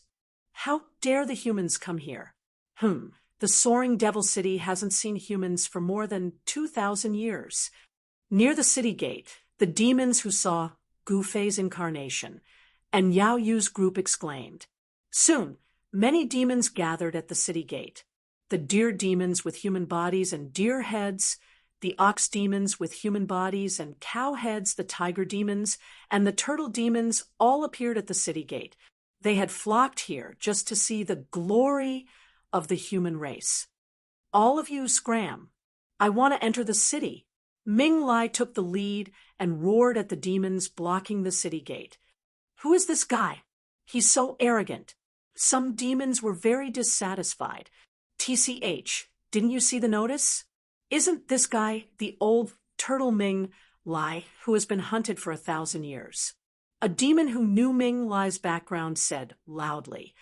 How dare the humans come here? The Soaring Devil City hasn't seen humans for more than 2,000 years. Near the city gate, the demons who saw Gu Fei's incarnation and Yao Yu's group exclaimed. Soon, many demons gathered at the city gate. The deer demons with human bodies and deer heads, the ox demons with human bodies and cow heads, the tiger demons, and the turtle demons all appeared at the city gate. They had flocked here just to see the glory of the human race. "All of you scram. I want to enter the city." Ming Lai took the lead and roared at the demons blocking the city gate. "Who is this guy? He's so arrogant." Some demons were very dissatisfied. "TCH, didn't you see the notice? Isn't this guy the old turtle Ming Lai who has been hunted for 1,000 years?" A demon who knew Ming Lai's background said loudly,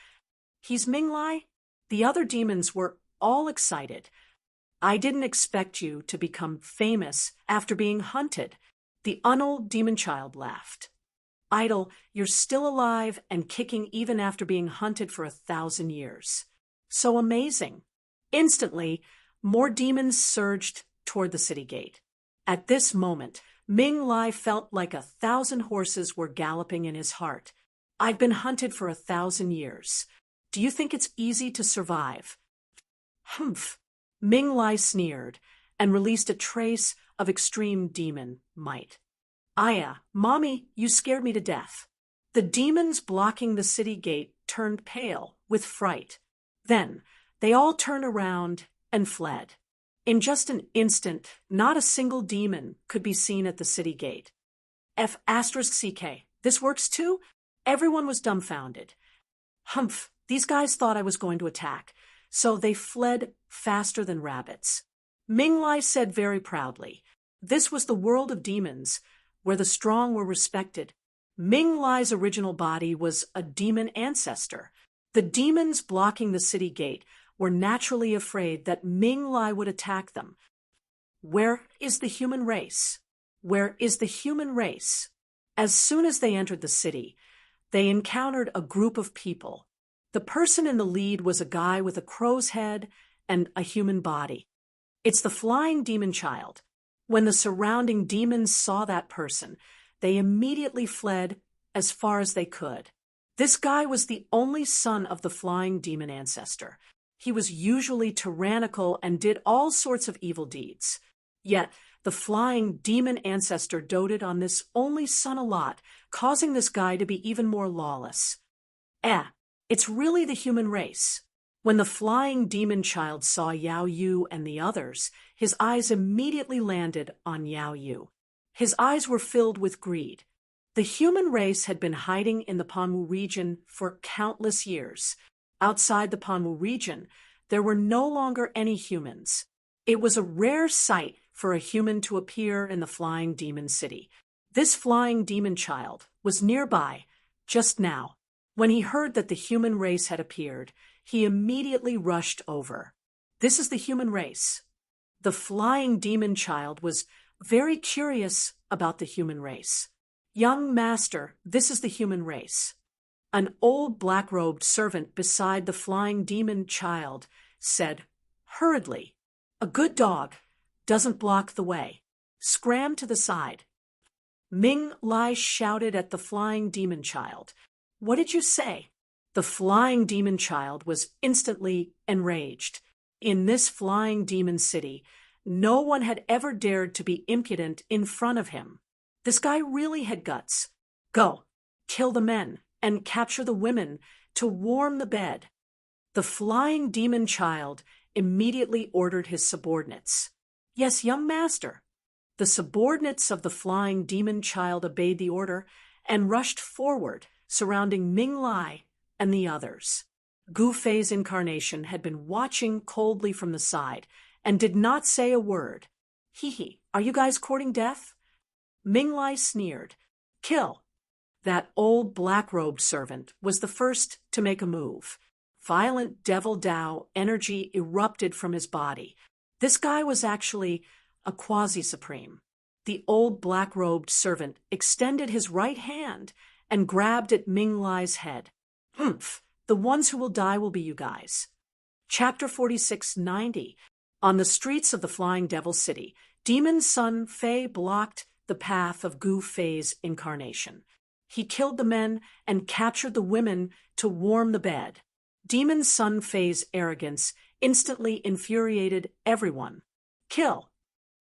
"He's Ming Lai?" The other demons were all excited. "I didn't expect you to become famous after being hunted." The unold demon child laughed. "Idol, you're still alive and kicking even after being hunted for 1,000 years. So amazing." Instantly, more demons surged toward the city gate. At this moment, Ming Lai felt like 1,000 horses were galloping in his heart. "I've been hunted for 1,000 years. Do you think it's easy to survive?" "Humph." Ming Lai sneered and released a trace of extreme demon might. "Aya, Mommy, you scared me to death." The demons blocking the city gate turned pale with fright. Then they all turned around and fled. In just an instant, not a single demon could be seen at the city gate. F***CK. This works too? Everyone was dumbfounded. Humph, these guys thought I was going to attack, so they fled faster than rabbits. Ming Lai said very proudly. This was the world of demons, where the strong were respected. Ming Lai's original body was a demon ancestor. The demons blocking the city gate were naturally afraid that Ming Lai would attack them. Where is the human race? Where is the human race? As soon as they entered the city, they encountered a group of people. The person in the lead was a guy with a crow's head and a human body. It's the flying demon child. When the surrounding demons saw that person, they immediately fled as far as they could. This guy was the only son of the flying demon ancestor. He was usually tyrannical and did all sorts of evil deeds. Yet, the flying demon ancestor doted on this only son a lot, causing this guy to be even more lawless. It's really the human race. When the flying demon child saw Yao Yu and the others, his eyes immediately landed on Yao Yu. His eyes were filled with greed. The human race had been hiding in the Panwu region for countless years. Outside the Panwu region, there were no longer any humans. It was a rare sight for a human to appear in the flying demon city. This flying demon child was nearby just now. When he heard that the human race had appeared, he immediately rushed over. This is the human race. The flying demon child was very curious about the human race. Young master, this is the human race. An old black-robed servant beside the flying demon child said hurriedly, "A good dog doesn't block the way. Scram to the side." Ming Lai shouted at the flying demon child. "What did you say?" The flying demon child was instantly enraged. In this flying demon city, no one had ever dared to be impudent in front of him. This guy really had guts. Go, kill the men, and capture the women to warm the bed. The flying demon child immediately ordered his subordinates. "Yes, young master." The subordinates of the flying demon child obeyed the order and rushed forward, surrounding Ming Lai and the others. Gu Fei's incarnation had been watching coldly from the side and did not say a word. "Hee, are you guys courting death?" Ming Lai sneered. "Kill." That old black-robed servant was the first to make a move. Violent devil Dao energy erupted from his body. This guy was actually a quasi-supreme. The old black-robed servant extended his right hand and grabbed at Ming Lai's head. "Humph, the ones who will die will be you guys." Chapter 4690. On the streets of the Flying Devil City, Demon Sun Fei blocked the path of Gu Fei's incarnation. He killed the men and captured the women to warm the bed. Demon Sun Fei's arrogance instantly infuriated everyone. "Kill."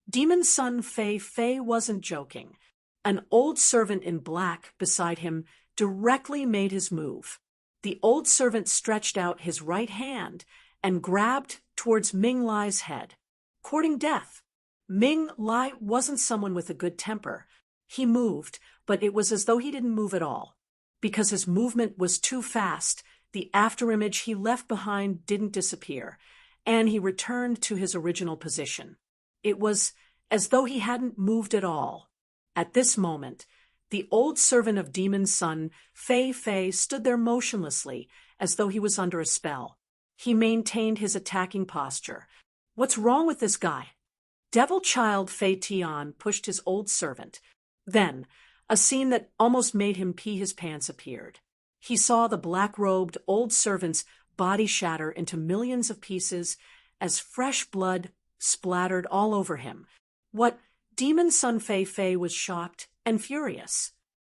Demon Sun Fei wasn't joking. An old servant in black beside him directly made his move. The old servant stretched out his right hand and grabbed towards Ming Lai's head. Courting death. Ming Lai wasn't someone with a good temper. He moved, but it was as though he didn't move at all. Because his movement was too fast, the afterimage he left behind didn't disappear, and he returned to his original position. It was as though he hadn't moved at all. At this moment, the old servant of Demon Sun, Fei, stood there motionlessly, as though he was under a spell. He maintained his attacking posture. "What's wrong with this guy?" Devil Child Fei Tian pushed his old servant. Then, a scene that almost made him pee his pants appeared. He saw the black-robed old servant's body shatter into millions of pieces as fresh blood splattered all over him. What? Demon Sun Fei was shocked and furious.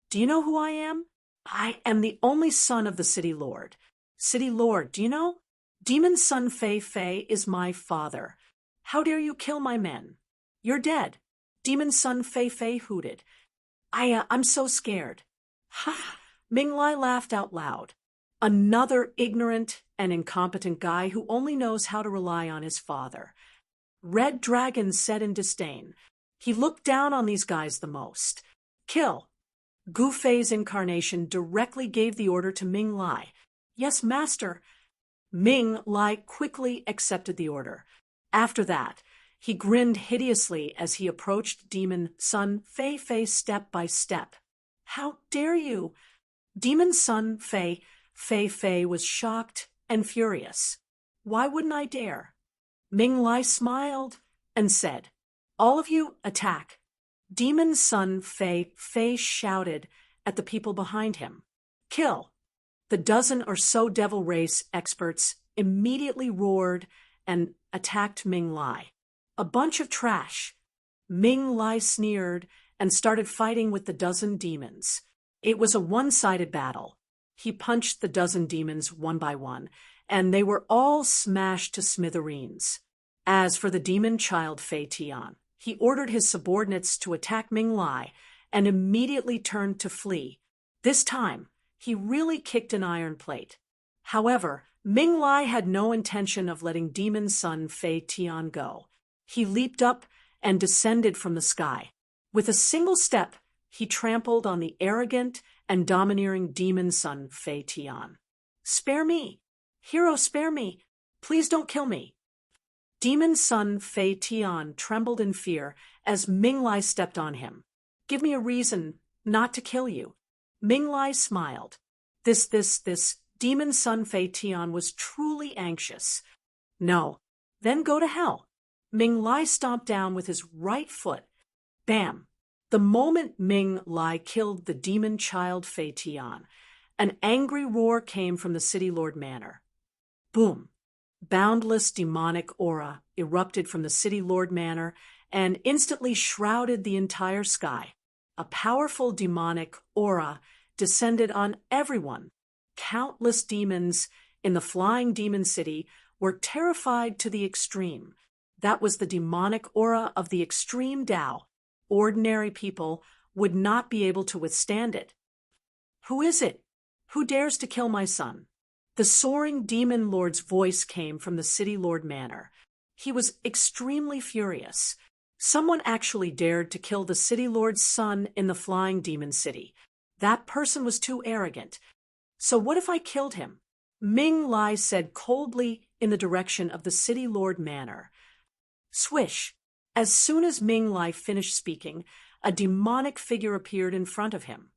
"Do you know who I am? I am the only son of the City Lord. City Lord, do you know? Demon Sun Fei is my father. How dare you kill my men? You're dead." Demon Sun Fei hooted. I'm so scared." "Ha! Minglai laughed out loud. Another ignorant and incompetent guy who only knows how to rely on his father. Red Dragon said in disdain. He looked down on these guys the most. Kill. Gu Fei's incarnation directly gave the order to Ming Lai. Yes, master. Ming Lai quickly accepted the order. After that, he grinned hideously as he approached Demon Son Fei Fei step by step. How dare you? Demon Son Fei Fei was shocked and furious. Why wouldn't I dare? Ming Lai smiled and said, All of you, attack. Demon Son Fei shouted at the people behind him. Kill. The dozen or so devil race experts immediately roared and attacked Ming Lai. A bunch of trash. Ming Lai sneered and started fighting with the dozen demons. It was a one-sided battle. He punched the dozen demons one by one, and they were all smashed to smithereens. As for the demon child Fei Tian, he ordered his subordinates to attack Ming Lai and immediately turned to flee. This time, he really kicked an iron plate. However, Ming Lai had no intention of letting Demon Son Fei Tian go. He leaped up and descended from the sky. With a single step, he trampled on the arrogant and domineering Demon Son Fei Tian. Spare me! Hero, spare me! Please don't kill me! Demon Son Fei Tian trembled in fear as Ming Lai stepped on him. Give me a reason not to kill you. Ming Lai smiled. This, Demon Son Fei Tian was truly anxious. No. Then go to hell. Ming Lai stomped down with his right foot. Bam! The moment Ming Lai killed the demon child Fei Tian, an angry roar came from the City Lord Manor. Boom! Boundless demonic aura erupted from the City Lord Manor and instantly shrouded the entire sky. A powerful demonic aura descended on everyone. Countless demons in the flying demon city were terrified to the extreme. That was the demonic aura of the extreme Tao. Ordinary people would not be able to withstand it. Who is it? Who dares to kill my son? The soaring demon lord's voice came from the City Lord Manor. He was extremely furious. Someone actually dared to kill the City Lord's son in the flying demon city. That person was too arrogant. So what if I killed him? Ming Lai said coldly in the direction of the City Lord Manor. Swish! As soon as Ming Lai finished speaking, a demonic figure appeared in front of him.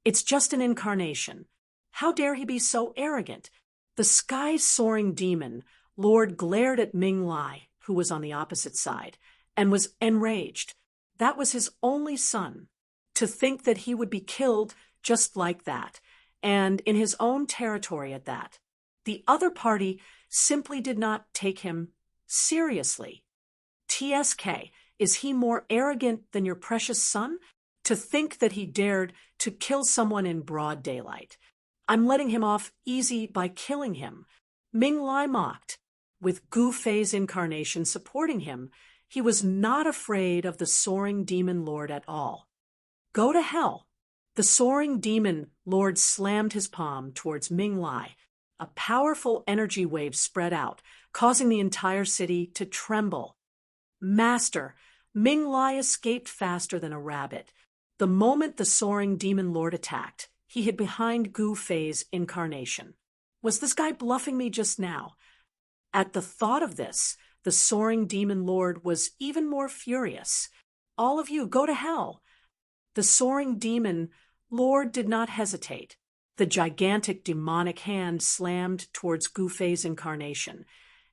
It's just an incarnation. How dare he be so arrogant? The sky-soaring demon lord glared at Ming Lai, who was on the opposite side, and was enraged. That was his only son. To think that he would be killed just like that, and in his own territory at that. The other party simply did not take him seriously. TSK, is he more arrogant than your precious son? To think that he dared to kill someone in broad daylight. I'm letting him off easy by killing him. Ming Lai mocked. With Gu Fei's incarnation supporting him, he was not afraid of the soaring demon lord at all. Go to hell. The soaring demon lord slammed his palm towards Ming Lai. A powerful energy wave spread out, causing the entire city to tremble. Master, Ming Lai escaped faster than a rabbit. The moment the soaring demon lord attacked, he hid behind Gu Fei's incarnation. Was this guy bluffing me just now? At the thought of this, the soaring demon lord was even more furious. All of you, go to hell. The soaring demon lord did not hesitate. The gigantic demonic hand slammed towards Gu Fei's incarnation,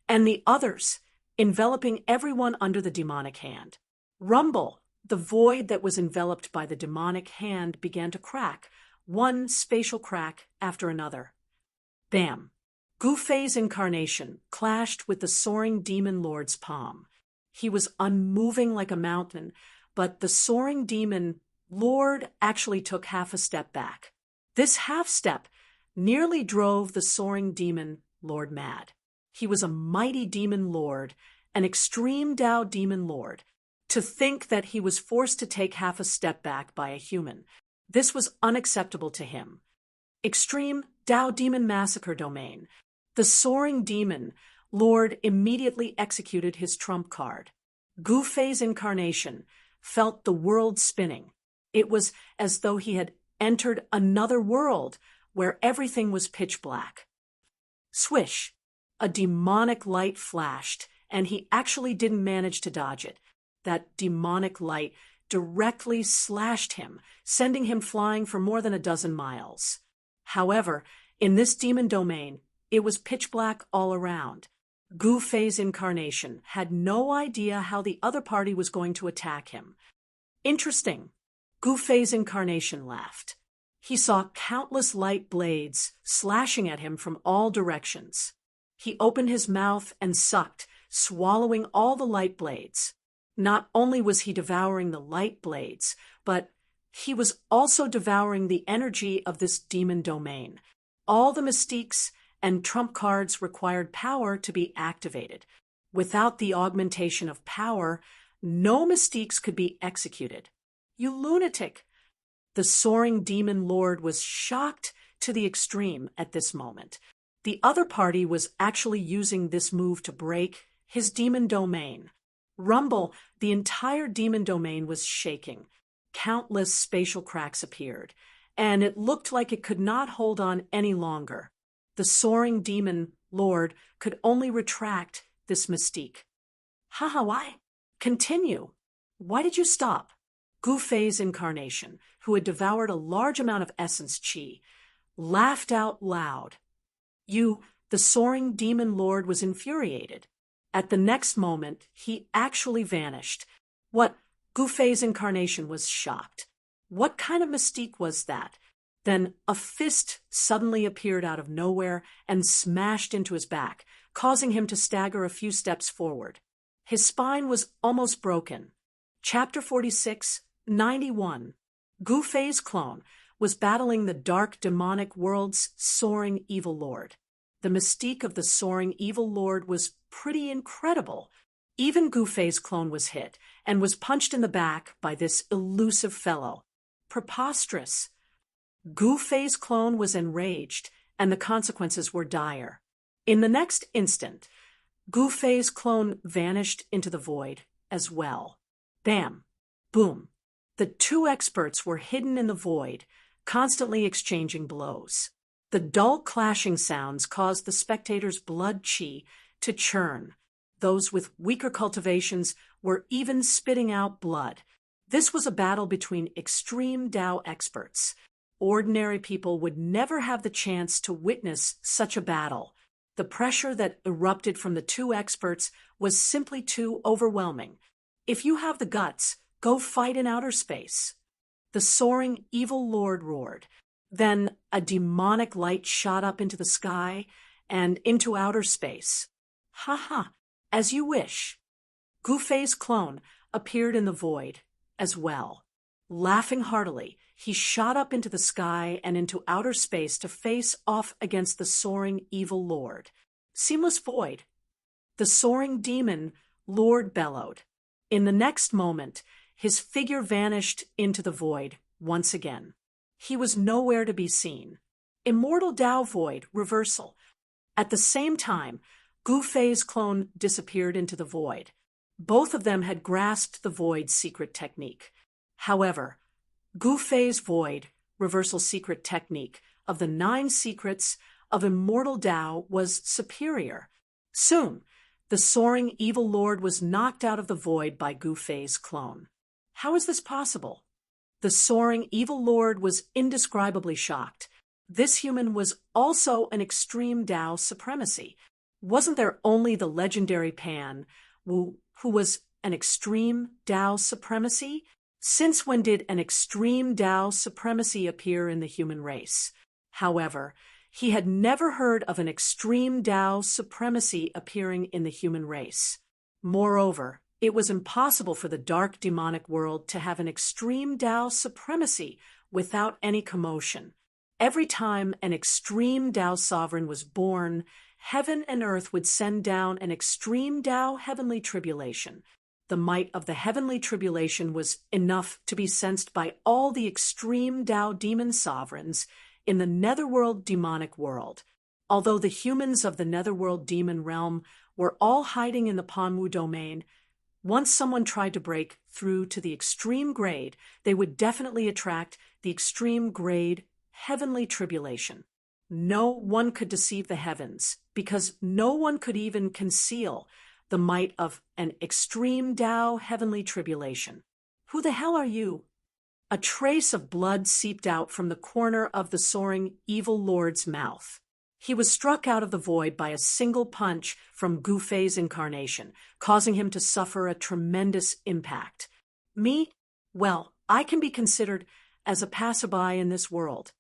and the others, enveloping everyone under the demonic hand. Rumble! The void that was enveloped by the demonic hand began to crack, one spatial crack after another. Bam! Gu Fei's incarnation clashed with the soaring demon lord's palm. He was unmoving like a mountain, but the soaring demon lord actually took half a step back. This half step nearly drove the soaring demon lord mad. He was a mighty demon lord, an extreme Tao demon lord. To think that he was forced to take half a step back by a human, this was unacceptable to him. Extreme Tao Demon Massacre Domain. The soaring demon lord immediately executed his trump card. Gu Fei's incarnation felt the world spinning. It was as though he had entered another world where everything was pitch black. Swish! A demonic light flashed, and he actually didn't manage to dodge it. That demonic light directly slashed him, sending him flying for more than a dozen miles. However, in this demon domain, it was pitch black all around. Gu Fei's incarnation had no idea how the other party was going to attack him. Interesting. Gu Fei's incarnation laughed. He saw countless light blades slashing at him from all directions. He opened his mouth and sucked, swallowing all the light blades. Not only was he devouring the light blades, but he was also devouring the energy of this demon domain. All the mystiques and trump cards required power to be activated. Without the augmentation of power, no mystiques could be executed. You lunatic! The soaring demon lord was shocked to the extreme at this moment. The other party was actually using this move to break his demon domain. Rumble, the entire demon domain was shaking. Countless spatial cracks appeared, and it looked like it could not hold on any longer. The soaring demon lord could only retract this mystique. Haha, why? Continue. Why did you stop? Gu Fei's incarnation, who had devoured a large amount of essence chi, laughed out loud. The soaring demon lord was infuriated. At the next moment, he actually vanished. What? Gu Fei's incarnation was shocked. What kind of mystique was that? Then a fist suddenly appeared out of nowhere and smashed into his back, causing him to stagger a few steps forward. His spine was almost broken. Chapter 46, 91. Gu Fei's clone was battling the dark demonic world's soaring evil lord. The mystique of the soaring evil lord was pretty incredible. Even Gu Fei's clone was hit and was punched in the back by this elusive fellow. Preposterous. Gu Fei's clone was enraged, and the consequences were dire. In the next instant, Gu Fei's clone vanished into the void as well. Bam! Boom! The two experts were hidden in the void, constantly exchanging blows. The dull clashing sounds caused the spectators' blood chi to churn. Those with weaker cultivations were even spitting out blood. This was a battle between extreme Tao experts. Ordinary people would never have the chance to witness such a battle. The pressure that erupted from the two experts was simply too overwhelming. If you have the guts, go fight in outer space. The soaring evil lord roared. Then a demonic light shot up into the sky and into outer space. Ha ha, as you wish. Gu Fei's clone appeared in the void as well. Laughing heartily, he shot up into the sky and into outer space to face off against the soaring evil lord. Seamless void. The soaring demon lord bellowed. In the next moment, his figure vanished into the void once again. He was nowhere to be seen. Immortal Tao void reversal. At the same time, Gu Fei's clone disappeared into the void. Both of them had grasped the void's secret technique. However, Gu Fei's void reversal secret technique of the 9 secrets of immortal Tao was superior. Soon, the soaring evil lord was knocked out of the void by Gu Fei's clone. How is this possible? The soaring evil lord was indescribably shocked. This human was also an extreme Tao supremacy. Wasn't there only the legendary Pan, who was an extreme Tao supremacy? Since when did an extreme Tao supremacy appear in the human race? However, he had never heard of an extreme Tao supremacy appearing in the human race. Moreover, it was impossible for the dark demonic world to have an extreme Tao supremacy without any commotion. Every time an extreme Tao sovereign was born, heaven and earth would send down an extreme Tao heavenly tribulation. The might of the heavenly tribulation was enough to be sensed by all the extreme Tao demon sovereigns in the netherworld demonic world. Although the humans of the netherworld demon realm were all hiding in the Panwu domain, once someone tried to break through to the extreme grade, they would definitely attract the extreme grade heavenly tribulation. No one could deceive the heavens, because no one could even conceal the might of an extreme Tao heavenly tribulation. Who the hell are you? A trace of blood seeped out from the corner of the soaring evil lord's mouth. He was struck out of the void by a single punch from Gu Fei's incarnation, causing him to suffer a tremendous impact. Me? Well, I can be considered as a passerby in this world.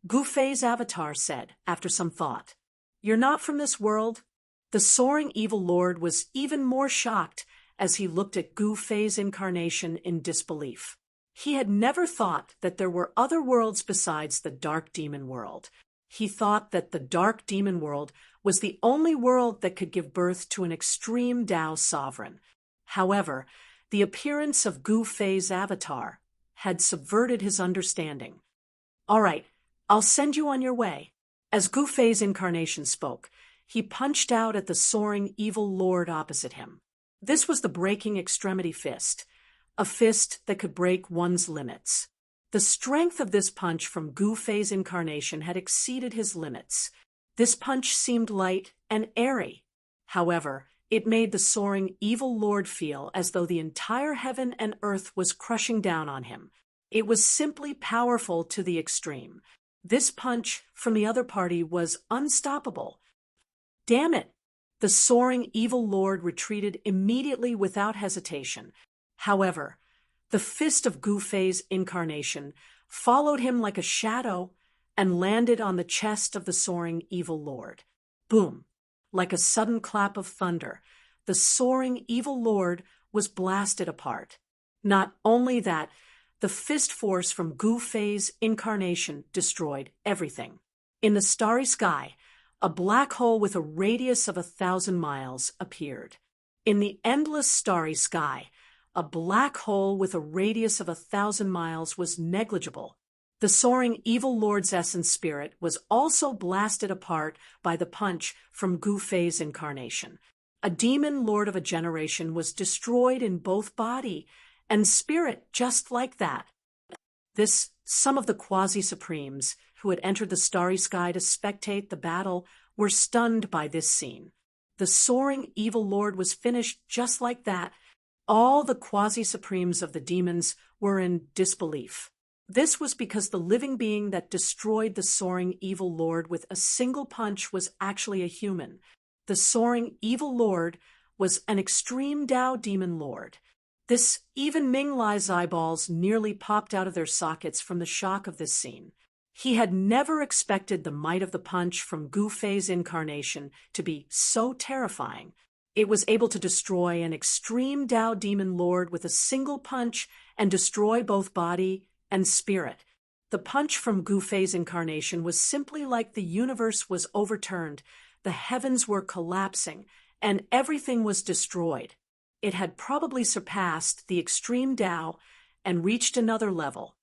Gu Fei's avatar said, after some thought. You're not from this world? The soaring evil lord was even more shocked as he looked at Gu Fei's incarnation in disbelief. He had never thought that there were other worlds besides the dark demon world. He thought that the dark demon world was the only world that could give birth to an extreme Tao sovereign. However, the appearance of Gu Fei's avatar had subverted his understanding. All right, I'll send you on your way. As Gu Fei's incarnation spoke, he punched out at the soaring evil lord opposite him. This was the breaking extremity fist, a fist that could break one's limits. The strength of this punch from Gu Fei's incarnation had exceeded his limits. This punch seemed light and airy. However, it made the soaring evil lord feel as though the entire heaven and earth was crushing down on him. It was simply powerful to the extreme. This punch from the other party was unstoppable. Damn it! The soaring evil lord retreated immediately without hesitation. However, the fist of Gu Fei's incarnation followed him like a shadow and landed on the chest of the soaring evil lord. Boom! Like a sudden clap of thunder, the soaring evil lord was blasted apart. Not only that, the fist force from Gu Fei's incarnation destroyed everything. In the starry sky, a black hole with a radius of 1,000 miles appeared. In the endless starry sky, a black hole with a radius of 1,000 miles was negligible. The soaring evil lord's essence spirit was also blasted apart by the punch from Gu Fei's incarnation. A demon lord of a generation was destroyed in both body and spirit just like that. Some of the quasi-supremes who had entered the starry sky to spectate the battle were stunned by this scene. The soaring evil lord was finished just like that. All the quasi-supremes of the demons were in disbelief. This was because the living being that destroyed the soaring evil lord with a single punch was actually a human. The soaring evil lord was an extreme Tao demon lord. Even Ming Lai's eyeballs nearly popped out of their sockets from the shock of this scene. He had never expected the might of the punch from Gu Fei's incarnation to be so terrifying. It was able to destroy an extreme Tao demon lord with a single punch and destroy both body and spirit. The punch from Gu Fei's incarnation was simply like the universe was overturned, the heavens were collapsing, and everything was destroyed. It had probably surpassed the extreme Tao and reached another level.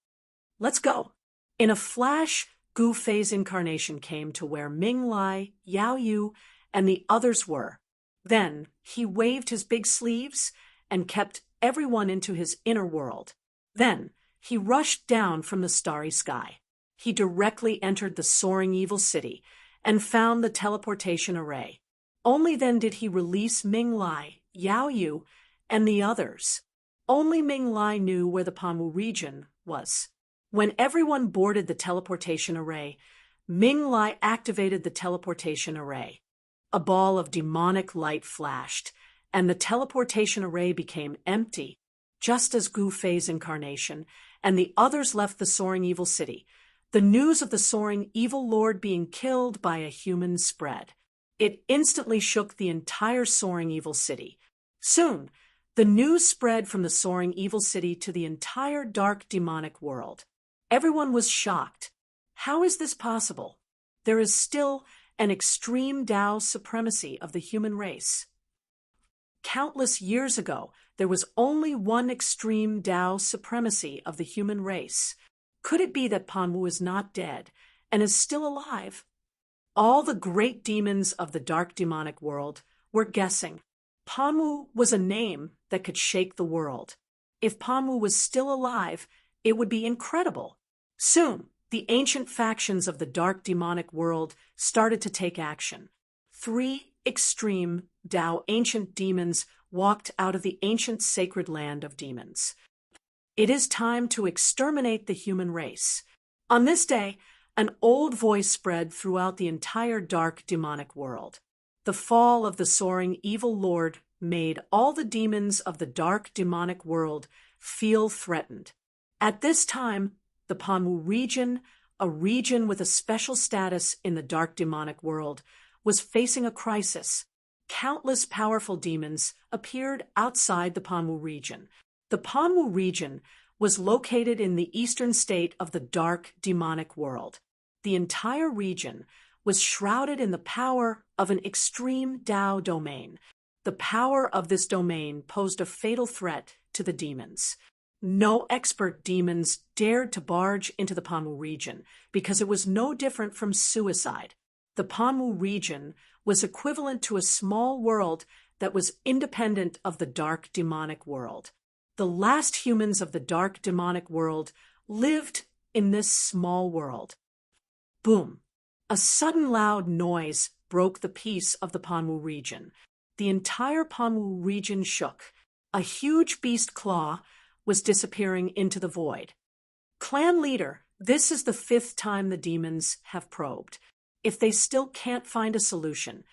Let's go. In a flash, Gu Fei's incarnation came to where Ming Lai, Yao Yu, and the others were. Then he waved his big sleeves and kept everyone into his inner world. Then he rushed down from the starry sky. He directly entered the soaring evil city and found the teleportation array. Only then did he release Ming Lai, Yao Yu, and the others. Only Ming Lai knew where the Panwu region was. When everyone boarded the teleportation array, Ming Lai activated the teleportation array. A ball of demonic light flashed, and the teleportation array became empty, just as Gu Fei's incarnation and the others left the soaring evil city. The news of the soaring evil lord being killed by a human spread. It instantly shook the entire soaring evil city. Soon, the news spread from the soaring evil city to the entire dark demonic world. Everyone was shocked. How is this possible? There is still an extreme Tao supremacy of the human race. Countless years ago, there was only one extreme Tao supremacy of the human race. Could it be that Panwu is not dead, and is still alive. All the great demons of the dark demonic world were guessing. Panmu was a name that could shake the world. If Panmu was still alive, it would be incredible. Soon, the ancient factions of the dark demonic world started to take action. 3 extreme Tao ancient demons walked out of the ancient sacred land of demons. It is time to exterminate the human race. On this day, an old voice spread throughout the entire dark demonic world. The fall of the soaring evil lord made all the demons of the dark demonic world feel threatened. At this time, the Panmu region, a region with a special status in the dark demonic world, was facing a crisis. Countless powerful demons appeared outside the Panmu region. The Panmu region was located in the eastern state of the dark demonic world. The entire region was shrouded in the power of an extreme Tao domain. The power of this domain posed a fatal threat to the demons. No expert demons dared to barge into the Panmu region because it was no different from suicide. The Panmu region was equivalent to a small world that was independent of the dark demonic world. The last humans of the dark demonic world lived in this small world. Boom! A sudden loud noise broke the peace of the Panmu region. The entire Panmu region shook. A huge beast claw was disappearing into the void. Clan leader, this is the 5th time the demons have probed. If they still can't find a solution,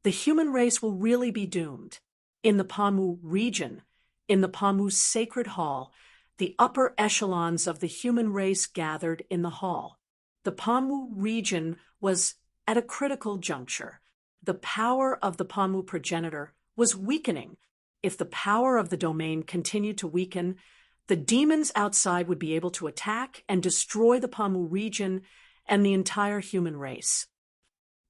the human race will really be doomed. In the Panmu region, in the Panmu sacred hall, the upper echelons of the human race gathered in the hall. The Panmu region was at a critical juncture. The power of the Panmu progenitor was weakening. If the power of the domain continued to weaken, the demons outside would be able to attack and destroy the Panmu region and the entire human race.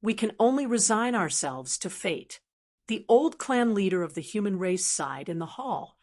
We can only resign ourselves to fate. The old clan leader of the human race sighed in the hall.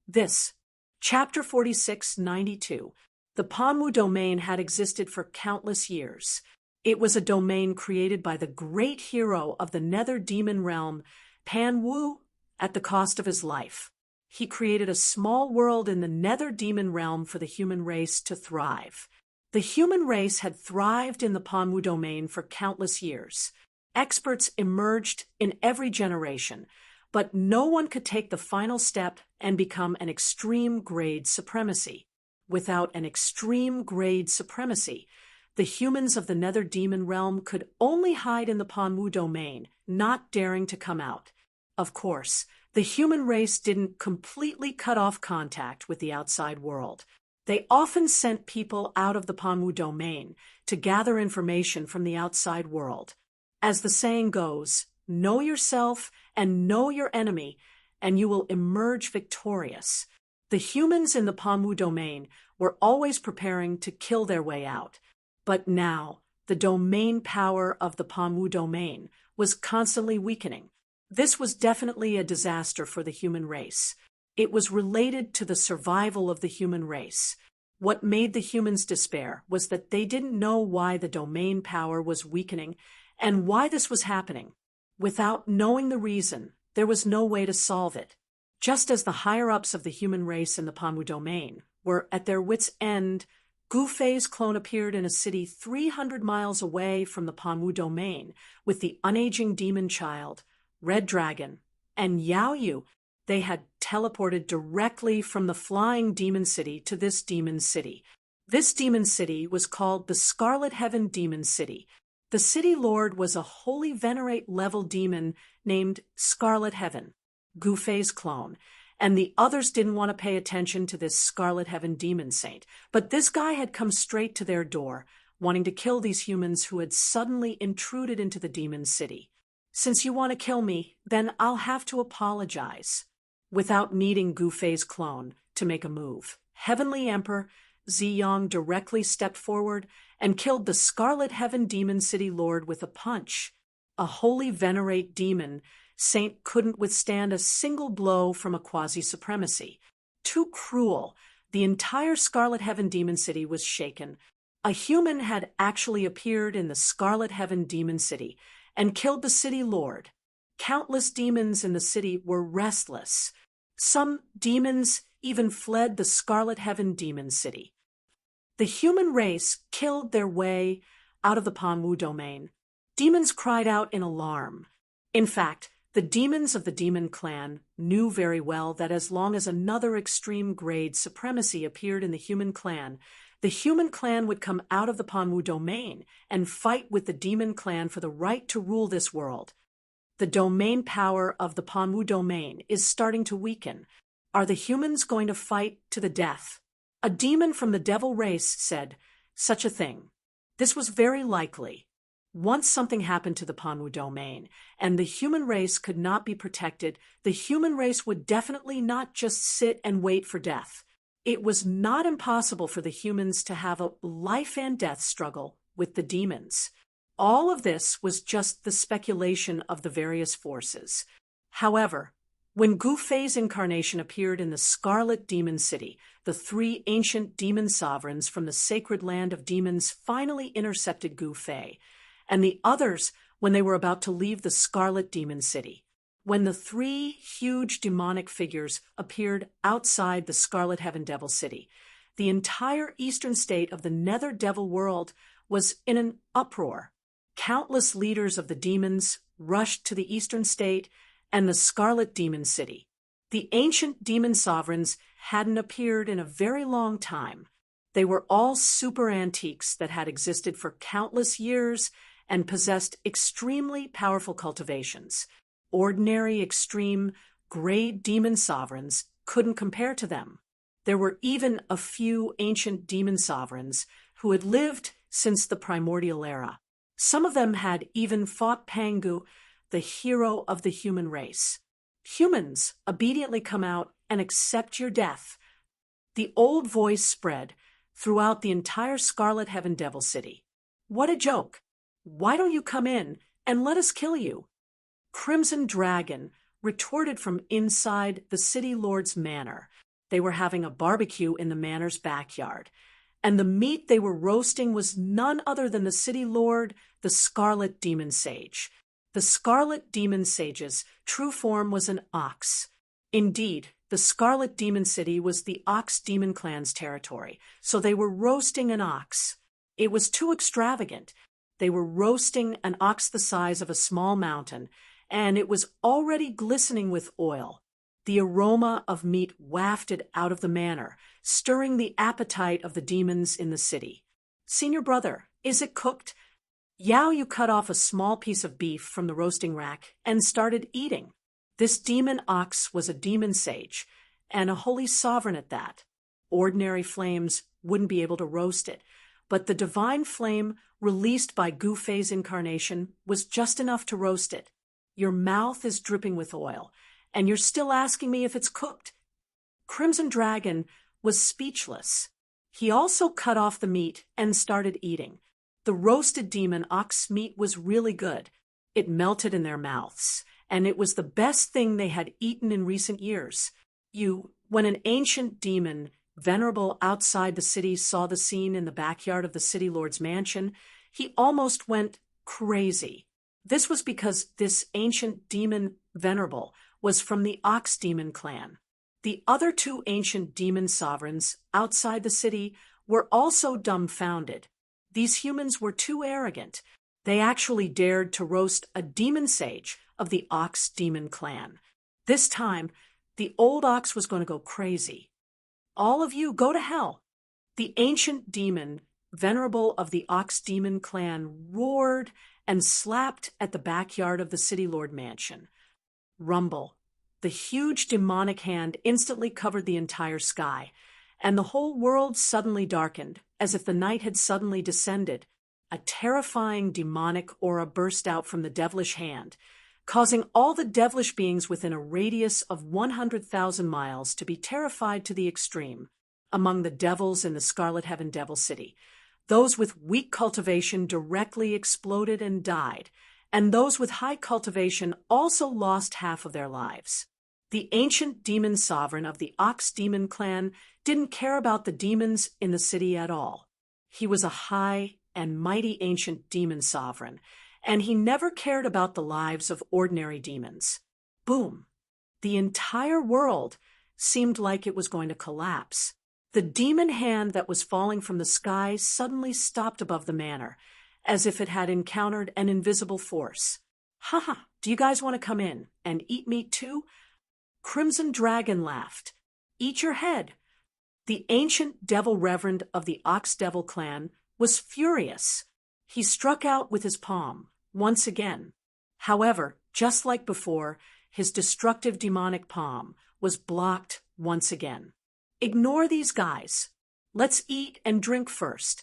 This, Chapter 4692, the Panmu domain had existed for countless years. It was a domain created by the great hero of the nether demon realm, Pan Wu, at the cost of his life. He created a small world in the nether demon realm for the human race to thrive. The human race had thrived in the Panmu domain for countless years. Experts emerged in every generation, but no one could take the final step and become an extreme grade supremacy. Without an extreme grade supremacy, the humans of the nether demon realm could only hide in the Panmu domain, not daring to come out. Of course, the human race didn't completely cut off contact with the outside world. They often sent people out of the Panmu domain to gather information from the outside world. As the saying goes, know yourself and know your enemy, and you will emerge victorious. The humans in the Panmu domain were always preparing to kill their way out. But now, the domain power of the Panmu domain was constantly weakening. This was definitely a disaster for the human race. It was related to the survival of the human race. What made the humans despair was that they didn't know why the domain power was weakening and why this was happening. Without knowing the reason, there was no way to solve it. Just as the higher-ups of the human race in the Panmu domain were at their wits' end, Gu Fei's clone appeared in a city 300 miles away from the Panmu domain with the unaging demon child, Red Dragon, and Yao Yu. They had teleported directly from the flying demon city to this demon city. This demon city was called the Scarlet Heaven Demon City. The city lord was a holy venerate level demon named Scarlet Heaven, Gu Fei's clone, and the others didn't want to pay attention to this Scarlet Heaven demon saint. But this guy had come straight to their door, wanting to kill these humans who had suddenly intruded into the demon city. Since you want to kill me, then I'll have to apologize. Without needing Gu Fei's clone to make a move, Heavenly Emperor Ziyang directly stepped forward and killed the Scarlet Heaven Demon City Lord with a punch. A holy venerate demon saint couldn't withstand a single blow from a quasi-supremacy. Too cruel, the entire Scarlet Heaven Demon City was shaken. A human had actually appeared in the Scarlet Heaven Demon City and killed the city lord. Countless demons in the city were restless. Some demons even fled the Scarlet Heaven Demon City. The human race killed their way out of the Panwu domain. Demons cried out in alarm. In fact, the demons of the demon clan knew very well that as long as another extreme grade supremacy appeared in the human clan would come out of the Panwu domain and fight with the demon clan for the right to rule this world. The domain power of the Panwu domain is starting to weaken. Are the humans going to fight to the death? A demon from the devil race said such a thing. This was very likely. Once something happened to the Panwu domain, and the human race could not be protected, the human race would definitely not just sit and wait for death. It was not impossible for the humans to have a life and death struggle with the demons. All of this was just the speculation of the various forces. However, when Gu Fei's incarnation appeared in the Scarlet Demon City, the three ancient demon sovereigns from the sacred land of demons finally intercepted Gu Fei, and the others when they were about to leave the Scarlet Demon City. When the three huge demonic figures appeared outside the Scarlet Heaven Devil City, the entire eastern state of the Nether Devil world was in an uproar. Countless leaders of the demons rushed to the eastern state and the Scarlet Demon City. The ancient demon sovereigns hadn't appeared in a very long time. They were all super antiques that had existed for countless years and possessed extremely powerful cultivations. Ordinary, extreme, grade demon sovereigns couldn't compare to them. There were even a few ancient demon sovereigns who had lived since the primordial era. Some of them had even fought Pangu, the hero of the human race. Humans, obediently come out and accept your death. The old voice spread throughout the entire Scarlet Heaven Devil City. What a joke! Why don't you come in and let us kill you? Crimson Dragon retorted from inside the city lord's manor. They were having a barbecue in the manor's backyard, and the meat they were roasting was none other than the city lord, the Scarlet Demon Sage. The Scarlet Demon Sage's true form was an ox. Indeed, the Scarlet Demon City was the Ox Demon Clan's territory, so they were roasting an ox. It was too extravagant. They were roasting an ox the size of a small mountain, and it was already glistening with oil. The aroma of meat wafted out of the manor, stirring the appetite of the demons in the city. "Senior brother, is it cooked?" Yao Yu cut off a small piece of beef from the roasting rack and started eating. This demon ox was a demon sage, and a holy sovereign at that. Ordinary flames wouldn't be able to roast it, but the divine flame released by Gu Fei's incarnation was just enough to roast it. Your mouth is dripping with oil, and you're still asking me if it's cooked. Crimson Dragon was speechless. He also cut off the meat and started eating. The roasted demon ox meat was really good. It melted in their mouths, and it was the best thing they had eaten in recent years. When an ancient demon, venerable outside the city, saw the scene in the backyard of the city lord's mansion, he almost went crazy. This was because this ancient demon venerable was from the Ox Demon clan. The other two ancient demon sovereigns outside the city were also dumbfounded. These humans were too arrogant. They actually dared to roast a demon sage of the Ox Demon clan. This time, the old ox was going to go crazy. "All of you, go to hell!" The ancient demon, venerable of the Ox Demon clan, roared and slapped at the backyard of the city lord mansion. Rumble. The huge demonic hand instantly covered the entire sky, and the whole world suddenly darkened, as if the night had suddenly descended. A terrifying demonic aura burst out from the devilish hand, causing all the devilish beings within a radius of 100,000 miles to be terrified to the extreme. Among the devils in the Scarlet Heaven Devil City, those with weak cultivation directly exploded and died, and those with high cultivation also lost half of their lives. The ancient demon sovereign of the Ox Demon clan didn't care about the demons in the city at all. He was a high and mighty ancient demon sovereign, and he never cared about the lives of ordinary demons. Boom! The entire world seemed like it was going to collapse. The demon hand that was falling from the sky suddenly stopped above the manor, as if it had encountered an invisible force. "Haha, do you guys want to come in and eat meat too?" Crimson Dragon laughed. "Eat your head." The ancient devil reverend of the Ox Devil clan was furious. He struck out with his palm, once again. However, just like before, his destructive demonic palm was blocked once again. "Ignore these guys. Let's eat and drink first."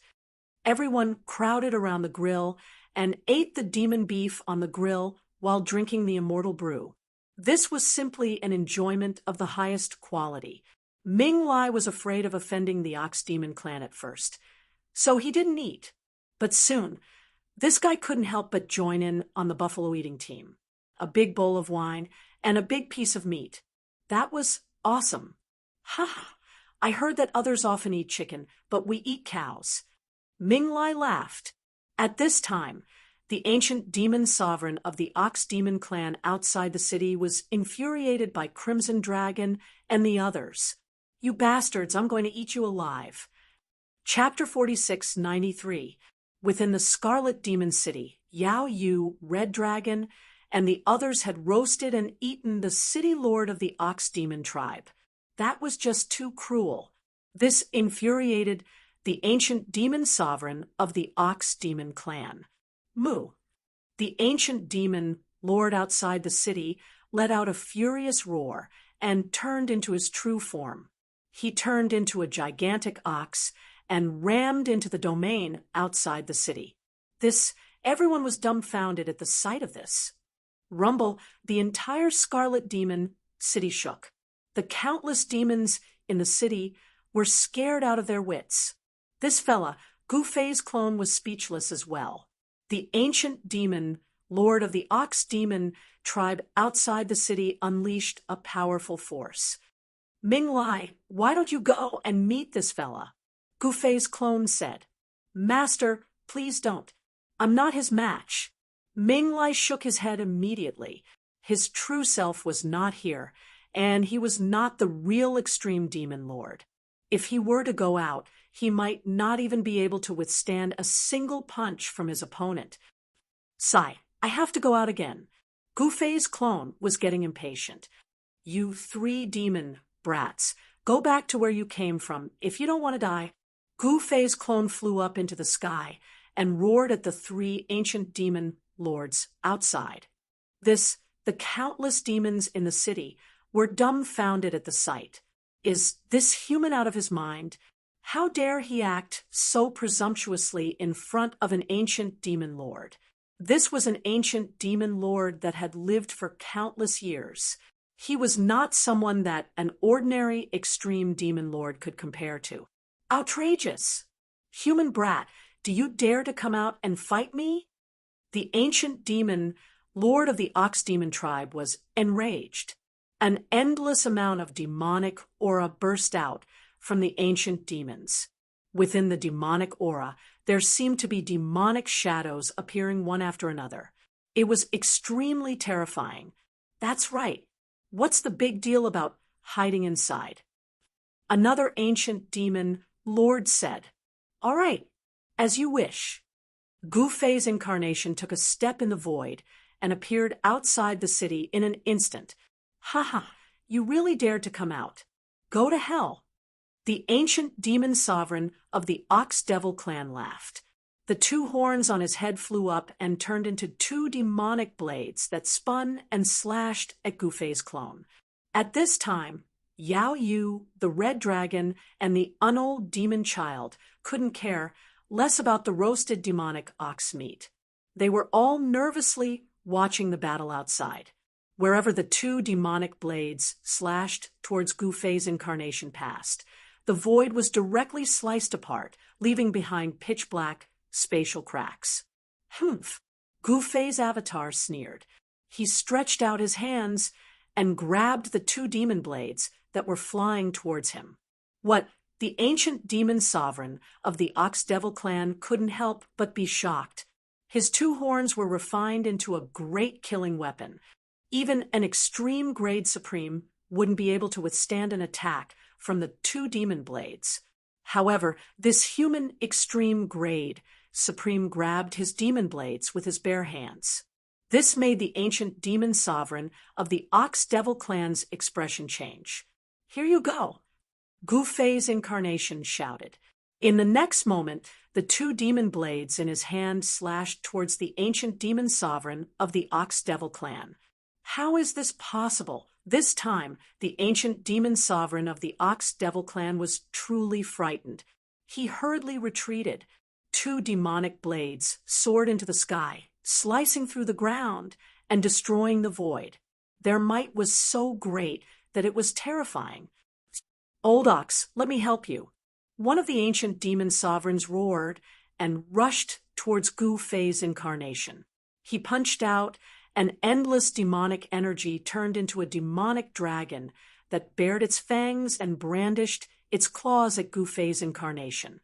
Everyone crowded around the grill and ate the demon beef on the grill while drinking the immortal brew. This was simply an enjoyment of the highest quality. Ming Lai was afraid of offending the Ox Demon clan at first, so he didn't eat. But soon, this guy couldn't help but join in on the buffalo eating team. A big bowl of wine and a big piece of meat. That was awesome. "Ha! I heard that others often eat chicken, but we eat cows." Ming Lai laughed. At this time, the ancient demon sovereign of the Ox Demon clan outside the city was infuriated by Crimson Dragon and the others. "You bastards, I'm going to eat you alive." Chapter 4693. Within the Scarlet Demon City, Yao Yu, Red Dragon, and the others had roasted and eaten the city lord of the Ox Demon tribe. That was just too cruel. This infuriated the ancient demon sovereign of the Ox Demon clan. Mu, the ancient demon lord outside the city, let out a furious roar and turned into his true form. He turned into a gigantic ox and rammed into the domain outside the city. Everyone was dumbfounded at the sight of this. Rumble, the entire Scarlet Demon city shook. The countless demons in the city were scared out of their wits. This fella, Gu Fei's clone, was speechless as well. The ancient demon, lord of the Ox Demon tribe outside the city, unleashed a powerful force. "Ming Lai, why don't you go and meet this fella?" Gu Fei's clone said. "Master, please don't. I'm not his match." Ming Lai shook his head immediately. His true self was not here, and he was not the real extreme demon lord. If he were to go out, he might not even be able to withstand a single punch from his opponent. "Sai, I have to go out again." Gu Fei's clone was getting impatient. "You 3 demon brats, go back to where you came from if you don't want to die." Gu Fei's clone flew up into the sky and roared at the 3 ancient demon lords outside. The countless demons in the city were dumbfounded at the sight. Is this human out of his mind? How dare he act so presumptuously in front of an ancient demon lord? This was an ancient demon lord that had lived for countless years. He was not someone that an ordinary extreme demon lord could compare to. Outrageous! "Human brat, do you dare to come out and fight me?" The ancient demon, lord of the Ox Demon tribe, was enraged. An endless amount of demonic aura burst out from the ancient demons. Within the demonic aura, there seemed to be demonic shadows appearing one after another. It was extremely terrifying. That's right. What's the big deal about hiding inside? Another ancient demon lord said, "All right, as you wish." Gu Fei's incarnation took a step in the void and appeared outside the city in an instant. "Haha, you really dared to come out. Go to hell." The ancient demon sovereign of the Ox Devil clan laughed. The 2 horns on his head flew up and turned into 2 demonic blades that spun and slashed at Gu Fei's clone. At this time, Yao Yu, the Red Dragon, and the unold demon child couldn't care less about the roasted demonic ox meat. They were all nervously watching the battle outside. Wherever the 2 demonic blades slashed towards Gu Fei's incarnation passed, the void was directly sliced apart, leaving behind pitch-black spatial cracks. "Humph!" Gu Fei's avatar sneered. He stretched out his hands and grabbed the 2 demon blades that were flying towards him. "What, The ancient demon sovereign of the Ox Devil clan couldn't help but be shocked. His two horns were refined into a great killing weapon. Even an extreme grade supreme wouldn't be able to withstand an attack from the two demon blades. However, this human extreme grade supreme grabbed his demon blades with his bare hands. This made the ancient demon sovereign of the Ox Devil clan's expression change. "Here you go," Gu Fei's incarnation shouted. In the next moment, the two demon blades in his hand slashed towards the ancient demon sovereign of the Ox Devil clan. How is this possible? This time, the ancient demon sovereign of the Ox Devil clan was truly frightened. He hurriedly retreated. Two demonic blades soared into the sky, slicing through the ground and destroying the void. Their might was so great that it was terrifying. "Old Ox, let me help you." One of the ancient demon sovereigns roared and rushed towards Gu Fei's incarnation. He punched out, and endless demonic energy turned into a demonic dragon that bared its fangs and brandished its claws at Gu Fei's incarnation.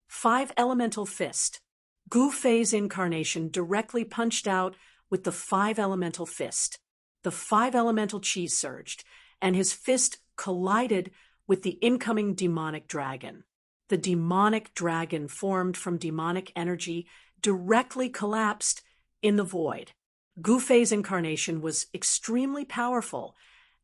Five Elemental Fist. Gu Fei's incarnation directly punched out with the Five Elemental Fist. The Five Elemental Chi surged, and his fist collided with the incoming demonic dragon. The demonic dragon, formed from demonic energy, directly collapsed in the void. Gu Fei's incarnation was extremely powerful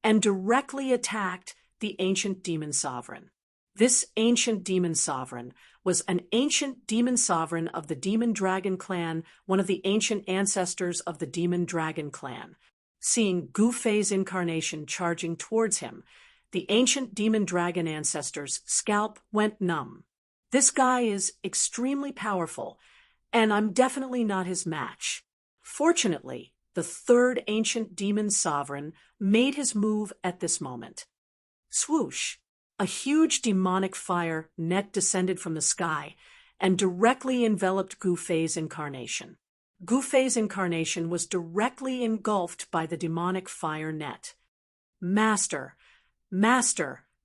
and directly attacked the ancient demon sovereign. This ancient demon sovereign was an ancient demon sovereign of the Demon Dragon clan, one of the ancient ancestors of the Demon Dragon clan. Seeing Gu Fei's incarnation charging towards him, the ancient Demon Dragon ancestor's scalp went numb. "This guy is extremely powerful, and I'm definitely not his match." Fortunately, the third ancient demon sovereign made his move at this moment. Swoosh! A huge demonic fire net descended from the sky and directly enveloped Gu Fei's incarnation. Gu Fei's incarnation was directly engulfed by the demonic fire net. Master,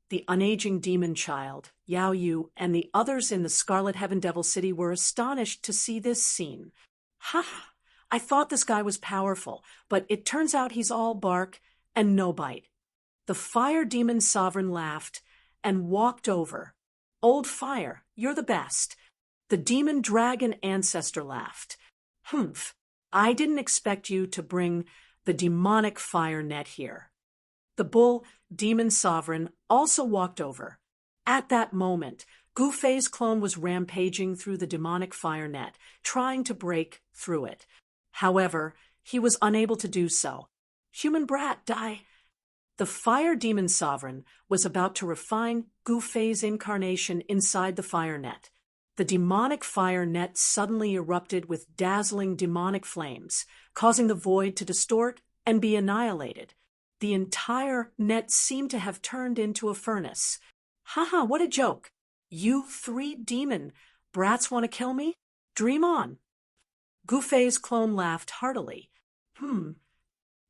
the unaging demon child, Yao Yu, and the others in the Scarlet Heaven Devil City were astonished to see this scene. "Ha! I thought this guy was powerful, but it turns out he's all bark and no bite." The fire demon sovereign laughed and walked over. "Old fire, you're the best." The demon dragon ancestor laughed. "Humph, I didn't expect you to bring the demonic fire net here." The bull demon sovereign also walked over. At that moment, Gu Fei's clone was rampaging through the demonic fire net, trying to break through it. However, he was unable to do so. "Human brat, die." The fire demon sovereign was about to refine Gu Fei's incarnation inside the fire net. The demonic fire net suddenly erupted with dazzling demonic flames, causing the void to distort and be annihilated. The entire net seemed to have turned into a furnace. "Haha, what a joke. You three demon brats want to kill me? Dream on." Gu Fei's clone laughed heartily.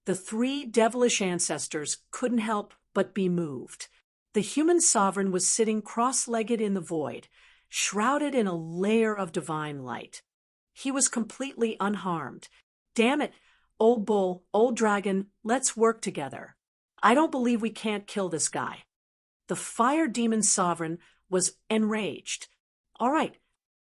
The three devilish ancestors couldn't help but be moved. The human sovereign was sitting cross-legged in the void, shrouded in a layer of divine light. He was completely unharmed. "Damn it, old bull, old dragon, let's work together. I don't believe we can't kill this guy." The fire demon sovereign was enraged. "All right."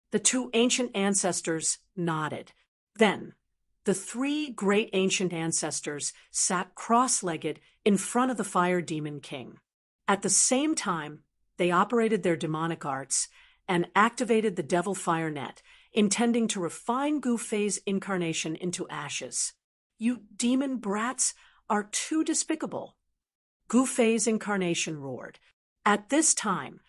The two ancient ancestors nodded. Then, the three great ancient ancestors sat cross-legged in front of the fire demon king. At the same time, they operated their demonic arts and activated the devil fire net, intending to refine Gu Fei's incarnation into ashes. "You demon brats are too despicable." Gu Fei's incarnation roared. At this time,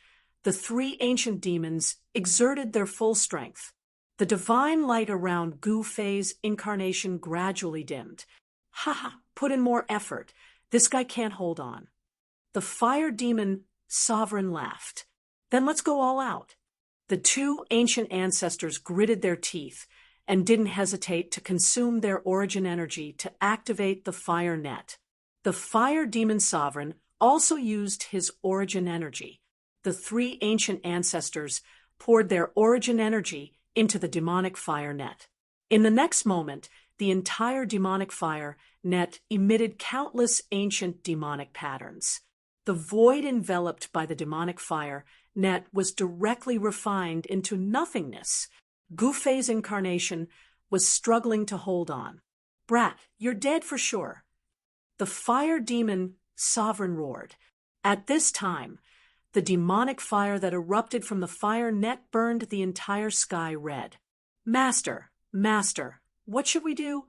the three ancient demons exerted their full strength. The divine light around Gu Fei's incarnation gradually dimmed. "Ha! Put in more effort. This guy can't hold on." The fire demon sovereign laughed. "Then let's go all out." The two ancient ancestors gritted their teeth and didn't hesitate to consume their origin energy to activate the fire net. The fire demon sovereign also used his origin energy. The three ancient ancestors poured their origin energy into the demonic fire net. In the next moment, the entire demonic fire net emitted countless ancient demonic patterns. The void enveloped by the demonic fire net was directly refined into nothingness. Gufei's incarnation was struggling to hold on. "Brat, you're dead for sure." The fire demon sovereign roared. At this time, the demonic fire that erupted from the fire net burned the entire sky red. "Master, Master, what should we do?"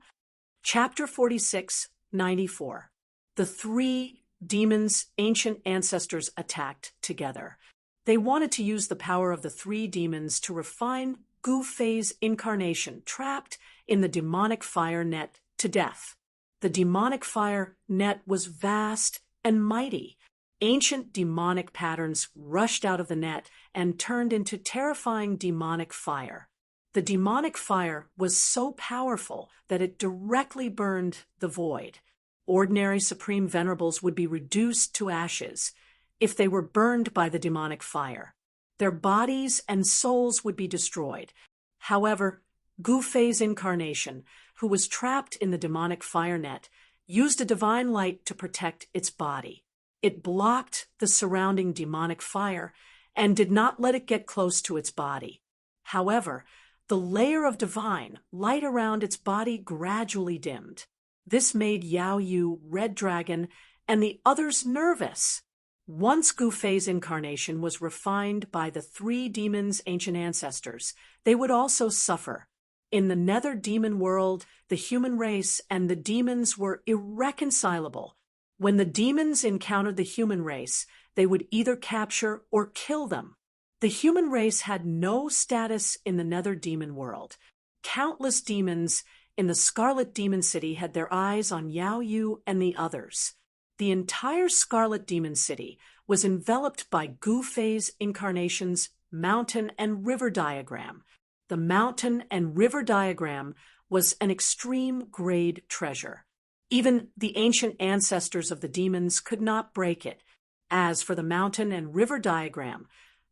Chapter 46, 94. The three demons' ancient ancestors attacked together. They wanted to use the power of the three demons to refine Gufei's incarnation, trapped in the demonic fire net, to death. The demonic fire net was vast and mighty. Ancient demonic patterns rushed out of the net and turned into terrifying demonic fire. The demonic fire was so powerful that it directly burned the void. Ordinary supreme venerables would be reduced to ashes if they were burned by the demonic fire. Their bodies and souls would be destroyed. However, Gufei's incarnation, who was trapped in the demonic fire net, used a divine light to protect its body. It blocked the surrounding demonic fire and did not let it get close to its body. However, the layer of divine light around its body gradually dimmed. This made Yao Yu, Red Dragon, and the others nervous. Once Gufei's incarnation was refined by the three demons' ancient ancestors, they would also suffer. In the nether demon world, the human race and the demons were irreconcilable. When the demons encountered the human race, they would either capture or kill them. The human race had no status in the nether demon world. Countless demons in the Scarlet Demon City had their eyes on Yao Yu and the others. The entire Scarlet Demon City was enveloped by Gufei's incarnation's mountain and river diagram. The mountain and river diagram was an extreme grade treasure. Even the ancient ancestors of the demons could not break it. As for the mountain and river diagram,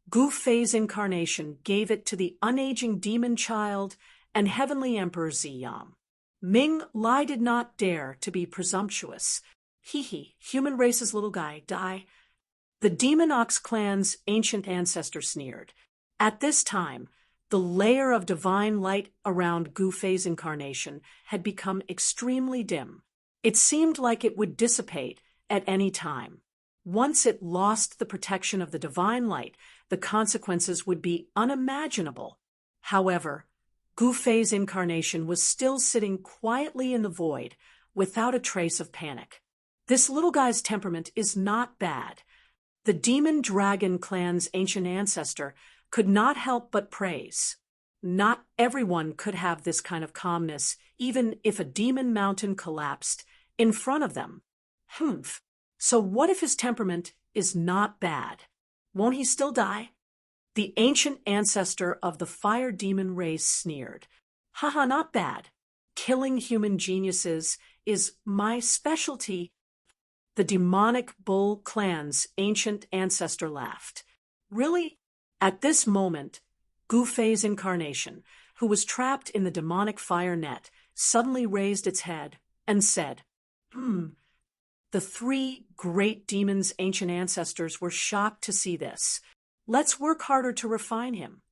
Gufei's incarnation gave it to the unaging demon child and heavenly emperor Ziyang. Ming Lai did not dare to be presumptuous. Hee, human race's little guy, die. The Demon Ox clan's ancient ancestor sneered. At this time, the layer of divine light around Gufei's incarnation had become extremely dim. It seemed like it would dissipate at any time. Once it lost the protection of the divine light, the consequences would be unimaginable. However, Gufei's incarnation was still sitting quietly in the void, without a trace of panic. This little guy's temperament is not bad. The Demon Dragon clan's ancient ancestor could not help but praise. Not everyone could have this kind of calmness, even if a demon mountain collapsed in front of them. Humph. So what if his temperament is not bad? Won't he still die? The ancient ancestor of the fire demon race sneered. Haha, not bad. Killing human geniuses is my specialty. The demonic bull clan's ancient ancestor laughed. Really? At this moment, Gufei's incarnation, who was trapped in the demonic fire net, suddenly raised its head and said, The three great demons' ancient ancestors were shocked to see this. Let's work harder to refine him.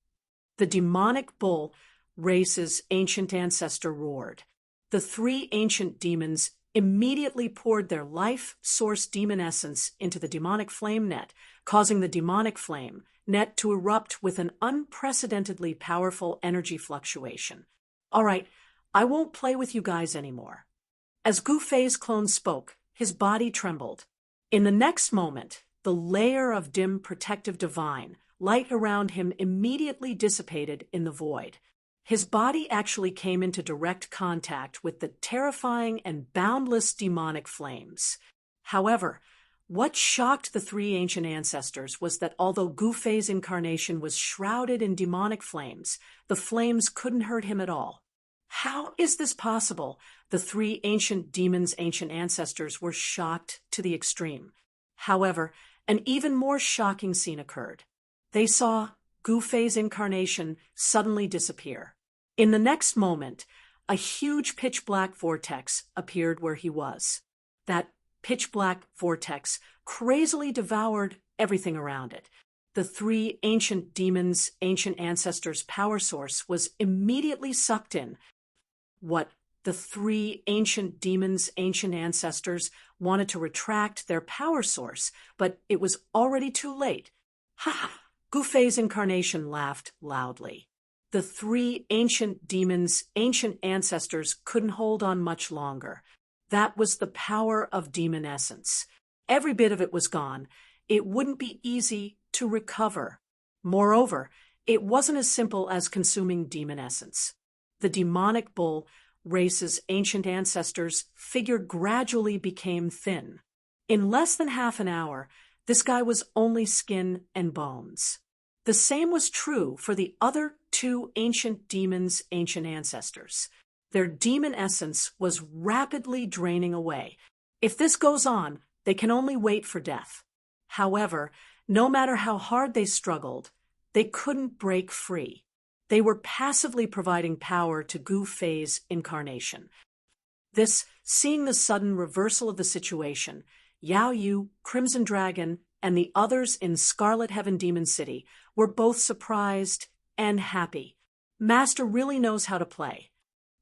The demonic bull race's ancient ancestor roared. The three ancient demons immediately poured their life source demon essence into the demonic flame net, causing the demonic flame net to erupt with an unprecedentedly powerful energy fluctuation. All right, I won't play with you guys anymore. As Gufei's clone spoke, his body trembled. In the next moment, the layer of dim protective divine light around him immediately dissipated in the void. His body actually came into direct contact with the terrifying and boundless demonic flames. However, what shocked the three ancient ancestors was that although Gufei's incarnation was shrouded in demonic flames, the flames couldn't hurt him at all. How is this possible? The three ancient demons' ancient ancestors were shocked to the extreme. However, an even more shocking scene occurred. They saw Gu Fei's incarnation suddenly disappear. In the next moment, a huge pitch-black vortex appeared where he was. That pitch-black vortex crazily devoured everything around it. The three ancient demons' ancient ancestors' power source was immediately sucked in. What? The three ancient demons' ancient ancestors wanted to retract their power source, but it was already too late. Ha ha! Gu Fei's incarnation laughed loudly. The three ancient demons' ancient ancestors couldn't hold on much longer. That was the power of demon essence. Every bit of it was gone. It wouldn't be easy to recover. Moreover, it wasn't as simple as consuming demon essence. The demonic bull race's ancient ancestors' figure gradually became thin. In less than half an hour, this guy was only skin and bones. The same was true for the other two ancient demons' ancient ancestors. Their demon essence was rapidly draining away. If this goes on, they can only wait for death. However, no matter how hard they struggled, they couldn't break free. They were passively providing power to Gu Fei's incarnation. Seeing the sudden reversal of the situation, Yao Yu, Crimson Dragon, and the others in Scarlet Heaven Demon City were both surprised and happy. Master really knows how to play.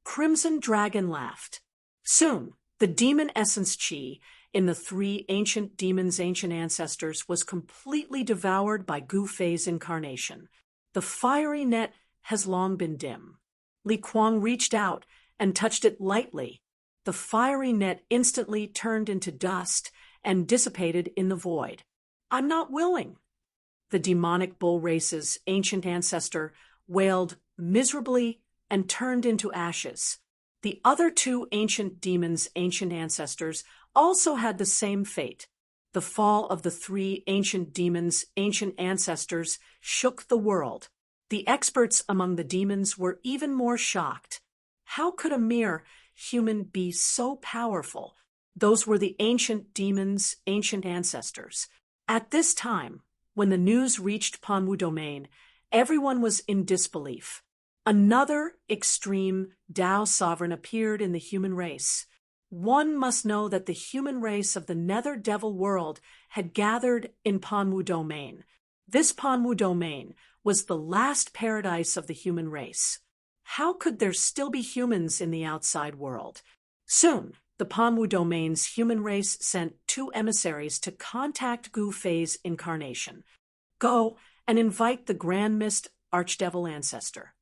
Crimson Dragon laughed. Soon, the demon essence chi in the three ancient demons' ancient ancestors was completely devoured by Gu Fei's incarnation. The fiery net has long been dim. Li Kuang reached out and touched it lightly. The fiery net instantly turned into dust and dissipated in the void. I'm not willing. The demonic bull race's ancient ancestor wailed miserably and turned into ashes. The other two ancient demons' ancient ancestors also had the same fate. The fall of the three ancient demons' ancient ancestors shook the world. The experts among the demons were even more shocked. How could a mere human be so powerful? Those were the ancient demons' ancient ancestors. At this time, when the news reached Panwu Domain, everyone was in disbelief. Another extreme Tao sovereign appeared in the human race. One must know that the human race of the Nether Devil world had gathered in Panwu Domain. This Panwu Domain was the last paradise of the human race. How could there still be humans in the outside world? Soon, the Panwu Domain's human race sent two emissaries to contact Gu Fei's incarnation. Go and invite the Grand Mist Archdevil ancestor.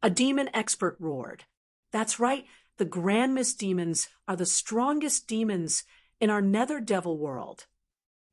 A demon expert roared. That's right, the Grand Mist demons are the strongest demons in our Nether Devil world.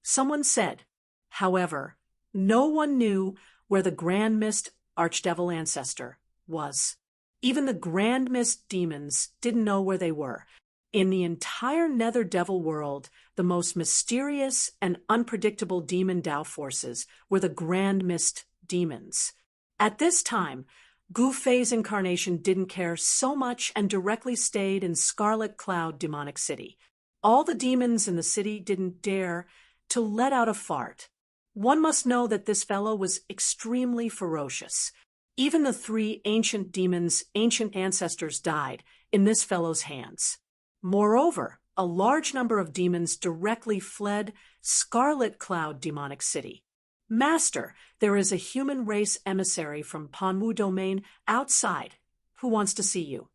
Someone said, however, no one knew where the Grand Mist Archdevil ancestor was. Even the Grand Mist demons didn't know where they were. In the entire Nether Devil world, the most mysterious and unpredictable demon Tao forces were the Grand Mist demons. At this time, Gu Fei's incarnation didn't care so much and directly stayed in Scarlet Cloud Demonic City. All the demons in the city didn't dare to let out a fart. One must know that this fellow was extremely ferocious. Even the three ancient demons' ancient ancestors died in this fellow's hands. Moreover, a large number of demons directly fled Scarlet Cloud Demonic City. Master, there is a human race emissary from Panwu Domain outside who wants to see you.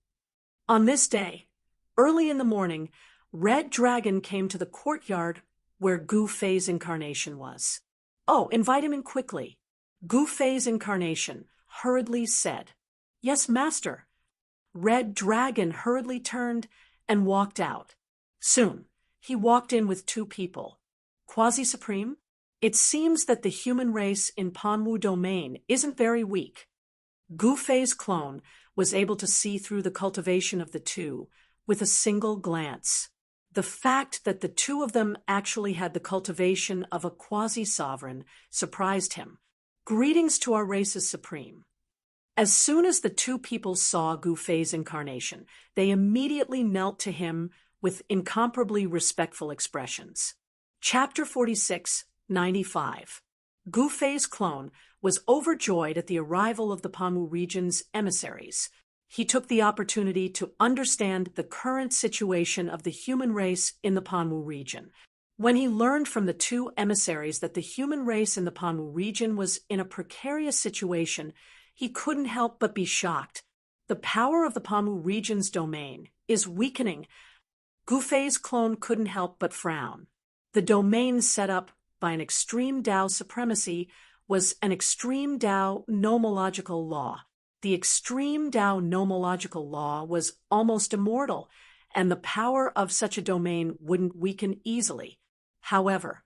On this day, early in the morning, Red Dragon came to the courtyard where Gu Fei's incarnation was. Oh, invite him in quickly. Gu Fei's incarnation hurriedly said. Yes, master. Red Dragon hurriedly turned and walked out. Soon, he walked in with two people. Quasi-Supreme, it seems that the human race in Panwu Domain isn't very weak. Gu Fei's clone was able to see through the cultivation of the two with a single glance. The fact that the two of them actually had the cultivation of a quasi-sovereign surprised him. Greetings to our race's supreme. As soon as the two people saw Gu Fei's incarnation, they immediately knelt to him with incomparably respectful expressions. Chapter 46, 95. Gu Fei's clone was overjoyed at the arrival of the Panwu region's emissaries. He took the opportunity to understand the current situation of the human race in the Panwu region. When he learned from the two emissaries that the human race in the Panwu region was in a precarious situation, he couldn't help but be shocked. The power of the Panwu region's domain is weakening. Gu Fei's clone couldn't help but frown. The domain set up by an extreme Tao supremacy was an extreme Tao nomological law. The extreme Tao nomological law was almost immortal, and the power of such a domain wouldn't weaken easily. However,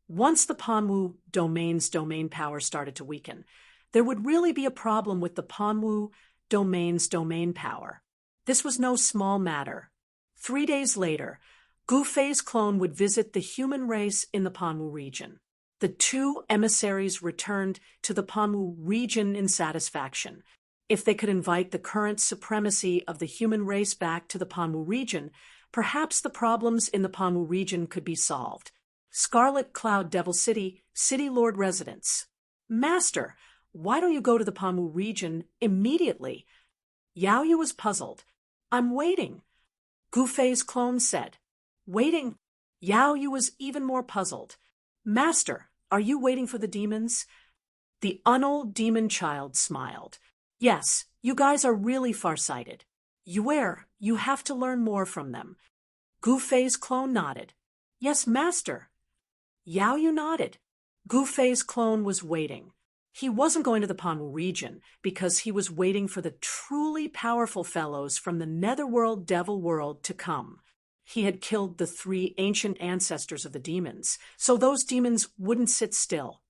once the Panwu domain's domain power started to weaken, there would really be a problem with the Panwu domain's domain power. This was no small matter. 3 days later, Gu Fei's clone would visit the human race in the Panwu region. The two emissaries returned to the Panwu region in satisfaction. If they could invite the current supremacy of the human race back to the Panwu region, perhaps the problems in the Panwu region could be solved. Scarlet Cloud Devil City, City Lord Residence. Master, why don't you go to the Panwu region immediately? Yao Yu was puzzled. I'm waiting, Gu Fei's clone said. Waiting? Yao Yu was even more puzzled. Master, are you waiting for the demons? The unold demon child smiled. Yes, you guys are really farsighted. You have to learn more from them. Gu Fei's clone nodded. Yes, master. Yao Yu nodded. Gu Fei's clone was waiting. He wasn't going to the Panwu region because he was waiting for the truly powerful fellows from the netherworld devil world to come. He had killed the 3 ancient ancestors of the demons, so those demons wouldn't sit still.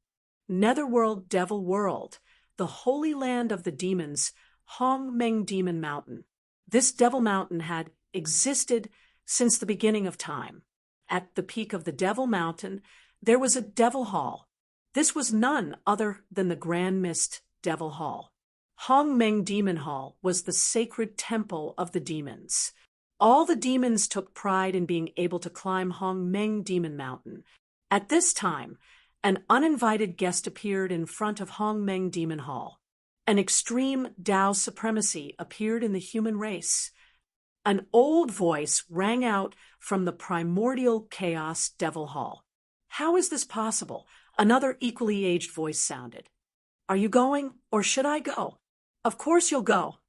Netherworld devil world, the holy land of the demons, Hong Meng Demon Mountain. This devil mountain had existed since the beginning of time. At the peak of the Devil Mountain, there was a Devil Hall. This was none other than the Grand Mist Devil Hall. Hong Meng Demon Hall was the sacred temple of the demons. All the demons took pride in being able to climb Hong Meng Demon Mountain. At this time, an uninvited guest appeared in front of Hong Meng Demon Hall. An extreme Tao supremacy appeared in the human race. An old voice rang out from the primordial chaos Devil Hall. How is this possible? Another equally aged voice sounded. Are you going, or should I go? Of course you'll go.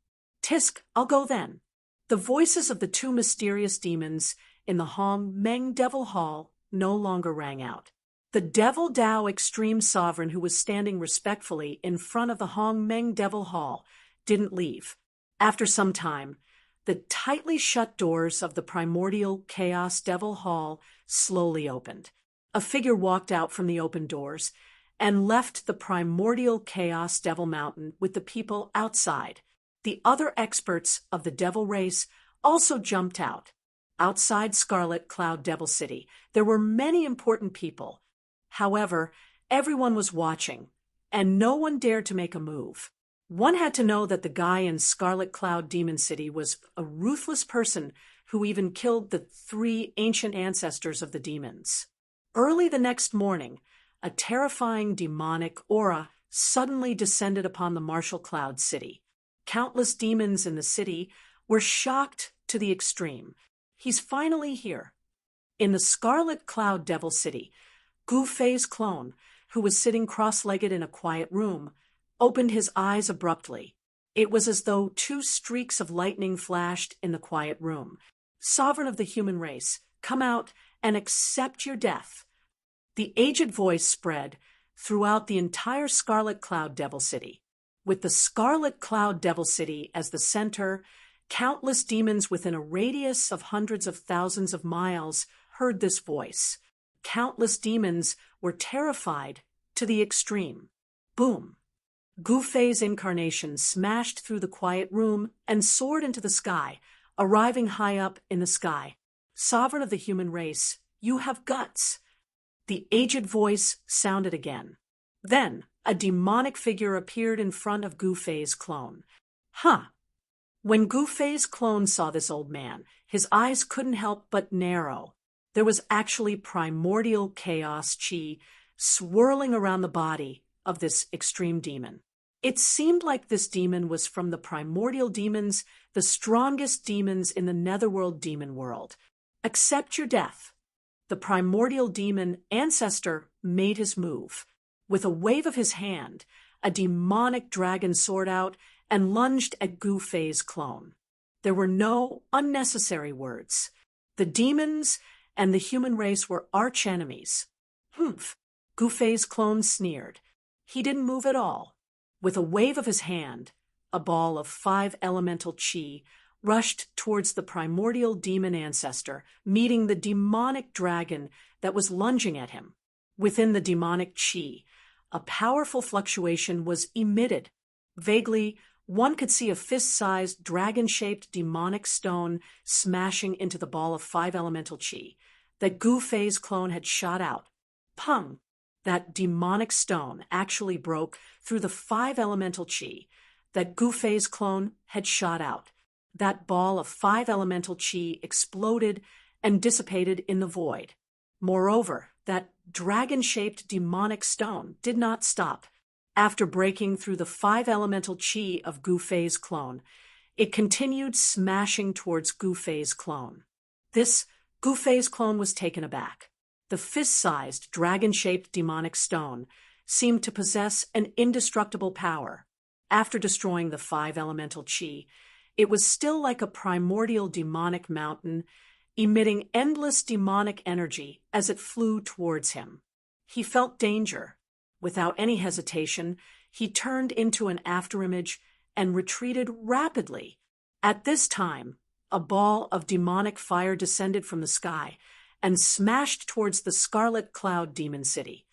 Tisk, I'll go then. The voices of the 2 mysterious demons in the Hong Meng Devil Hall no longer rang out. The Devil Tao Extreme Sovereign, who was standing respectfully in front of the Hong Meng Devil Hall, didn't leave. After some time, the tightly shut doors of the primordial chaos Devil Hall slowly opened. A figure walked out from the open doors and left the primordial chaos Devil Mountain with the people outside. The other experts of the devil race also jumped out. Outside Scarlet Cloud Devil City, there were many important people. However, everyone was watching, and no one dared to make a move. One had to know that the guy in Scarlet Cloud Demon City was a ruthless person who even killed the 3 ancient ancestors of the demons. Early the next morning, a terrifying demonic aura suddenly descended upon the Martial Cloud City. Countless demons in the city were shocked to the extreme. He's finally here. In the Scarlet Cloud Devil City, Gu Fei's clone, who was sitting cross-legged in a quiet room, opened his eyes abruptly. It was as though 2 streaks of lightning flashed in the quiet room. Sovereign of the human race, come out and accept your death. The aged voice spread throughout the entire Scarlet Cloud Devil City. With the Scarlet Cloud Devil City as the center, countless demons within a radius of hundreds of thousands of miles heard this voice. Countless demons were terrified to the extreme. Boom! Gu Fei's incarnation smashed through the quiet room and soared into the sky, arriving high up in the sky. Sovereign of the human race, you have guts. The aged voice sounded again. Then, a demonic figure appeared in front of Gu Fei's clone. When Gu Fei's clone saw this old man, his eyes couldn't help but narrow. There was actually primordial chaos chi swirling around the body of this extreme demon. It seemed like this demon was from the primordial demons, the strongest demons in the netherworld demon world. Accept your death. The primordial demon ancestor made his move. With a wave of his hand, a demonic dragon soared out and lunged at Gu Fei's clone. There were no unnecessary words. The demons and the human race were arch-enemies. Humph! Gu Fei's clone sneered. He didn't move at all. With a wave of his hand, a ball of 5 elemental chi rushed towards the primordial demon ancestor, meeting the demonic dragon that was lunging at him. Within the demonic chi, a powerful fluctuation was emitted. Vaguely, one could see a fist-sized, dragon-shaped demonic stone smashing into the ball of 5 elemental chi that Gu Fei's clone had shot out. Pung! That demonic stone actually broke through the 5 elemental chi that Gu Fei's clone had shot out. That ball of 5 elemental chi exploded and dissipated in the void. Moreover, that dragon-shaped demonic stone did not stop. After breaking through the 5 elemental chi of Gu Fei's clone, it continued smashing towards Gu Fei's clone. This Gu Fei's clone was taken aback. The fist-sized, dragon-shaped demonic stone seemed to possess an indestructible power. After destroying the 5 elemental chi, it was still like a primordial demonic mountain, emitting endless demonic energy as it flew towards him. He felt danger. Without any hesitation, he turned into an afterimage and retreated rapidly. At this time, a ball of demonic fire descended from the sky and smashed towards the Scarlet Cloud Demon City.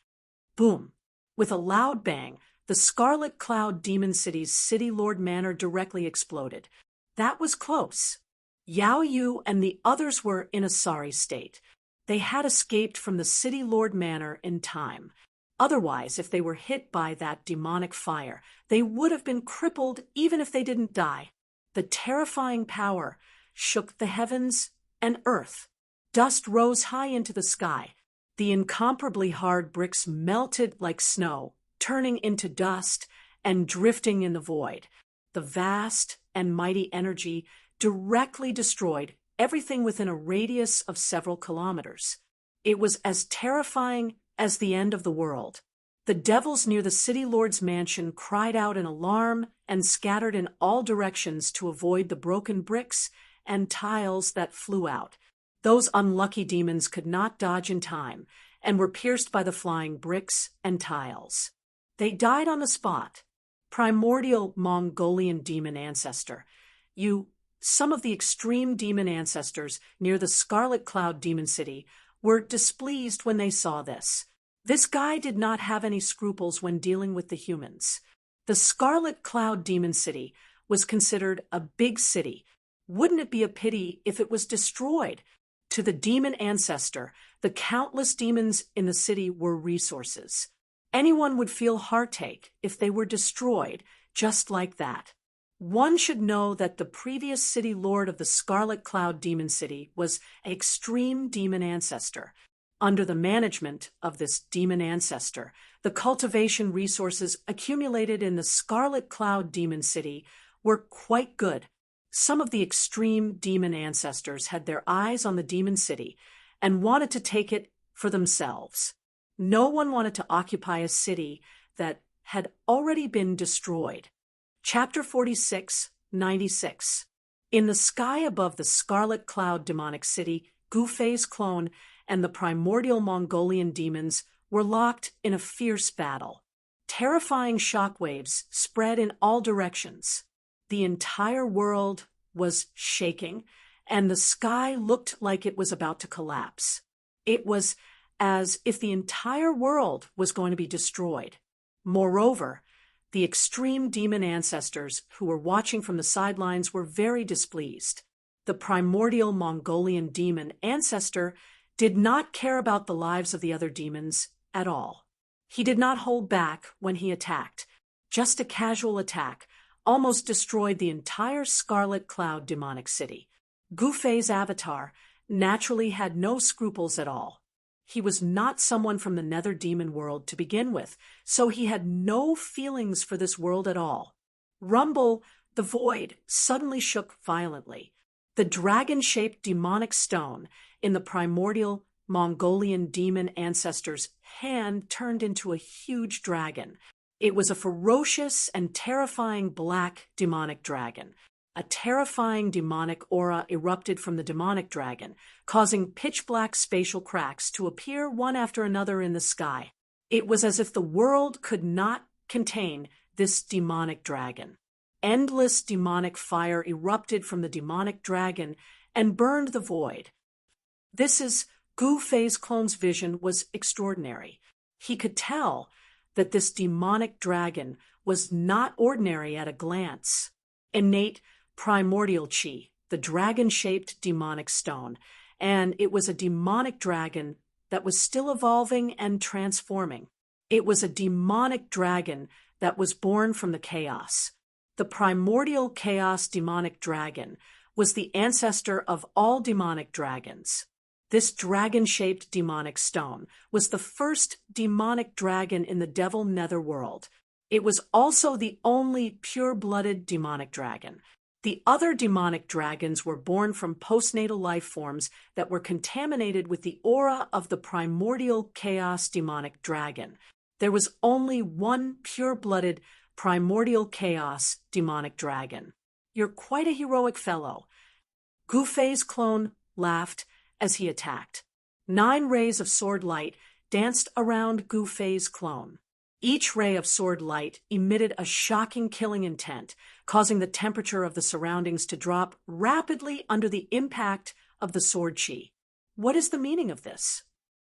Boom! With a loud bang, the Scarlet Cloud Demon City's City Lord Manor directly exploded. That was close. Yao Yu and the others were in a sorry state. They had escaped from the City Lord Manor in time. Otherwise, if they were hit by that demonic fire, they would have been crippled even if they didn't die. The terrifying power shook the heavens and earth. Dust rose high into the sky. The incomparably hard bricks melted like snow, turning into dust and drifting in the void. The vast and mighty energy directly destroyed everything within a radius of several kilometers. It was as terrifying as the end of the world. The devils near the City Lord's mansion cried out in alarm and scattered in all directions to avoid the broken bricks and tiles that flew out. Those unlucky demons could not dodge in time and were pierced by the flying bricks and tiles. They died on the spot. Primordial Mongolian demon ancestor, some of the extreme demon ancestors near the Scarlet Cloud Demon City were displeased when they saw this. This guy did not have any scruples when dealing with the humans. The Scarlet Cloud Demon City was considered a big city. Wouldn't it be a pity if it was destroyed? To the demon ancestor, the countless demons in the city were resources. Anyone would feel heartache if they were destroyed just like that. One should know that the previous city lord of the Scarlet Cloud Demon City was an extreme demon ancestor. Under the management of this demon ancestor, the cultivation resources accumulated in the Scarlet Cloud Demon City were quite good. Some of the extreme demon ancestors had their eyes on the demon city and wanted to take it for themselves. No one wanted to occupy a city that had already been destroyed. Chapter 46, 96. In the sky above the Scarlet Cloud Demonic City, Gu Fei's clone and the primordial Mongolian demons were locked in a fierce battle. Terrifying shockwaves spread in all directions. The entire world was shaking, and the sky looked like it was about to collapse. It was as if the entire world was going to be destroyed. Moreover, the extreme demon ancestors who were watching from the sidelines were very displeased. The primordial Mongolian demon ancestor did not care about the lives of the other demons at all. He did not hold back when he attacked. Just a casual attack almost destroyed the entire Scarlet Cloud Demonic City. Gu Fei's avatar naturally had no scruples at all. He was not someone from the nether demon world to begin with, so he had no feelings for this world at all. Rumble, the void, suddenly shook violently. The dragon-shaped demonic stone in the primordial Mongolian demon ancestor's hand turned into a huge dragon. It was a ferocious and terrifying black demonic dragon. A terrifying demonic aura erupted from the demonic dragon, causing pitch-black spatial cracks to appear one after another in the sky. It was as if the world could not contain this demonic dragon. Endless demonic fire erupted from the demonic dragon and burned the void. Gu Fei's clone's vision was extraordinary. He could tell that this demonic dragon was not ordinary at a glance. Innate primordial chi, the dragon-shaped demonic stone, and it was a demonic dragon that was still evolving and transforming. It was a demonic dragon that was born from the chaos. The primordial chaos demonic dragon was the ancestor of all demonic dragons. This dragon-shaped demonic stone was the first demonic dragon in the devil netherworld. It was also the only pure-blooded demonic dragon. The other demonic dragons were born from postnatal life forms that were contaminated with the aura of the primordial chaos demonic dragon. There was only one pure-blooded primordial chaos demonic dragon. You're quite a heroic fellow. Gu Fei's clone laughed as he attacked. 9 rays of sword light danced around Gu Fei's clone. Each ray of sword light emitted a shocking killing intent, causing the temperature of the surroundings to drop rapidly under the impact of the sword chi. What is the meaning of this?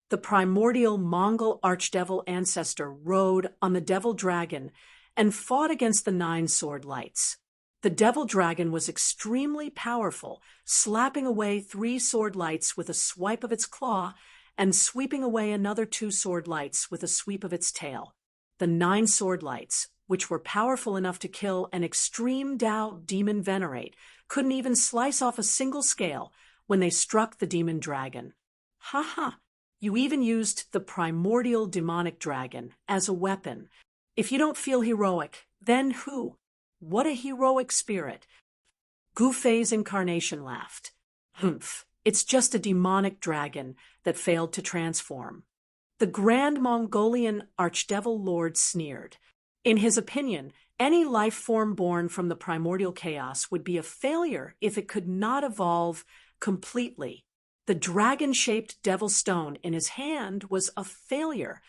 The primordial Mongol archdevil ancestor rode on the devil dragon and fought against the 9 sword lights. The devil dragon was extremely powerful, slapping away 3 sword lights with a swipe of its claw and sweeping away another 2 sword lights with a sweep of its tail. The 9 sword lights, which were powerful enough to kill an extreme Dao demon venerate, couldn't even slice off a single scale when they struck the demon dragon. Ha ha! You even used the primordial demonic dragon as a weapon. If you don't feel heroic, then who? What a heroic spirit. Gu Fei's incarnation laughed. Humph, it's just a demonic dragon that failed to transform. The Grand Mongolian Archdevil Lord sneered. In his opinion, any life form born from the primordial chaos would be a failure if it could not evolve completely. The dragon-shaped devil stone in his hand was a failure.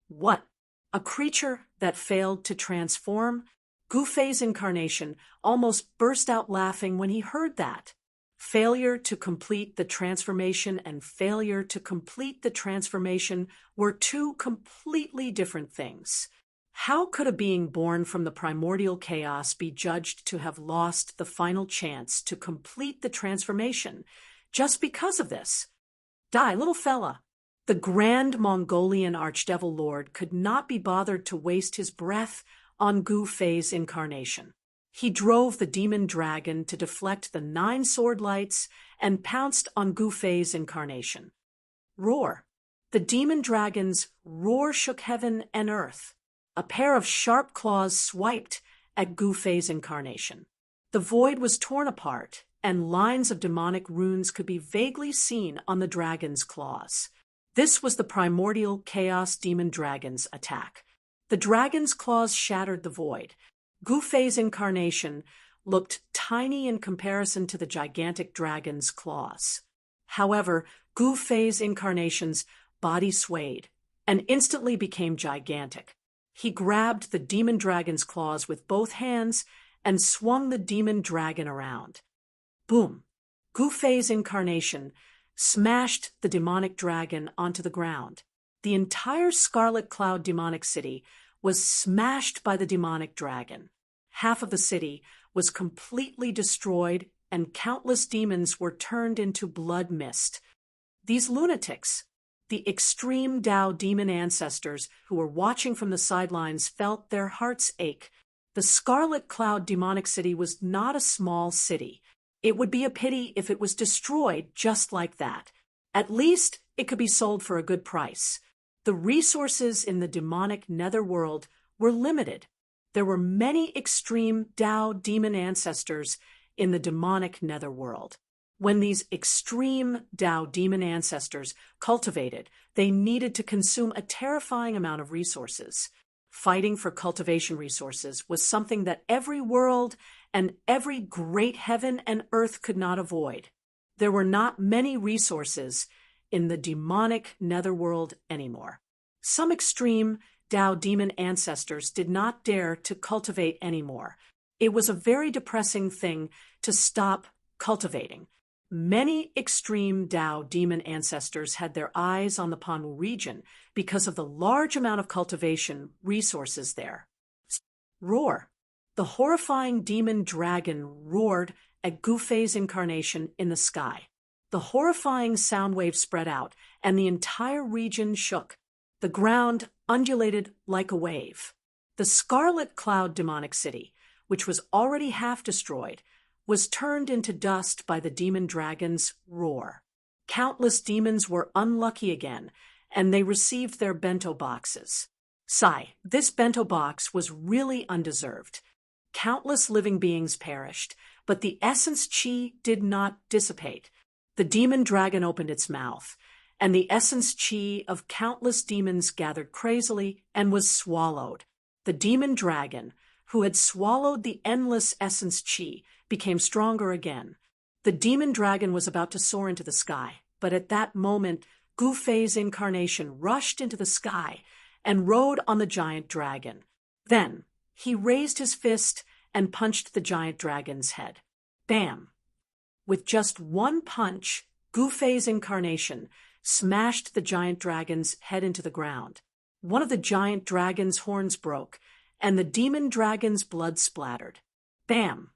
What? A creature that failed to transform? Gu Fei's incarnation almost burst out laughing when he heard that. Failure to complete the transformation and failure to complete the transformation were 2 completely different things. How could a being born from the primordial chaos be judged to have lost the final chance to complete the transformation just because of this? Die, little fella. The Grand Mongolian Archdevil Lord could not be bothered to waste his breath on Gu Fei's incarnation. He drove the demon dragon to deflect the 9 sword lights and pounced on Gu Fei's incarnation. Roar. The demon dragon's roar shook heaven and earth. A pair of sharp claws swiped at Gu Fei's incarnation. The void was torn apart, and lines of demonic runes could be vaguely seen on the dragon's claws. This was the primordial chaos demon dragon's attack. The dragon's claws shattered the void. Gu Fei's incarnation looked tiny in comparison to the gigantic dragon's claws. However, Gu Fei's incarnation's body swayed and instantly became gigantic. He grabbed the demon dragon's claws with both hands and swung the demon dragon around. Boom! Gu Fei's incarnation smashed the demonic dragon onto the ground. The entire Scarlet Cloud demonic city was smashed by the demonic dragon. Half of the city was completely destroyed, and countless demons were turned into blood mist. These lunatics, the extreme Dao demon ancestors who were watching from the sidelines, felt their hearts ache. The Scarlet Cloud demonic city was not a small city. It would be a pity if it was destroyed just like that. At least it could be sold for a good price. The resources in the demonic netherworld were limited. There were many extreme Tao demon ancestors in the demonic netherworld. When these extreme Tao demon ancestors cultivated, they needed to consume a terrifying amount of resources. Fighting for cultivation resources was something that every world and every great heaven and earth could not avoid. There were not many resources in the demonic netherworld anymore. Some extreme Tao demon ancestors did not dare to cultivate anymore. It was a very depressing thing to stop cultivating. Many extreme Tao demon ancestors had their eyes on the Panwu region because of the large amount of cultivation resources there. Roar. The horrifying demon dragon roared at Gufei's incarnation in the sky. The horrifying sound wave spread out, and the entire region shook. The ground undulated like a wave. The Scarlet Cloud demonic city, which was already half destroyed, was turned into dust by the demon dragon's roar. Countless demons were unlucky again, and they received their bento boxes. Sigh, this bento box was really undeserved. Countless living beings perished, but the essence chi did not dissipate. The demon dragon opened its mouth, and the essence chi of countless demons gathered crazily and was swallowed. The demon dragon, who had swallowed the endless essence chi, became stronger again. The demon dragon was about to soar into the sky, but at that moment, Gufei's incarnation rushed into the sky and rode on the giant dragon. Then, he raised his fist and punched the giant dragon's head. Bam! With just one punch, Gufei's incarnation smashed the giant dragon's head into the ground. One of the giant dragon's horns broke, and the demon dragon's blood splattered. Bam!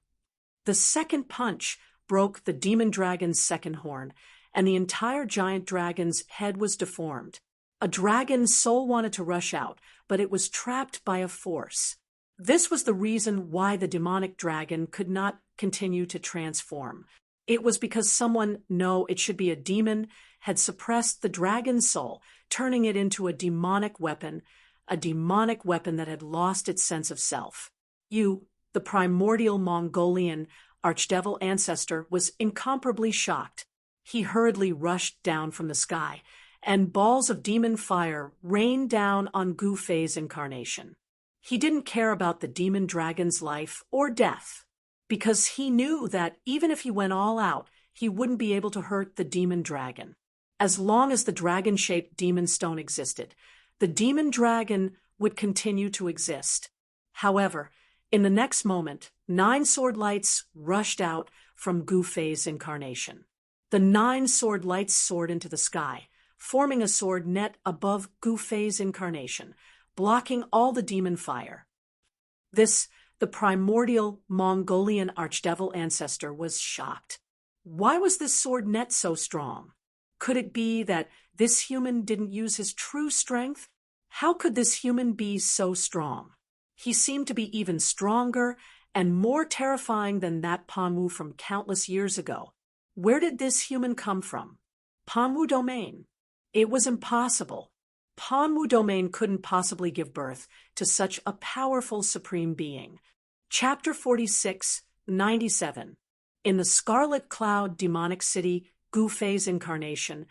The second punch broke the demon dragon's second horn, and the entire giant dragon's head was deformed. A dragon's soul wanted to rush out, but it was trapped by a force. This was the reason why the demonic dragon could not continue to transform. It was because someone, no, it should be a demon, had suppressed the dragon's soul, turning it into a demonic weapon that had lost its sense of self. You, the primordial Mongolian archdevil ancestor, was incomparably shocked. He hurriedly rushed down from the sky, and balls of demon fire rained down on Gufei's incarnation. He didn't care about the demon dragon's life or death, because he knew that even if he went all out, he wouldn't be able to hurt the demon dragon. As long as the dragon-shaped demon stone existed, the demon dragon would continue to exist. However, in the next moment, 9 sword lights rushed out from Gufei's incarnation. The 9 sword lights soared into the sky, forming a sword net above Gufei's incarnation, blocking all the demon fire. The primordial Mongolian archdevil ancestor was shocked. Why was this sword net so strong? Could it be that this human didn't use his true strength? How could this human be so strong? He seemed to be even stronger and more terrifying than that Panwu from countless years ago. Where did this human come from? Panwu domain. It was impossible. Panwu domain couldn't possibly give birth to such a powerful supreme being. Chapter 46, 97. In the Scarlet Cloud demonic city, Gufei's incarnation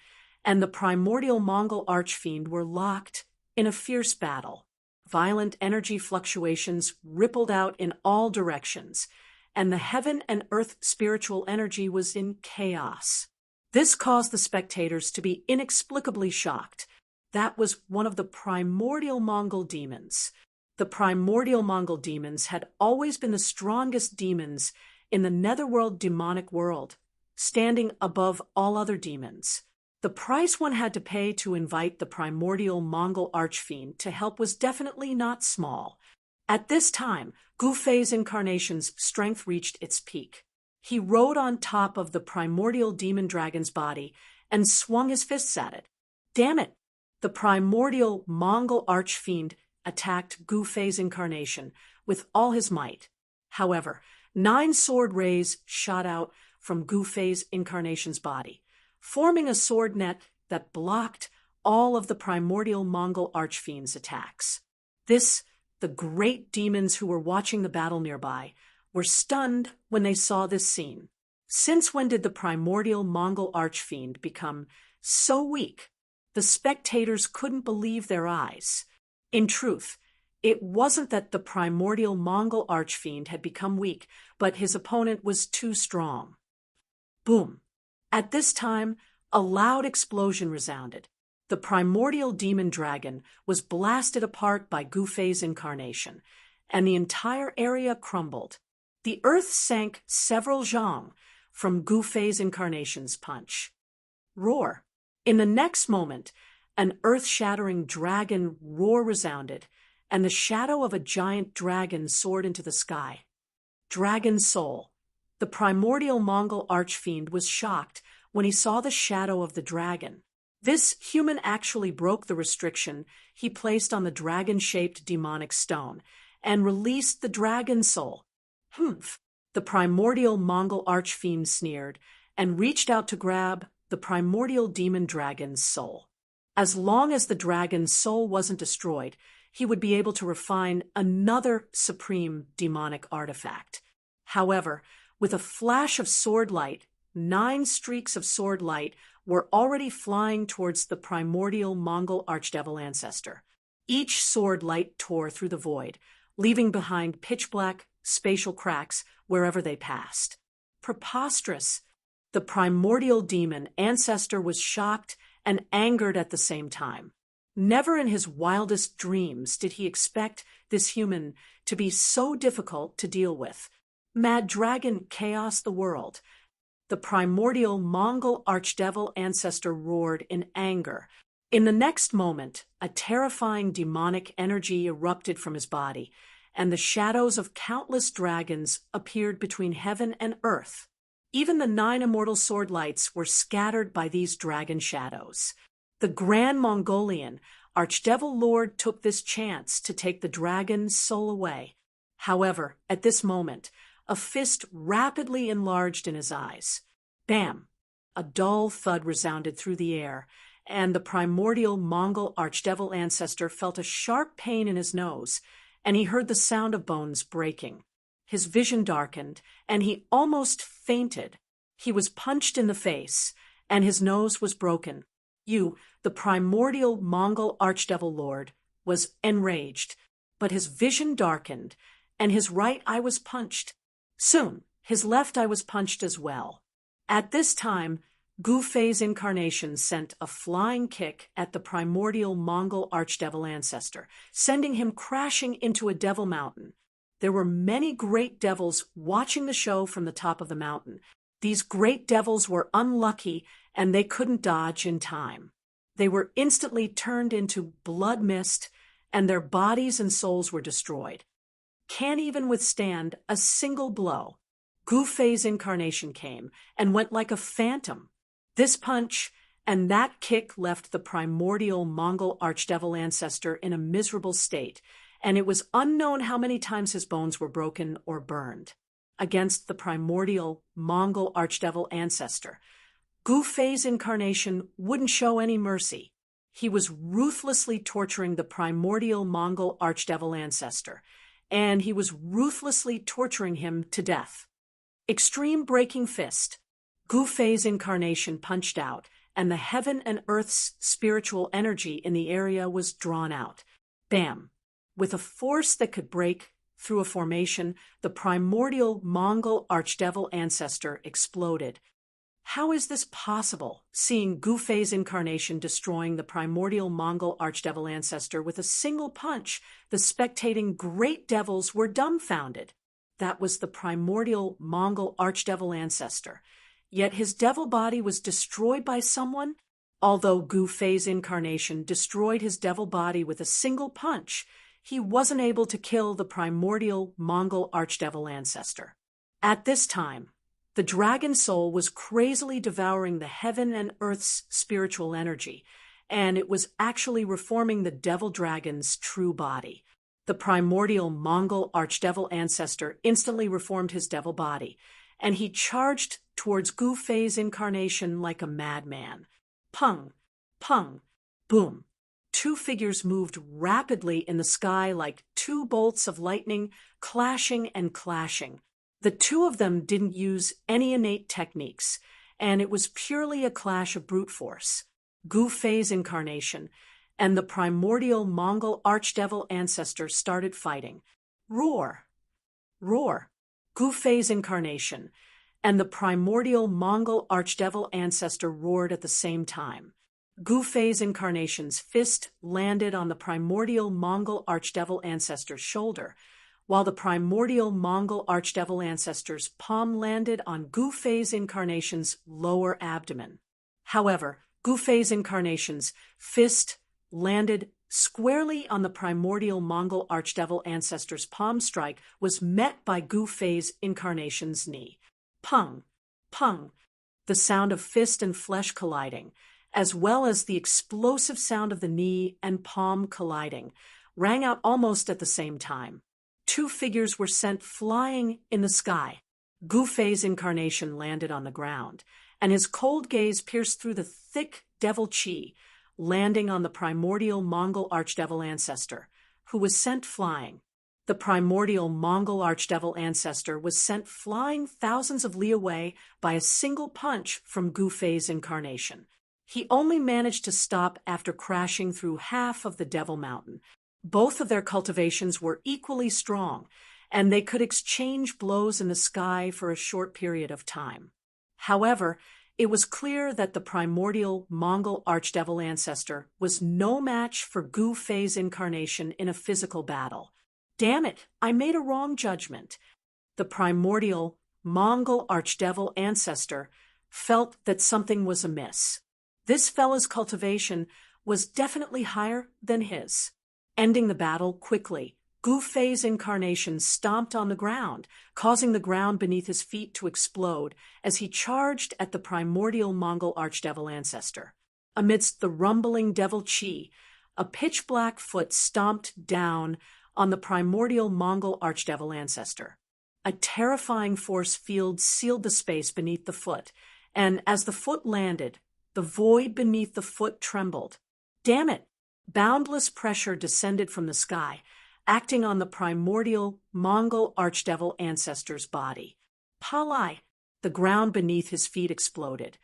and the primordial Mongol archfiend were locked in a fierce battle. Violent energy fluctuations rippled out in all directions, and the heaven and earth spiritual energy was in chaos. This caused the spectators to be inexplicably shocked. That was one of the primordial Mongol demons. The primordial Mongol demons had always been the strongest demons in the netherworld demonic world, standing above all other demons. The price one had to pay to invite the primordial Mongol archfiend to help was definitely not small. At this time, Gufei's incarnation's strength reached its peak. He rode on top of the primordial demon dragon's body and swung his fists at it. Damn it! The primordial Mongol archfiend attacked Gufei's incarnation with all his might. However, 9 sword rays shot out from Gufei's incarnation's body, forming a sword net that blocked all of the primordial Mongol archfiend's attacks. The great demons who were watching the battle nearby were stunned when they saw this scene. Since when did the primordial Mongol archfiend become so weak? The spectators couldn't believe their eyes. In truth, it wasn't that the primordial Mongol archfiend had become weak, but his opponent was too strong. Boom! At this time, a loud explosion resounded. The primordial demon dragon was blasted apart by Gufei's incarnation, and the entire area crumbled. The earth sank several zhang from Gufei's incarnation's punch. Roar! In the next moment, an earth-shattering dragon roar resounded, and the shadow of a giant dragon soared into the sky. Dragon Soul. The primordial Mongol archfiend was shocked when he saw the shadow of the dragon. This human actually broke the restriction he placed on the dragon-shaped demonic stone and released the dragon soul. Humph! The primordial Mongol archfiend sneered and reached out to grab the primordial demon dragon's soul. As long as the dragon's soul wasn't destroyed, he would be able to refine another supreme demonic artifact. However, with a flash of sword light, 9 streaks of sword light were already flying towards the primordial Mongol archdevil ancestor. Each sword light tore through the void, leaving behind pitch-black spatial cracks wherever they passed. Preposterous! The primordial demon ancestor was shocked and angered at the same time. Never in his wildest dreams did he expect this human to be so difficult to deal with. Mad Dragon chaos the world. The primordial Mongol archdevil ancestor roared in anger. In the next moment, a terrifying demonic energy erupted from his body, and the shadows of countless dragons appeared between heaven and earth. Even the 9 immortal sword lights were scattered by these dragon shadows. The Grand Mongolian Archdevil Lord took this chance to take the dragon's soul away. However, at this moment, a fist rapidly enlarged in his eyes. Bam! A dull thud resounded through the air, and the primordial Mongol archdevil ancestor felt a sharp pain in his nose, and he heard the sound of bones breaking. His vision darkened, and he almost fainted. He was punched in the face, and his nose was broken. The primordial Mongol archdevil lord, was enraged, but his vision darkened, and his right eye was punched. Soon, his left eye was punched as well. At this time, Gufei's incarnation sent a flying kick at the primordial Mongol archdevil ancestor, sending him crashing into a devil mountain. There were many great devils watching the show from the top of the mountain. These great devils were unlucky, and they couldn't dodge in time. They were instantly turned into blood mist, and their bodies and souls were destroyed. Can't even withstand a single blow. Gufei's incarnation came and went like a phantom. This punch and that kick left the primordial Mongol archdevil ancestor in a miserable state, and it was unknown how many times his bones were broken or burned. Against the primordial Mongol archdevil ancestor, Gufei's incarnation wouldn't show any mercy. He was ruthlessly torturing the primordial Mongol archdevil ancestor, and he was ruthlessly torturing him to death. Extreme breaking fist. Gufei's incarnation punched out, and the heaven and earth's spiritual energy in the area was drawn out. Bam! With a force that could break through a formation, the primordial Mongol archdevil ancestor exploded. How is this possible, seeing Gufei's incarnation destroying the primordial Mongol archdevil ancestor with a single punch? The spectating great devils were dumbfounded. That was the primordial Mongol archdevil ancestor. Yet his devil body was destroyed by someone? Although Gufei's incarnation destroyed his devil body with a single punch, he wasn't able to kill the primordial Mongol archdevil ancestor. At this time, the dragon soul was crazily devouring the heaven and earth's spiritual energy, and it was actually reforming the devil dragon's true body. The primordial Mongol archdevil ancestor instantly reformed his devil body, and he charged towards Gufei's incarnation like a madman. Pung! Pung! Boom! Two figures moved rapidly in the sky like two bolts of lightning, clashing and clashing. The two of them didn't use any innate techniques, and it was purely a clash of brute force. Gu Fei's incarnation and the primordial Mongol archdevil ancestor started fighting. Roar! Roar! Gu Fei's incarnation and the primordial Mongol archdevil ancestor roared at the same time. Gu Fei's incarnation's fist landed on the primordial Mongol archdevil ancestor's shoulder, while the primordial Mongol archdevil ancestor's palm landed on Gu Fei's incarnation's lower abdomen. However, Gu Fei's incarnation's fist landed squarely on the primordial Mongol archdevil ancestor's palm. Strike was met by Gu Fei's incarnation's knee. Pung! Pung! The sound of fist and flesh colliding, as well as the explosive sound of the knee and palm colliding, rang out almost at the same time. Two figures were sent flying in the sky. Gu Fei's incarnation landed on the ground, and his cold gaze pierced through the thick devil chi, landing on the primordial Mongol archdevil ancestor, who was sent flying. The primordial Mongol archdevil ancestor was sent flying thousands of li away by a single punch from Gu Fei's incarnation. He only managed to stop after crashing through half of the Devil Mountain. Both of their cultivations were equally strong, and they could exchange blows in the sky for a short period of time. However, it was clear that the primordial Mongol archdevil ancestor was no match for Gu Fei's incarnation in a physical battle. Damn it, I made a wrong judgment. The primordial Mongol archdevil ancestor felt that something was amiss. This fella's cultivation was definitely higher than his. Ending the battle quickly, Gu Fei's incarnation stomped on the ground, causing the ground beneath his feet to explode as he charged at the primordial Mongol archdevil ancestor. Amidst the rumbling devil chi, a pitch-black foot stomped down on the primordial Mongol archdevil ancestor. A terrifying force field sealed the space beneath the foot, and as the foot landed, the void beneath the foot trembled. Damn it! Boundless pressure descended from the sky, acting on the primordial Mongol archdevil ancestor's body. Palai! The ground beneath his feet exploded,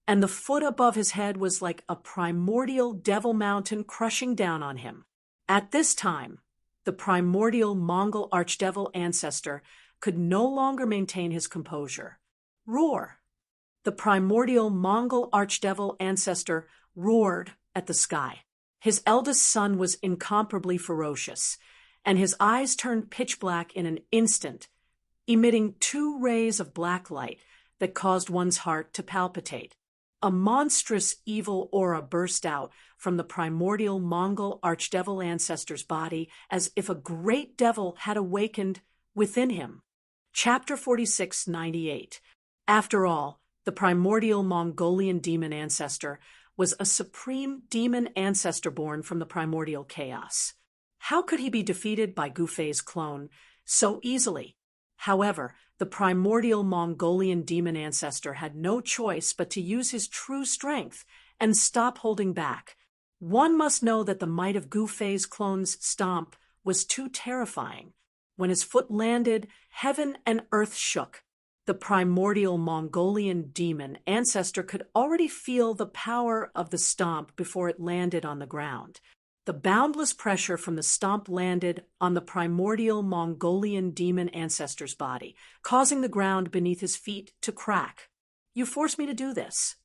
and the foot above his head was like a primordial devil mountain crushing down on him. At this time, the primordial Mongol archdevil ancestor could no longer maintain his composure. Roar! The primordial Mongol archdevil ancestor roared at the sky. His eldest son was incomparably ferocious, and his eyes turned pitch black in an instant, emitting two rays of black light that caused one's heart to palpitate. A monstrous evil aura burst out from the primordial Mongol archdevil ancestor's body as if a great devil had awakened within him. Chapter 4698. After all, the primordial Mongolian demon ancestor was a supreme demon ancestor born from the primordial chaos. How could he be defeated by Gu Fei's clone so easily? However, the primordial Mongolian demon ancestor had no choice but to use his true strength and stop holding back. One must know that the might of Gu Fei's clone's stomp was too terrifying. When his foot landed, heaven and earth shook. The primordial Mongolian demon ancestor could already feel the power of the stomp before it landed on the ground. The boundless pressure from the stomp landed on the primordial Mongolian demon ancestor's body, causing the ground beneath his feet to crack. "You forced me to do this."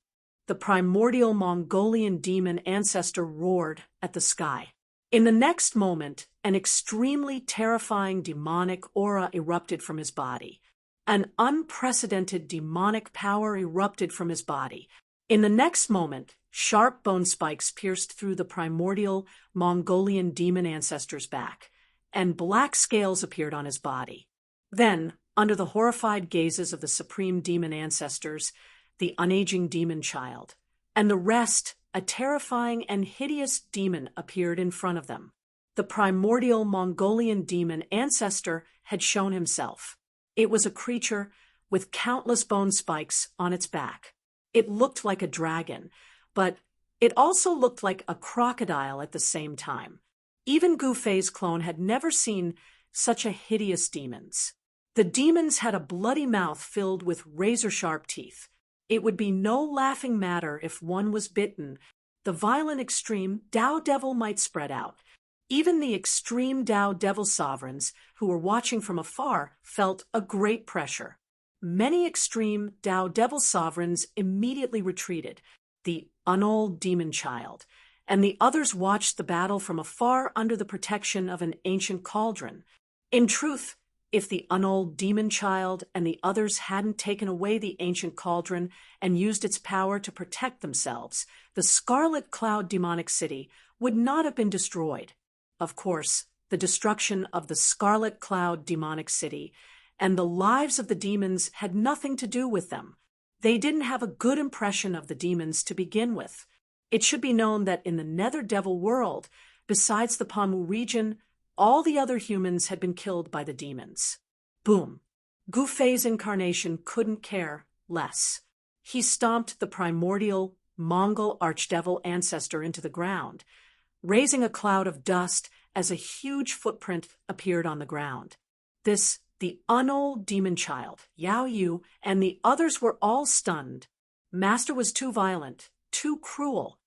The primordial Mongolian demon ancestor roared at the sky. In the next moment, an extremely terrifying demonic aura erupted from his body. An unprecedented demonic power erupted from his body. In the next moment, sharp bone spikes pierced through the primordial Mongolian demon ancestor's back, and black scales appeared on his body. Then, under the horrified gazes of the supreme demon ancestors, the unaging demon child, and the rest, a terrifying and hideous demon appeared in front of them. The primordial Mongolian demon ancestor had shown himself. It was a creature with countless bone spikes on its back. It looked like a dragon, but It also looked like a crocodile at the same time. Even Gu Fei's clone had never seen such a hideous demons. The demons had a bloody mouth filled with razor-sharp teeth. It would be no laughing matter if one was bitten. The violent extreme Tao Devil might spread out. Even the extreme Tao Devil sovereigns, who were watching from afar, felt a great pressure. Many extreme Tao Devil sovereigns immediately retreated, the Unold demon child, and the others watched the battle from afar under the protection of an ancient cauldron. In truth, if the Unold demon child and the others hadn't taken away the ancient cauldron and used its power to protect themselves, the Scarlet Cloud demonic city would not have been destroyed. Of course, the destruction of the Scarlet Cloud demonic city and the lives of the demons had nothing to do with them. They didn't have a good impression of the demons to begin with. It should be known that in the Nether Devil world, besides the Panwu region, all the other humans had been killed by the demons. Boom. Gu Fei's incarnation couldn't care less. He stomped the primordial Mongol archdevil ancestor into the ground, raising a cloud of dust as a huge footprint appeared on the ground. The Unold demon child, Yao Yu, and the others were all stunned. Master was too violent, too cruel.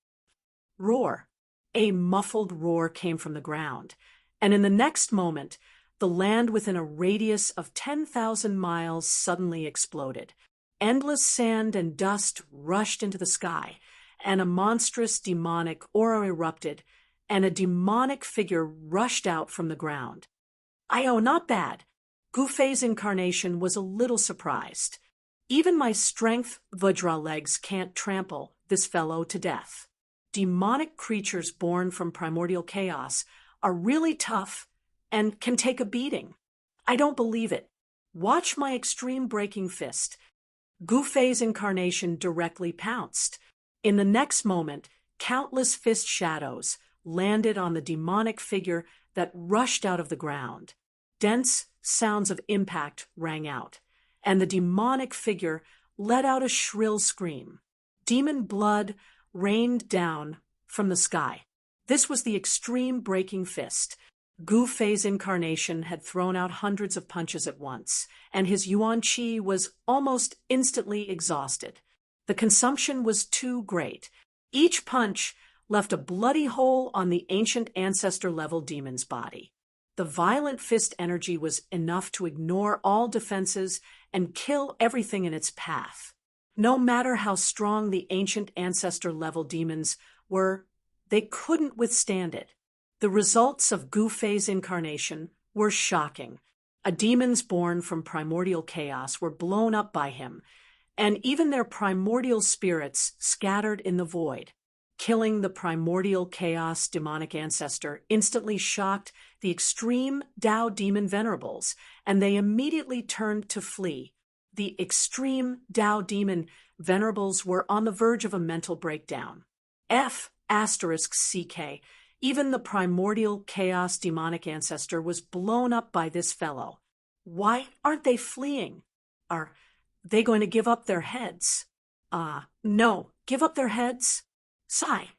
Roar. A muffled roar came from the ground, and in the next moment, the land within a radius of 10,000 miles suddenly exploded. Endless sand and dust rushed into the sky, and a monstrous demonic aura erupted, and a demonic figure rushed out from the ground. Not bad. Gu Fei's incarnation was a little surprised. Even my strength Vajra legs can't trample this fellow to death. Demonic creatures born from primordial chaos are really tough and can take a beating. I don't believe it. Watch my extreme breaking fist. Gu Fei's incarnation directly pounced. In the next moment, countless fist shadows landed on the demonic figure that rushed out of the ground. Dense sounds of impact rang out, and the demonic figure let out a shrill scream. Demon blood rained down from the sky. This was the extreme breaking fist. Gu Fei's incarnation had thrown out hundreds of punches at once, and his yuan qi was almost instantly exhausted. The consumption was too great. Each punch left a bloody hole on the ancient ancestor-level demon's body. The violent fist energy was enough to ignore all defenses and kill everything in its path. No matter how strong the ancient ancestor-level demons were, they couldn't withstand it. The results of Gu Fei's incarnation were shocking. Demons born from primordial chaos were blown up by him, and even their primordial spirits scattered in the void. Killing the primordial chaos demonic ancestor instantly shocked the extreme Tao demon venerables, and they immediately turned to flee. The extreme Tao demon venerables were on the verge of a mental breakdown. F***CK, even the primordial chaos demonic ancestor was blown up by this fellow. Why aren't they fleeing? Are they going to give up their heads? No, give up their heads? Sigh.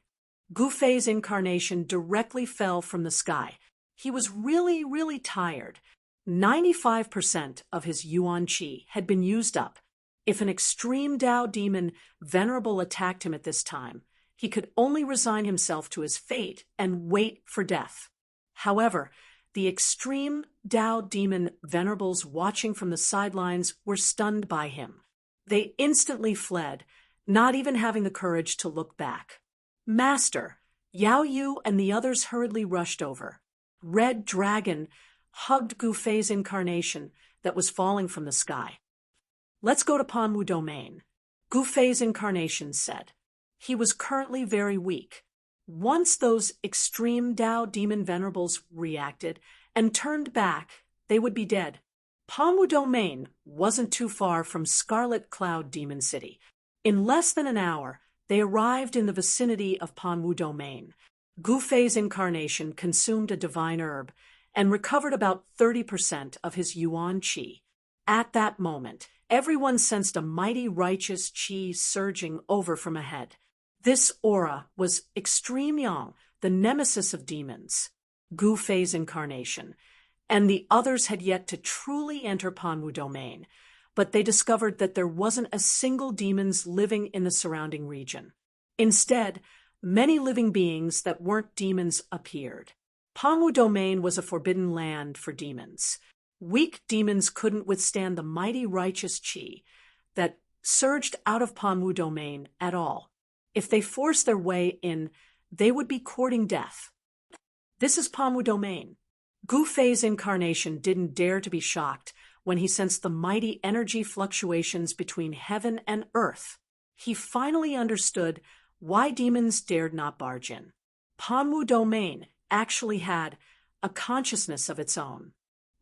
Gu Fei's incarnation directly fell from the sky. He was really, really tired. 95% of his yuan qi had been used up. If an extreme Tao demon venerable attacked him at this time, he could only resign himself to his fate and wait for death. However, the extreme Tao demon venerables watching from the sidelines were stunned by him. They instantly fled, not even having the courage to look back. Master, Yao Yu and the others hurriedly rushed over. Red Dragon hugged Gu Fei's incarnation that was falling from the sky. Let's go to Panwu Domain, Gu Fei's incarnation said. He was currently very weak. Once those extreme Tao demon venerables reacted and turned back, they would be dead. Panwu Domain wasn't too far from Scarlet Cloud Demon City. In less than an hour, they arrived in the vicinity of Panwu Domain. Gu Fei's incarnation consumed a divine herb and recovered about 30% of his yuan qi. At that moment, everyone sensed a mighty righteous qi surging over from ahead. This aura was Extreme Yang, the nemesis of demons, Gu Fei's incarnation, and the others had yet to truly enter Panwu domain, but they discovered that there wasn't a single demons living in the surrounding region. Instead, many living beings that weren't demons appeared. Panwu domain was a forbidden land for demons. Weak demons couldn't withstand the mighty righteous qi that surged out of Panwu domain at all. If they forced their way in, they would be courting death. This is Panwu domain. Gu Fei's incarnation didn't dare to be shocked when he sensed the mighty energy fluctuations between heaven and earth. He finally understood why demons dared not barge in. Panwu domain actually had a consciousness of its own.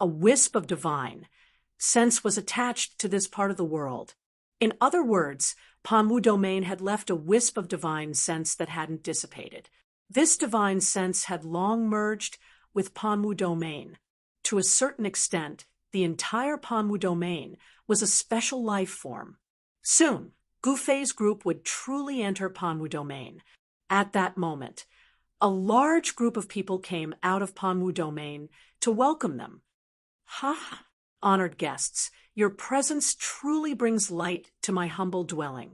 A wisp of divine sense was attached to this part of the world. In other words, Panwu domain had left a wisp of divine sense that hadn't dissipated. This divine sense had long merged with Panwu domain. To a certain extent, the entire Panwu domain was a special life form. Soon, Gu Fei's group would truly enter Panwu domain. At that moment, a large group of people came out of Panwu domain to welcome them. Ha! Honored guests, your presence truly brings light to my humble dwelling.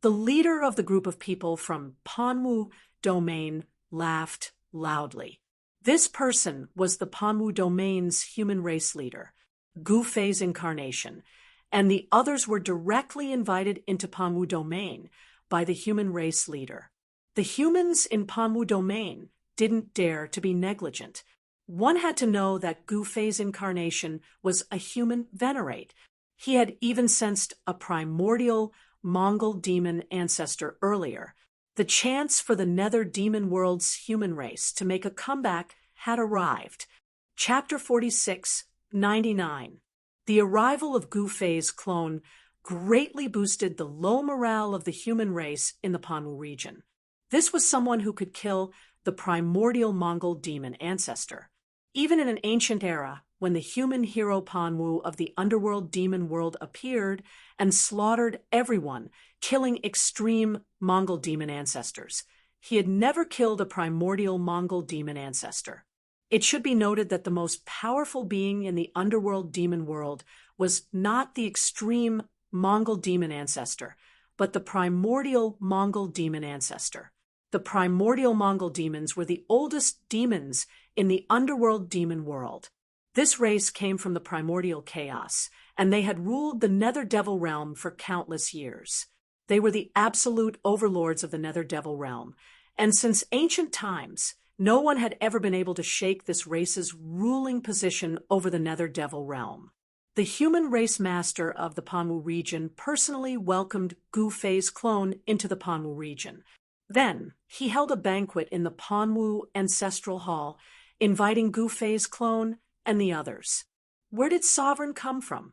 The leader of the group of people from Panwu domain laughed loudly. This person was the Panwu domain's human race leader, Gu Fei's incarnation, and the others were directly invited into Panwu domain by the human race leader. The humans in Panwu domain didn't dare to be negligent. One had to know that Gu Fei's incarnation was a human venerate. He had even sensed a primordial Mongol demon ancestor earlier. The chance for the nether demon world's human race to make a comeback had arrived. Chapter 46, 99. The arrival of Gu Fei's clone greatly boosted the low morale of the human race in the Panwu region. This was someone who could kill the primordial Mongol demon ancestor. Even in an ancient era, when the human hero Panwu of the underworld demon world appeared and slaughtered everyone, killing extreme Mongol demon ancestors, he had never killed a primordial Mongol demon ancestor. It should be noted that the most powerful being in the underworld demon world was not the extreme Mongol demon ancestor, but the primordial Mongol demon ancestor. The primordial Mongol demons were the oldest demons in the underworld demon world. This race came from the primordial chaos, and they had ruled the nether devil realm for countless years. They were the absolute overlords of the nether devil realm, and since ancient times, no one had ever been able to shake this race's ruling position over the nether devil realm. The human race master of the Panwu region personally welcomed Gu Fei's clone into the Panwu region. Then, he held a banquet in the Panwu Ancestral Hall, inviting Gu Fei's clone and the others. Where did Sovereign come from?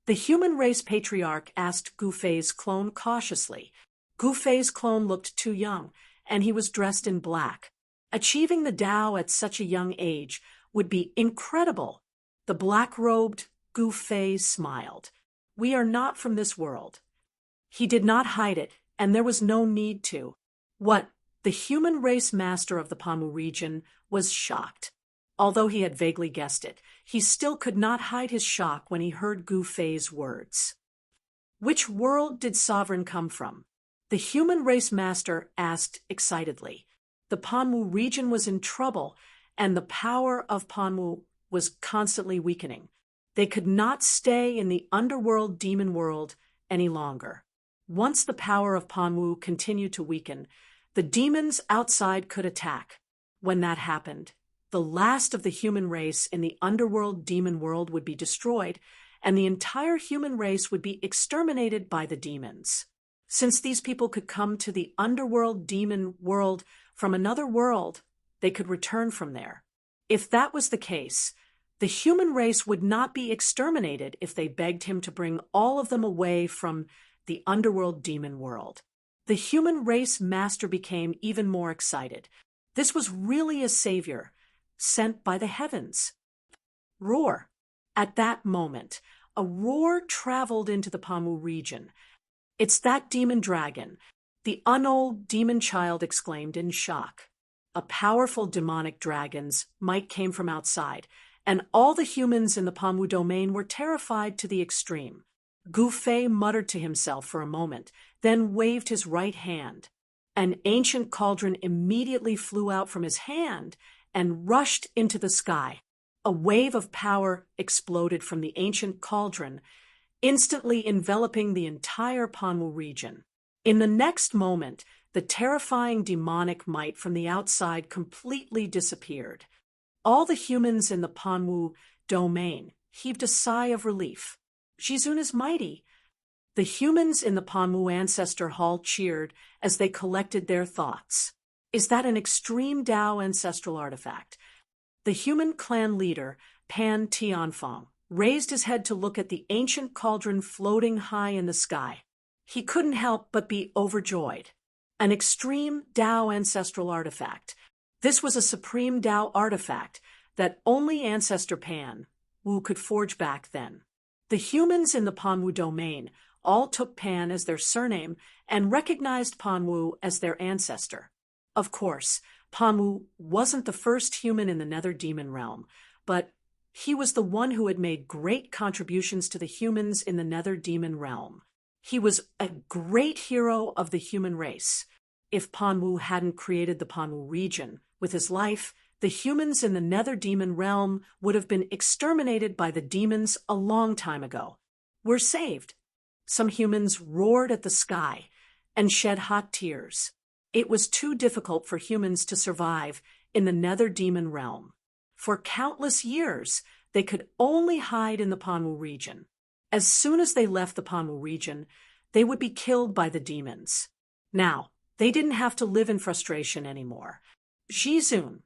The human race patriarch asked Gu Fei's clone cautiously. Gu Fei's clone looked too young, and he was dressed in black. Achieving the Tao at such a young age would be incredible. The black-robed Gu Fei smiled. We are not from this world. He did not hide it, and there was no need to. What? The human race master of the Panwu region was shocked. Although he had vaguely guessed it, he still could not hide his shock when he heard Gu Fei's words. Which world did Sovereign come from? The human race master asked excitedly. The Panwu region was in trouble, and the power of Panwu was constantly weakening. They could not stay in the underworld demon world any longer. Once the power of Panwu continued to weaken, the demons outside could attack. When that happened, the last of the human race in the underworld demon world would be destroyed, and the entire human race would be exterminated by the demons. Since these people could come to the underworld demon world from another world, they could return from there. If that was the case, the human race would not be exterminated if they begged him to bring all of them away from the underworld demon world. The human race master became even more excited. This was really a savior, sent by the heavens. Roar. At that moment, a roar traveled into the Panwu region. It's that demon dragon, The unold demon child exclaimed in shock. A powerful demonic dragon's might came from outside, and all the humans in the Panwu domain were terrified to the extreme. Gu Fei muttered to himself for a moment, then waved his right hand. An ancient cauldron immediately flew out from his hand and rushed into the sky. A wave of power exploded from the ancient cauldron, instantly enveloping the entire Panwu region. In the next moment, the terrifying demonic might from the outside completely disappeared. All the humans in the Panwu domain heaved a sigh of relief. Jizun is mighty. The humans in the Panwu Ancestor Hall cheered as they collected their thoughts. Is that an extreme Dao ancestral artifact? The human clan leader, Pan Tianfang, raised his head to look at the ancient cauldron floating high in the sky. He couldn't help but be overjoyed. An extreme Dao ancestral artifact. This was a supreme Dao artifact that only Ancestor Pan Wu could forge back then. The humans in the Panwu domain all took Pan as their surname and recognized Panwu as their ancestor. Of course, Panwu wasn't the first human in the Nether Demon realm, but he was the one who had made great contributions to the humans in the Nether Demon realm. He was a great hero of the human race. If Panwu hadn't created the Panwu region with his life, the humans in the Nether Demon realm would have been exterminated by the demons a long time ago. We're saved. Some humans roared at the sky and shed hot tears. It was too difficult for humans to survive in the Nether Demon realm. For countless years, they could only hide in the Panwu region. As soon as they left the Panwu region, they would be killed by the demons. Now, they didn't have to live in frustration anymore. Jizun,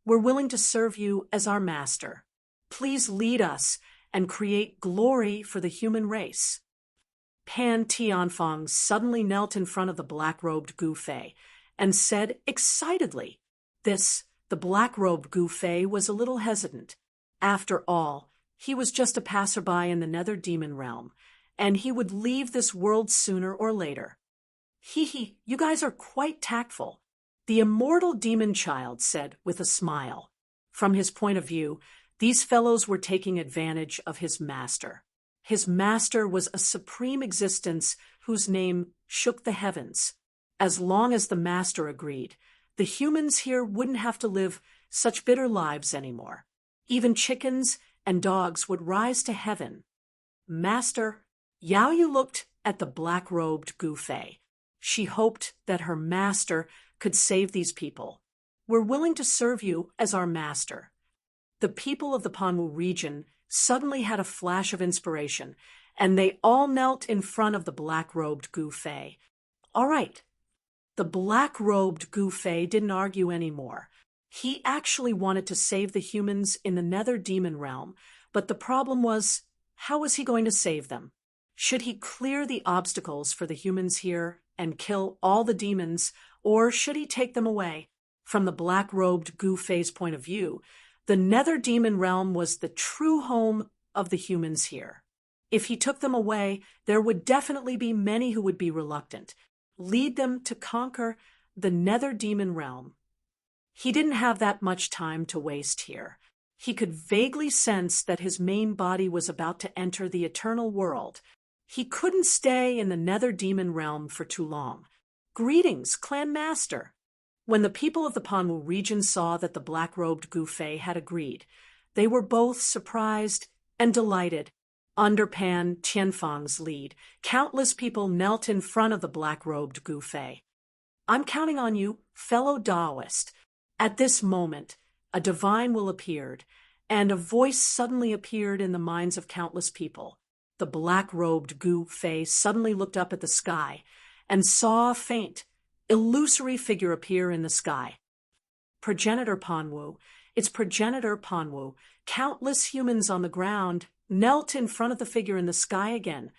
we're willing to serve you as our master. Please lead us and create glory for the human race. Pan Tianfang suddenly knelt in front of the black-robed Gu Fei and said excitedly. The black-robed Gu Fei was a little hesitant. After all, he was just a passerby in the Nether Demon realm, and he would leave this world sooner or later. Hee, you guys are quite tactful, the immortal demon child said with a smile. From his point of view, these fellows were taking advantage of his master. His master was a supreme existence whose name shook the heavens. As long as the master agreed, the humans here wouldn't have to live such bitter lives anymore. Even chickens and dogs would rise to heaven. Master, Yao Yu looked at the black-robed Gu Fei. She hoped that her master could save these people. We're willing to serve you as our master. The people of the Panwu region suddenly had a flash of inspiration, and they all knelt in front of the black-robed Gu Fei. All right. The black-robed Gu Fei didn't argue anymore. He actually wanted to save the humans in the Nether Demon realm, but the problem was, how was he going to save them? Should he clear the obstacles for the humans here and kill all the demons, or should he take them away? From the black-robed Gu Fei's point of view, the Nether Demon realm was the true home of the humans here. If he took them away, there would definitely be many who would be reluctant. Lead them to conquer the Nether Demon realm. He didn't have that much time to waste here. He could vaguely sense that his main body was about to enter the eternal world. He couldn't stay in the Nether Demon realm for too long. Greetings, Clan Master. When the people of the Panwu region saw that the black-robed Gu Fei had agreed, they were both surprised and delighted. Under Pan Tianfang's lead, countless people knelt in front of the black-robed Gu Fei. I'm counting on you, fellow Taoist. At this moment, a divine will appeared, and a voice suddenly appeared in the minds of countless people. The black-robed Gu Fei suddenly looked up at the sky and saw a faint, illusory figure appear in the sky. Progenitor Panwu, its progenitor Panwu, countless humans on the ground knelt in front of the figure in the sky again,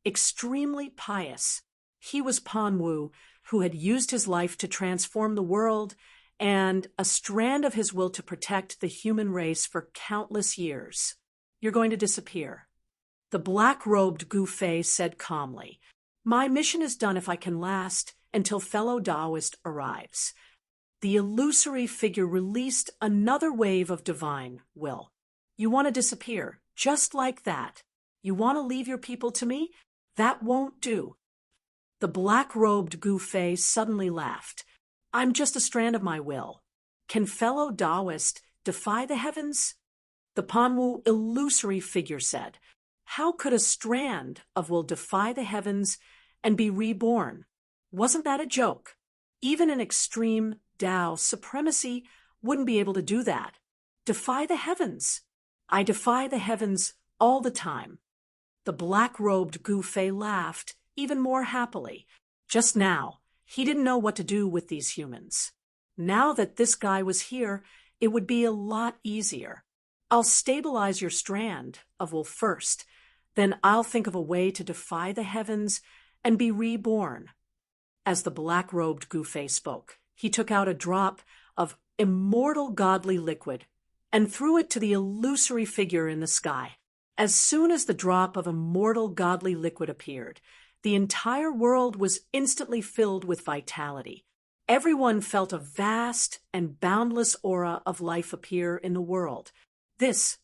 extremely pious. He was Panwu, who had used his life to transform the world and a strand of his will to protect the human race for countless years. You're going to disappear. The black-robed Gu Fei said calmly, My mission is done if I can last until fellow Taoist arrives. The illusory figure released another wave of divine will. You want to disappear, just like that. You want to leave your people to me? That won't do. The black-robed Gu Fei suddenly laughed. I'm just a strand of my will. Can fellow Taoist defy the heavens? The Panwu illusory figure said, how could a strand of will defy the heavens and be reborn? Wasn't that a joke? Even an extreme Tao supremacy wouldn't be able to do that. Defy the heavens. I defy the heavens all the time. The black-robed Gu Fei laughed even more happily. Just now, he didn't know what to do with these humans. Now that this guy was here, it would be a lot easier. I'll stabilize your strand of will first, then I'll think of a way to defy the heavens and be reborn. As the black-robed Gu Fei spoke, he took out a drop of immortal godly liquid and threw it to the illusory figure in the sky. As soon as the drop of immortal godly liquid appeared, the entire world was instantly filled with vitality. Everyone felt a vast and boundless aura of life appear in the world. This,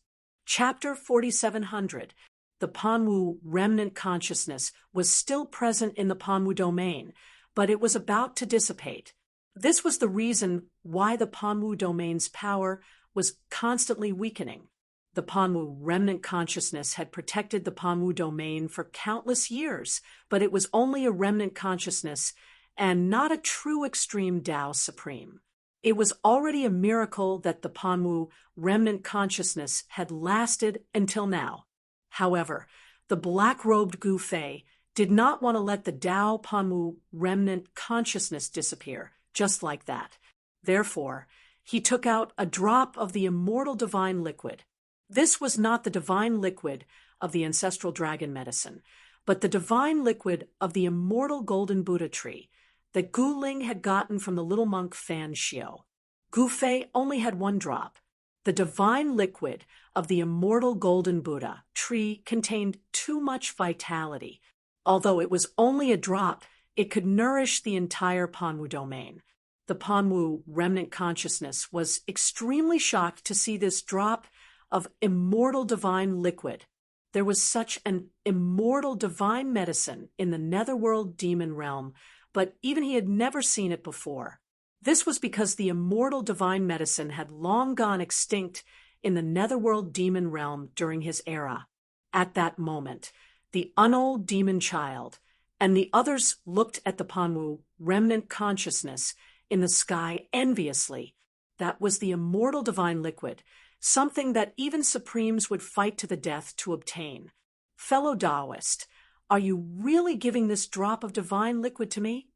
Chapter 4700, the Panwu remnant consciousness was still present in the Panwu domain, but it was about to dissipate. This was the reason why the Panwu domain's power was constantly weakening. The Panwu remnant consciousness had protected the Panwu domain for countless years, but it was only a remnant consciousness and not a true extreme Tao supreme. It was already a miracle that the Panwu remnant consciousness had lasted until now. However, the black-robed Gu Fei did not want to let the Tao Panwu remnant consciousness disappear just like that. Therefore, he took out a drop of the immortal divine liquid. This was not the divine liquid of the ancestral dragon medicine, but the divine liquid of the immortal golden Buddha tree that Gu Ling had gotten from the little monk Fan Xiao. Gu Fei only had one drop. The divine liquid of the immortal golden Buddha tree contained too much vitality. Although it was only a drop, it could nourish the entire Panwu domain. The Panwu remnant consciousness was extremely shocked to see this drop of immortal divine liquid. There was such an immortal divine medicine in the netherworld demon realm, but even he had never seen it before. This was because the immortal divine medicine had long gone extinct in the netherworld demon realm during his era. At that moment, the unold demon child and the others looked at the Panwu remnant consciousness in the sky enviously. That was the immortal divine liquid, something that even supremes would fight to the death to obtain. Fellow Taoist, are you really giving this drop of divine liquid to me?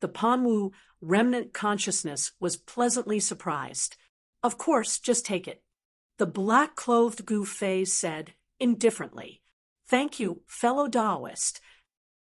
The Panwu remnant consciousness was pleasantly surprised. Of course, just take it. The black-clothed Gu Fei said indifferently, Thank you, fellow Taoist.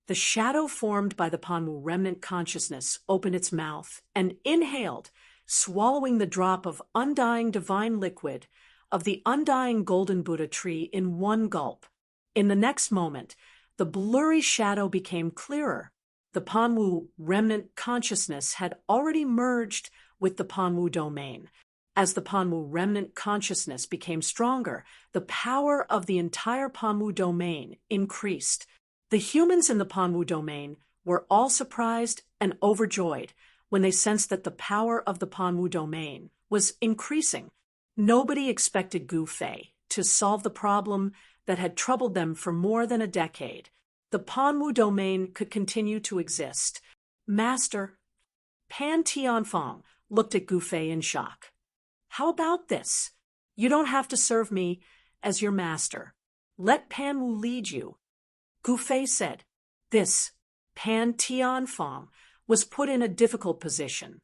The shadow formed by the Panwu remnant consciousness opened its mouth and inhaled, swallowing the drop of undying divine liquid of the undying golden Buddha tree in one gulp. In the next moment, the blurry shadow became clearer. The Panwu remnant consciousness had already merged with the Panwu domain. As the Panwu remnant consciousness became stronger, the power of the entire Panwu domain increased. The humans in the Panwu domain were all surprised and overjoyed when they sensed that the power of the Panwu domain was increasing. Nobody expected Gu Fei to solve the problem that had troubled them for more than a decade. The Panwu domain could continue to exist. Master, Pan Tianfang looked at Gu Fei in shock. How about this? You don't have to serve me as your master. Let Panwu lead you. Gu Fei said. This, Pan Tianfang, was put in a difficult position.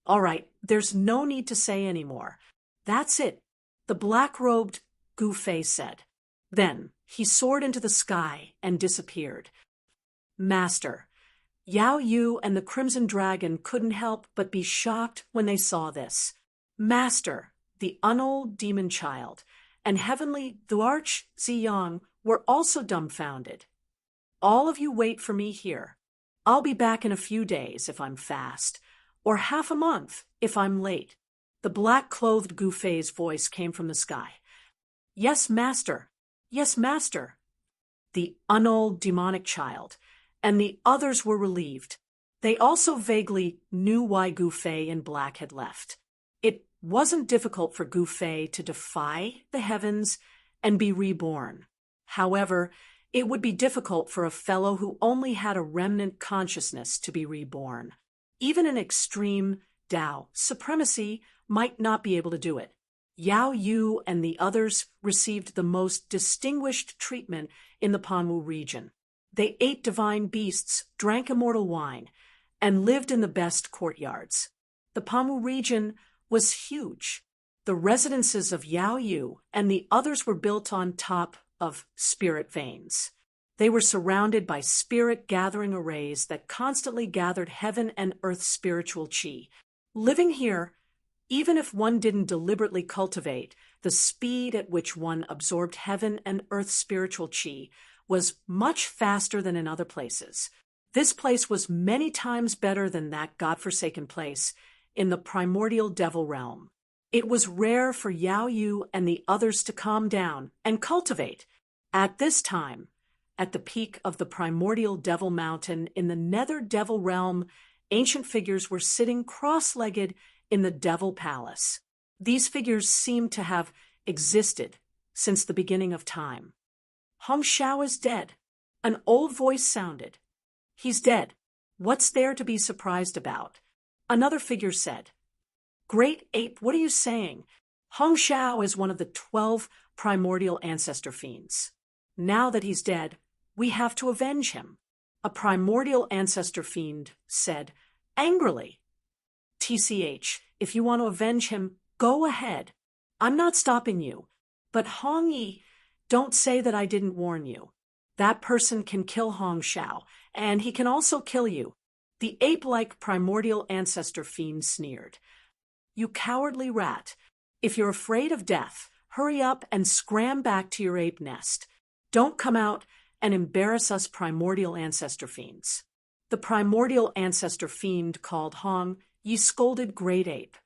All right, there's no need to say any more. That's it, the black-robed Gu Fei said. Then he soared into the sky and disappeared. Master, Yao Yu and the Crimson Dragon couldn't help but be shocked when they saw this. Master, the unold demon child, and heavenly Duarch Ziyang were also dumbfounded. All of you wait for me here. I'll be back in a few days if I'm fast, or half a month if I'm late. The black-clothed Gufei's voice came from the sky. Yes, master. Yes, master. The unold demonic child, and the others were relieved. They also vaguely knew why Gufei in black had left. It wasn't difficult for Gufei to defy the heavens and be reborn. However, it would be difficult for a fellow who only had a remnant consciousness to be reborn. Even an extreme Tao supremacy might not be able to do it. Yao Yu and the others received the most distinguished treatment in the Panwu region. They ate divine beasts, drank immortal wine, and lived in the best courtyards. The Panwu region was huge. The residences of Yao Yu and the others were built on top of spirit veins. They were surrounded by spirit-gathering arrays that constantly gathered heaven and earth spiritual qi. Living here, even if one didn't deliberately cultivate, the speed at which one absorbed heaven and earth spiritual qi was much faster than in other places. This place was many times better than that godforsaken place in the primordial devil realm. It was rare for Yao Yu and the others to calm down and cultivate. At this time, at the peak of the primordial devil mountain in the nether devil realm, ancient figures were sitting cross-legged in the devil palace. These figures seemed to have existed since the beginning of time. Hong Shao is dead. An old voice sounded. He's dead. What's there to be surprised about? Another figure said. Great ape, what are you saying? Hong Shao is one of the 12 primordial ancestor fiends. Now that he's dead, we have to avenge him. A primordial ancestor fiend said, angrily. TCH, if you want to avenge him, go ahead. I'm not stopping you. But Hong Yi, don't say that I didn't warn you. That person can kill Hong Shao, and he can also kill you. The ape-like primordial ancestor fiend sneered. You cowardly rat. If you're afraid of death, hurry up and scram back to your ape nest. Don't come out and embarrass us primordial ancestor fiends. The primordial ancestor fiend called Hong Yi scolded Great Ape.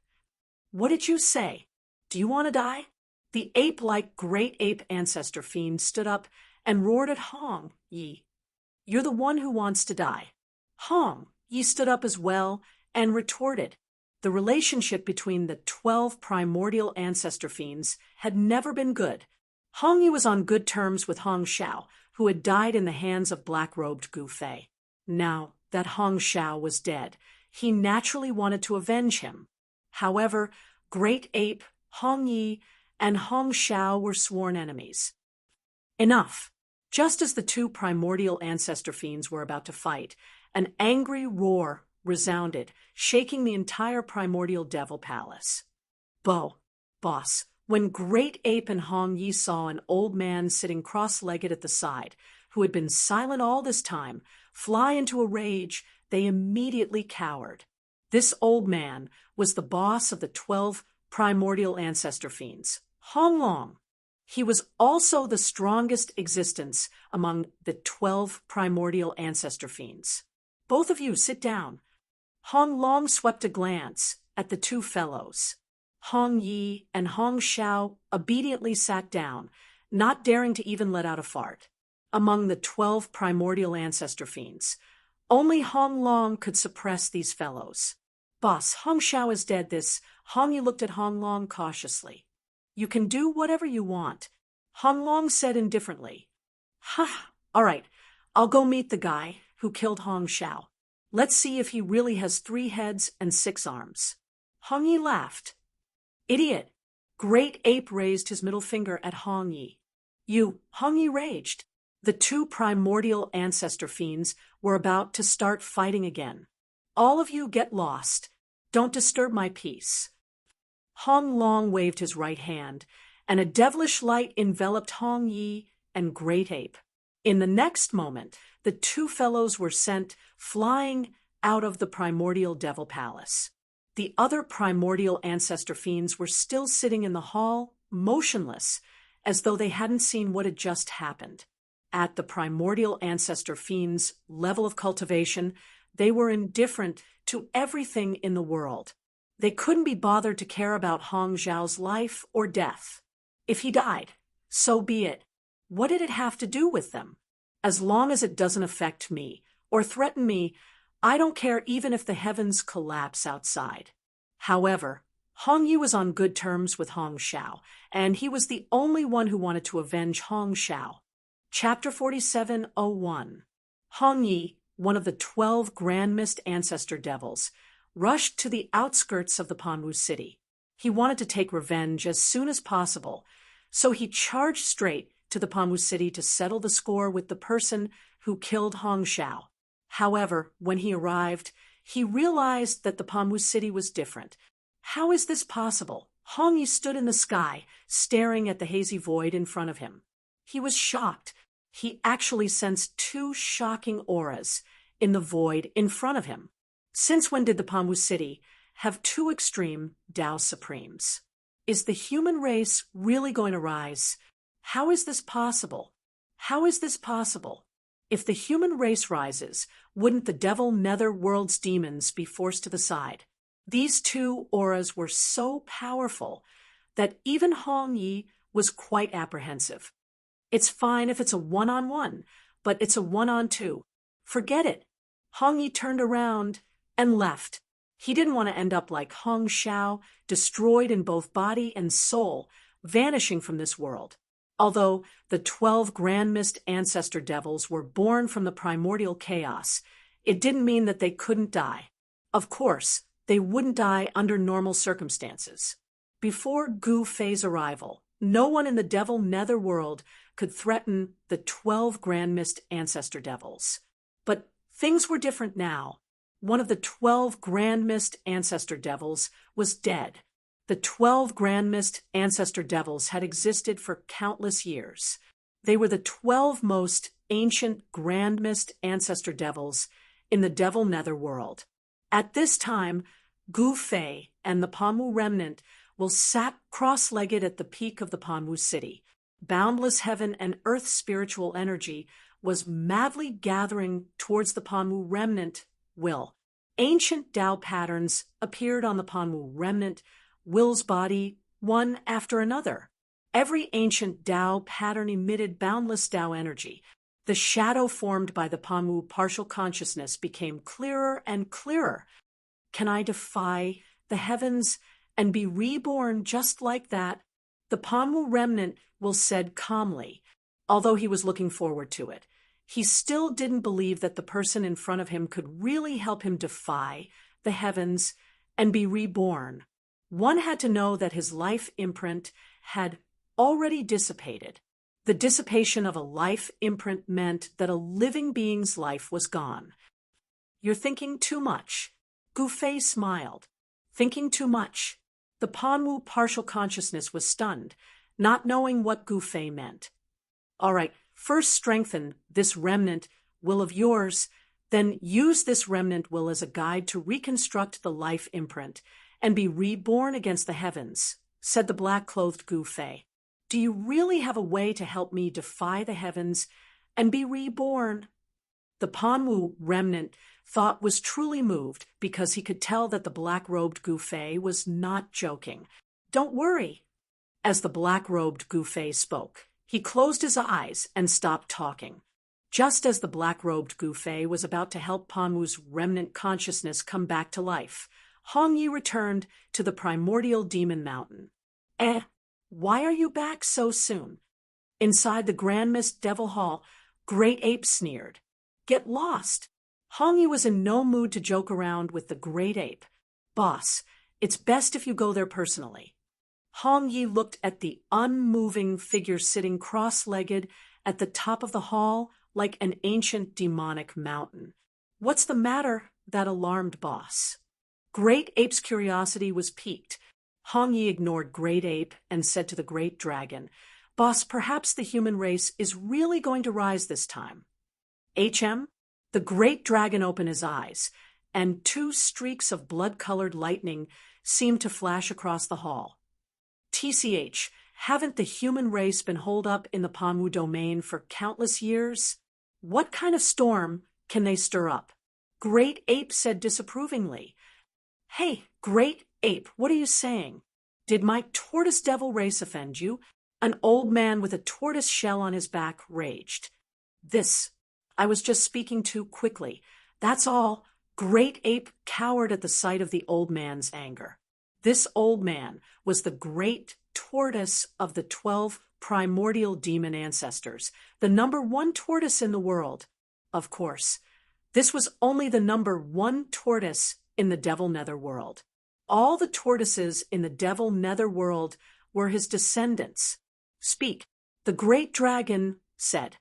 What did you say? Do you want to die? The ape-like Great Ape ancestor fiend stood up and roared at Hong Yi. You're the one who wants to die. Hong Yi stood up as well and retorted. The relationship between the 12 primordial ancestor fiends had never been good. Hong Yi was on good terms with Hong Shao, who had died in the hands of black-robed Gufei. Now that Hong Shao was dead, he naturally wanted to avenge him. However, Great Ape, Hong Yi, and Hong Shao were sworn enemies. Enough! Just as the two primordial ancestor fiends were about to fight, an angry roar resounded, shaking the entire primordial devil palace. Boss, when Great Ape and Hong Yi saw an old man sitting cross-legged at the side, who had been silent all this time, fly into a rage, they immediately cowered. This old man was the boss of the 12 primordial ancestor fiends, Hong Long. He was also the strongest existence among the 12 primordial ancestor fiends. Both of you sit down. Hong Long swept a glance at the two fellows. Hong Yi and Hong Shao obediently sat down, not daring to even let out a fart. Among the 12 primordial ancestor fiends, only Hong Long could suppress these fellows. Boss, Hong Shao is dead. Hong Yi looked at Hong Long cautiously. You can do whatever you want, Hong Long said indifferently. All right, I'll go meet the guy who killed Hong Shao. Let's see if he really has 3 heads and 6 arms. Hong Yi laughed. Idiot! Great Ape raised his middle finger at Hong Yi. Hong Yi raged. The 2 primordial ancestor fiends were about to start fighting again. All of you get lost. Don't disturb my peace. Hong Long waved his right hand, and a devilish light enveloped Hong Yi and Great Ape. In the next moment, the 2 fellows were sent flying out of the primordial devil palace. The other primordial ancestor fiends were still sitting in the hall, motionless, as though they hadn't seen what had just happened. at the primordial ancestor fiend's level of cultivation, they were indifferent to everything in the world. They couldn't be bothered to care about Hong Zhao's life or death. If he died, so be it. What did it have to do with them? As long as it doesn't affect me or threaten me, I don't care even if the heavens collapse outside. However, Hong Yi was on good terms with Hong Zhao, and he was the only one who wanted to avenge Hong Zhao. Chapter 47:01. Hong Yi, one of the 12 Grand Mist Ancestor Devils, rushed to the outskirts of the Panwu city. He wanted to take revenge as soon as possible, so he charged straight to the Panwu city to settle the score with the person who killed Hong Zhao. However, when he arrived, he realized that the Panwu city was different. How is this possible? Hong Yi stood in the sky, staring at the hazy void in front of him. He was shocked. He actually sensed two shocking auras in the void in front of him. Since when did the Panwu city have two extreme Tao Supremes? Is the human race really going to rise? How is this possible? How is this possible? If the human race rises, wouldn't the devil netherworld's demons be forced to the side? These two auras were so powerful that even Hong Yi was quite apprehensive. It's fine if it's a one-on-one, but it's a one-on-two. Forget it. Hong Yi turned around and left. He didn't want to end up like Hong Zhao, destroyed in both body and soul, vanishing from this world. Although the 12 Grand Mist Ancestor Devils were born from the primordial chaos, it didn't mean that they couldn't die. Of course, they wouldn't die under normal circumstances. Before Gu Fei's arrival, no one in the Devil Netherworld could threaten the 12 Grand Mist Ancestor Devils. But things were different now. One of the 12 Grand Mist Ancestor Devils was dead. The 12 Grand Mist Ancestor Devils had existed for countless years. They were the 12 most ancient Grand Mist Ancestor Devils in the Devil Netherworld. At this time, Gu Fei and the Panwu remnant will sat cross-legged at the peak of the Panwu city. Boundless heaven and earth spiritual energy was madly gathering towards the Panwu remnant will. Ancient Tao patterns appeared on the Panwu remnant will's body, one after another. Every ancient Tao pattern emitted boundless Tao energy. The shadow formed by the Panwu partial consciousness became clearer and clearer. Can I defy the heavens and be reborn just like that? The Panwu remnant will said calmly, although he was looking forward to it. He still didn't believe that the person in front of him could really help him defy the heavens and be reborn. One had to know that his life imprint had already dissipated. The dissipation of a life imprint meant that a living being's life was gone. You're thinking too much. Gu Fei smiled. Thinking too much. The Panwu partial consciousness was stunned, not knowing what Gu Fei meant. All right, first strengthen this remnant will of yours, then use this remnant will as a guide to reconstruct the life imprint and be reborn against the heavens, said the black-clothed Gu Fei. Do you really have a way to help me defy the heavens and be reborn? The Panwu remnant thought was truly moved because he could tell that the black-robed Gu Fei was not joking. Don't worry. As the black-robed Gu Fei spoke, he closed his eyes and stopped talking. Just as the black-robed Gu Fei was about to help Panwu's remnant consciousness come back to life, Hong Yi returned to the primordial demon mountain. Why are you back so soon? Inside the Grand Mist Devil Hall, Great Ape sneered. Get lost. Hong Yi was in no mood to joke around with the Great Ape. Boss, it's best if you go there personally. Hong Yi looked at the unmoving figure sitting cross-legged at the top of the hall like an ancient demonic mountain. What's the matter? That alarmed boss. Great Ape's curiosity was piqued. Hong Yi ignored Great Ape and said to the Great Dragon, Boss, perhaps the human race is really going to rise this time. HM? The Great Dragon opened his eyes, and two streaks of blood-colored lightning seemed to flash across the hall. TCH, haven't the human race been holed up in the Panwu domain for countless years? What kind of storm can they stir up? Great Ape said disapprovingly. Hey, Great Ape, what are you saying? Did my tortoise devil race offend you? An old man with a tortoise shell on his back raged. I was just speaking too quickly. That's all. Great Ape cowered at the sight of the old man's anger. This old man was the great tortoise of the 12 primordial demon ancestors, the number one tortoise in the world. Of course, this was only the number one tortoise in the Devil Netherworld. All the tortoises in the Devil Netherworld were his descendants. Speak, the great dragon said.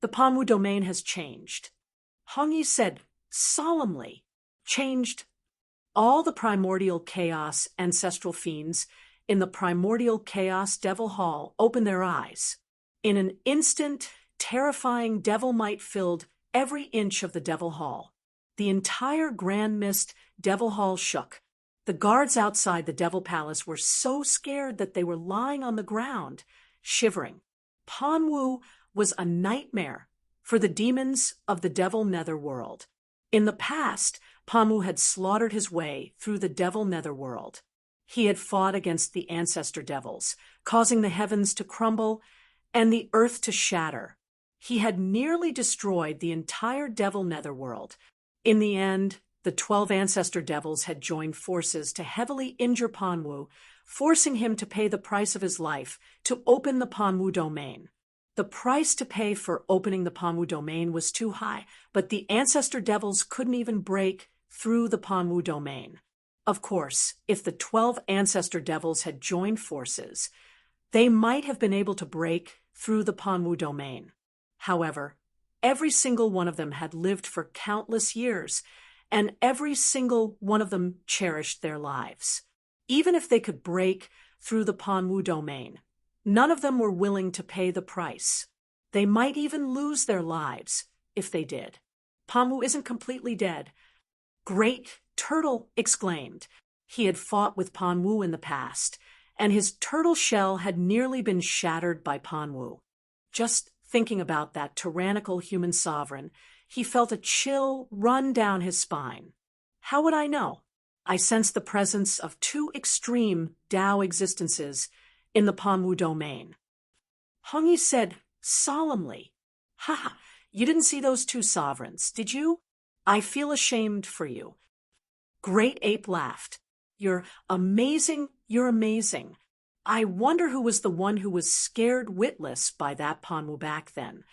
The Panwu domain has changed. Hongyi said solemnly. Changed. All the primordial chaos ancestral fiends in the primordial chaos devil hall opened their eyes. In an instant, terrifying devil might filled every inch of the devil hall. The entire Grand Mist devil hall shook. The guards outside the devil palace were so scared that they were lying on the ground, shivering. Panwu was a nightmare for the demons of the Devil Netherworld. In the past, Panwu had slaughtered his way through the Devil Netherworld. He had fought against the ancestor devils, causing the heavens to crumble and the earth to shatter. He had nearly destroyed the entire Devil Netherworld. In the end, the 12 ancestor devils had joined forces to heavily injure Panwu, forcing him to pay the price of his life to open the Panwu domain. The price to pay for opening the Panwu domain was too high, but the ancestor devils couldn't even break through the Panwu domain. Of course, if the 12 ancestor devils had joined forces, they might have been able to break through the Panwu domain. However, every single one of them had lived for countless years, and every single one of them cherished their lives. Even if they could break through the Panwu domain, none of them were willing to pay the price. They might even lose their lives if they did. Panwu isn't completely dead. Great Turtle exclaimed. He had fought with Panwu in the past, and his turtle shell had nearly been shattered by Panwu. Just thinking about that tyrannical human sovereign, he felt a chill run down his spine. How would I know? I sensed the presence of two extreme Tao existences in the Panwu domain. Hongyi said solemnly, "Ha! You didn't see those two sovereigns, did you? I feel ashamed for you." Great Ape laughed. You're amazing. I wonder who was the one who was scared witless by that Panwu back then.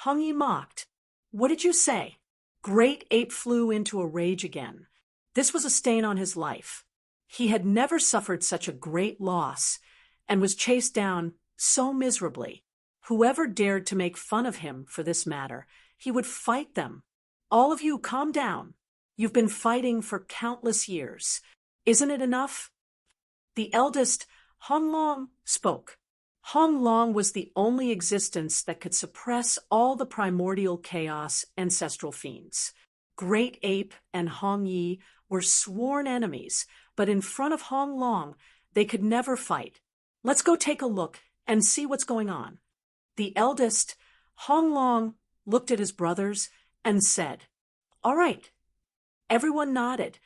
Hongyi mocked. What did you say? Great Ape flew into a rage again. This was a stain on his life. He had never suffered such a great loss and was chased down so miserably. Whoever dared to make fun of him for this matter, he would fight them. All of you, calm down. You've been fighting for countless years. Isn't it enough? The eldest, Hong Long, spoke. Hong Long was the only existence that could suppress all the primordial chaos ancestral fiends. Great Ape and Hong Yi were sworn enemies, but in front of Hong Long, they could never fight. Let's go take a look and see what's going on. The eldest, Hong Long, looked at his brothers and said, All right. Everyone nodded.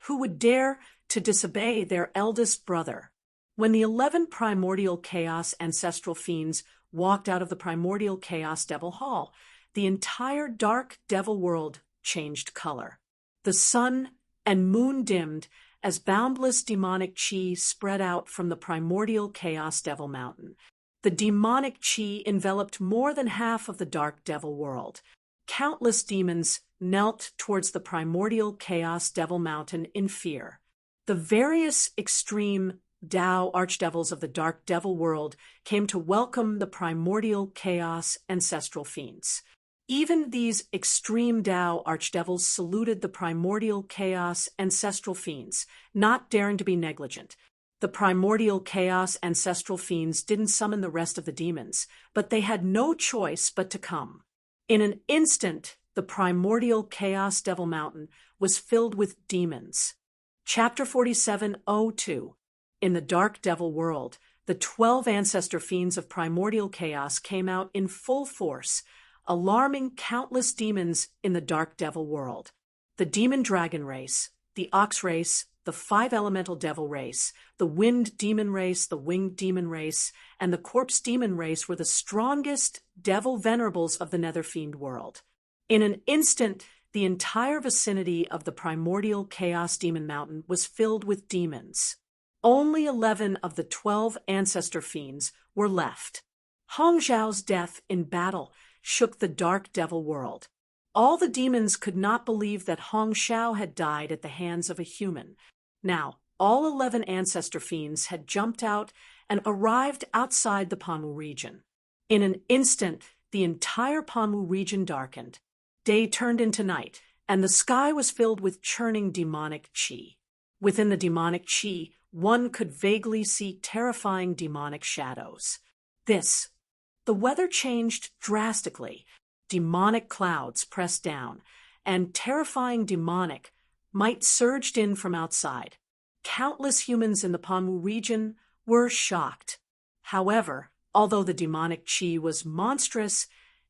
Who would dare to disobey their eldest brother? When the 11 primordial chaos ancestral fiends walked out of the primordial chaos devil hall, the entire dark devil world changed color. The sun and moon dimmed as boundless demonic chi spread out from the primordial chaos devil mountain. The demonic chi enveloped more than half of the dark devil world. Countless demons knelt towards the primordial chaos devil mountain in fear. The various extreme Tao archdevils of the dark devil world came to welcome the primordial chaos ancestral fiends. Even these extreme Tao archdevils saluted the primordial chaos ancestral fiends, not daring to be negligent. The primordial chaos ancestral fiends didn't summon the rest of the demons, but they had no choice but to come. In an instant, the primordial chaos devil mountain was filled with demons. Chapter 47:02. In the dark devil world, the 12 ancestor fiends of primordial chaos came out in full force, alarming countless demons in the dark devil world. The demon dragon race, the ox race, the 5 elemental devil race, the wind demon race, the winged demon race, and the corpse demon race were the strongest devil venerables of the nether fiend world. In an instant, the entire vicinity of the primordial chaos demon mountain was filled with demons. Only 11 of the 12 ancestor fiends were left. Hong Zhao's death in battle shook the dark devil world. All the demons could not believe that Hong Zhao had died at the hands of a human. Now, all 11 ancestor fiends had jumped out and arrived outside the Panwu region. In an instant, the entire Panwu region darkened. Day turned into night, and the sky was filled with churning demonic qi. Within the demonic qi, one could vaguely see terrifying demonic shadows. The weather changed drastically. Demonic clouds pressed down, and terrifying demonic might surged in from outside. Countless humans in the Panwu region were shocked. However, although the demonic qi was monstrous,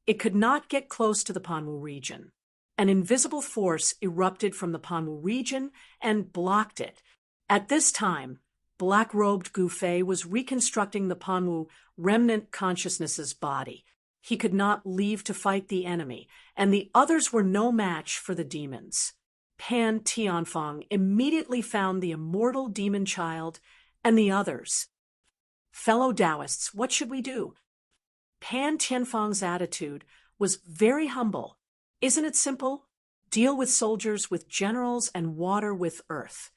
it could not get close to the Panwu region. An invisible force erupted from the Panwu region and blocked it. At this time, black-robed Gu Fei was reconstructing the Panwu remnant consciousness's body. He could not leave to fight the enemy, and the others were no match for the demons. Pan Tianfang immediately found the immortal demon child and the others. Fellow Taoists, what should we do? Pan Tianfang's attitude was very humble. Isn't it simple? Deal with soldiers with generals and water with earth.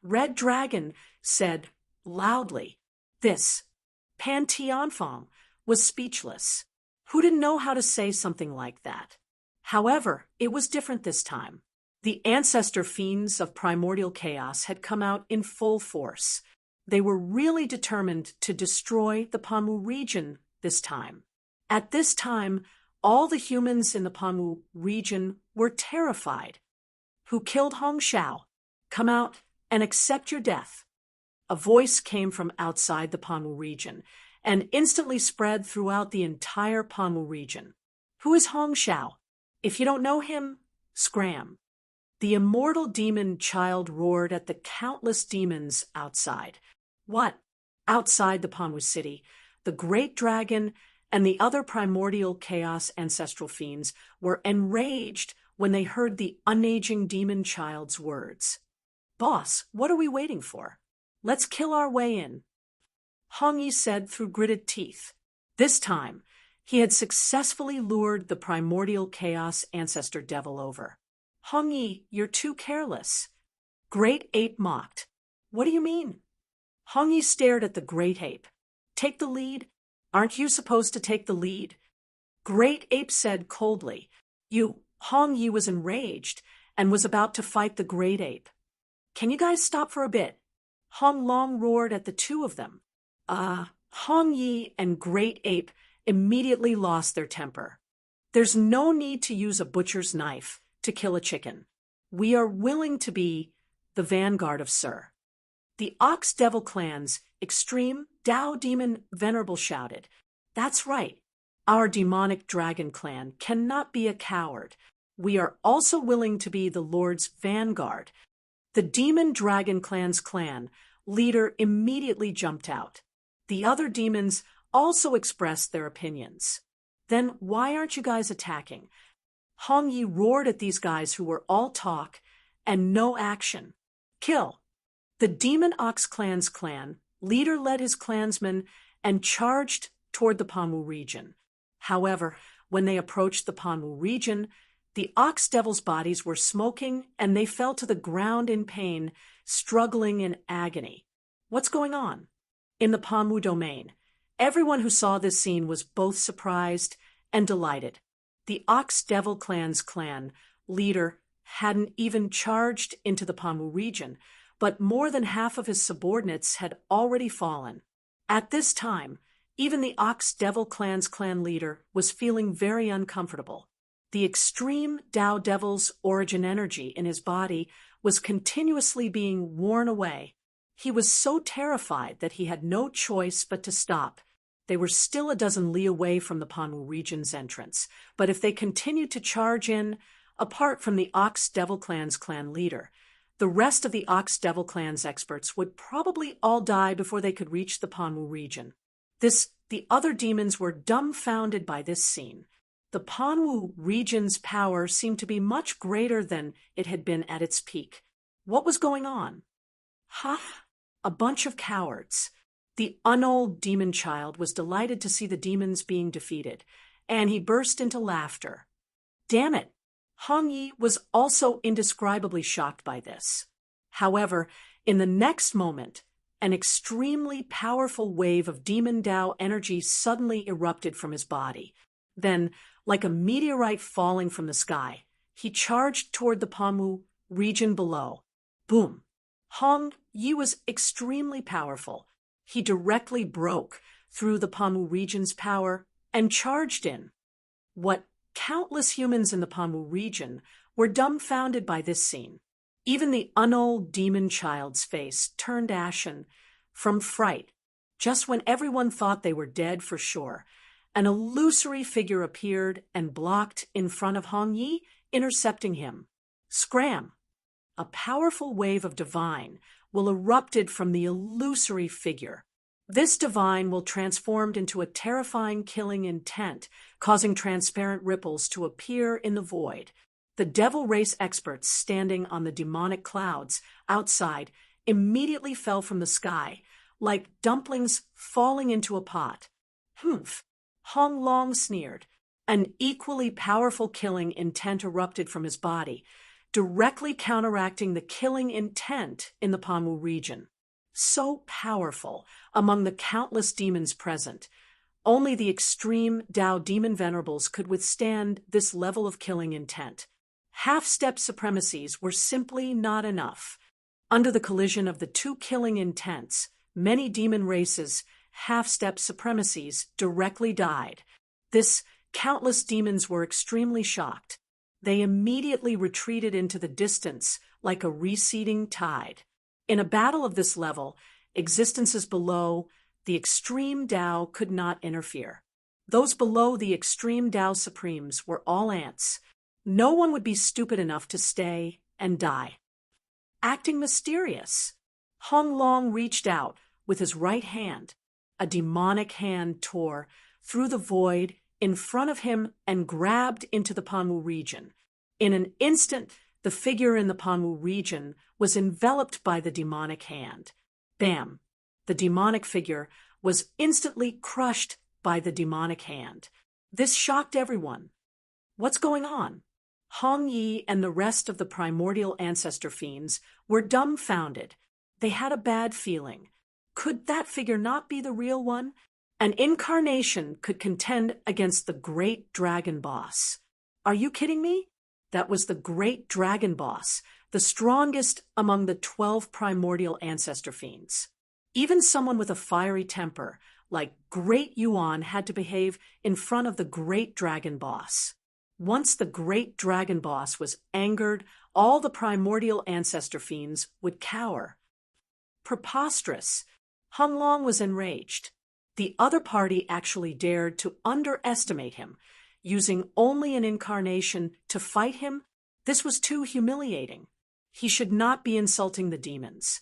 Red Dragon said loudly. Pan Tianfang was speechless. Who didn't know how to say something like that? However, it was different this time. The ancestor fiends of primordial chaos had come out in full force. They were really determined to destroy the Panwu region this time. At this time, all the humans in the Panwu region were terrified. Who killed Hong Zhao? Come out and accept your death. A voice came from outside the Panwu region and instantly spread throughout the entire Panwu region. Who is Hong Zhao? If you don't know him, scram. The immortal demon child roared at the countless demons outside. What? Outside the Panwu city, the great dragon and the other primordial chaos ancestral fiends were enraged when they heard the unaging demon child's words. Boss, what are we waiting for? Let's kill our way in. Hong Yi said through gritted teeth. This time, he had successfully lured the primordial chaos ancestor devil over. Hong Yi, you're too careless. Great Ape mocked. What do you mean? Hong Yi stared at the Great Ape. Take the lead? Aren't you supposed to take the lead? Great Ape said coldly. Hong Yi was enraged and was about to fight the Great Ape. Can you guys stop for a bit? Hong Long roared at the two of them. Hong Yi and Great Ape immediately lost their temper. There's no need to use a butcher's knife to kill a chicken. We are willing to be the vanguard of Sir. The Ox Devil clan's extreme Dao Demon Venerable shouted, That's right. Our demonic dragon clan cannot be a coward. We are also willing to be the Lord's vanguard. The Demon Dragon clan's clan leader immediately jumped out. The other demons also expressed their opinions. Then why aren't you guys attacking? Hong Yi roared at these guys who were all talk and no action. Kill. The Demon Ox clan's clan leader led his clansmen and charged toward the Panwu region. However, when they approached the Panwu region, the Ox Devil's bodies were smoking and they fell to the ground in pain, struggling in agony. What's going on? In the Panwu domain, everyone who saw this scene was both surprised and delighted. The Ox Devil clan's clan leader hadn't even charged into the Panwu region, but more than half of his subordinates had already fallen. At this time, even the Ox Devil clan's clan leader was feeling very uncomfortable. The extreme Dao Devil's origin energy in his body was continuously being worn away. He was so terrified that he had no choice but to stop. They were still a dozen li away from the Panwu region's entrance, but if they continued to charge in, apart from the Ox Devil Clan's clan leader, the rest of the Ox Devil Clan's experts would probably all die before they could reach the Panwu region. The other demons were dumbfounded by this scene. The Panwu region's power seemed to be much greater than it had been at its peak. What was going on? Ha! A bunch of cowards. The unold demon child was delighted to see the demons being defeated, and he burst into laughter. Damn it! Hong Yi was also indescribably shocked by this. However, in the next moment, an extremely powerful wave of demon Dao energy suddenly erupted from his body. Then, like a meteorite falling from the sky, he charged toward the Panwu region below. Boom! Hong Yi was extremely powerful. He directly broke through the Panwu region's power and charged in. What countless humans in the Panwu region were dumbfounded by this scene. Even the unold demon child's face turned ashen from fright. Just when everyone thought they were dead for sure, an illusory figure appeared and blocked in front of Hong Yi, intercepting him. Scram! A powerful wave of divine will erupted from the illusory figure. This divine will transform into a terrifying killing intent, causing transparent ripples to appear in the void. The devil race experts standing on the demonic clouds outside immediately fell from the sky, like dumplings falling into a pot. Humph! Hong Long sneered. An equally powerful killing intent erupted from his body, directly counteracting the killing intent in the Panwu region. So powerful among the countless demons present, only the extreme Dao demon venerables could withstand this level of killing intent. Half-step supremacies were simply not enough. Under the collision of the two killing intents, many demon races' half-step supremacies directly died. Countless demons were extremely shocked. They immediately retreated into the distance like a receding tide. In a battle of this level, existences below the extreme Dao could not interfere. Those below the extreme Dao supremes were all ants. No one would be stupid enough to stay and die. Acting mysterious, Hong Long reached out with his right hand. A demonic hand tore through the void in front of him and grabbed into the Panwu region. In an instant, the figure in the Panwu region was enveloped by the demonic hand. Bam! The demonic figure was instantly crushed by the demonic hand. This shocked everyone. What's going on? Hong Yi and the rest of the primordial ancestor fiends were dumbfounded. They had a bad feeling. Could that figure not be the real one? An incarnation could contend against the great dragon boss. Are you kidding me? That was the great dragon boss, the strongest among the 12 primordial ancestor fiends. Even someone with a fiery temper, like Great Yuan, had to behave in front of the great dragon boss. Once the great dragon boss was angered, all the primordial ancestor fiends would cower. Preposterous! Hong Long was enraged. The other party actually dared to underestimate him, using only an incarnation to fight him. This was too humiliating. He should not be insulting the demons.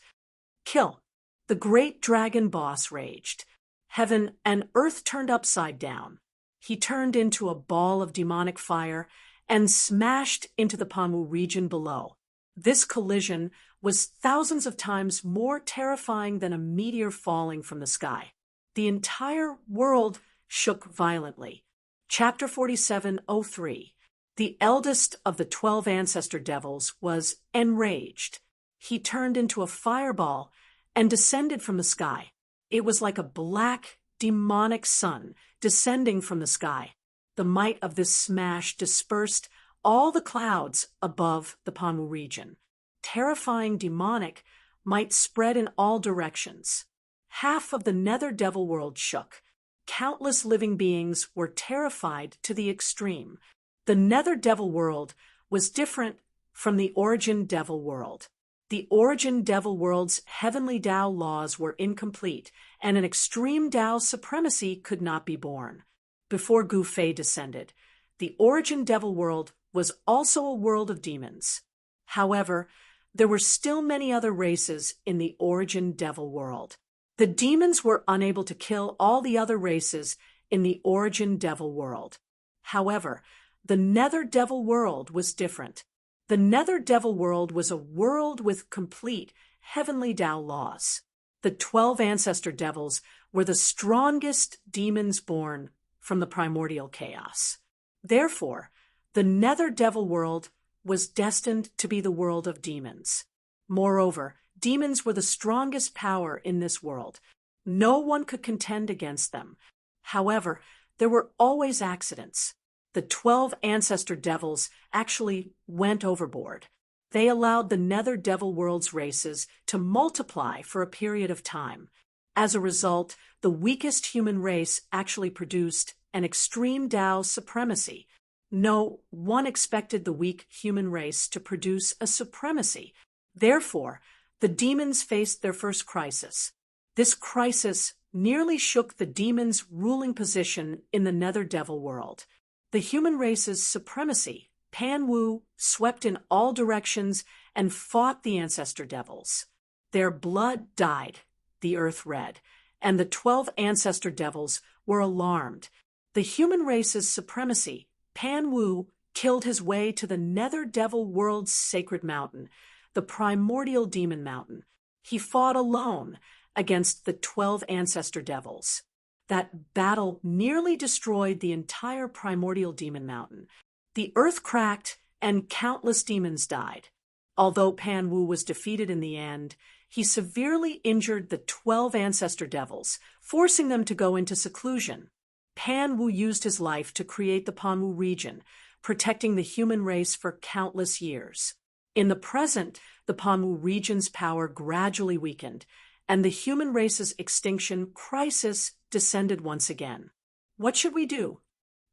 Kill! The great dragon boss raged. Heaven and earth turned upside down. He turned into a ball of demonic fire and smashed into the Panwu region below. This collision was thousands of times more terrifying than a meteor falling from the sky. The entire world shook violently. Chapter 47:03. The eldest of the 12 ancestor devils was enraged. He turned into a fireball and descended from the sky. It was like a black, demonic sun descending from the sky. The might of this smash dispersed all the clouds above the Panwu region. Terrifying demonic might spread in all directions. Half of the nether devil world shook. Countless living beings were terrified to the extreme. The nether devil world was different from the origin devil world. The origin Devil World's heavenly Tao laws were incomplete, and an extreme Tao supremacy could not be born. Before Gu Fei descended, the origin Devil World was also a world of demons. However, there were still many other races in the origin Devil World. The demons were unable to kill all the other races in the origin Devil World. However, the Nether Devil World was different. The Nether Devil World was a world with complete heavenly Tao laws. The 12 ancestor devils were the strongest demons born from the primordial chaos. Therefore, the Nether Devil World was destined to be the world of demons. Moreover, demons were the strongest power in this world. No one could contend against them. However, there were always accidents. The 12 ancestor devils actually went overboard. They allowed the Nether Devil World's races to multiply for a period of time. As a result, the weakest human race actually produced an extreme Tao supremacy. No one expected the weak human race to produce a supremacy. Therefore, the demons faced their first crisis. This crisis nearly shook the demons' ruling position in the Nether Devil World. The human race's supremacy, Pan Wu, swept in all directions and fought the ancestor devils. Their blood dyed the earth red, and the 12 ancestor devils were alarmed. The human race's supremacy, Pan Wu, killed his way to the Nether Devil World's sacred mountain, the primordial demon mountain. He fought alone against the 12 ancestor devils. That battle nearly destroyed the entire primordial demon mountain. The earth cracked and countless demons died. Although Pan Wu was defeated in the end, he severely injured the 12 ancestor devils, forcing them to go into seclusion. Pan Wu used his life to create the Panwu region, protecting the human race for countless years. In the present, the Panwu region's power gradually weakened, and the human race's extinction crisis descended once again. What should we do?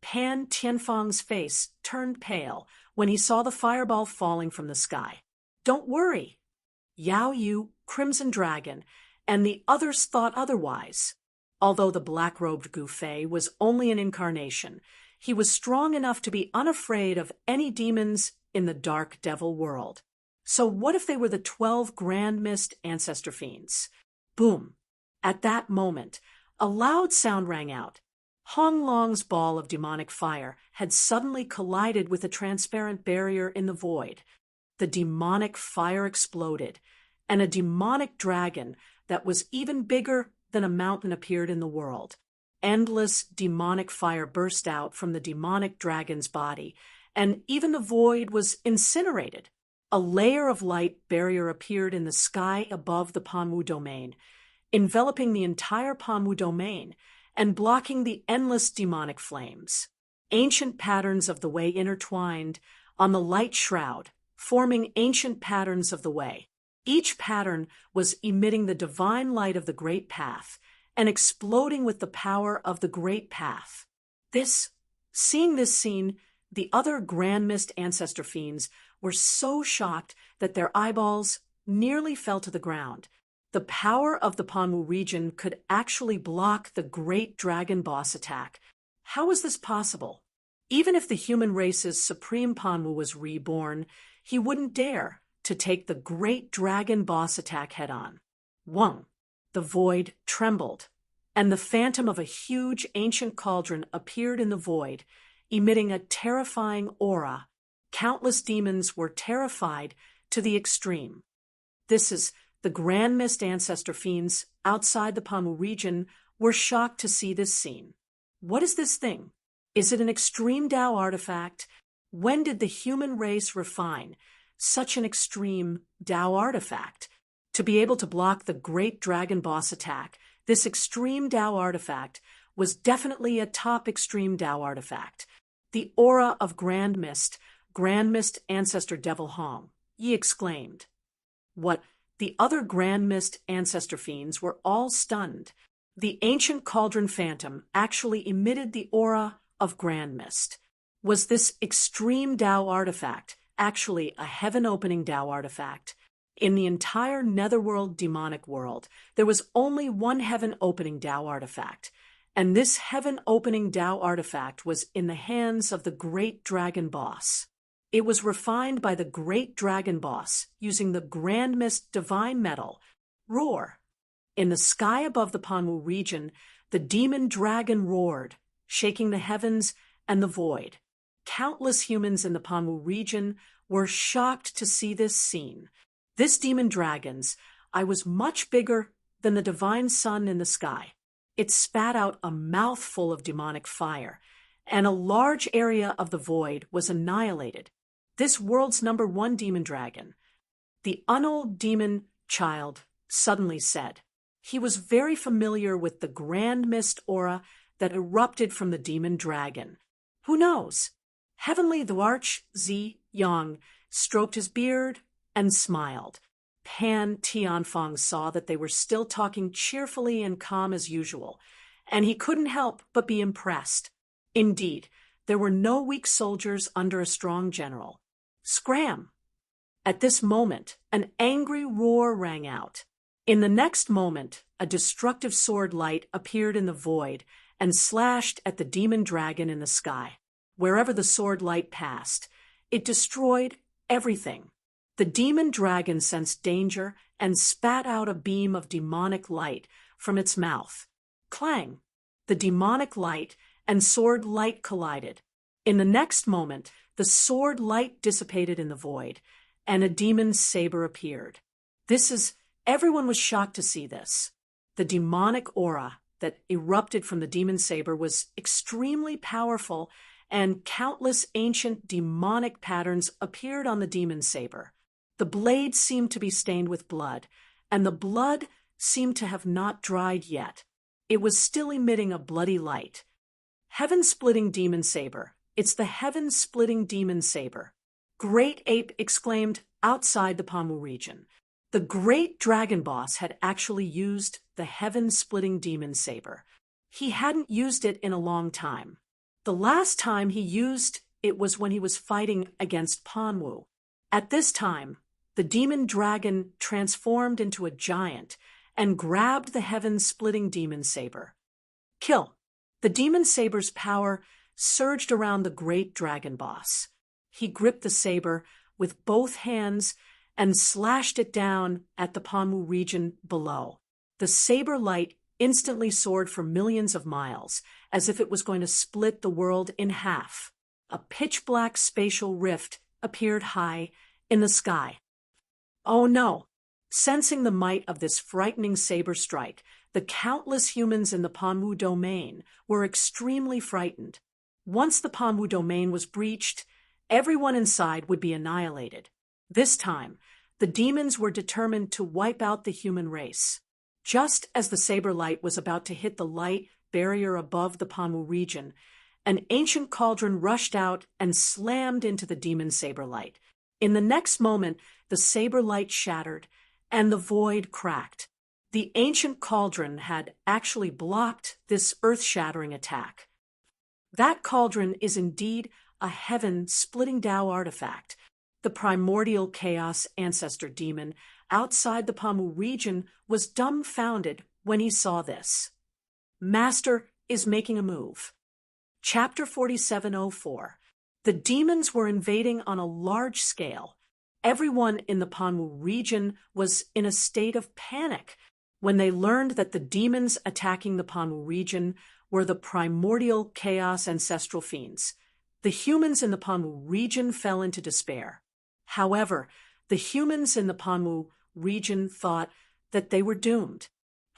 Pan Tianfang's face turned pale when he saw the fireball falling from the sky. Don't worry. Yao Yu, Crimson Dragon, and the others thought otherwise. Although the black-robed Gu Fei was only an incarnation, he was strong enough to be unafraid of any demons in the dark devil world. So what if they were the 12 Grand Mist ancestor fiends? Boom! At that moment, a loud sound rang out. Hong Long's ball of demonic fire had suddenly collided with a transparent barrier in the void. The demonic fire exploded, and a demonic dragon that was even bigger than a mountain appeared in the world. Endless demonic fire burst out from the demonic dragon's body, and even the void was incinerated. A layer of light barrier appeared in the sky above the Panwu domain, enveloping the entire Panwu domain and blocking the endless demonic flames. Ancient patterns of the way intertwined on the light shroud, forming ancient patterns of the way. Each pattern was emitting the divine light of the Great Path and exploding with the power of the Great Path. Seeing this scene, the other Grand Mist ancestor fiends were so shocked that their eyeballs nearly fell to the ground. The power of the Panwu region could actually block the Great Dragon boss attack. How was this possible? Even if the human race's supreme Panwu was reborn, he wouldn't dare to take the Great Dragon boss attack head-on. Wong, the void trembled, and the phantom of a huge ancient cauldron appeared in the void, emitting a terrifying aura. Countless demons were terrified to the extreme. The Grand Mist ancestor fiends outside the Panwu region were shocked to see this scene. What is this thing? Is it an extreme Tao artifact? When did the human race refine such an extreme Tao artifact? To be able to block the Great Dragon boss attack, this extreme Tao artifact was definitely a top extreme Tao artifact. The aura of Grand Mist ancestor Devil Hong, Yi exclaimed. What? The other Grand Mist ancestor fiends were all stunned. The ancient cauldron phantom actually emitted the aura of Grand Mist. Was this extreme Tao artifact actually a heaven-opening Tao artifact? In the entire netherworld demonic world, there was only one heaven-opening Tao artifact, and this heaven-opening Tao artifact was in the hands of the great dragon boss. It was refined by the great dragon boss using the Grand Mist divine metal, Roar. In the sky above the Panwu region, the demon dragon roared, shaking the heavens and the void. Countless humans in the Panwu region were shocked to see this scene. This demon dragon's eye was much bigger than the divine sun in the sky. It spat out a mouthful of demonic fire, and a large area of the void was annihilated. This world's #1 demon dragon, the unold demon child, suddenly said. He was very familiar with the grand mist aura that erupted from the demon dragon. Who knows? Heavenly Dwarch Zi Yang stroked his beard and smiled. Pan Tianfang saw that they were still talking cheerfully and calm as usual, and he couldn't help but be impressed. Indeed, there were no weak soldiers under a strong general. Scram! At this moment, an angry roar rang out. In the next moment, a destructive sword light appeared in the void and slashed at the demon dragon in the sky. Wherever the sword light passed, it destroyed everything. The demon dragon sensed danger and spat out a beam of demonic light from its mouth. Clang! The demonic light and sword light collided. In the next moment, the sword light dissipated in the void, and a demon's saber appeared. Everyone was shocked to see this. The demonic aura that erupted from the demon saber was extremely powerful, and countless ancient demonic patterns appeared on the demon saber. The blade seemed to be stained with blood, and the blood seemed to have not dried yet. It was still emitting a bloody light. Heaven-splitting demon saber. It's the heaven-splitting demon saber. Great Ape exclaimed outside the Panwu region. The great dragon boss had actually used the heaven-splitting demon saber. He hadn't used it in a long time. The last time he used it was when he was fighting against Panwu. At this time, the demon dragon transformed into a giant and grabbed the heaven-splitting demon saber. Kill! The demon saber's power surged around the great dragon boss. He gripped the saber with both hands and slashed it down at the Panwu region below. The saber light instantly soared for millions of miles, as if it was going to split the world in half. A pitch-black spatial rift appeared high in the sky. Oh no! Sensing the might of this frightening saber strike, the countless humans in the Panwu domain were extremely frightened. Once the Panwu domain was breached, everyone inside would be annihilated. This time, the demons were determined to wipe out the human race. Just as the saber light was about to hit the light barrier above the Panwu region, an ancient cauldron rushed out and slammed into the demon saber light. In the next moment, the saber light shattered, and the void cracked. The ancient cauldron had actually blocked this earth-shattering attack. That cauldron is indeed a heaven-splitting Tao artifact. The primordial chaos ancestor demon outside the Panwu region was dumbfounded when he saw this. Master is making a move. Chapter 4704. The demons were invading on a large scale. Everyone in the Panwu region was in a state of panic when they learned that the demons attacking the Panwu region were the primordial chaos ancestral fiends. The humans in the Panwu region fell into despair. However, the humans in the Panwu region thought that they were doomed.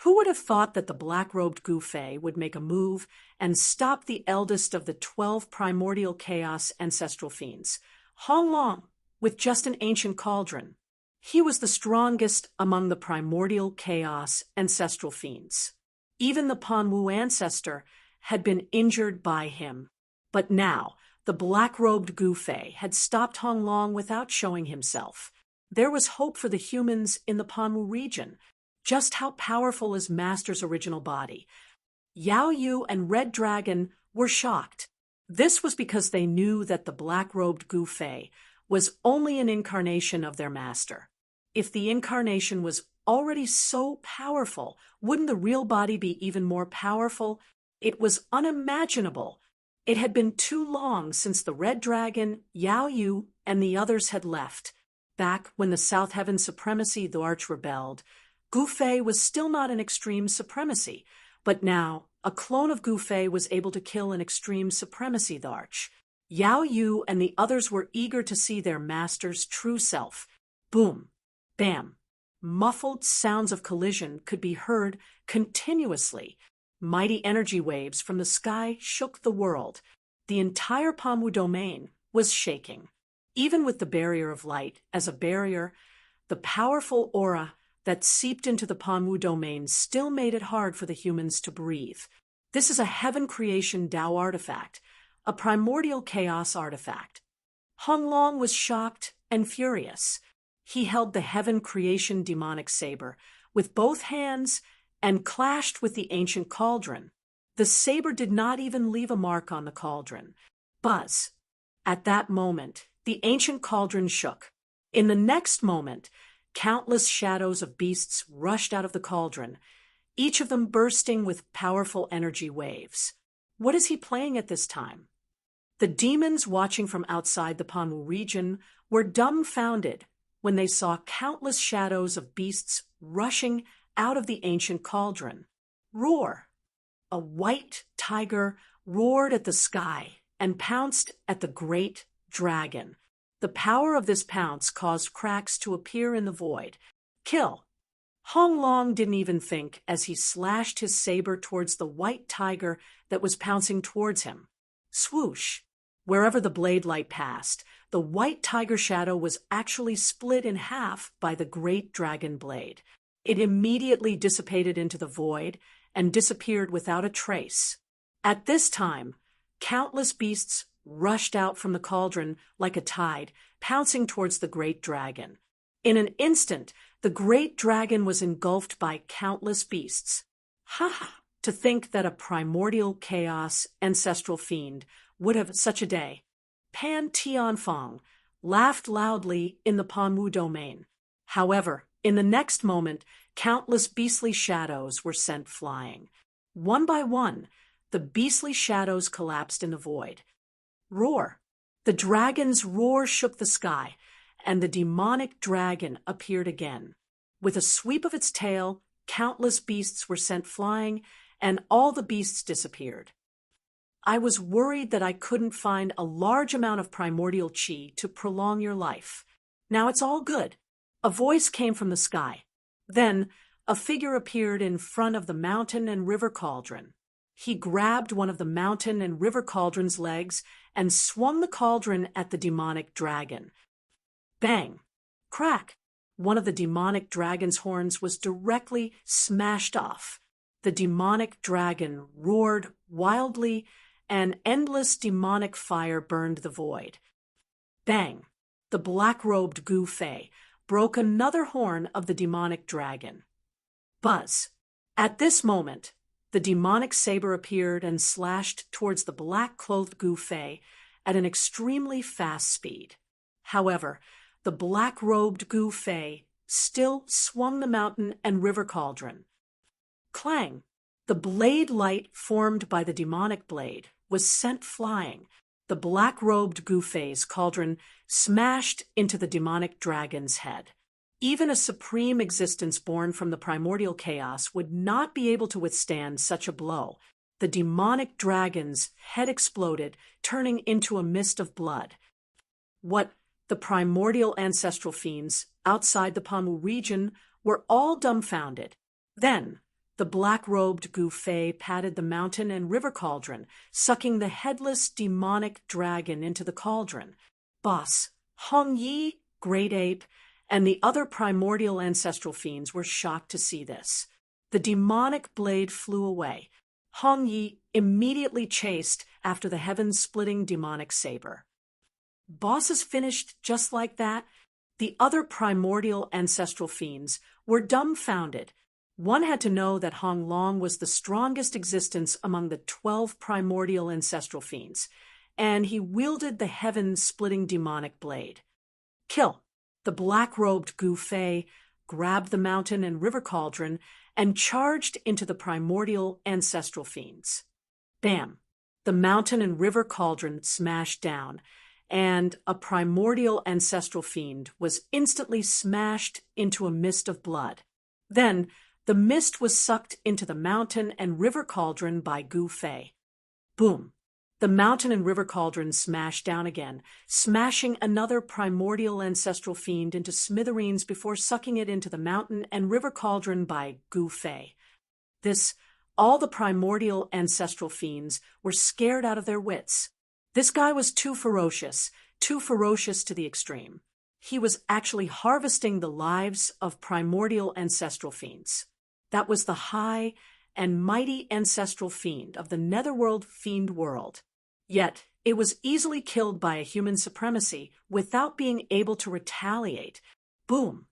Who would have thought that the black-robed Gu Fei would make a move and stop the eldest of the 12 primordial chaos ancestral fiends, Hong Long, with just an ancient cauldron? He was the strongest among the primordial chaos ancestral fiends. Even the Panwu ancestor had been injured by him. But now, the black-robed Gu Fei had stopped Hong Long without showing himself. There was hope for the humans in the Panwu region. Just how powerful is Master's original body? Yao Yu and Red Dragon were shocked. This was because they knew that the black-robed Gu Fei was only an incarnation of their master. If the incarnation was already so powerful, wouldn't the real body be even more powerful? It was unimaginable. It had been too long since the Red Dragon, Yao Yu, and the others had left. Back when the South Heaven Supremacy the Arch rebelled, Gu Fei was still not an extreme supremacy, but now a clone of Gu Fei was able to kill an extreme supremacy the Arch. Yao Yu and the others were eager to see their master's true self. Boom. Bam. Muffled sounds of collision could be heard continuously. Mighty energy waves from the sky shook the world. The entire Panwu domain was shaking. Even with the barrier of light as a barrier, the powerful aura that seeped into the Panwu domain still made it hard for the humans to breathe. This is a heaven creation Tao artifact, a primordial chaos artifact. Hong Long was shocked and furious. He held the heaven creation demonic saber with both hands and clashed with the ancient cauldron. The saber did not even leave a mark on the cauldron. Buzz. At that moment, the ancient cauldron shook. In the next moment, countless shadows of beasts rushed out of the cauldron, each of them bursting with powerful energy waves. What is he playing at this time? The demons watching from outside the Panwu region were dumbfounded when they saw countless shadows of beasts rushing out of the ancient cauldron. Roar! A white tiger roared at the sky and pounced at the great dragon. The power of this pounce caused cracks to appear in the void. Kill! Hong Long didn't even think as he slashed his saber towards the white tiger that was pouncing towards him. Swoosh! Wherever the blade light passed, the white tiger shadow was actually split in half by the great dragon blade. It immediately dissipated into the void and disappeared without a trace. At this time, countless beasts rushed out from the cauldron like a tide, pouncing towards the great dragon. In an instant, the great dragon was engulfed by countless beasts. Ha! To think that a primordial chaos ancestral fiend would have such a day. Pan Tianfang laughed loudly in the Panwu domain. However, in the next moment, countless beastly shadows were sent flying. One by one, the beastly shadows collapsed in the void. Roar! The dragon's roar shook the sky, and the demonic dragon appeared again. With a sweep of its tail, countless beasts were sent flying, and all the beasts disappeared. I was worried that I couldn't find a large amount of primordial qi to prolong your life. Now it's all good. A voice came from the sky. Then, a figure appeared in front of the mountain and river cauldron. He grabbed one of the mountain and river cauldron's legs and swung the cauldron at the demonic dragon. Bang! Crack! One of the demonic dragon's horns was directly smashed off. The demonic dragon roared wildly, and endless demonic fire burned the void. Bang! The black-robed Gu Fei broke another horn of the demonic dragon. Buzz! At this moment, the demonic saber appeared and slashed towards the black-clothed Gu Fei at an extremely fast speed. However, the black-robed Gu Fei still swung the mountain and river cauldron. Clang! The blade light formed by the demonic blade was sent flying. The black-robed Gu Fei's cauldron smashed into the demonic dragon's head. Even a supreme existence born from the primordial chaos would not be able to withstand such a blow. The demonic dragon's head exploded, turning into a mist of blood. What the primordial ancestral fiends outside the Panwu region were all dumbfounded. Then, the black-robed Gu Fei patted the mountain and river cauldron, sucking the headless demonic dragon into the cauldron. Boss, Hong Yi, Great Ape, and the other primordial ancestral fiends were shocked to see this. The demonic blade flew away. Hong Yi immediately chased after the heaven-splitting demonic saber. Boss is finished just like that? The other primordial ancestral fiends were dumbfounded. One had to know that Hong Long was the strongest existence among the 12 primordial ancestral fiends, and he wielded the heaven-splitting demonic blade. Kill! The black-robed Gu Fei grabbed the mountain and river cauldron and charged into the primordial ancestral fiends. Bam! The mountain and river cauldron smashed down, and a primordial ancestral fiend was instantly smashed into a mist of blood. Then, the mist was sucked into the mountain and river cauldron by Gu Fei. Boom! The mountain and river cauldron smashed down again, smashing another primordial ancestral fiend into smithereens before sucking it into the mountain and river cauldron by Gu Fei. All the primordial ancestral fiends were scared out of their wits. This guy was too ferocious to the extreme. He was actually harvesting the lives of primordial ancestral fiends. That was the high and mighty ancestral fiend of the netherworld fiend world. Yet, it was easily killed by a human supremacy without being able to retaliate. Boom!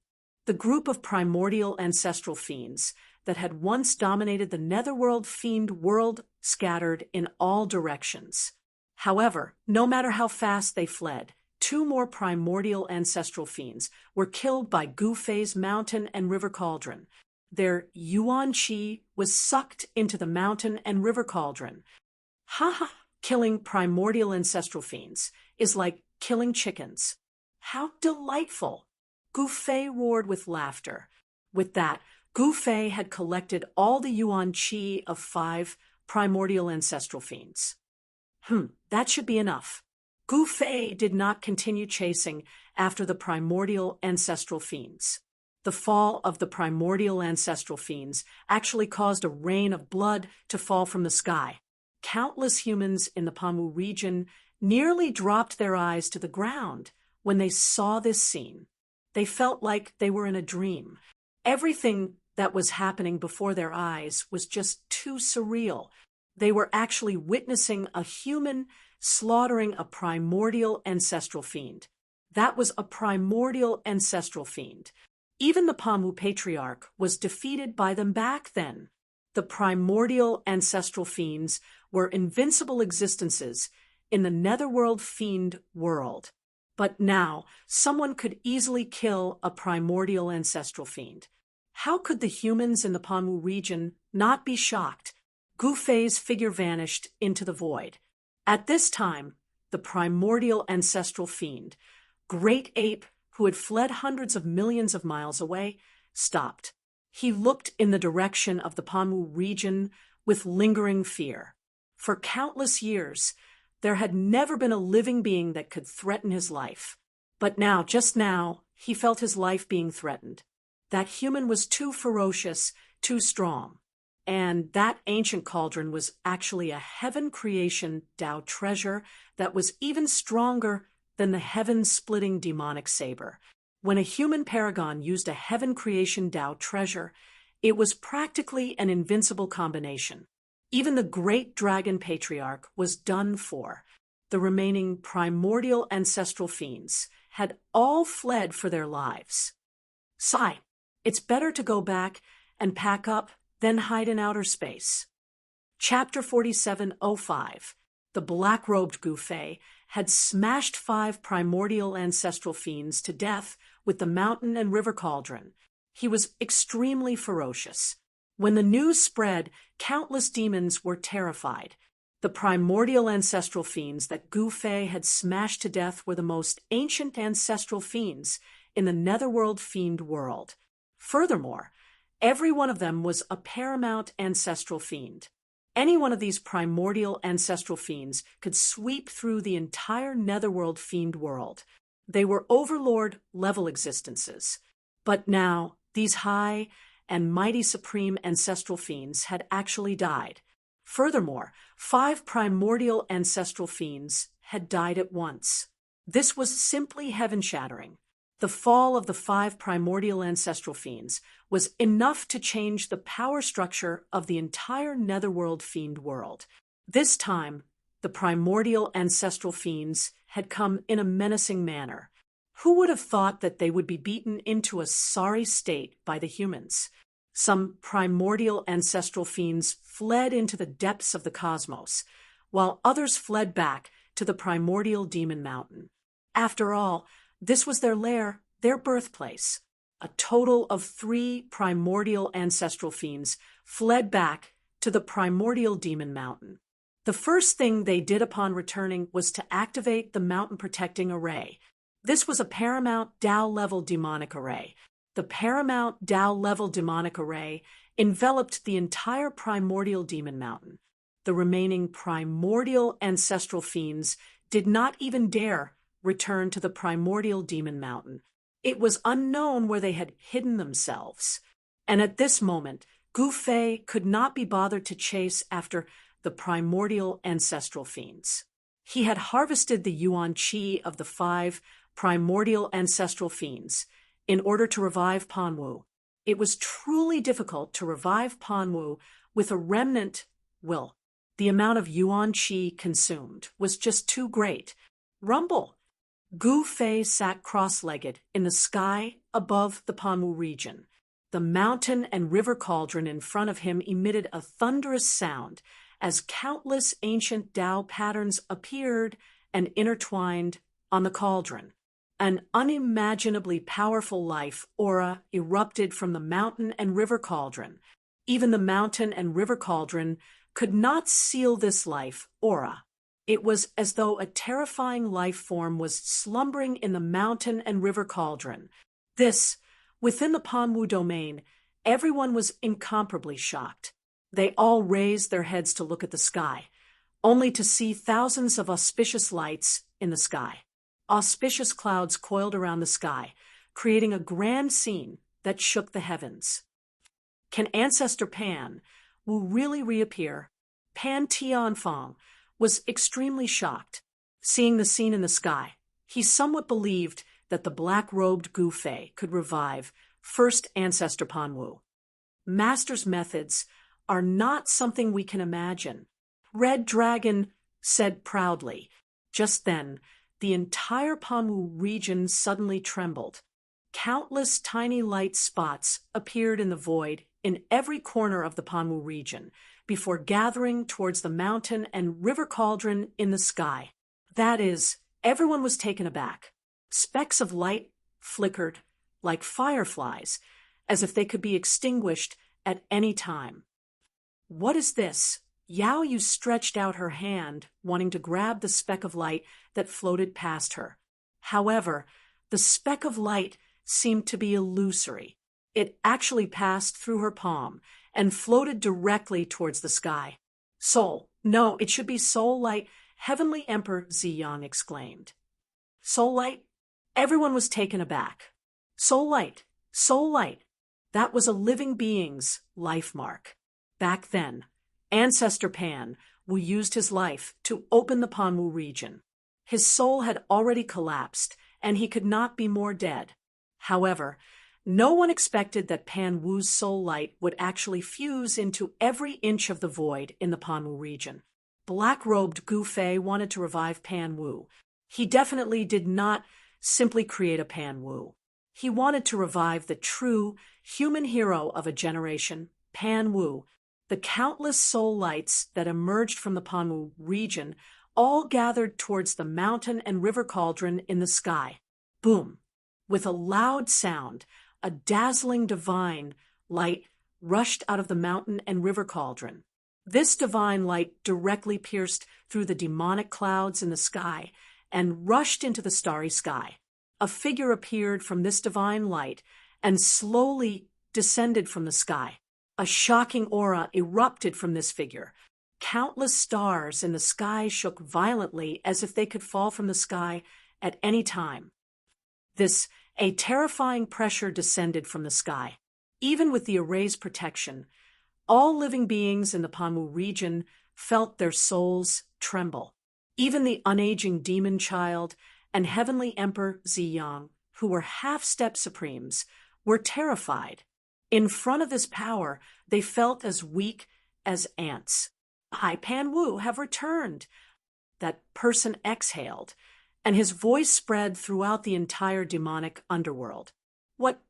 The group of primordial ancestral fiends that had once dominated the netherworld fiend world scattered in all directions. However, no matter how fast they fled, 2 more primordial ancestral fiends were killed by Gu Fei's mountain and river cauldron. Their yuan qi was sucked into the mountain and river cauldron. Killing primordial ancestral fiends is like killing chickens. How delightful! Gu Fei roared with laughter. With that, Gu Fei had collected all the yuan qi of 5 primordial ancestral fiends. That should be enough. Gu Fei did not continue chasing after the primordial ancestral fiends. The fall of the primordial ancestral fiends actually caused a rain of blood to fall from the sky. Countless humans in the Panwu region nearly dropped their eyes to the ground when they saw this scene. They felt like they were in a dream. Everything that was happening before their eyes was just too surreal. They were actually witnessing a human slaughtering a primordial ancestral fiend. That was a primordial ancestral fiend. Even the Panwu Patriarch was defeated by them back then. The primordial ancestral fiends were invincible existences in the netherworld fiend world. But now, someone could easily kill a primordial ancestral fiend. How could the humans in the Panwu region not be shocked? Gu Fei's figure vanished into the void. At this time, the primordial ancestral fiend, Great Ape, who had fled hundreds of millions of miles away, stopped. He looked in the direction of the Panwu region with lingering fear. For countless years, there had never been a living being that could threaten his life. But now, just now, he felt his life being threatened. That human was too ferocious, too strong. And that ancient cauldron was actually a heaven creation Tao treasure that was even stronger than the heaven-splitting demonic saber. When a human paragon used a heaven creation Tao treasure, it was practically an invincible combination. Even the great dragon patriarch was done for. The remaining primordial ancestral fiends had all fled for their lives. Sigh, it's better to go back and pack up than hide in outer space. Chapter 4705. The black-robed Gu Fei had smashed 5 primordial ancestral fiends to death with the mountain and river cauldron. He was extremely ferocious. When the news spread, countless demons were terrified. The primordial ancestral fiends that Gu Fei had smashed to death were the most ancient ancestral fiends in the netherworld fiend world. Furthermore, every one of them was a paramount ancestral fiend. Any one of these primordial ancestral fiends could sweep through the entire netherworld fiend world. They were overlord-level existences. But now, these high and mighty supreme ancestral fiends had actually died. Furthermore, 5 primordial ancestral fiends had died at once. This was simply heaven-shattering. The fall of the 5 primordial ancestral fiends was enough to change the power structure of the entire netherworld fiend world. This time, the primordial ancestral fiends had come in a menacing manner. Who would have thought that they would be beaten into a sorry state by the humans? Some primordial ancestral fiends fled into the depths of the cosmos, while others fled back to the primordial demon mountain. After all, this was their lair, their birthplace. A total of 3 primordial ancestral fiends fled back to the primordial demon mountain. The first thing they did upon returning was to activate the mountain protecting array. This was a paramount Tao-level demonic array. The paramount Tao-level demonic array enveloped the entire primordial demon mountain. The remaining primordial ancestral fiends did not even dare return to the primordial demon mountain. It was unknown where they had hidden themselves. And at this moment, Gu Fei could not be bothered to chase after the primordial ancestral fiends. He had harvested the yuan qi of the 5 primordial ancestral fiends in order to revive Panwu. It was truly difficult to revive Panwu with a remnant will. The amount of yuan qi consumed was just too great. Rumble! Gu Fei sat cross-legged in the sky above the Panwu region. The mountain and river cauldron in front of him emitted a thunderous sound as countless ancient Tao patterns appeared and intertwined on the cauldron. An unimaginably powerful life aura erupted from the mountain and river cauldron. Even the mountain and river cauldron could not seal this life aura. It was as though a terrifying life form was slumbering in the mountain and river cauldron. Within the Panwu domain, everyone was incomparably shocked. They all raised their heads to look at the sky, only to see thousands of auspicious lights in the sky. Auspicious clouds coiled around the sky, creating a grand scene that shook the heavens. Can Ancestor Pan Wu really reappear? Pan Tianfang was extremely shocked. Seeing the scene in the sky, he somewhat believed that the black-robed Gu Fei could revive first Ancestor Panwu. Master's methods are not something we can imagine, Red Dragon said proudly. Just then, the entire Panwu region suddenly trembled. Countless tiny light spots appeared in the void in every corner of the Panwu region before gathering towards the mountain and river cauldron in the sky. That is, everyone was taken aback. Specks of light flickered like fireflies, as if they could be extinguished at any time. What is this? Yao Yu stretched out her hand, wanting to grab the speck of light that floated past her. However, the speck of light seemed to be illusory. It actually passed through her palm and floated directly towards the sky. Soul, no, it should be soul light, Heavenly Emperor Ziyang exclaimed. Soul light? Everyone was taken aback. Soul light, soul light. That was a living being's life mark. Back then, Ancestor Pan Wu used his life to open the Panwu region. His soul had already collapsed, and he could not be more dead. However, no one expected that Pan Wu's soul light would actually fuse into every inch of the void in the Panwu region. Black-robed Gu Fei wanted to revive Pan Wu. He definitely did not simply create a Pan Wu. He wanted to revive the true human hero of a generation, Pan Wu. The countless soul lights that emerged from the Panwu region all gathered towards the mountain and river cauldron in the sky. Boom! With a loud sound, a dazzling divine light rushed out of the mountain and river cauldron. This divine light directly pierced through the demonic clouds in the sky and rushed into the starry sky. A figure appeared from this divine light and slowly descended from the sky. A shocking aura erupted from this figure. Countless stars in the sky shook violently as if they could fall from the sky at any time. A terrifying pressure descended from the sky. Even with the array's protection, all living beings in the Panwu region felt their souls tremble. Even the unaging demon child and Heavenly Emperor Ziyang, who were half-step supremes, were terrified. In front of this power, they felt as weak as ants. I, Pan Wu, have returned. That person exhaled, and his voice spread throughout the entire demonic underworld.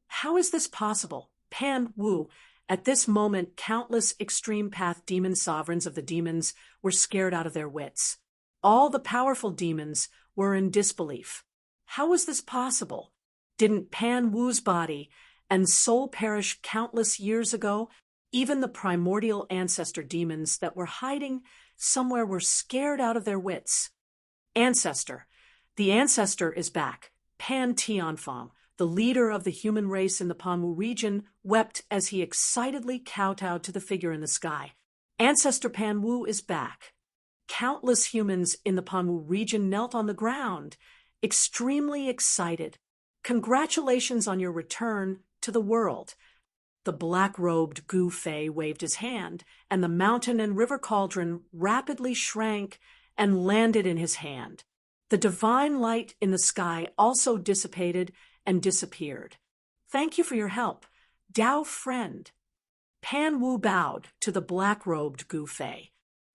How is this possible? Pan Wu. At this moment, countless extreme path demon sovereigns of the demons were scared out of their wits. All the powerful demons were in disbelief. How was this possible? Didn't Pan Wu's body and soul perish countless years ago? Even the primordial ancestor demons that were hiding somewhere were scared out of their wits. Ancestor. The ancestor is back. Pan Tianfang, the leader of the human race in the Panwu region, wept as he excitedly kowtowed to the figure in the sky. Ancestor Pan Wu is back. Countless humans in the Panwu region knelt on the ground, extremely excited. Congratulations on your return to the world. The black-robed Gu Fei waved his hand, and the mountain and river cauldron rapidly shrank and landed in his hand. The divine light in the sky also dissipated and disappeared. Thank you for your help, Dao friend. Pan Wu bowed to the black-robed Gu Fei.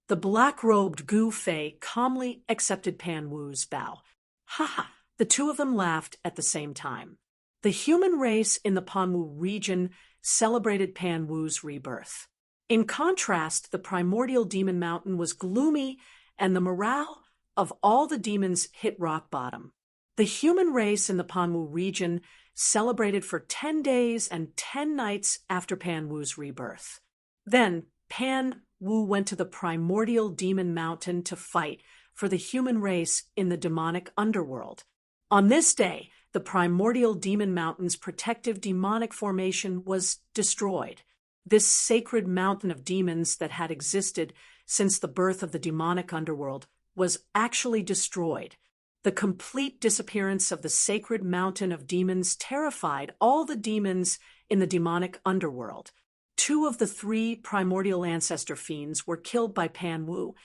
The black-robed Gu Fei calmly accepted Pan Wu's bow. Ha ha! The two of them laughed at the same time. The human race in the Panwu region celebrated Pan Wu's rebirth. In contrast, the primordial demon mountain was gloomy, and the morale of all the demons hit rock bottom. The human race in the Panwu region celebrated for 10 days and 10 nights after Pan Wu's rebirth. Then, Pan Wu went to the primordial demon mountain to fight for the human race in the demonic underworld. On this day, the primordial demon mountain's protective demonic formation was destroyed. This sacred mountain of demons that had existed since the birth of the demonic underworld was actually destroyed. The complete disappearance of the sacred mountain of demons terrified all the demons in the demonic underworld. 2 of the 3 primordial ancestor fiends were killed by Pan Wu,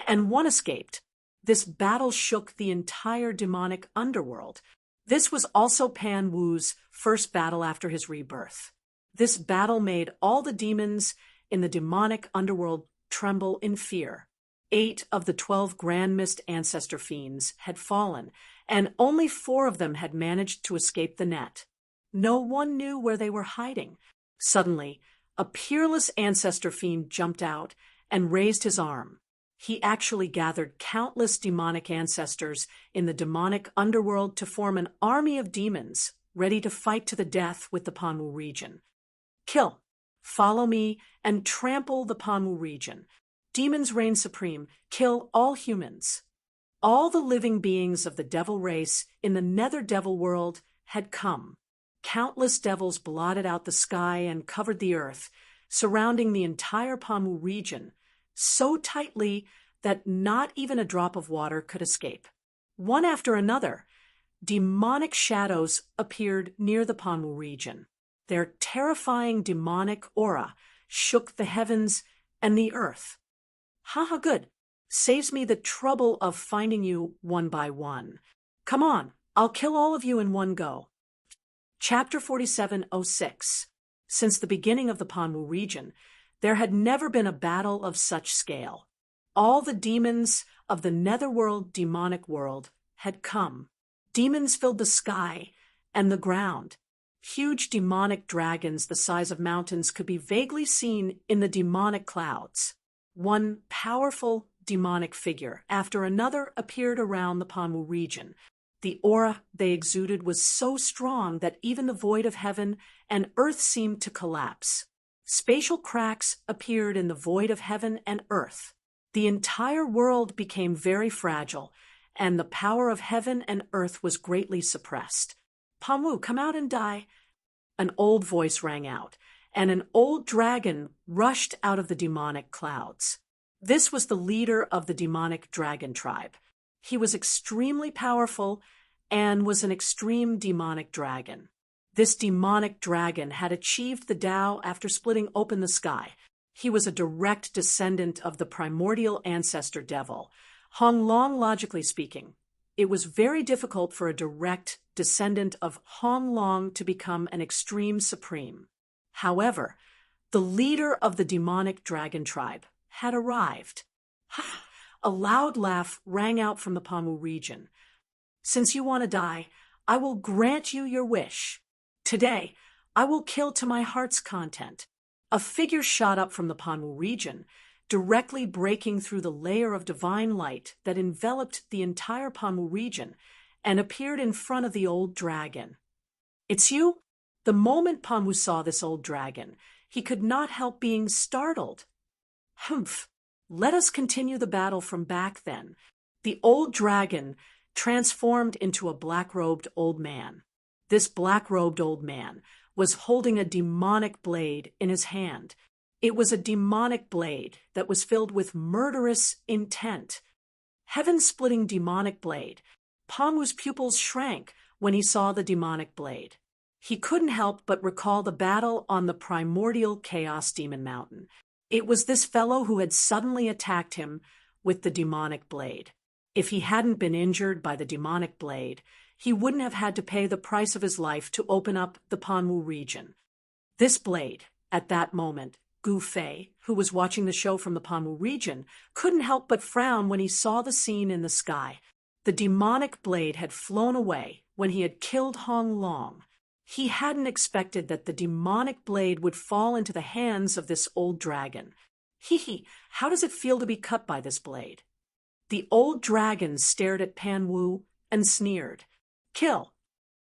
and 1 escaped. This battle shook the entire demonic underworld. This was also Pan Wu's first battle after his rebirth. This battle made all the demons in the demonic underworld tremble in fear. 8 of the 12 Grand Mist ancestor fiends had fallen, and only 4 of them had managed to escape the net. No one knew where they were hiding. Suddenly, a peerless ancestor fiend jumped out and raised his arm. He actually gathered countless demonic ancestors in the demonic underworld to form an army of demons ready to fight to the death with the Panwu region. Kill, follow me, and trample the Panwu region. Demons reign supreme. Kill all humans. All the living beings of the devil race in the nether devil world had come. Countless devils blotted out the sky and covered the earth, surrounding the entire Panwu region so tightly that not even a drop of water could escape. One after another, demonic shadows appeared near the Panwu region. Their terrifying demonic aura shook the heavens and the earth. Haha, good. Saves me the trouble of finding you one by one. Come on, I'll kill all of you in one go. Chapter 4706. Since the beginning of the Panwu region, there had never been a battle of such scale. All the demons of the netherworld demonic world had come. Demons filled the sky and the ground. Huge demonic dragons the size of mountains could be vaguely seen in the demonic clouds. One powerful demonic figure after another appeared around the Panwu region. The aura they exuded was so strong that even the void of heaven and earth seemed to collapse. Spatial cracks appeared in the void of heaven and earth. The entire world became very fragile, and the power of heaven and earth was greatly suppressed. Panwu, come out and die. An old voice rang out, and an old dragon rushed out of the demonic clouds. This was the leader of the demonic dragon tribe. He was extremely powerful and was an extreme demonic dragon. This demonic dragon had achieved the Tao after splitting open the sky. He was a direct descendant of the primordial ancestor devil. Hong Long, logically speaking, it was very difficult for a direct descendant of Hong Long to become an extreme supreme. However, the leader of the demonic dragon tribe had arrived. A loud laugh rang out from the Panwu region. Since you want to die, I will grant you your wish. Today, I will kill to my heart's content. A figure shot up from the Panwu region, directly breaking through the layer of divine light that enveloped the entire Panwu region, and appeared in front of the old dragon. It's you? The moment Panwu saw this old dragon, he could not help being startled. Humph! Let us continue the battle from back then. The old dragon transformed into a black-robed old man. This black-robed old man was holding a demonic blade in his hand. It was a demonic blade that was filled with murderous intent. Heaven-splitting demonic blade. Panwu's pupils shrank when he saw the demonic blade. He couldn't help but recall the battle on the primordial Chaos Demon Mountain. It was this fellow who had suddenly attacked him with the demonic blade. If he hadn't been injured by the demonic blade, he wouldn't have had to pay the price of his life to open up the Panwu region. This blade, at that moment, Gu Fei, who was watching the show from the Panwu region, couldn't help but frown when he saw the scene in the sky. The demonic blade had flown away when he had killed Hong Long. He hadn't expected that the demonic blade would fall into the hands of this old dragon. Hee, how does it feel to be cut by this blade? The old dragon stared at Pan Wu and sneered. Kill!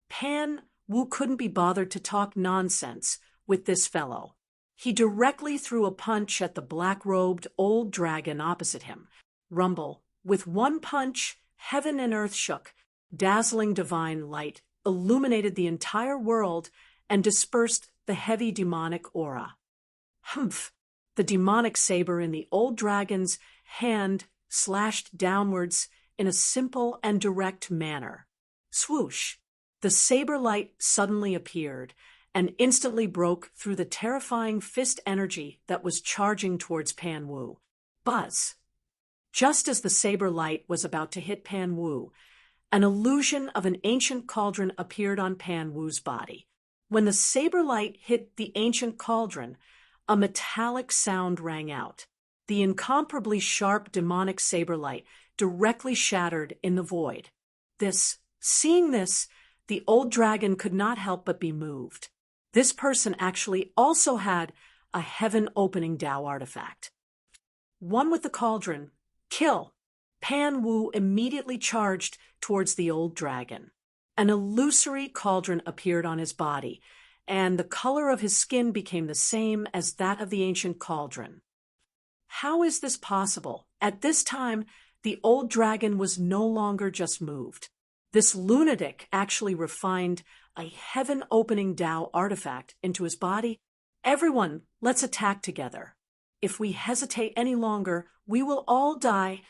Pan Wu couldn't be bothered to talk nonsense with this fellow. He directly threw a punch at the black-robed old dragon opposite him. Rumble. With one punch, heaven and earth shook. Dazzling divine light illuminated the entire world and dispersed the heavy demonic aura. Humph! The demonic saber in the old dragon's hand slashed downwards in a simple and direct manner. Swoosh! The saber light suddenly appeared and instantly broke through the terrifying fist energy that was charging towards Pan Wu. Buzz! Just as the saber light was about to hit Pan Wu, an illusion of an ancient cauldron appeared on Pan Wu's body. When the saber light hit the ancient cauldron, a metallic sound rang out. The incomparably sharp demonic saber light directly shattered in the void. Seeing this, the old dragon could not help but be moved. This person actually also had a heaven-opening Dao artifact. One with the cauldron. Kill! Pan Wu immediately charged towards the old dragon. An illusory cauldron appeared on his body, and the color of his skin became the same as that of the ancient cauldron. How is this possible? At this time, the old dragon was no longer just moved. This lunatic actually refined a heaven-opening Dao artifact into his body. Everyone, let's attack together. If we hesitate any longer, we will all die.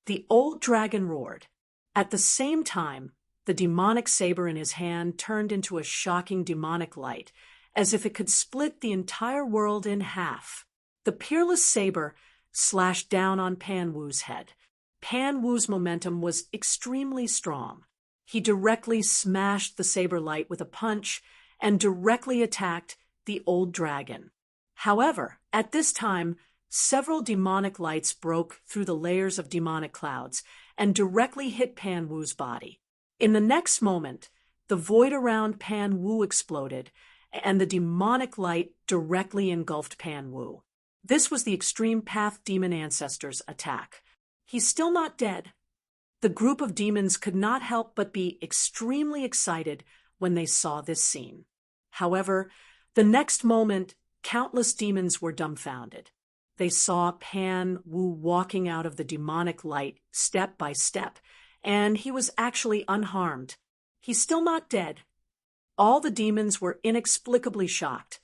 The old dragon roared. At the same time, the demonic saber in his hand turned into a shocking demonic light, as if it could split the entire world in half. The peerless saber slashed down on Pan Wu's head. Pan Wu's momentum was extremely strong. He directly smashed the saber light with a punch and directly attacked the old dragon. However, at this time, several demonic lights broke through the layers of demonic clouds and directly hit Pan Wu's body. In the next moment, the void around Pan Wu exploded, and the demonic light directly engulfed Pan Wu. This was the Extreme Path Demon Ancestor's attack. He's still not dead. The group of demons could not help but be extremely excited when they saw this scene. However, the next moment, countless demons were dumbfounded. They saw Pan Wu walking out of the demonic light step by step, and he was actually unharmed. He's still not dead. All the demons were inexplicably shocked,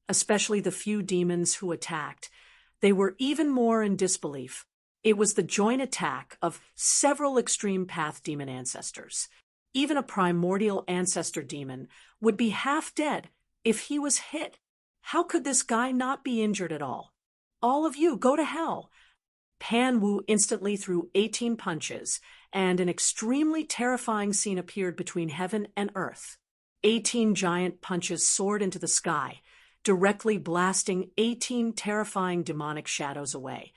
especially the few demons who attacked. They were even more in disbelief. It was the joint attack of several Extreme Path Demon Ancestors. Even a primordial ancestor demon would be half dead if he was hit. How could this guy not be injured at all? All of you, go to hell! Pan Wu instantly threw 18 punches, and an extremely terrifying scene appeared between heaven and earth. 18 giant punches soared into the sky, directly blasting 18 terrifying demonic shadows away,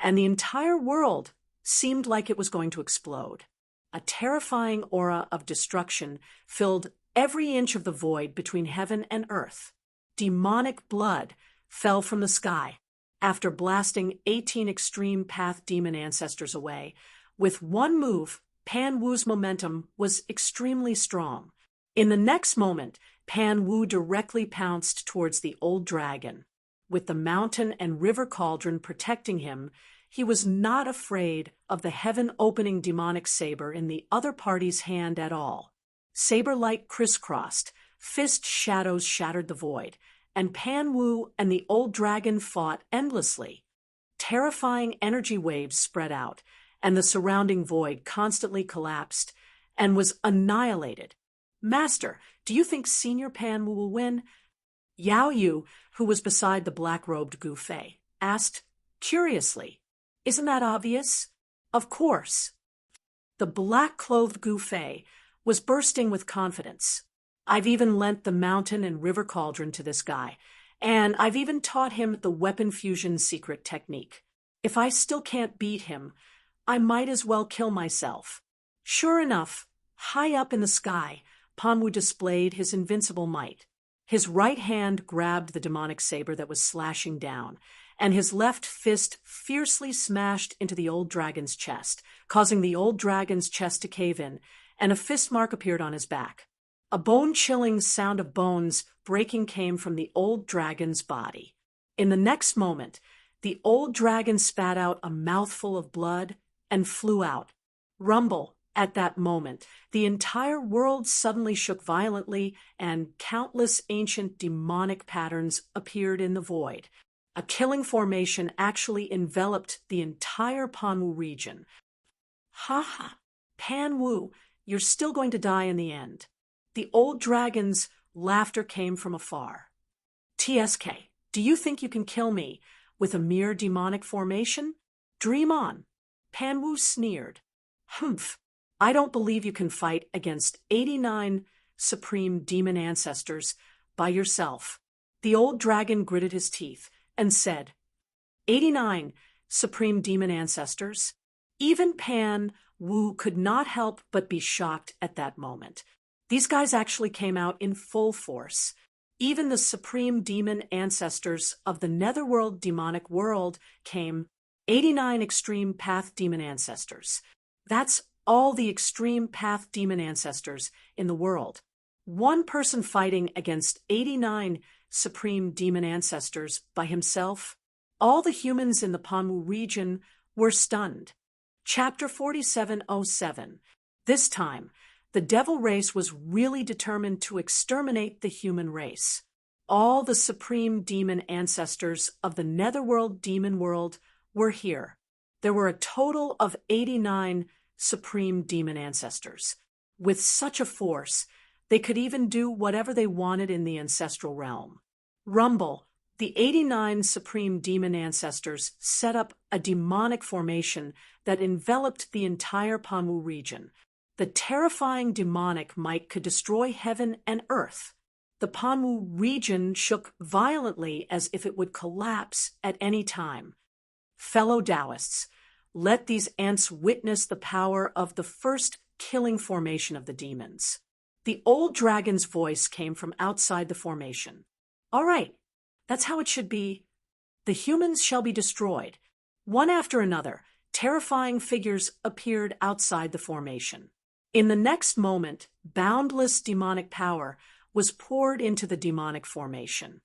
and the entire world seemed like it was going to explode. A terrifying aura of destruction filled every inch of the void between heaven and earth. Demonic blood fell from the sky after blasting 18 Extreme Path Demon Ancestors away. With one move, Pan Wu's momentum was extremely strong. In the next moment, Pan Wu directly pounced towards the old dragon. With the mountain and river cauldron protecting him, he was not afraid of the heaven-opening demonic saber in the other party's hand at all. Saber-light crisscrossed, fist shadows shattered the void, and Pan Wu and the old dragon fought endlessly. Terrifying energy waves spread out, and the surrounding void constantly collapsed and was annihilated. "Master, do you think Senior Pan Wu will win?" Yao Yu, who was beside the black-robed Gu Fei, asked curiously. "Isn't that obvious?" "Of course." The black-clothed Gu Fei was bursting with confidence. "I've even lent the mountain and river cauldron to this guy, and I've even taught him the weapon fusion secret technique. If I still can't beat him, I might as well kill myself." Sure enough, high up in the sky, Pan Wu displayed his invincible might. His right hand grabbed the demonic saber that was slashing down, and his left fist fiercely smashed into the old dragon's chest, causing the old dragon's chest to cave in, and a fist mark appeared on his back. A bone-chilling sound of bones breaking came from the old dragon's body. In the next moment, the old dragon spat out a mouthful of blood and flew out. Rumble. At that moment, the entire world suddenly shook violently, and countless ancient demonic patterns appeared in the void. A killing formation actually enveloped the entire Pan Wu region. "Ha ha! Pan Wu, you're still going to die in the end." The old dragon's laughter came from afar. "TSK, do you think you can kill me with a mere demonic formation? Dream on." Pan Wu sneered. "Humph. I don't believe you can fight against 89 supreme demon ancestors by yourself." The old dragon gritted his teeth and said, 89 supreme demon ancestors? Even Pan Wu could not help but be shocked at that moment. These guys actually came out in full force. Even the supreme demon ancestors of the netherworld demonic world came, 89 extreme path demon ancestors. That's all the extreme path demon ancestors in the world. One person fighting against 89 supreme demon ancestors by himself. All the humans in the Pan Wu region were stunned. Chapter 4707. This time, the devil race was really determined to exterminate the human race. All the supreme demon ancestors of the netherworld demon world were here. There were a total of 89 supreme demon ancestors. With such a force, they could even do whatever they wanted in the ancestral realm. Rumble, the 89 supreme demon ancestors set up a demonic formation that enveloped the entire Pan Wu region. The terrifying demonic might could destroy heaven and earth. The Pan Wu region shook violently as if it would collapse at any time. Fellow Taoists, let these ants witness the power of the first killing formation of the demons. The old dragon's voice came from outside the formation. "All right, that's how it should be. The humans shall be destroyed." One after another, terrifying figures appeared outside the formation. In the next moment, boundless demonic power was poured into the demonic formation.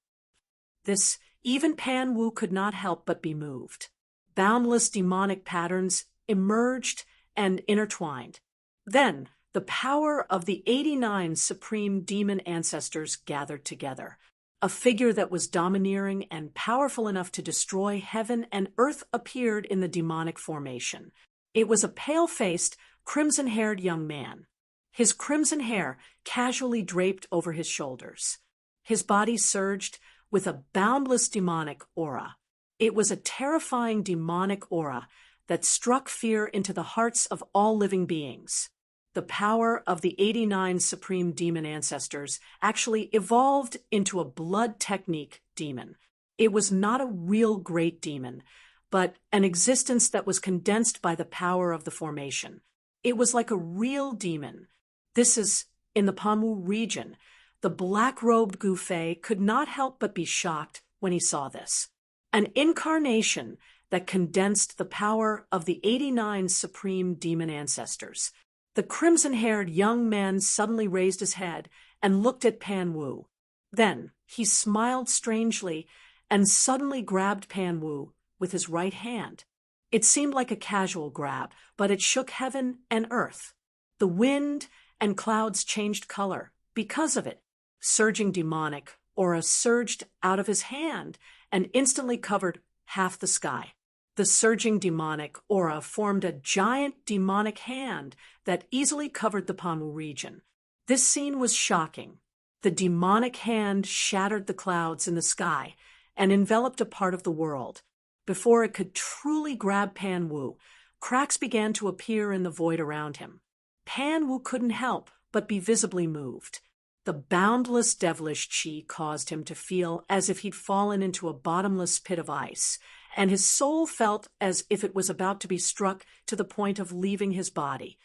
This, even Pan Wu could not help but be moved. Boundless demonic patterns emerged and intertwined. Then, the power of the 89 supreme demon ancestors gathered together. A figure that was domineering and powerful enough to destroy heaven and earth appeared in the demonic formation. It was a pale-faced, crimson-haired young man. His crimson hair casually draped over his shoulders. His body surged with a boundless demonic aura. It was a terrifying demonic aura that struck fear into the hearts of all living beings. The power of the 89 supreme demon ancestors actually evolved into a blood technique demon. It was not a real great demon, but an existence that was condensed by the power of the formation. It was like a real demon. This is in the Pan Wu region. The black-robed Gu Fei could not help but be shocked when he saw this. An incarnation that condensed the power of the 89 supreme demon ancestors. The crimson-haired young man suddenly raised his head and looked at Pan Wu. Then he smiled strangely and suddenly grabbed Pan Wu with his right hand. It seemed like a casual grab, but it shook heaven and earth. The wind and clouds changed color because of it. Surging demonic aura surged out of his hand and instantly covered half the sky. The surging demonic aura formed a giant demonic hand that easily covered the Panwu region. This scene was shocking. The demonic hand shattered the clouds in the sky and enveloped a part of the world. Before it could truly grab Pan Wu, cracks began to appear in the void around him. Pan Wu couldn't help but be visibly moved. The boundless devilish chi caused him to feel as if he'd fallen into a bottomless pit of ice, and his soul felt as if it was about to be struck to the point of leaving his body.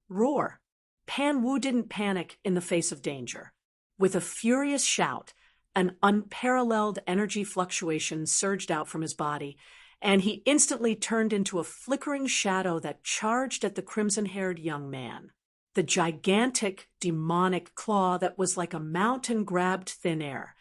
Roar! Pan Wu didn't panic in the face of danger. With a furious shout, an unparalleled energy fluctuation surged out from his body, and he instantly turned into a flickering shadow that charged at the crimson-haired young man. The gigantic, demonic claw that was like a mountain grabbed thin air.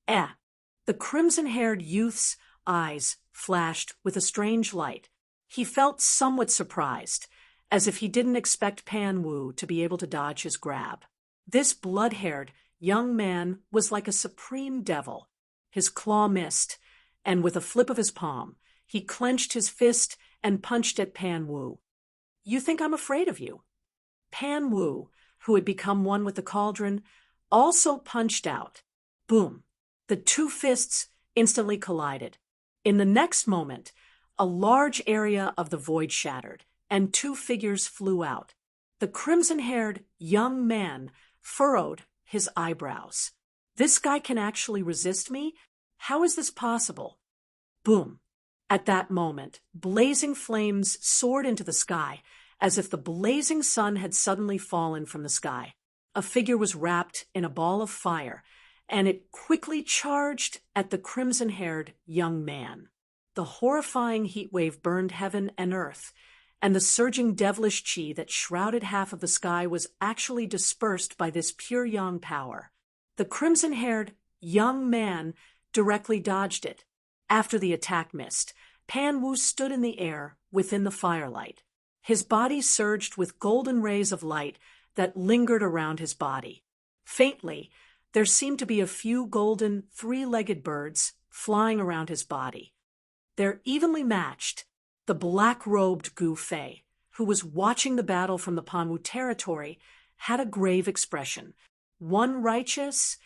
The crimson-haired youth's eyes flashed with a strange light. He felt somewhat surprised, as if he didn't expect Pan Wu to be able to dodge his grab. This blood-haired young man was like a supreme devil. His claw missed, and with a flip of his palm, he clenched his fist and punched at Pan Wu. "You think I'm afraid of you?" Pan Wu, who had become one with the cauldron, also punched out. Boom! The two fists instantly collided. In the next moment, a large area of the void shattered, and two figures flew out. The crimson-haired young man furrowed his eyebrows. "This guy can actually resist me? How is this possible?" Boom! At that moment, blazing flames soared into the sky, as if the blazing sun had suddenly fallen from the sky. A figure was wrapped in a ball of fire, and it quickly charged at the crimson-haired young man. The horrifying heat wave burned heaven and earth, and the surging devilish chi that shrouded half of the sky was actually dispersed by this pure yang power. The crimson-haired young man directly dodged it. After the attack missed, Pan Wu stood in the air within the firelight. His body surged with golden rays of light that lingered around his body. Faintly, there seemed to be a few golden three-legged birds flying around his body. They're evenly matched. The black-robed Gu Fei, who was watching the battle from the Panwu territory, had a grave expression. One righteous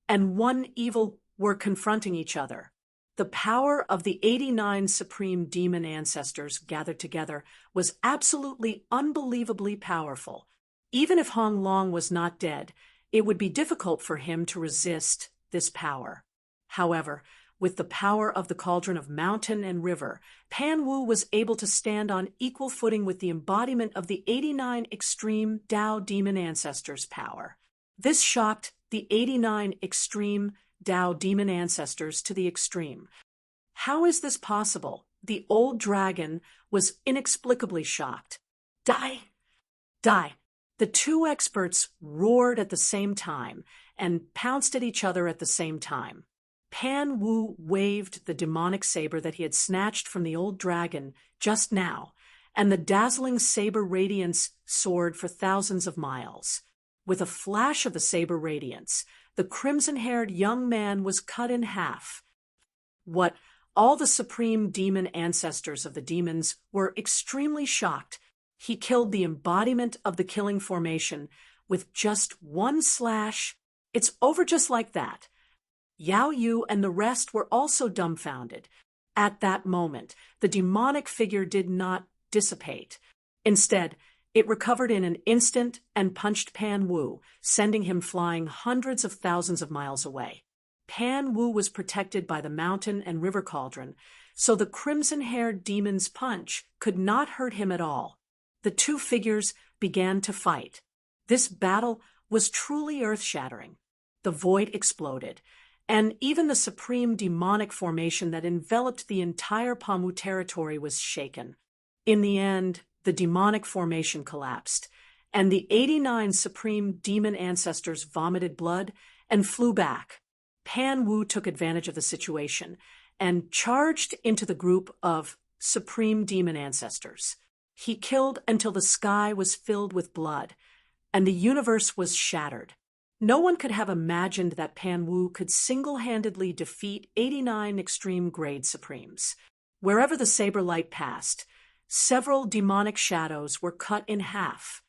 and one evil were confronting each other. The power of the 89 supreme demon ancestors gathered together was absolutely unbelievably powerful. Even if Hong Long was not dead, it would be difficult for him to resist this power. However, with the power of the cauldron of mountain and river, Pan Wu was able to stand on equal footing with the embodiment of the 89 extreme Dao demon ancestors' power. This shocked the 89 extreme Dao demon ancestors to the extreme. How is this possible? The old dragon was inexplicably shocked. Die! Die! The two experts roared at the same time and pounced at each other at the same time. Pan Wu waved the demonic saber that he had snatched from the old dragon just now, and the dazzling saber radiance soared for thousands of miles. With a flash of the saber radiance, the crimson-haired young man was cut in half. What all the supreme demon ancestors of the demons were extremely shocked. He killed the embodiment of the killing formation with just one slash. It's over just like that. Yao Yu and the rest were also dumbfounded. At that moment, the demonic figure did not dissipate. Instead, it recovered in an instant and punched Pan Wu, sending him flying hundreds of thousands of miles away. Pan Wu was protected by the mountain and river cauldron, so the crimson-haired demon's punch could not hurt him at all. The two figures began to fight. This battle was truly earth-shattering. The void exploded, and even the supreme demonic formation that enveloped the entire Panwu territory was shaken. In the end, the demonic formation collapsed, and the 89 supreme demon ancestors vomited blood and flew back. Pan Wu took advantage of the situation and charged into the group of supreme demon ancestors. He killed until the sky was filled with blood, and the universe was shattered. No one could have imagined that Pan Wu could single-handedly defeat 89 extreme grade supremes. Wherever the saber light passed, several demonic shadows were cut in half.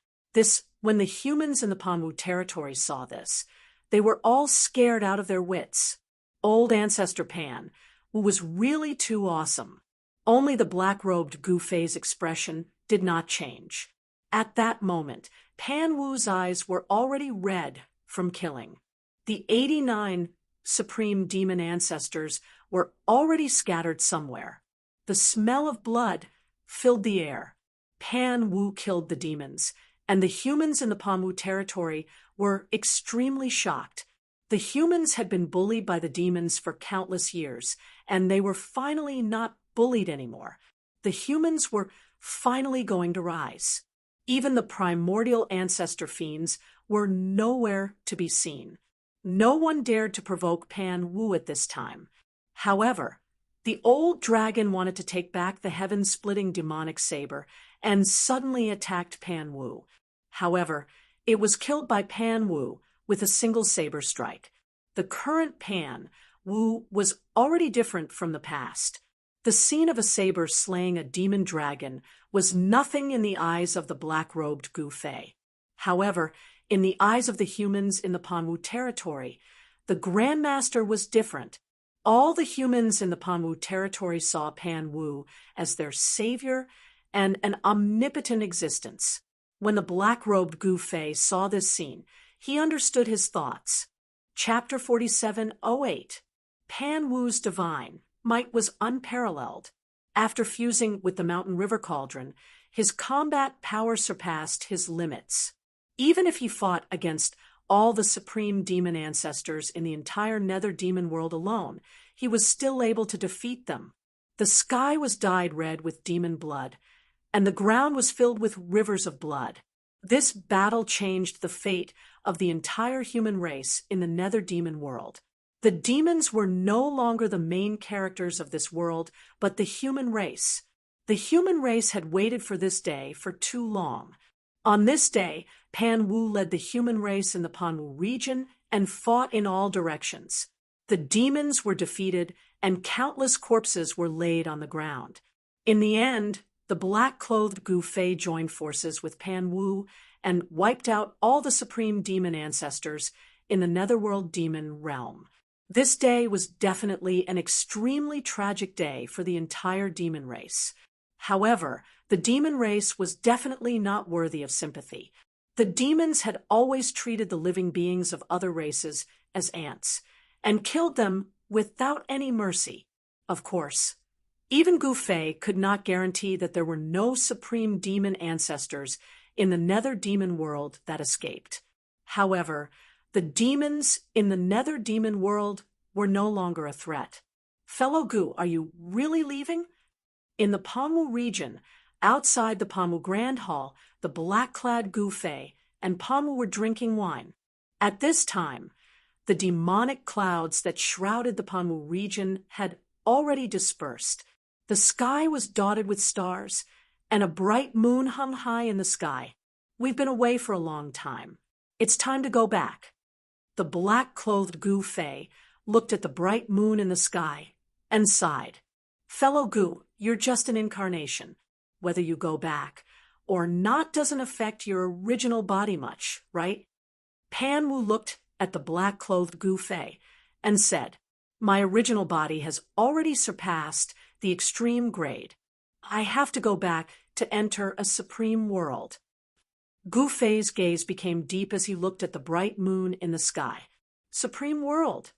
When the humans in the Panwu territory saw this, they were all scared out of their wits. Old Ancestor Pan, who was really too awesome. Only the black-robed Gu Fei's expression did not change. At that moment, Pan Wu's eyes were already red from killing. The 89 supreme demon ancestors were already scattered somewhere. The smell of blood filled the air. Pan Wu killed the demons, and the humans in the Panwu territory were extremely shocked. The humans had been bullied by the demons for countless years, and they were finally not bullied anymore. The humans were finally going to rise. Even the primordial ancestor fiends were nowhere to be seen. No one dared to provoke Pan Wu at this time. However, the old dragon wanted to take back the heaven-splitting demonic saber and suddenly attacked Pan Wu. However, it was killed by Pan Wu with a single saber strike. The current Pan Wu was already different from the past. The scene of a saber slaying a demon dragon was nothing in the eyes of the black-robed Gu Fei. However, in the eyes of the humans in the Panwu territory, the Grandmaster was different. All the humans in the Panwu territory saw Pan Wu as their savior and an omnipotent existence. When the black-robed Gu Fei saw this scene, he understood his thoughts. Chapter 47:08. Pan Wu's divine might was unparalleled. After fusing with the Mountain River Cauldron, his combat power surpassed his limits. Even if he fought against all the supreme demon ancestors in the entire nether demon world alone, he was still able to defeat them. The sky was dyed red with demon blood, and the ground was filled with rivers of blood. This battle changed the fate of the entire human race in the nether demon world. The demons were no longer the main characters of this world, but the human race. The human race had waited for this day for too long. On this day, Pan Wu led the human race in the Panwu region and fought in all directions. The demons were defeated, and countless corpses were laid on the ground. In the end, the black-clothed Gu Fei joined forces with Pan Wu and wiped out all the supreme demon ancestors in the netherworld demon realm. This day was definitely an extremely tragic day for the entire demon race. However, the demon race was definitely not worthy of sympathy. The demons had always treated the living beings of other races as ants, and killed them without any mercy. Of course, even Gu Fei could not guarantee that there were no supreme demon ancestors in the nether demon world that escaped. However, the demons in the nether demon world were no longer a threat. Fellow Gu, are you really leaving? In the Panwu region, outside the Panwu Grand Hall, the black-clad Gu Fei and Panwu were drinking wine. At this time, the demonic clouds that shrouded the Panwu region had already dispersed. The sky was dotted with stars, and a bright moon hung high in the sky. We've been away for a long time. It's time to go back. The black-clothed Gu Fei looked at the bright moon in the sky and sighed. Fellow Gu, you're just an incarnation. Whether you go back or not doesn't affect your original body much, right? Pan Wu looked at the black-clothed Gu Fei and said, My original body has already surpassed the extreme grade. I have to go back to enter a supreme world. Gu Fei's gaze became deep as he looked at the bright moon in the sky. Supreme world.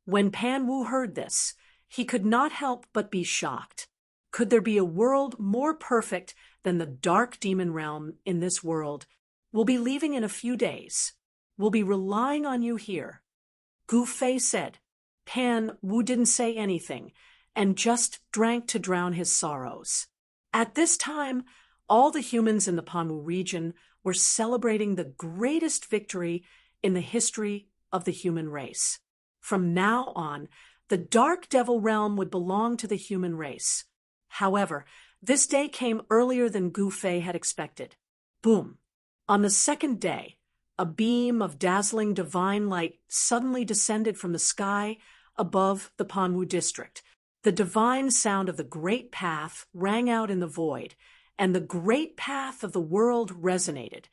When Pan Wu heard this, he could not help but be shocked. Could there be a world more perfect than the dark demon realm in this world? We'll be leaving in a few days. We'll be relying on you here. Gu Fei said. Pan Wu didn't say anything and just drank to drown his sorrows. At this time, all the humans in the Panwu region were celebrating the greatest victory in the history of the human race. From now on, the Dark Devil realm would belong to the human race. However, this day came earlier than Gu Fei had expected. Boom! On the second day, a beam of dazzling divine light suddenly descended from the sky above the Panwu district. The divine sound of the Great Path rang out in the void, and the Great Path of the world resonated.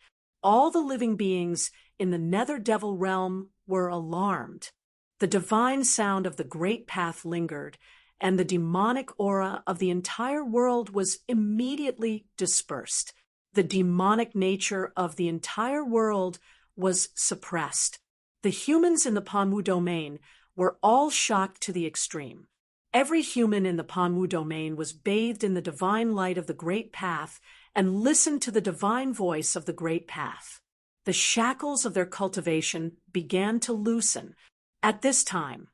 All the living beings in the Nether Devil realm were alarmed. The divine sound of the Great Path lingered, and the demonic aura of the entire world was immediately dispersed. The demonic nature of the entire world was suppressed. The humans in the Panwu domain were all shocked to the extreme. Every human in the Panwu domain was bathed in the divine light of the Great Path and listened to the divine voice of the Great Path. The shackles of their cultivation began to loosen. At this time,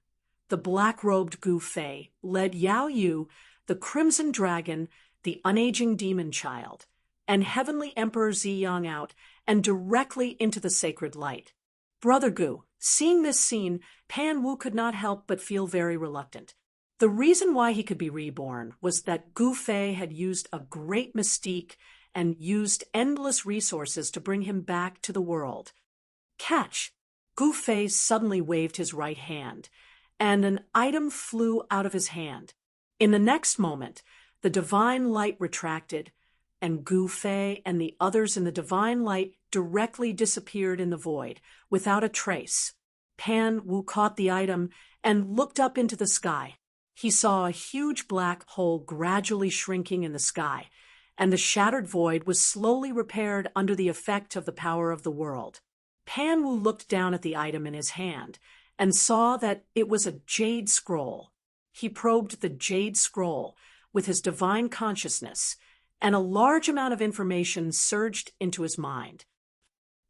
the black-robed Gu Fei led Yao Yu, the Crimson Dragon, the unaging demon child, and Heavenly Emperor Ziyang out and directly into the sacred light. Brother Gu, seeing this scene, Pan Wu could not help but feel very reluctant. The reason why he could be reborn was that Gu Fei had used a great mystique and used endless resources to bring him back to the world. Catch! Gu Fei suddenly waved his right hand, and an item flew out of his hand. In the next moment, the divine light retracted, and Gu Fei and the others in the divine light directly disappeared in the void, without a trace. Pan Wu caught the item and looked up into the sky. He saw a huge black hole gradually shrinking in the sky, and the shattered void was slowly repaired under the effect of the power of the world. Pan Wu looked down at the item in his hand and saw that it was a jade scroll. He probed the jade scroll with his divine consciousness, and a large amount of information surged into his mind.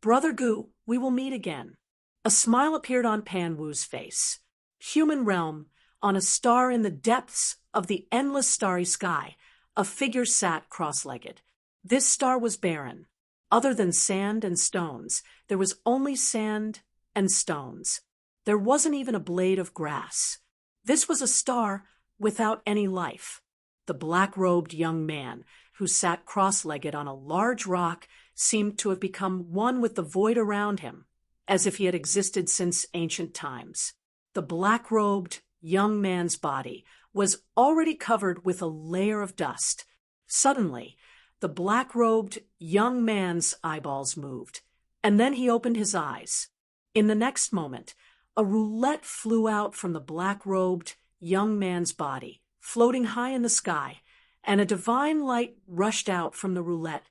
Brother Gu, we will meet again. A smile appeared on Pan Wu's face. Human realm, on a star in the depths of the endless starry sky, a figure sat cross-legged. This star was barren. Other than sand and stones, there was only sand and stones. There wasn't even a blade of grass. This was a star without any life. The black-robed young man, who sat cross-legged on a large rock, seemed to have become one with the void around him, as if he had existed since ancient times. The black-robed young man's body was already covered with a layer of dust. Suddenly, the black-robed young man's eyeballs moved, and then he opened his eyes. In the next moment, a roulette flew out from the black-robed young man's body, floating high in the sky, and a divine light rushed out from the roulette.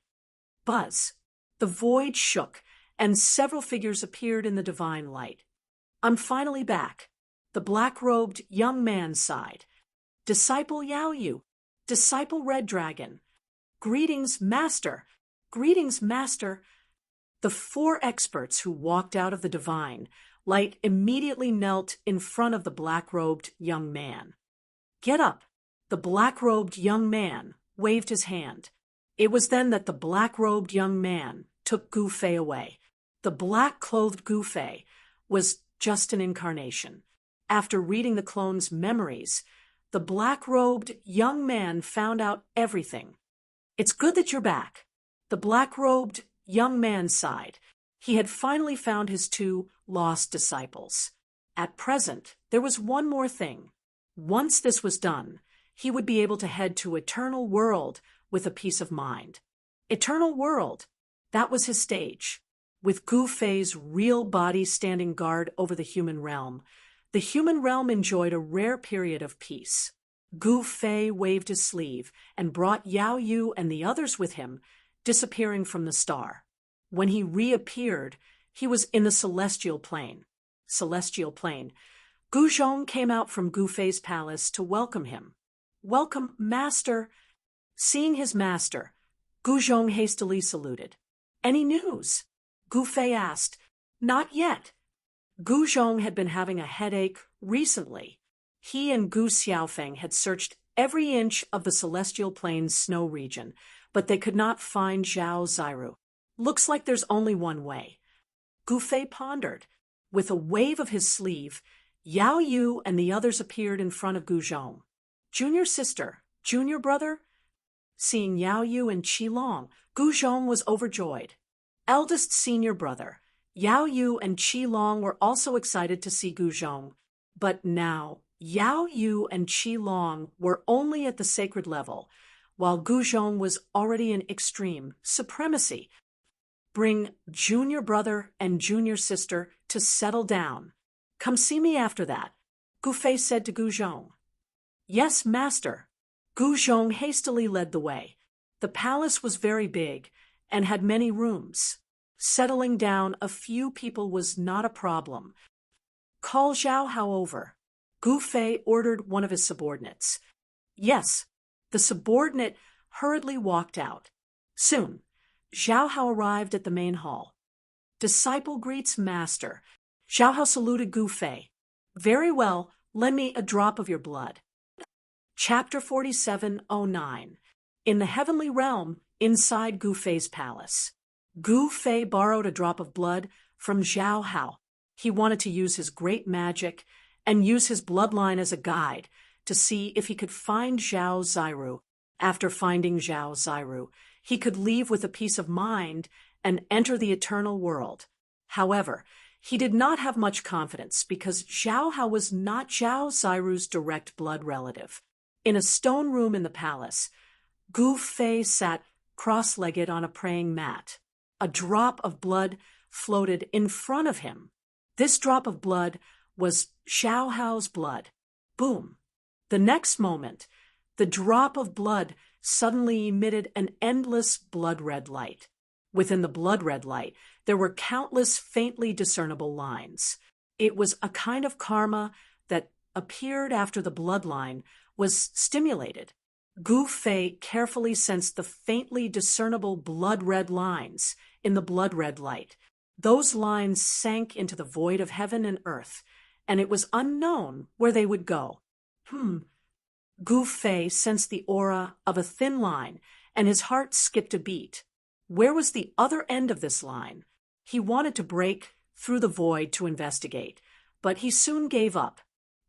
Buzz! The void shook, and several figures appeared in the divine light. I'm finally back. The black-robed young man sighed. Disciple Yao Yu, Disciple Red Dragon. Greetings, Master! Greetings, Master! The 4 experts who walked out of the divine light immediately knelt in front of the black-robed young man. Get up! The black-robed young man waved his hand. It was then that the black-robed young man took Gu Fei away. The black-clothed Gu Fei was just an incarnation. After reading the clone's memories, the black-robed young man found out everything. It's good that you're back. The black-robed young man sighed. He had finally found his 2 lost disciples. At present, there was one more thing. Once this was done, he would be able to head to Eternal World with a peace of mind. Eternal World, that was his stage. With Gu Fei's real body standing guard over the human realm, the human realm enjoyed a rare period of peace. Gu Fei waved his sleeve and brought Yao Yu and the others with him, disappearing from the star. When he reappeared, he was in the celestial plane. Celestial plane. Gu Zhong came out from Gu Fei's palace to welcome him. Welcome, Master. Seeing his master, Gu Zhong hastily saluted. Any news? Gu Fei asked. Not yet. Gu Zhong had been having a headache recently. He and Gu Xiaofeng had searched every inch of the celestial plane's snow region, but they could not find Zhao Ziru. Looks like there's only one way. Gu Fei pondered. With a wave of his sleeve, Yao Yu and the others appeared in front of Gu Zhong. Junior sister, junior brother? Seeing Yao Yu and Qi Long, Gu Zhong was overjoyed. Eldest senior brother, Yao Yu and Qi Long were also excited to see Gu Zhong. But now, Yao Yu and Qi Long were only at the sacred level, while Gu Zhong was already in extreme supremacy. Bring junior brother and junior sister to settle down. Come see me after that, Gu Fei said to Gu Zhong. Yes, master. Gu Zhong hastily led the way. The palace was very big and had many rooms. Settling down a few people was not a problem. Call Zhao Hao over. Gu Fei ordered one of his subordinates. Yes, the subordinate hurriedly walked out. Soon, Zhao Hao arrived at the main hall. Disciple greets master. Zhao Hao saluted Gu Fei. Very well, lend me a drop of your blood. Chapter 4709. In the heavenly realm, inside Gu Fei's palace. Gu Fei borrowed a drop of blood from Zhao Hao. He wanted to use his great magic and use his bloodline as a guide to see if he could find Zhao Ziru. After finding Zhao Ziru, he could leave with a peace of mind and enter the eternal world. However, he did not have much confidence because Zhao Hao was not Zhao Ziru's direct blood relative. In a stone room in the palace, Gu Fei sat cross-legged on a praying mat. A drop of blood floated in front of him. This drop of blood was Zhao Hao's blood. Boom! The next moment, the drop of blood suddenly emitted an endless blood-red light. Within the blood-red light, there were countless faintly discernible lines. It was a kind of karma that appeared after the bloodline was stimulated. Gu Fei carefully sensed the faintly discernible blood-red lines in the blood-red light. Those lines sank into the void of heaven and earth, and it was unknown where they would go. Gu Fei sensed the aura of a thin line, and his heart skipped a beat. Where was the other end of this line? He wanted to break through the void to investigate, but he soon gave up.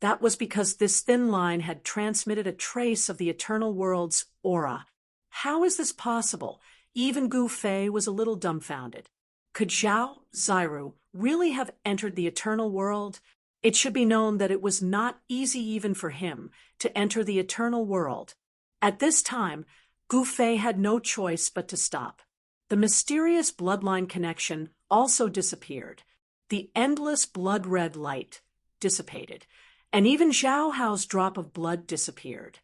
That was because this thin line had transmitted a trace of the eternal world's aura. How is this possible? Even Gu Fei was a little dumbfounded. Could Zhao Ziru really have entered the eternal world? It should be known that it was not easy even for him to enter the eternal world. At this time, Gu Fei had no choice but to stop. The mysterious bloodline connection also disappeared. The endless blood-red light dissipated, and even Zhao Hao's drop of blood disappeared.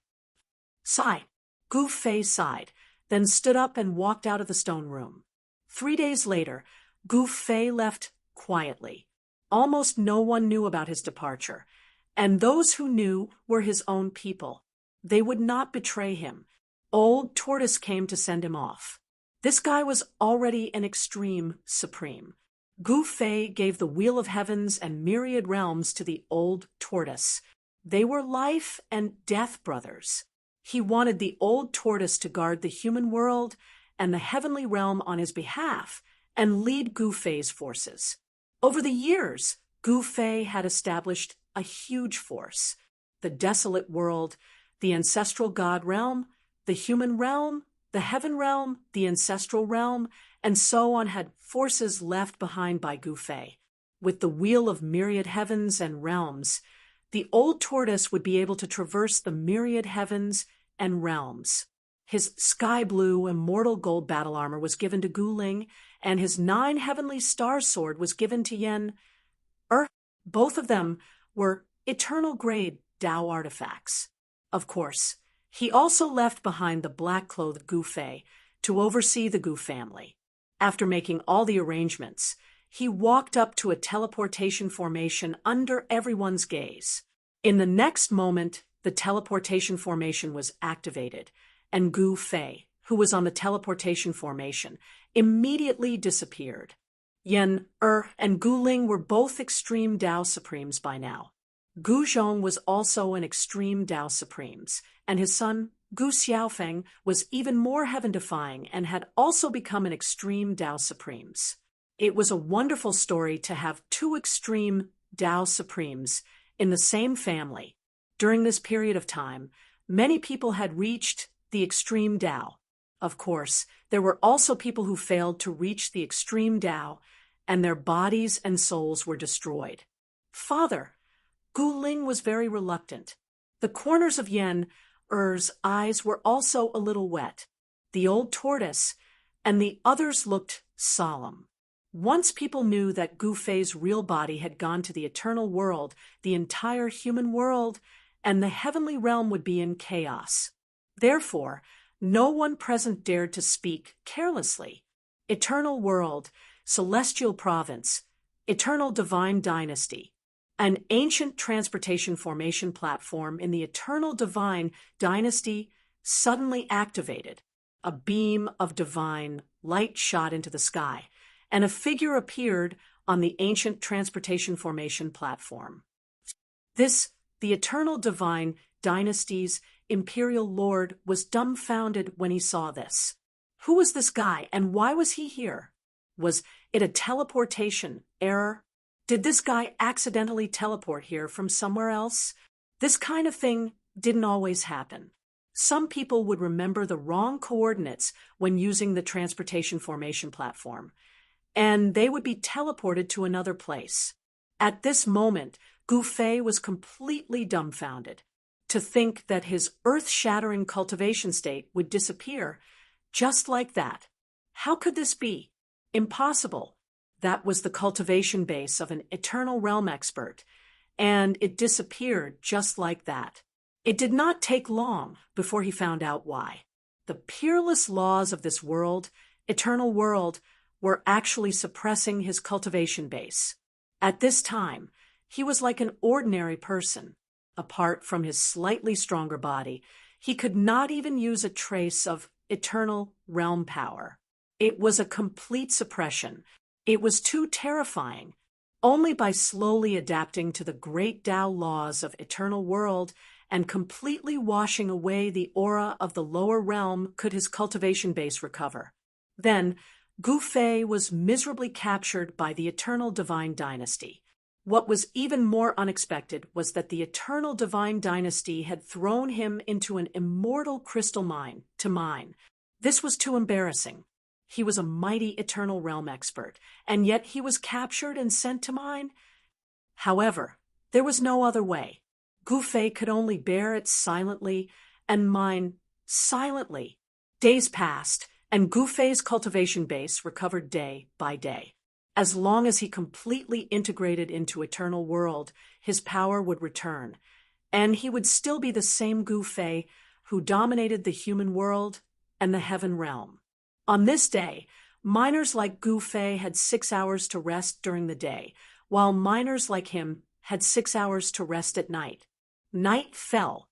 Sigh. Gu Fei sighed, then stood up and walked out of the stone room. 3 days later, Gu Fei left quietly. Almost no one knew about his departure, and those who knew were his own people. They would not betray him. Old Tortoise came to send him off. This guy was already an extreme supreme. Gu Fei gave the Wheel of Heavens and myriad realms to the Old Tortoise. They were life and death brothers. He wanted the Old Tortoise to guard the human world and the heavenly realm on his behalf and lead Gu Fei's forces. Over the years, Gu Fei had established a huge force. The desolate world, the ancestral god realm, the human realm, the heaven realm, the ancestral realm, and so on had forces left behind by Gu Fei. With the wheel of myriad heavens and realms, the Old Tortoise would be able to traverse the myriad heavens and realms. His sky blue immortal gold battle armor was given to Gu Ling, and his 9 heavenly star sword was given to Yen Er. Both of them were eternal grade Dao artifacts. Of course, he also left behind the black-clothed Gu Fei to oversee the Gu family. After making all the arrangements, he walked up to a teleportation formation under everyone's gaze. In the next moment, the teleportation formation was activated, and Gu Fei, who was on the teleportation formation, immediately disappeared. Yen Er and Gu Ling were both extreme Dao Supremes by now. Gu Zhong was also an extreme Dao Supremes, and his son Gu Xiaofeng was even more heaven-defying and had also become an extreme Tao Supremes. It was a wonderful story to have two extreme Tao Supremes in the same family. During this period of time, many people had reached the extreme Tao. Of course, there were also people who failed to reach the extreme Tao, and their bodies and souls were destroyed. Father, Gu Ling was very reluctant. The corners of Yan Er's eyes were also a little wet. The old tortoise and the others looked solemn. Once people knew that Gu Fei's real body had gone to the eternal world, the entire human world and the heavenly realm would be in chaos. Therefore, no one present dared to speak carelessly. Eternal world, celestial province, eternal divine dynasty. An ancient transportation formation platform in the eternal divine dynasty suddenly activated. A beam of divine light shot into the sky, and a figure appeared on the ancient transportation formation platform. This, the eternal divine dynasty's imperial lord, was dumbfounded when he saw this. Who was this guy, and why was he here? Was it a teleportation error? Did this guy accidentally teleport here from somewhere else? This kind of thing didn't always happen. Some people would remember the wrong coordinates when using the transportation formation platform, and they would be teleported to another place. At this moment, Gu Fei was completely dumbfounded. To think that his earth-shattering cultivation state would disappear just like that. How could this be? Impossible. That was the cultivation base of an eternal realm expert, and it disappeared just like that. It did not take long before he found out why. The peerless laws of this world, eternal world, were actually suppressing his cultivation base. At this time, he was like an ordinary person. Apart from his slightly stronger body, he could not even use a trace of eternal realm power. It was a complete suppression. It was too terrifying. Only by slowly adapting to the great Tao laws of eternal world and completely washing away the aura of the lower realm could his cultivation base recover. Then, Gu Fei was miserably captured by the eternal divine dynasty. What was even more unexpected was that the eternal divine dynasty had thrown him into an immortal crystal mine to mine. This was too embarrassing. He was a mighty eternal realm expert, and yet he was captured and sent to mine? However, there was no other way. Gu Fei could only bear it silently and mine silently. Days passed, and Gu Fei's cultivation base recovered day by day. As long as he completely integrated into eternal world, his power would return, and he would still be the same Gu Fei who dominated the human world and the heaven realm. On this day, miners like Gu Fei had 6 hours to rest during the day, while miners like him had 6 hours to rest at night. Night fell.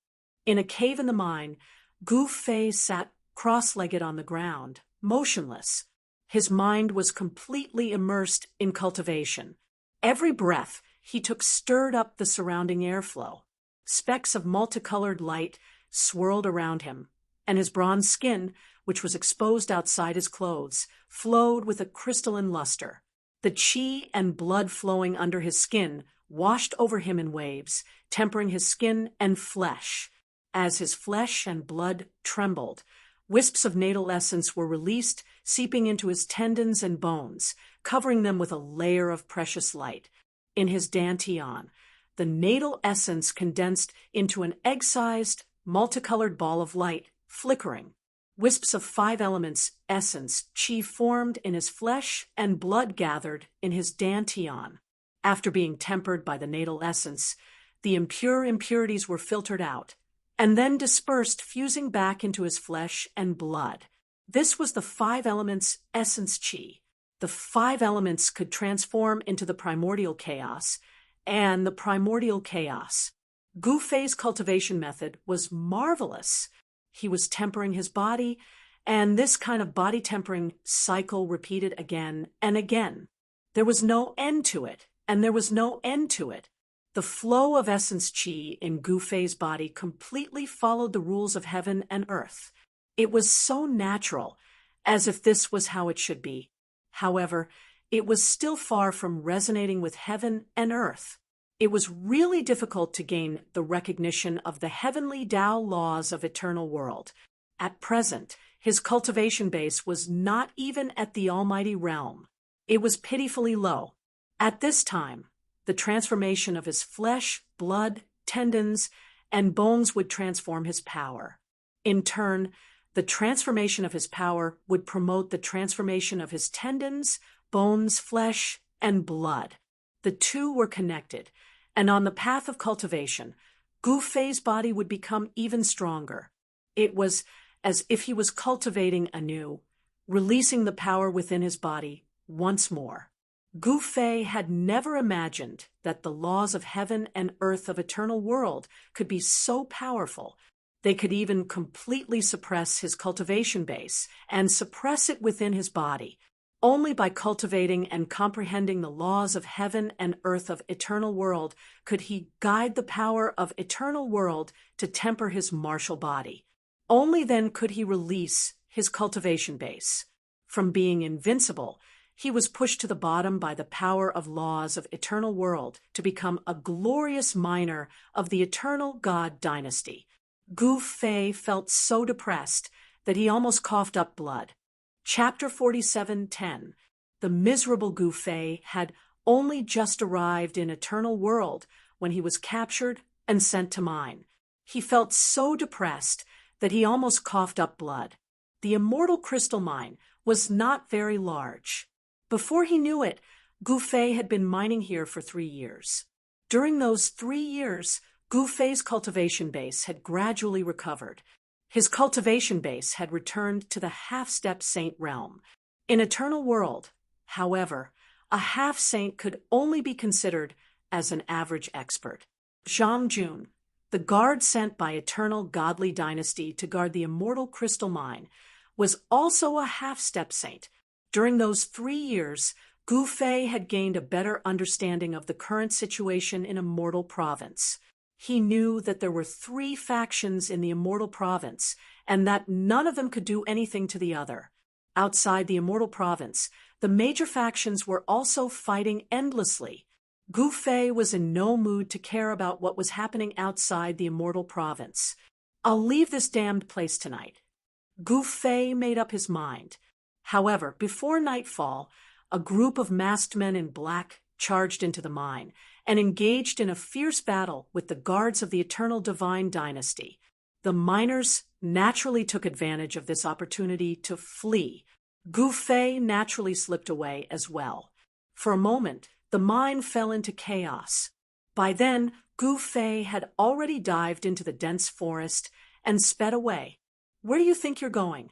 In a cave in the mine, Gu Fei sat cross-legged on the ground, motionless. His mind was completely immersed in cultivation. Every breath he took stirred up the surrounding airflow. Specks of multicolored light swirled around him, and his bronze skin, which was exposed outside his clothes, flowed with a crystalline luster. The qi and blood flowing under his skin washed over him in waves, tempering his skin and flesh. As his flesh and blood trembled, wisps of natal essence were released, seeping into his tendons and bones, covering them with a layer of precious light. In his dantian, the natal essence condensed into an egg-sized, multicolored ball of light, flickering. Wisps of 5 elements essence, qi, formed in his flesh and blood gathered in his dantian. After being tempered by the natal essence, the impure impurities were filtered out, and then dispersed, fusing back into his flesh and blood. This was the 5 elements essence qi. The 5 elements could transform into the primordial chaos, and the primordial chaos. Gu Fei's cultivation method was marvelous. He was tempering his body, and this kind of body tempering cycle repeated again and again. There was no end to it, and there was no end to it. The flow of essence chi in Gu Fei's body completely followed the rules of heaven and earth. It was so natural, as if this was how it should be. However, it was still far from resonating with heaven and earth. It was really difficult to gain the recognition of the heavenly Tao laws of eternal world. At present, his cultivation base was not even at the almighty realm. It was pitifully low. At this time, the transformation of his flesh, blood, tendons, and bones would transform his power. In turn, the transformation of his power would promote the transformation of his tendons, bones, flesh, and blood. The two were connected, and on the path of cultivation, Gu Fei's body would become even stronger. It was as if he was cultivating anew, releasing the power within his body once more. Gu Fei had never imagined that the laws of heaven and earth of eternal world could be so powerful. They could even completely suppress his cultivation base and suppress it within his body. Only by cultivating and comprehending the laws of heaven and earth of eternal world could he guide the power of eternal world to temper his martial body. Only then could he release his cultivation base. From being invincible, he was pushed to the bottom by the power of laws of eternal world to become a glorious miner of the eternal God dynasty. Gu Fei felt so depressed that he almost coughed up blood. Chapter 47:10. The miserable Gu Fei had only just arrived in eternal world when he was captured and sent to mine. He felt so depressed that he almost coughed up blood. The immortal crystal mine was not very large. Before he knew it, Gu Fei had been mining here for 3 years. During those 3 years, Gu Fei's cultivation base had gradually recovered. His cultivation base had returned to the half-step saint realm. In eternal world, however, a half-saint could only be considered as an average expert. Zhang Jun, the guard sent by eternal godly dynasty to guard the immortal crystal mine, was also a half-step saint. During those 3 years, Gu Fei had gained a better understanding of the current situation in Immortal Province. He knew that there were 3 factions in the Immortal Province, and that none of them could do anything to the other. Outside the Immortal Province, the major factions were also fighting endlessly. Gu Fei was in no mood to care about what was happening outside the Immortal Province. "I'll leave this damned place tonight." Gu Fei made up his mind. However, before nightfall, a group of masked men in black charged into the mine and engaged in a fierce battle with the guards of the Eternal Divine Dynasty. The miners naturally took advantage of this opportunity to flee. Gu Fei naturally slipped away as well. For a moment, the mine fell into chaos. By then, Gu Fei had already dived into the dense forest and sped away. "Where do you think you're going?"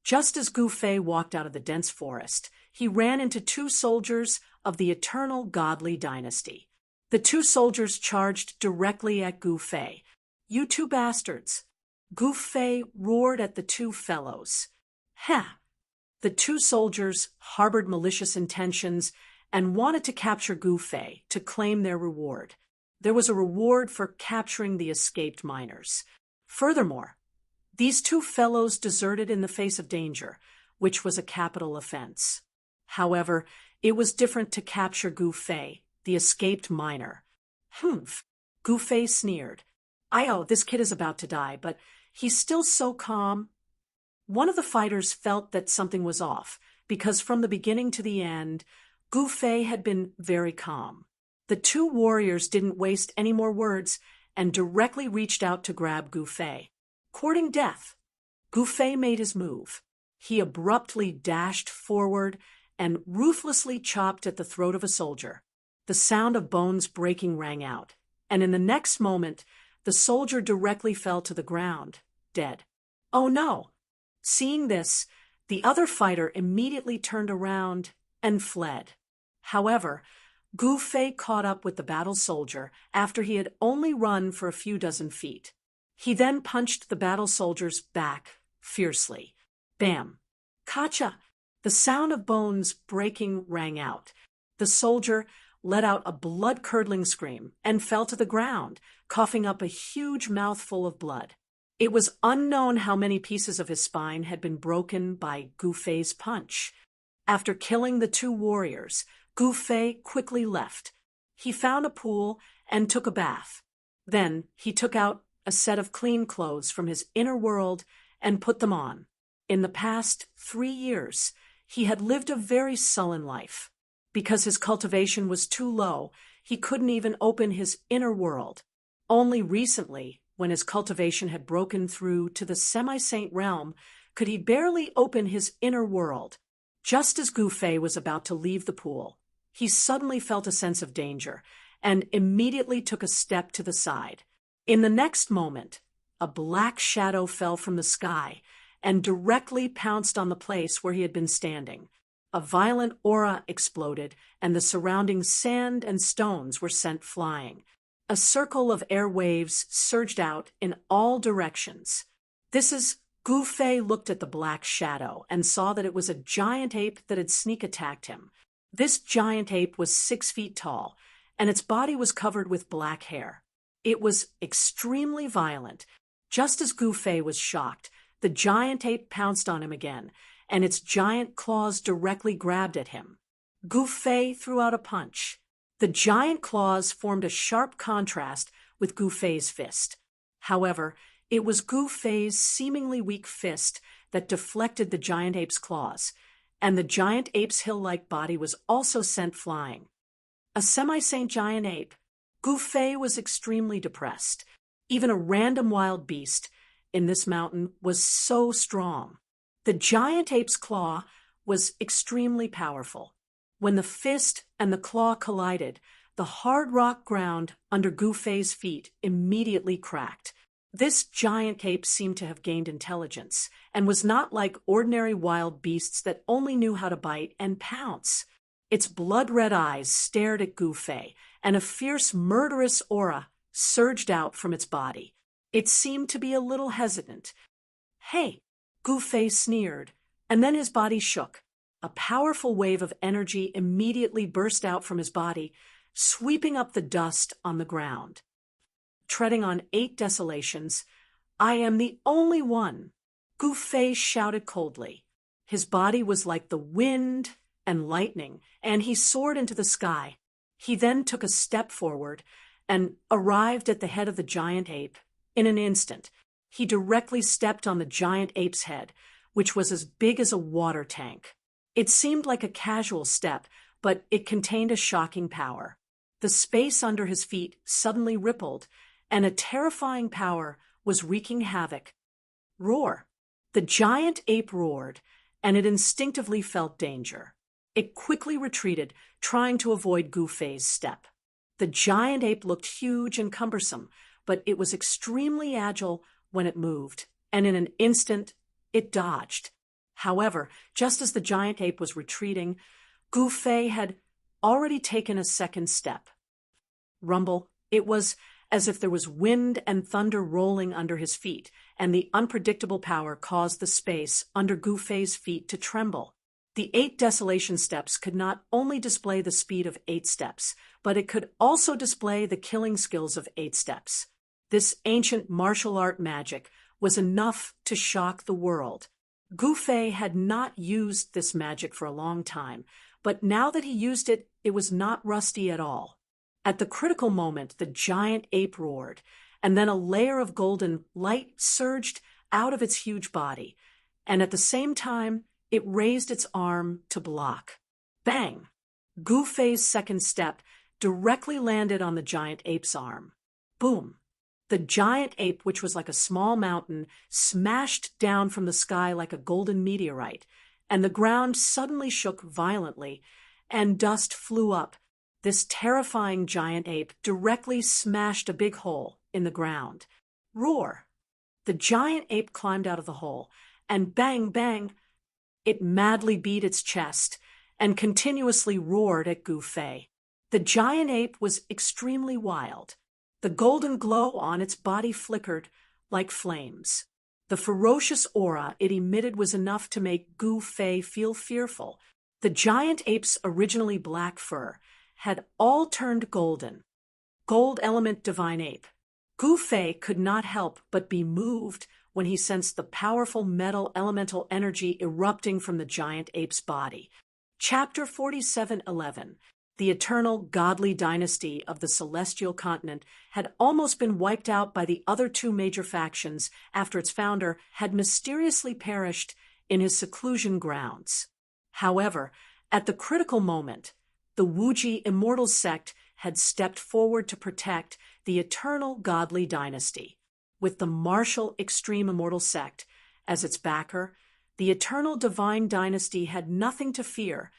Just as Gu Fei walked out of the dense forest, he ran into 2 soldiers of the eternal godly dynasty. The 2 soldiers charged directly at Gu Fei. "You 2 bastards!" Gu Fei roared at the 2 fellows. "Ha!" The 2 soldiers harbored malicious intentions and wanted to capture Gu Fei to claim their reward. There was a reward for capturing the escaped miners. Furthermore, these 2 fellows deserted in the face of danger, which was a capital offense. However, it was different to capture Gu Fei, the escaped miner. "Humph," Gu Fei sneered. This kid is about to die, but he's still so calm." One of the fighters felt that something was off, because from the beginning to the end, Gu Fei had been very calm. The 2 warriors didn't waste any more words and directly reached out to grab Gu Fei. Courting death, Gu Fei made his move. He abruptly dashed forward and ruthlessly chopped at the throat of a soldier. The sound of bones breaking rang out, and in the next moment, the soldier directly fell to the ground, dead. "Oh no!" Seeing this, the other fighter immediately turned around and fled. However, Gu Fei caught up with the battle soldier after he had only run for a few dozen feet. He then punched the battle soldier's back fiercely. Bam! Kacha! The sound of bones breaking rang out. The soldier, let out a blood-curdling scream and fell to the ground, coughing up a huge mouthful of blood. It was unknown how many pieces of his spine had been broken by Gu Fei's punch. After killing the two warriors, Gu Fei quickly left. He found a pool and took a bath. Then he took out a set of clean clothes from his inner world and put them on. In the past 3 years, he had lived a very sullen life. Because his cultivation was too low, he couldn't even open his inner world. Only recently, when his cultivation had broken through to the semi-saint realm, could he barely open his inner world. Just as Gu Fei was about to leave the pool, he suddenly felt a sense of danger and immediately took a step to the side. In the next moment, a black shadow fell from the sky and directly pounced on the place where he had been standing. A violent aura exploded, and the surrounding sand and stones were sent flying. A circle of air waves surged out in all directions. Gu Fei looked at the black shadow and saw that it was a giant ape that had sneak attacked him. This giant ape was 6 feet tall, and its body was covered with black hair. It was extremely violent. Just as Gu Fei was shocked, the giant ape pounced on him again, and its giant claws directly grabbed at him. Gu Fei threw out a punch. The giant claws formed a sharp contrast with Gu Fei's fist. However, it was Gu Fei's seemingly weak fist that deflected the giant ape's claws, and the giant ape's hill-like body was also sent flying. A semi-saint giant ape, Gu Fei was extremely depressed. Even a random wild beast in this mountain was so strong. The giant ape's claw was extremely powerful. When the fist and the claw collided, the hard rock ground under Gu Fei's feet immediately cracked. This giant ape seemed to have gained intelligence and was not like ordinary wild beasts that only knew how to bite and pounce. Its blood-red eyes stared at Gu Fei, and a fierce, murderous aura surged out from its body. It seemed to be a little hesitant. "Hey," Gu Fei sneered, and then his body shook. A powerful wave of energy immediately burst out from his body, sweeping up the dust on the ground. Treading on 8 desolations, "I am the only one," Gu Fei shouted coldly. His body was like the wind and lightning, and he soared into the sky. He then took a step forward and arrived at the head of the giant ape. In an instant, he directly stepped on the giant ape's head, which was as big as a water tank. It seemed like a casual step, but it contained a shocking power. The space under his feet suddenly rippled, and a terrifying power was wreaking havoc. Roar! The giant ape roared, and it instinctively felt danger. It quickly retreated, trying to avoid Gu Fei's step. The giant ape looked huge and cumbersome, but it was extremely agile when it moved, and in an instant, it dodged. However, just as the giant ape was retreating, Gu Fei had already taken a second step. Rumble! It was as if there was wind and thunder rolling under his feet, and the unpredictable power caused the space under Gu Fei's feet to tremble. The 8 desolation steps could not only display the speed of 8 steps, but it could also display the killing skills of 8 steps. This ancient martial art magic was enough to shock the world. Gu Fei had not used this magic for a long time, but now that he used it, it was not rusty at all. At the critical moment, the giant ape roared, and then a layer of golden light surged out of its huge body, and at the same time, it raised its arm to block. Bang! Gu Fei's second step directly landed on the giant ape's arm. Boom! The giant ape, which was like a small mountain, smashed down from the sky like a golden meteorite, and the ground suddenly shook violently, and dust flew up. This terrifying giant ape directly smashed a big hole in the ground. Roar! The giant ape climbed out of the hole, and bang, bang! It madly beat its chest and continuously roared at Gu Fei. The giant ape was extremely wild. The golden glow on its body flickered like flames. The ferocious aura it emitted was enough to make Gu Fei feel fearful. The giant ape's originally black fur had all turned golden. Gold element divine ape. Gu Fei could not help but be moved when he sensed the powerful metal elemental energy erupting from the giant ape's body. Chapter 47:11. The eternal godly dynasty of the celestial continent had almost been wiped out by the other two major factions after its founder had mysteriously perished in his seclusion grounds. However, at the critical moment, the Wuji immortal sect had stepped forward to protect the eternal godly dynasty. With the martial extreme immortal sect as its backer, the eternal divine dynasty had nothing to fear,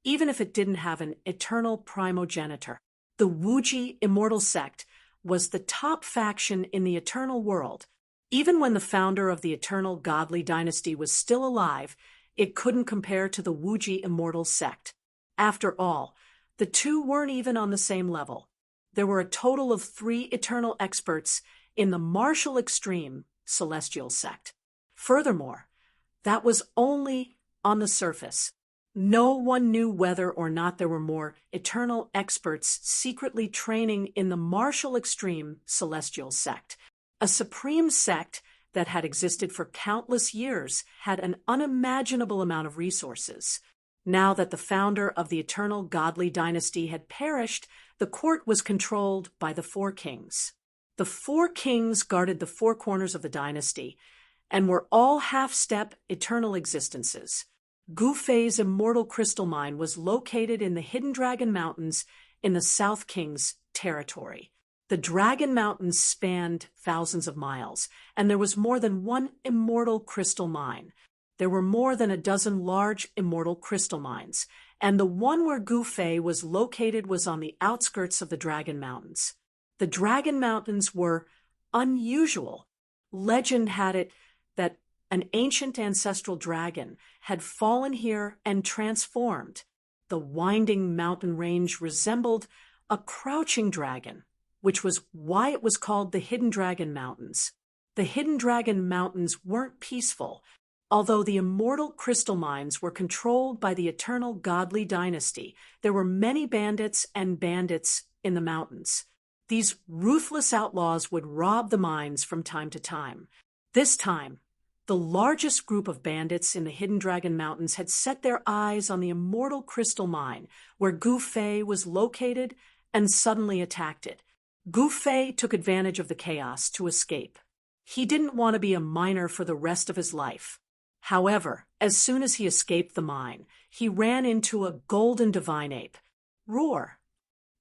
even if it didn't have an eternal primogenitor. The Wuji immortal sect was the top faction in the eternal world. Even when the founder of the eternal godly dynasty was still alive, it couldn't compare to the Wuji immortal sect. After all, the two weren't even on the same level. There were a total of 3 eternal experts in the martial extreme celestial sect. Furthermore, that was only on the surface. No one knew whether or not there were more eternal experts secretly training in the martial extreme celestial sect. A supreme sect that had existed for countless years had an unimaginable amount of resources. Now that the founder of the eternal godly dynasty had perished, the court was controlled by the 4 kings. The 4 kings guarded the 4 corners of the dynasty and were all half-step eternal existences. Gu Fei's immortal crystal mine was located in the Hidden Dragon Mountains in the South King's territory. The Dragon Mountains spanned thousands of miles, and there was more than 1 immortal crystal mine. There were more than a dozen large immortal crystal mines, and the one where Gu Fei was located was on the outskirts of the Dragon Mountains. The Dragon Mountains were unusual. Legend had it that an ancient ancestral dragon had fallen here and transformed. The winding mountain range resembled a crouching dragon, which was why it was called the Hidden Dragon Mountains. The Hidden Dragon Mountains weren't peaceful. Although the immortal crystal mines were controlled by the eternal godly dynasty, there were many bandits and bandits in the mountains. These ruthless outlaws would rob the mines from time to time. This time, the largest group of bandits in the Hidden Dragon Mountains had set their eyes on the immortal crystal mine where Gu Fei was located and suddenly attacked it. Gu Fei took advantage of the chaos to escape. He didn't want to be a miner for the rest of his life. However, as soon as he escaped the mine, he ran into a golden divine ape. Roar!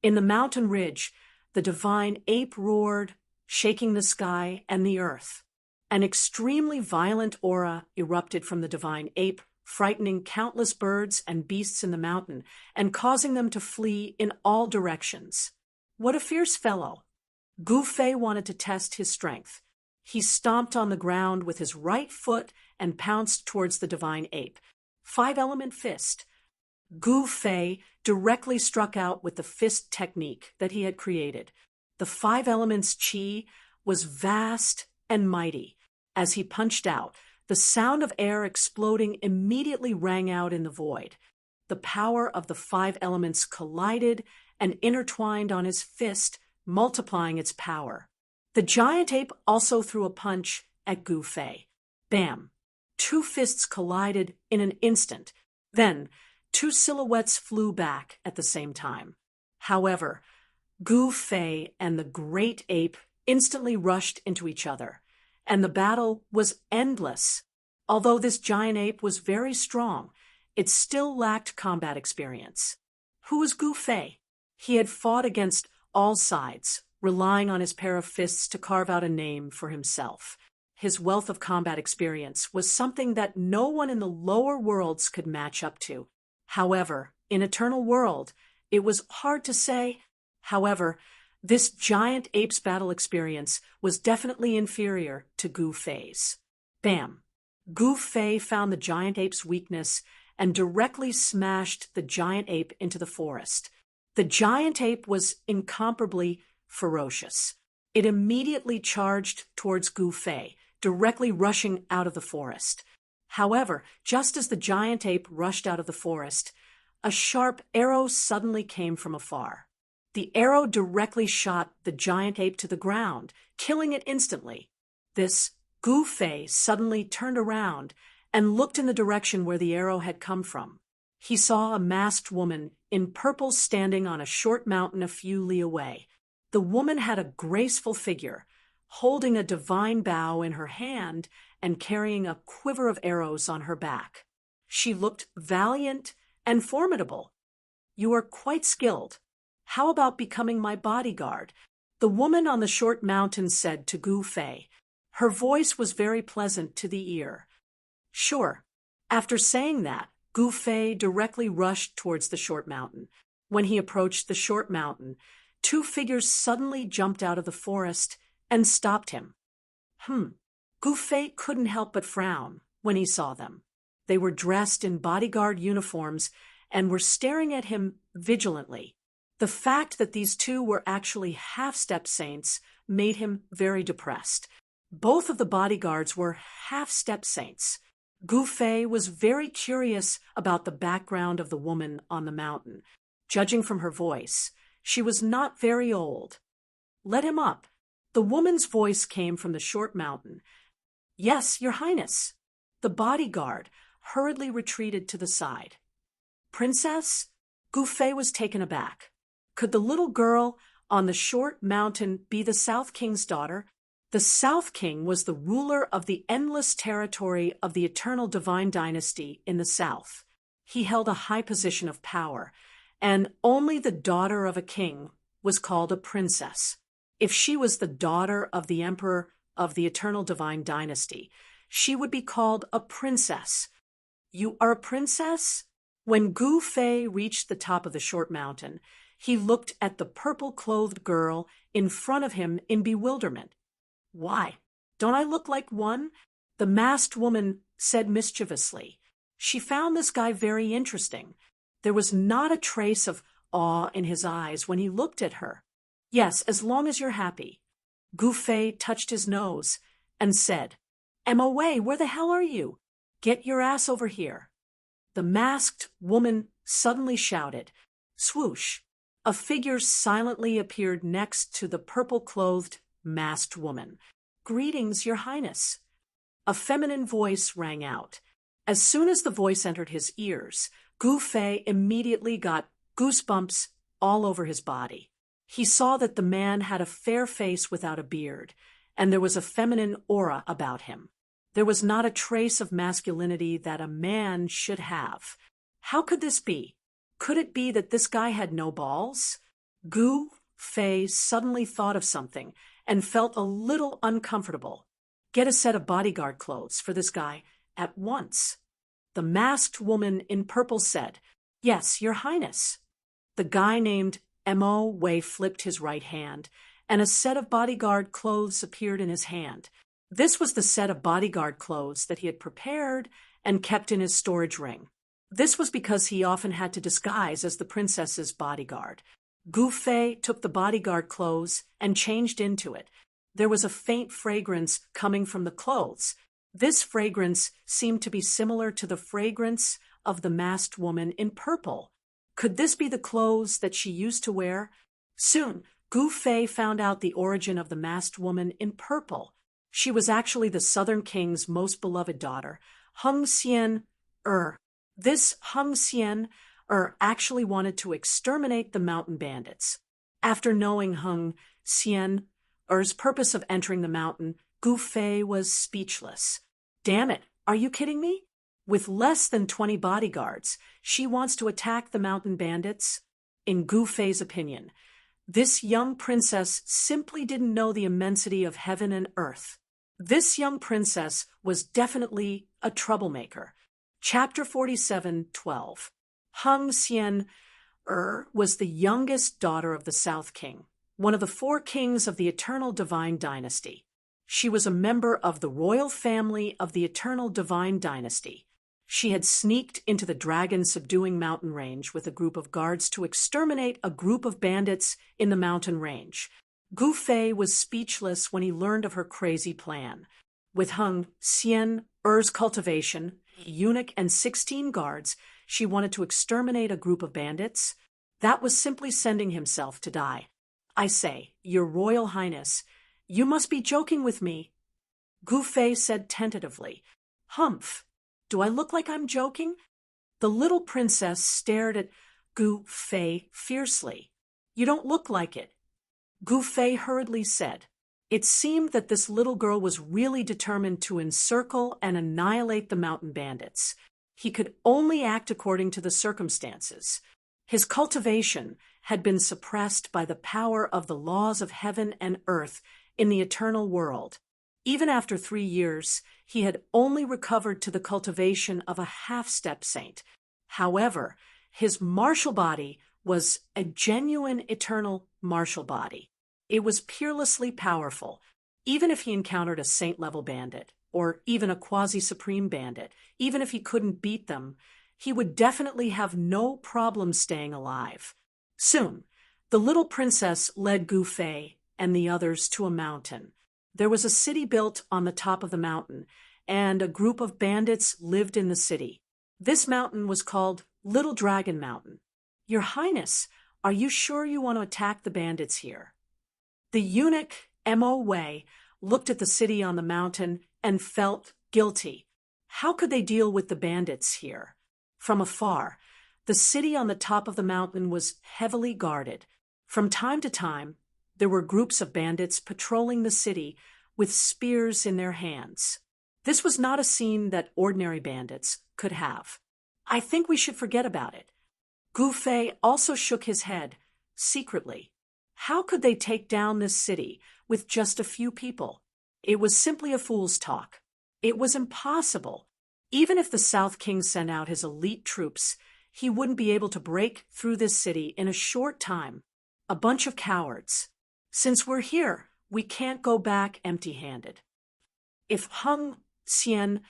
In the mountain ridge, the divine ape roared, shaking the sky and the earth. An extremely violent aura erupted from the divine ape, frightening countless birds and beasts in the mountain and causing them to flee in all directions. What a fierce fellow! Gu Fei wanted to test his strength. He stomped on the ground with his right foot and pounced towards the divine ape. 5-element fist. Gu Fei directly struck out with the fist technique that he had created. The 5 elements chi was vast and mighty. As he punched out, the sound of air exploding immediately rang out in the void. The power of the 5 elements collided and intertwined on his fist, multiplying its power. The giant ape also threw a punch at Gu Fei. Bam! 2 fists collided in an instant. Then, 2 silhouettes flew back at the same time. However, Gu Fei and the great ape instantly rushed into each other, and the battle was endless. Although this giant ape was very strong, it still lacked combat experience. Who was Gu Fei? He had fought against all sides, relying on his pair of fists to carve out a name for himself. His wealth of combat experience was something that no one in the lower worlds could match up to. However, in Eternal World, it was hard to say. However, this giant ape's battle experience was definitely inferior to Gu Fei's. Bam! Gu Fei found the giant ape's weakness and directly smashed the giant ape into the forest. The giant ape was incomparably ferocious. It immediately charged towards Gu Fei, directly rushing out of the forest. However, just as the giant ape rushed out of the forest, a sharp arrow suddenly came from afar. The arrow directly shot the giant ape to the ground, killing it instantly. This Gu Fei suddenly turned around and looked in the direction where the arrow had come from. He saw a masked woman in purple standing on a short mountain a few li away. The woman had a graceful figure, holding a divine bow in her hand and carrying a quiver of arrows on her back. She looked valiant and formidable. "You are quite skilled. How about becoming my bodyguard?" the woman on the short mountain said to Gu Fei. Her voice was very pleasant to the ear. "Sure." After saying that, Gu Fei directly rushed towards the short mountain. When he approached the short mountain, two figures suddenly jumped out of the forest and stopped him. Gu Fei couldn't help but frown when he saw them. They were dressed in bodyguard uniforms and were staring at him vigilantly. The fact that these two were actually half-step saints made him very depressed. Both of the bodyguards were half-step saints. Gu Fei was very curious about the background of the woman on the mountain. Judging from her voice, she was not very old. "Let him up." The woman's voice came from the short mountain. "Yes, Your Highness." The bodyguard hurriedly retreated to the side. "Princess?" Gu Fei was taken aback. Could the little girl on the short mountain be the South King's daughter? The South King was the ruler of the endless territory of the eternal divine dynasty in the south. He held a high position of power, and only the daughter of a king was called a princess. If she was the daughter of the emperor of the eternal divine dynasty, she would be called a princess. "You are a princess?" When Gu Fei reached the top of the short mountain, he looked at the purple-clothed girl in front of him in bewilderment. "Why, don't I look like one?" the masked woman said mischievously. She found this guy very interesting. There was not a trace of awe in his eyes when he looked at her. "Yes, as long as you're happy." Gu Fei touched his nose and said, "MOA, where the hell are you? Get your ass over here." The masked woman suddenly shouted. Swoosh! A figure silently appeared next to the purple-clothed masked woman. "Greetings, Your Highness." A feminine voice rang out. As soon as the voice entered his ears, Gu Fei immediately got goosebumps all over his body. He saw that the man had a fair face without a beard, and there was a feminine aura about him. There was not a trace of masculinity that a man should have. How could this be? Could it be that this guy had no balls? Gu Fei suddenly thought of something and felt a little uncomfortable. Get a set of bodyguard clothes for this guy at once. The masked woman in purple said, "Yes, Your Highness." The guy named Mo Wei flipped his right hand, and a set of bodyguard clothes appeared in his hand. This was the set of bodyguard clothes that he had prepared and kept in his storage ring. This was because he often had to disguise as the princess's bodyguard. Gu Fei took the bodyguard clothes and changed into it. There was a faint fragrance coming from the clothes. This fragrance seemed to be similar to the fragrance of the masked woman in purple. Could this be the clothes that she used to wear? Soon, Gu Fei found out the origin of the masked woman in purple. She was actually the Southern King's most beloved daughter, Hung Xian-er. This Hung Xian-er actually wanted to exterminate the mountain bandits. After knowing Hung Xian-er's purpose of entering the mountain, Gu Fei was speechless. "Damn it, are you kidding me? With less than 20 bodyguards, she wants to attack the mountain bandits?" In Gu Fei's opinion, this young princess simply didn't know the immensity of heaven and earth. This young princess was definitely a troublemaker. Chapter 47:12. Hung Xian-er was the youngest daughter of the South King, one of the 4 kings of the Eternal Divine Dynasty. She was a member of the royal family of the Eternal Divine Dynasty. She had sneaked into the dragon-subduing mountain range with a group of guards to exterminate a group of bandits in the mountain range. Gu Fei was speechless when he learned of her crazy plan. With Hung Xian-er's cultivation, a eunuch, and 16 guards, she wanted to exterminate a group of bandits? That was simply sending himself to die. I say, Your Royal Highness, you must be joking with me. Gu Fei said tentatively. Humph! Do I look like I'm joking? The little princess stared at Gu Fei fiercely. You don't look like it. Gu Fei hurriedly said. It seemed that this little girl was really determined to encircle and annihilate the mountain bandits. He could only act according to the circumstances. His cultivation had been suppressed by the power of the laws of heaven and earth in the eternal world. Even after 3 years, he had only recovered to the cultivation of a half-step saint. However, his martial body was a genuine eternal martial body. It was peerlessly powerful. Even if he encountered a saint-level bandit, or even a quasi-supreme bandit, even if he couldn't beat them, he would definitely have no problem staying alive. Soon, the little princess led Gu Fei and the others to a mountain. There was a city built on the top of the mountain, and a group of bandits lived in the city. This mountain was called Little Dragon Mountain. Your Highness, are you sure you want to attack the bandits here? The eunuch, Mo Wei, looked at the city on the mountain and felt guilty. How could they deal with the bandits here? From afar, the city on the top of the mountain was heavily guarded. From time to time, there were groups of bandits patrolling the city with spears in their hands. This was not a scene that ordinary bandits could have. I think we should forget about it. Gu Fei also shook his head, secretly. How could they take down this city with just a few people? It was simply a fool's talk. It was impossible. Even if the South King sent out his elite troops, he wouldn't be able to break through this city in a short time. A bunch of cowards. Since we're here, we can't go back empty-handed. If Hung Xian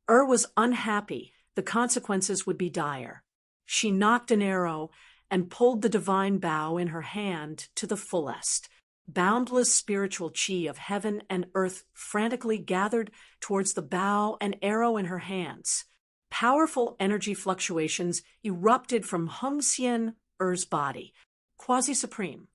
was unhappy, the consequences would be dire. She knocked an arrow and pulled the divine bow in her hand to the fullest. Boundless spiritual chi of heaven and earth frantically gathered towards the bow and arrow in her hands. Powerful energy fluctuations erupted from Hung Xian's body. Quasi-supreme.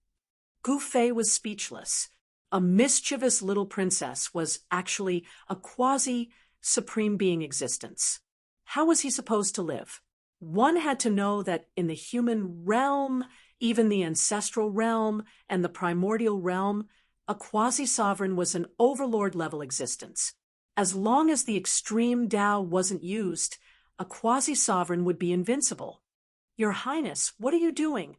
Gu Fei was speechless. A mischievous little princess was actually a quasi-supreme being existence. How was he supposed to live? One had to know that in the human realm, even the ancestral realm and the primordial realm, a quasi-sovereign was an overlord-level existence. As long as the extreme Tao wasn't used, a quasi-sovereign would be invincible. Your Highness, what are you doing?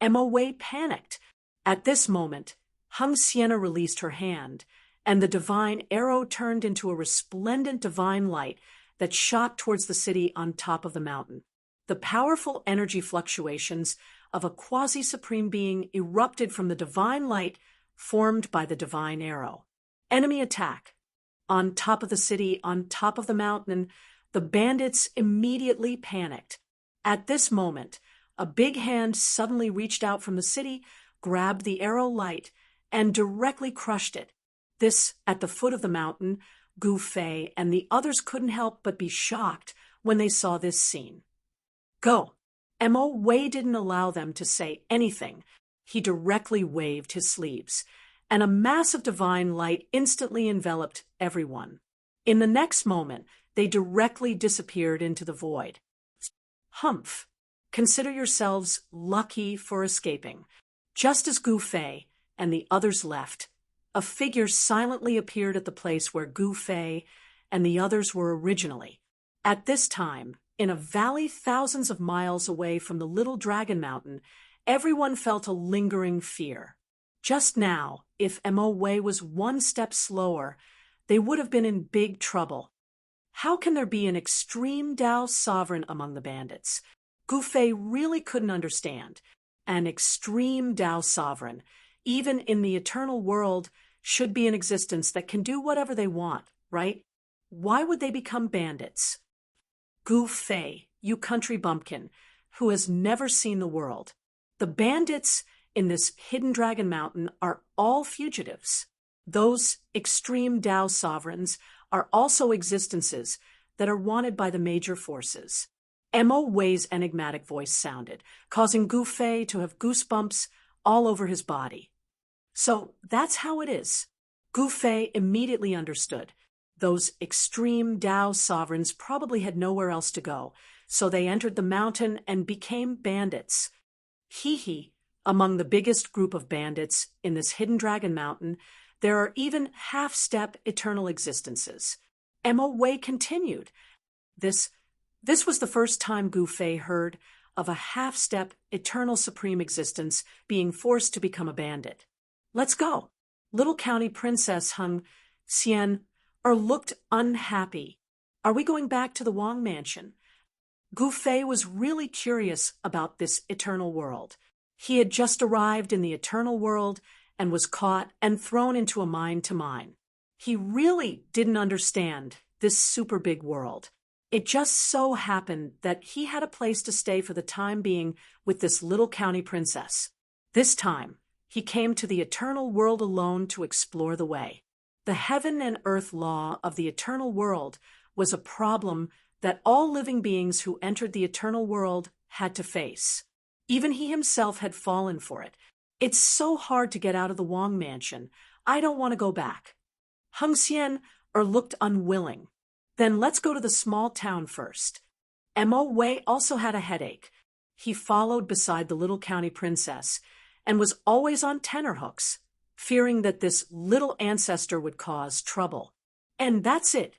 Mo Wei panicked. At this moment, Hung Sienna released her hand, and the divine arrow turned into a resplendent divine light that shot towards the city on top of the mountain. The powerful energy fluctuations of a quasi-supreme being erupted from the divine light formed by the divine arrow. Enemy attack. On top of the city, on top of the mountain, the bandits immediately panicked. At this moment, a big hand suddenly reached out from the city, grabbed the arrow light, and directly crushed it. This, at the foot of the mountain, Gu Fei and the others couldn't help but be shocked when they saw this scene. Go! Mo Wei didn't allow them to say anything. He directly waved his sleeves, and a mass of divine light instantly enveloped everyone. In the next moment, they directly disappeared into the void. Humph! Consider yourselves lucky for escaping. Just as Gu Fei and the others left, a figure silently appeared at the place where Gu Fei and the others were originally. At this time, in a valley thousands of miles away from the Little Dragon Mountain, everyone felt a lingering fear. Just now, if Mo Wei was one step slower, they would have been in big trouble. How can there be an extreme Tao sovereign among the bandits? Gu Fei really couldn't understand. An extreme Tao sovereign, even in the eternal world, should be an existence that can do whatever they want, right? Why would they become bandits? Gu Fei, you country bumpkin, who has never seen the world. The bandits in this hidden dragon mountain are all fugitives. Those extreme Tao sovereigns are also existences that are wanted by the major forces. Mo Wei's enigmatic voice sounded, causing Gu Fei to have goosebumps all over his body. So that's how it is. Gu Fei immediately understood. Those extreme Dao sovereigns probably had nowhere else to go, so they entered the mountain and became bandits. Hee. Among the biggest group of bandits in this hidden dragon mountain, there are even half-step eternal existences. Mo Wei continued. This was the first time Gu Fei heard of a half-step eternal supreme existence being forced to become a bandit. Let's go. Little County Princess Hung Xian looked unhappy. Are we going back to the Wang Mansion? Gu Fei was really curious about this eternal world. He had just arrived in the eternal world and was caught and thrown into a mine-to-mine. He really didn't understand this super big world. It just so happened that he had a place to stay for the time being with this little county princess. This time, he came to the eternal world alone to explore the way. The heaven and earth law of the eternal world was a problem that all living beings who entered the eternal world had to face. Even he himself had fallen for it. It's so hard to get out of the Wang Mansion. I don't want to go back. Hung Xian looked unwilling. Then let's go to the small town first. Mo Wei also had a headache. He followed beside the little county princess and was always on tenterhooks, fearing that this little ancestor would cause trouble. And that's it.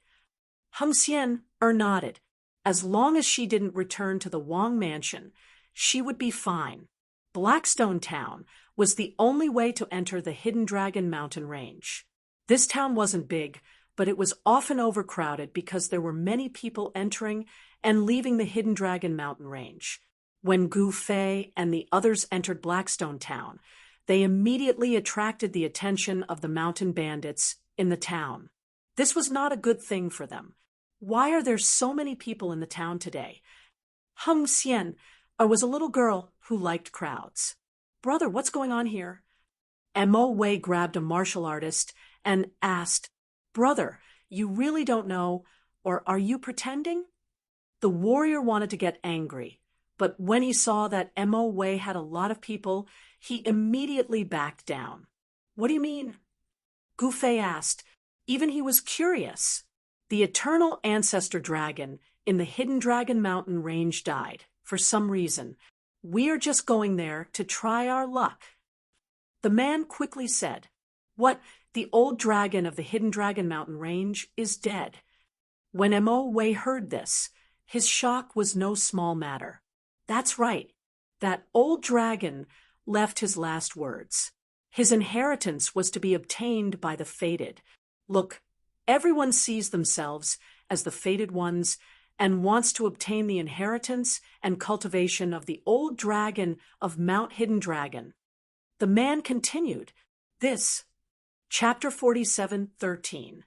Hung Xian nodded. As long as she didn't return to the Wang Mansion, she would be fine. Blackstone Town was the only way to enter the Hidden Dragon mountain range. This town wasn't big, but it was often overcrowded because there were many people entering and leaving the Hidden Dragon mountain range. When Gu Fei and the others entered Blackstone Town, they immediately attracted the attention of the mountain bandits in the town. This was not a good thing for them. Why are there so many people in the town today? Hung Xian was a little girl who liked crowds. Brother, what's going on here? Mo Wei grabbed a martial artist and asked, Brother, you really don't know, or are you pretending? The warrior wanted to get angry, but when he saw that Mo Wei had a lot of people, he immediately backed down. What do you mean? Gu Fei asked. Even he was curious. The eternal ancestor dragon in the Hidden Dragon Mountain range died, for some reason. We are just going there to try our luck. The man quickly said, What? The old dragon of the Hidden Dragon Mountain range is dead. When Mo Wei heard this, his shock was no small matter. That's right. That old dragon left his last words. His inheritance was to be obtained by the fated. Look, everyone sees themselves as the fated ones and wants to obtain the inheritance and cultivation of the old dragon of Mount Hidden Dragon. The man continued, Chapter 47:13.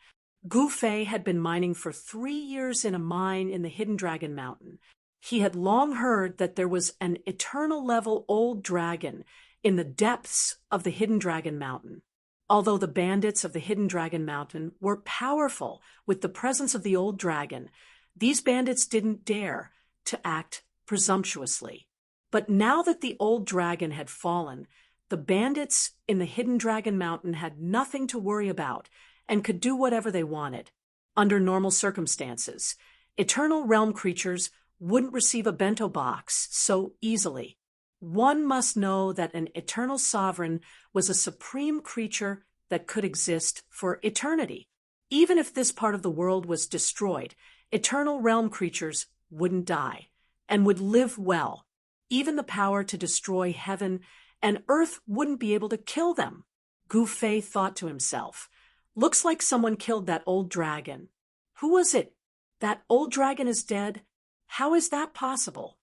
Gu Fei had been mining for 3 years in a mine in the Hidden Dragon Mountain. He had long heard that there was an eternal-level old dragon in the depths of the Hidden Dragon Mountain. Although the bandits of the Hidden Dragon Mountain were powerful with the presence of the old dragon, these bandits didn't dare to act presumptuously. But now that the old dragon had fallen, the bandits in the Hidden Dragon Mountain had nothing to worry about and could do whatever they wanted. Under normal circumstances, eternal realm creatures wouldn't receive a bento box so easily. One must know that an eternal sovereign was a supreme creature that could exist for eternity. Even if this part of the world was destroyed, eternal realm creatures wouldn't die and would live well. Even the power to destroy heaven and earth wouldn't be able to kill them. Gu Fei thought to himself, looks like someone killed that old dragon. Who was it? That old dragon is dead? How is that possible?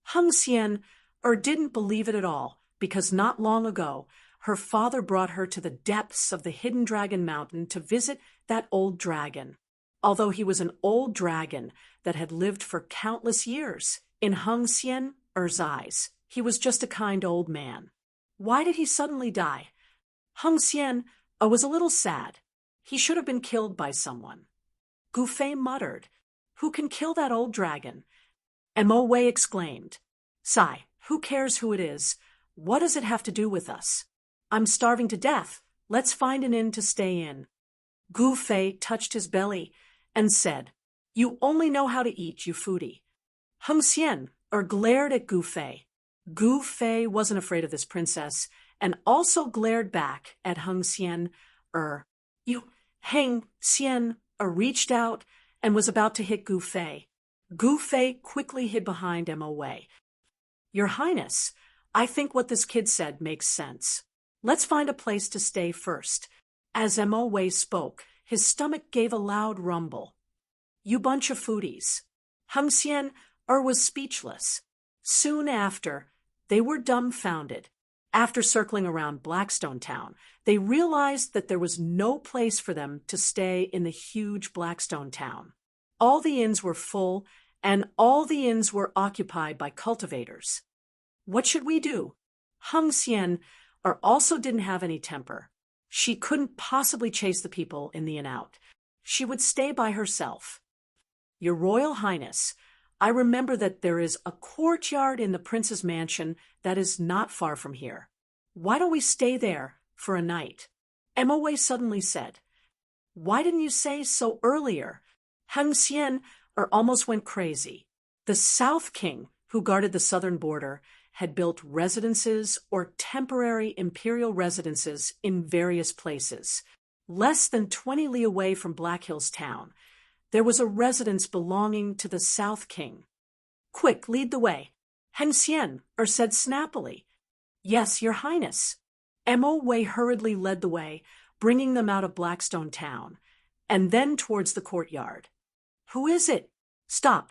Hung Xian didn't believe it at all, because not long ago, her father brought her to the depths of the Hidden Dragon Mountain to visit that old dragon. Although he was an old dragon that had lived for countless years, in Hung Xian's eyes, he was just a kind old man. Why did he suddenly die? Hung Xian was a little sad. He should have been killed by someone. Gu Fei muttered, Who can kill that old dragon? Mo Wei exclaimed. Sigh, who cares who it is? What does it have to do with us? I'm starving to death. Let's find an inn to stay in. Gu Fei touched his belly and said, You only know how to eat, you foodie. Heng Xian glared at Gu Fei. Gu Fei wasn't afraid of this princess and also glared back at Heng Xian. You, Heng Xian reached out and was about to hit Gu Fei. Gu Fei quickly hid behind Mo Wei. Your Highness, I think what this kid said makes sense. Let's find a place to stay first. As Mo Wei spoke, his stomach gave a loud rumble. You bunch of foodies. Heng Xian was speechless. Soon after, they were dumbfounded. After circling around Blackstone Town, they realized that there was no place for them to stay in the huge Blackstone Town. All the inns were full, and all the inns were occupied by cultivators. What should we do? Heng Xian also didn't have any temper. She couldn't possibly chase the people in the inn out. She would stay by herself. Your Royal Highness, I remember that there is a courtyard in the prince's mansion that is not far from here. Why don't we stay there for a night? Mo Wei suddenly said. Why didn't you say so earlier? Heng Xian almost went crazy. The South King, who guarded the southern border, had built residences or temporary imperial residences in various places. Less than 20 li away from Black Hills town, there was a residence belonging to the South King. Quick, lead the way. Heng Xian said snappily. Yes, Your Highness. Mo Wei hurriedly led the way, bringing them out of Blackstone Town, and then towards the courtyard. Who is it? Stop.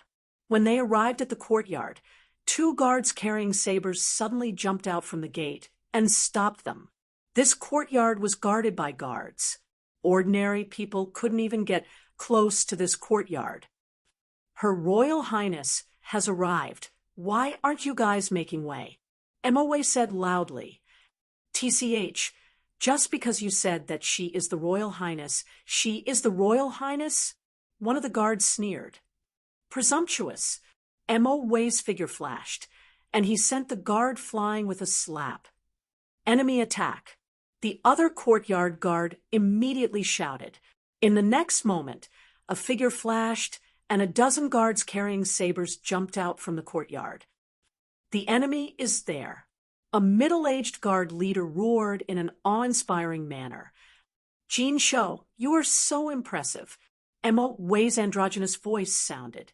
When they arrived at the courtyard, 2 guards carrying sabers suddenly jumped out from the gate and stopped them. This courtyard was guarded by guards. Ordinary people couldn't even get close to this courtyard. Her Royal Highness has arrived. Why aren't you guys making way? Mo Wei said loudly. TCH, just because you said that she is the Royal Highness, she is the Royal Highness? One of the guards sneered. Presumptuous. Mo Wei's figure flashed, and he sent the guard flying with a slap. Enemy attack. The other courtyard guard immediately shouted. In the next moment, a figure flashed, and a dozen guards carrying sabers jumped out from the courtyard. The enemy is there. A middle-aged guard leader roared in an awe-inspiring manner. Jin Shou, you are so impressive. Mo Wei's androgynous voice sounded.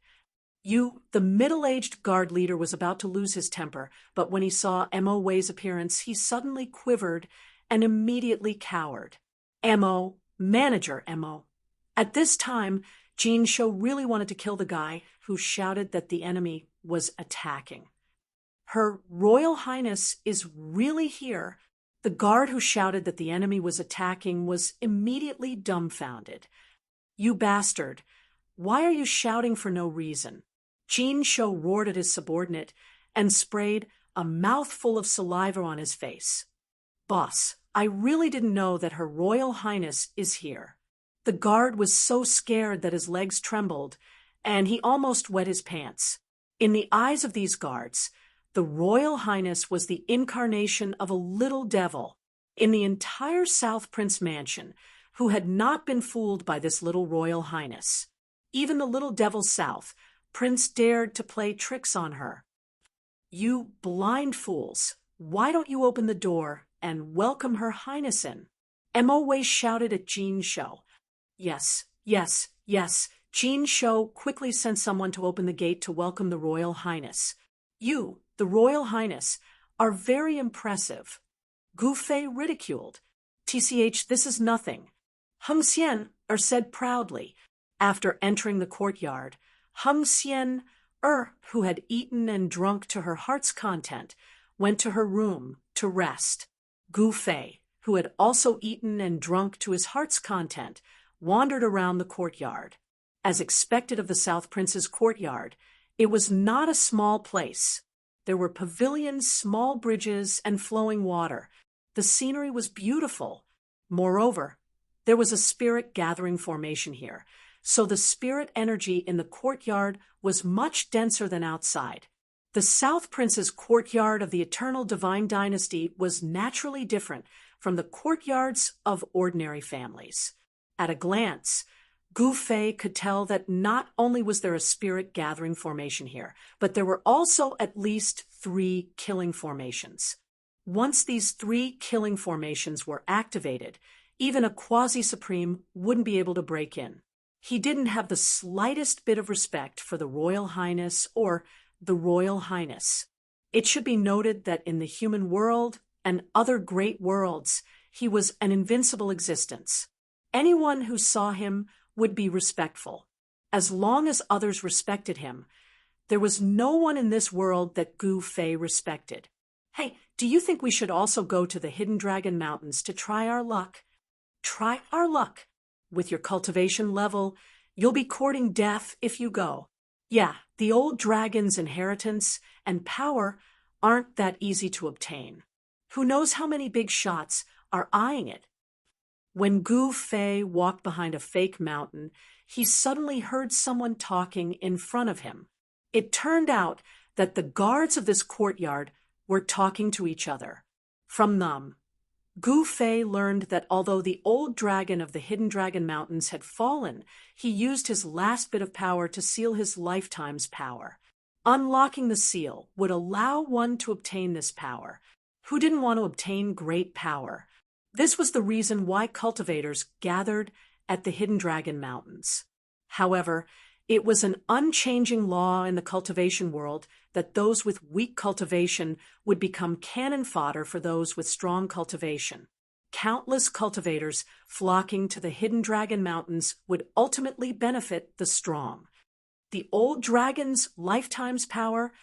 The middle-aged guard leader was about to lose his temper, but when he saw Mo Wei's appearance, he suddenly quivered and immediately cowered. Manager Mo. At this time, Jin Shou really wanted to kill the guy who shouted that the enemy was attacking. Her Royal Highness is really here. The guard who shouted that the enemy was attacking was immediately dumbfounded. You bastard! Why are you shouting for no reason? Jin Shou roared at his subordinate and sprayed a mouthful of saliva on his face. Boss, I really didn't know that Her Royal Highness is here. The guard was so scared that his legs trembled, and he almost wet his pants. In the eyes of these guards, the Royal Highness was the incarnation of a little devil in the entire South Prince Mansion, who had not been fooled by this little Royal Highness. Even the little devil South Prince dared to play tricks on her. You blind fools, why don't you open the door and welcome Her Highness in? Mo Wei shouted at Jin Shou. Yes, yes, yes. Jin Shou quickly sent someone to open the gate to welcome the Royal Highness. You, the Royal Highness, are very impressive. Gu Fei ridiculed. TCH, this is nothing. Heng Xian said proudly. After entering the courtyard, Heng Xian who had eaten and drunk to her heart's content, went to her room to rest. Gu Fei, who had also eaten and drunk to his heart's content, wandered around the courtyard. As expected of the South Prince's courtyard, it was not a small place. There were pavilions, small bridges, and flowing water. The scenery was beautiful. Moreover, there was a spirit-gathering formation here, so the spirit energy in the courtyard was much denser than outside. The South Prince's courtyard of the Eternal Divine Dynasty was naturally different from the courtyards of ordinary families. At a glance, Gu Fei could tell that not only was there a spirit gathering formation here, but there were also at least 3 killing formations. Once these 3 killing formations were activated, even a quasi-supreme wouldn't be able to break in. He didn't have the slightest bit of respect for the Royal Highness or the Royal Highness. It should be noted that in the human world and other great worlds, he was an invincible existence. Anyone who saw him would be respectful. As long as others respected him, there was no one in this world that Gu Fei respected. Hey, do you think we should also go to the Hidden Dragon Mountains to try our luck? Try our luck. With your cultivation level, you'll be courting death if you go. Yeah, the old dragon's inheritance and power aren't that easy to obtain. Who knows how many big shots are eyeing it? When Gu Fei walked behind a fake mountain, he suddenly heard someone talking in front of him. It turned out that the guards of this courtyard were talking to each other. From them, Gu Fei learned that although the old dragon of the Hidden Dragon Mountains had fallen, he used his last bit of power to seal his lifetime's power. Unlocking the seal would allow one to obtain this power. Who didn't want to obtain great power? This was the reason why cultivators gathered at the Hidden Dragon Mountains. However, it was an unchanging law in the cultivation world that those with weak cultivation would become cannon fodder for those with strong cultivation. Countless cultivators flocking to the Hidden Dragon Mountains would ultimately benefit the strong. The Old Dragon's Lifetime's Power,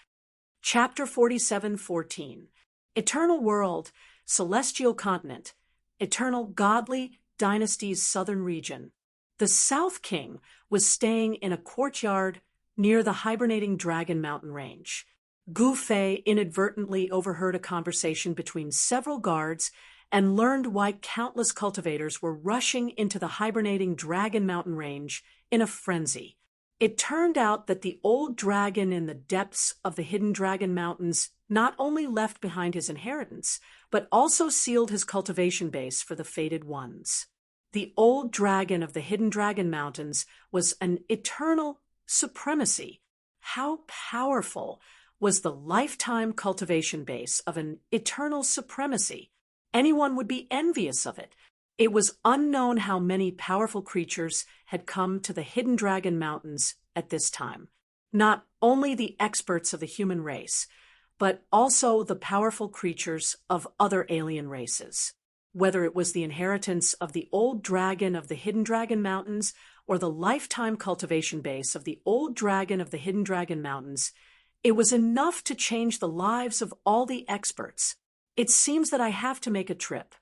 Chapter 47:14. Eternal World, Celestial Continent, Eternal Godly Dynasty's Southern Region. The South King was staying in a courtyard near the hibernating Dragon Mountain Range. Gu Fei inadvertently overheard a conversation between several guards and learned why countless cultivators were rushing into the hibernating Dragon Mountain Range in a frenzy. It turned out that the old dragon in the depths of the Hidden Dragon Mountains not only left behind his inheritance, but also sealed his cultivation base for the fated ones. The old dragon of the Hidden Dragon Mountains was an eternal supremacy. How powerful was the lifetime cultivation base of an eternal supremacy? Anyone would be envious of it. It was unknown how many powerful creatures had come to the Hidden Dragon Mountains at this time. Not only the experts of the human race, but also the powerful creatures of other alien races. Whether it was the inheritance of the old dragon of the Hidden Dragon Mountains or the lifetime cultivation base of the old dragon of the Hidden Dragon Mountains, it was enough to change the lives of all the experts. It seems that I have to make a trip.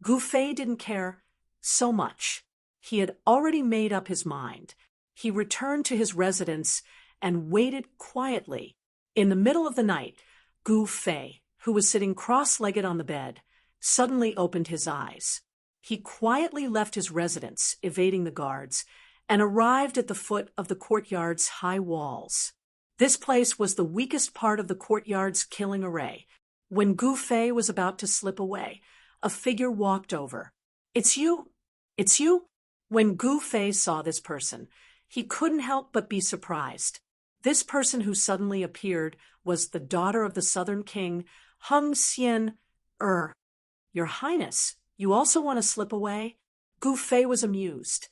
Gu Fei didn't care so much. He had already made up his mind. He returned to his residence and waited quietly. In the middle of the night, Gu Fei, who was sitting cross-legged on the bed, suddenly opened his eyes. He quietly left his residence, evading the guards, and arrived at the foot of the courtyard's high walls. This place was the weakest part of the courtyard's killing array. When Gu Fei was about to slip away, a figure walked over. "It's you! It's you!" When Gu Fei saw this person, he couldn't help but be surprised. This person who suddenly appeared was the daughter of the Southern King, Hung Xian. Your Highness, you also want to slip away?" Gu Fei was amused.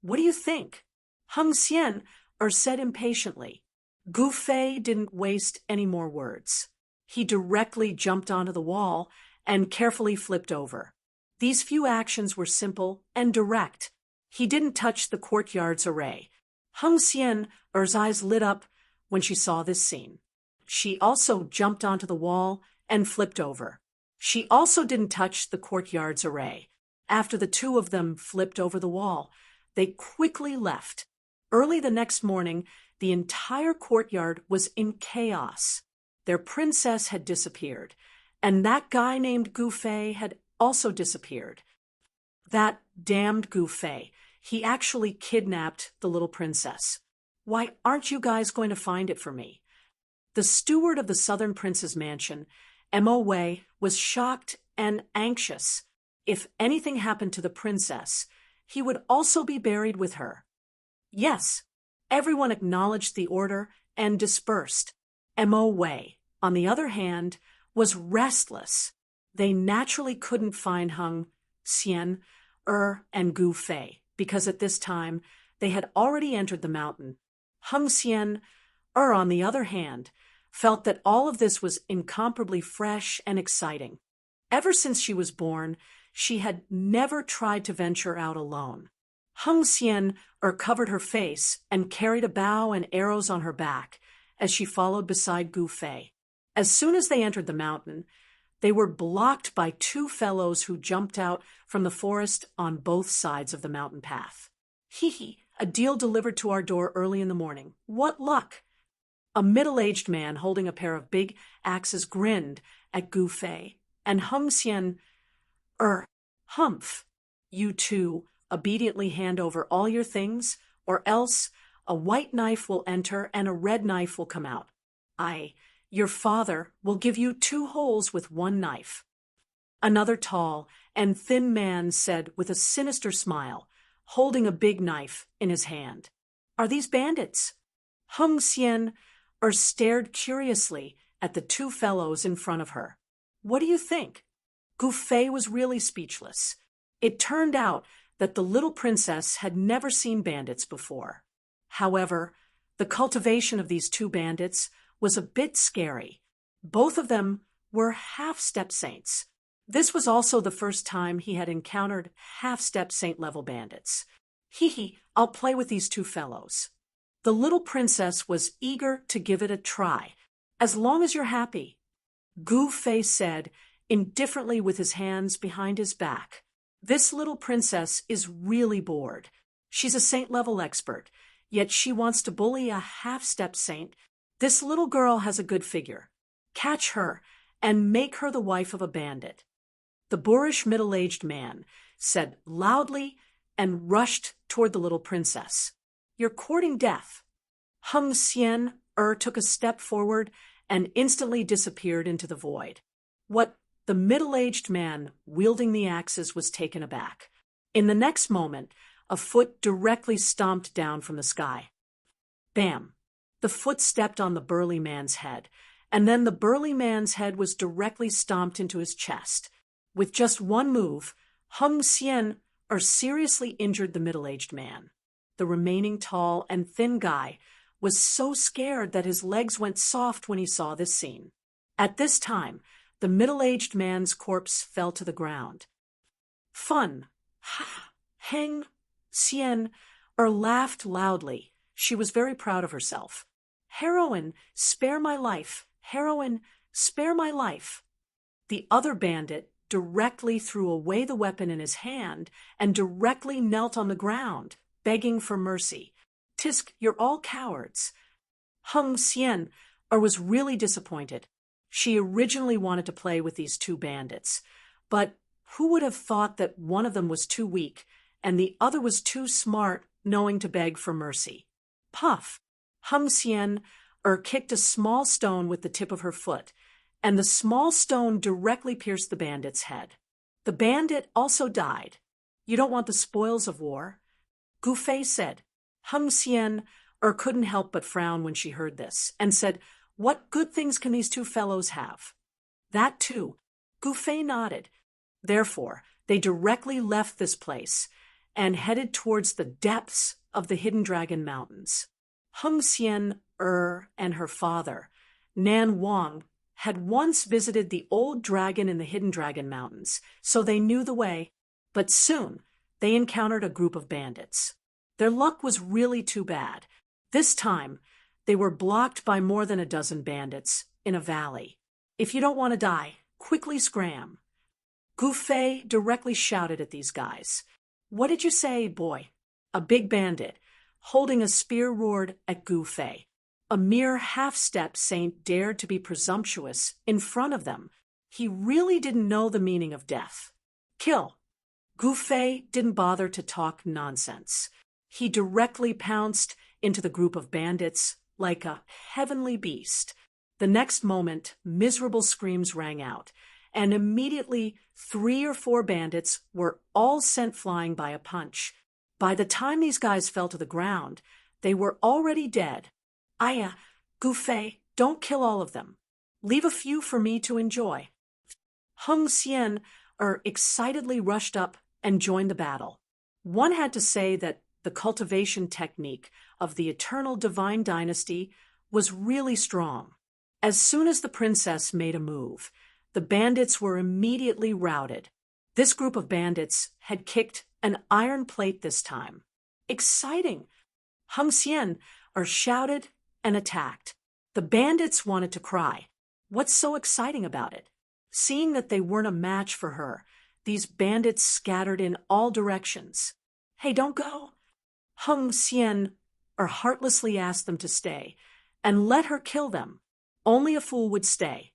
"What do you think?" Hung Xian said impatiently. Gu Fei didn't waste any more words. He directly jumped onto the wall and carefully flipped over. These few actions were simple and direct. He didn't touch the courtyard's array. Hung Xian's eyes lit up when she saw this scene. She also jumped onto the wall and flipped over. She also didn't touch the courtyard's array. After the two of them flipped over the wall, they quickly left. Early the next morning, the entire courtyard was in chaos. Their princess had disappeared, and that guy named Gu Fei had also disappeared. That damned Gu Fei. he actually kidnapped the little princess. Why aren't you guys going to find it for me? The steward of the Southern Prince's mansion, Mo Wei, was shocked and anxious. If anything happened to the princess, he would also be buried with her. Yes, everyone acknowledged the order and dispersed. Mo Wei, on the other hand, was restless. They naturally couldn't find Hung Xian, and Gu Fei, because at this time they had already entered the mountain. Hung Xian, on the other hand, felt that all of this was incomparably fresh and exciting. Ever since she was born, she had never tried to venture out alone. Hung Xian covered her face and carried a bow and arrows on her back as she followed beside Gu Fei. As soon as they entered the mountain, they were blocked by two fellows who jumped out from the forest on both sides of the mountain path. Hee, a deal delivered to our door early in the morning. What luck! A middle-aged man holding a pair of big axes grinned at Gu Fei, and Hung Xian, Humph, you two obediently hand over all your things, or else a white knife will enter and a red knife will come out. Your father will give you 2 holes with 1 knife. Another tall and thin man said with a sinister smile, holding a big knife in his hand. Are these bandits? Hung Xian stared curiously at the 2 fellows in front of her. What do you think? Gu Fei was really speechless. It turned out that the little princess had never seen bandits before. However, the cultivation of these 2 bandits was a bit scary. Both of them were half-step saints. This was also the first time he had encountered half-step saint-level bandits. I'll play with these 2 fellows. The little princess was eager to give it a try, as long as you're happy. Gu Fei said, indifferently with his hands behind his back. This little princess is really bored. She's a saint-level expert, yet she wants to bully a half-step saint. This little girl has a good figure. Catch her and make her the wife of a bandit. The boorish middle-aged man said loudly and rushed toward the little princess. You're courting death. Hung Xian took a step forward and instantly disappeared into the void. What the middle-aged man wielding the axes was taken aback. In the next moment, a foot directly stomped down from the sky. Bam! The foot stepped on the burly man's head, and then the burly man's head was directly stomped into his chest. With just one move, Hung Xian seriously injured the middle-aged man. The remaining tall and thin guy was so scared that his legs went soft when he saw this scene. At this time, the middle-aged man's corpse fell to the ground. Fun! Heng Xian laughed loudly. She was very proud of herself. Heroine, spare my life! Heroine, spare my life! The other bandit directly threw away the weapon in his hand and directly knelt on the ground, begging for mercy. Tisk, you're all cowards. Hung Xian was really disappointed. She originally wanted to play with these 2 bandits, but who would have thought that one of them was too weak and the other was too smart, knowing to beg for mercy? Puff! Hung Xian kicked a small stone with the tip of her foot, and the small stone directly pierced the bandit's head. The bandit also died. You don't want the spoils of war. Gu Fei said. Hung Xian couldn't help but frown when she heard this, and said, what good things can these 2 fellows have? That too. Gu Fei nodded. Therefore, they directly left this place and headed towards the depths of the Hidden Dragon Mountains. Hung Xian and her father, Nan Wang, had once visited the old dragon in the Hidden Dragon Mountains, so they knew the way, but soon they encountered a group of bandits. Their luck was really too bad. This time, they were blocked by more than a dozen bandits in a valley. If you don't want to die, quickly scram. Gu Fei directly shouted at these guys. What did you say, boy? A big bandit, holding a spear, roared at Gu Fei. A mere half-step saint dared to be presumptuous in front of them. He really didn't know the meaning of death. Kill! Gufei didn't bother to talk nonsense. He directly pounced into the group of bandits like a heavenly beast. The next moment, miserable screams rang out, and immediately 3 or 4 bandits were all sent flying by a punch. By the time these guys fell to the ground, they were already dead. Aya, Gufei, don't kill all of them. Leave a few for me to enjoy. Hung Xian excitedly rushed up and joined the battle. One had to say that the cultivation technique of the eternal divine dynasty was really strong. As soon as the princess made a move, the bandits were immediately routed. This group of bandits had kicked an iron plate this time. Exciting! Hung Xian shouted and attacked. The bandits wanted to cry. What's so exciting about it? Seeing that they weren't a match for her, these bandits scattered in all directions. Hey, don't go! Hung Xian heartlessly asked them to stay and let her kill them. Only a fool would stay.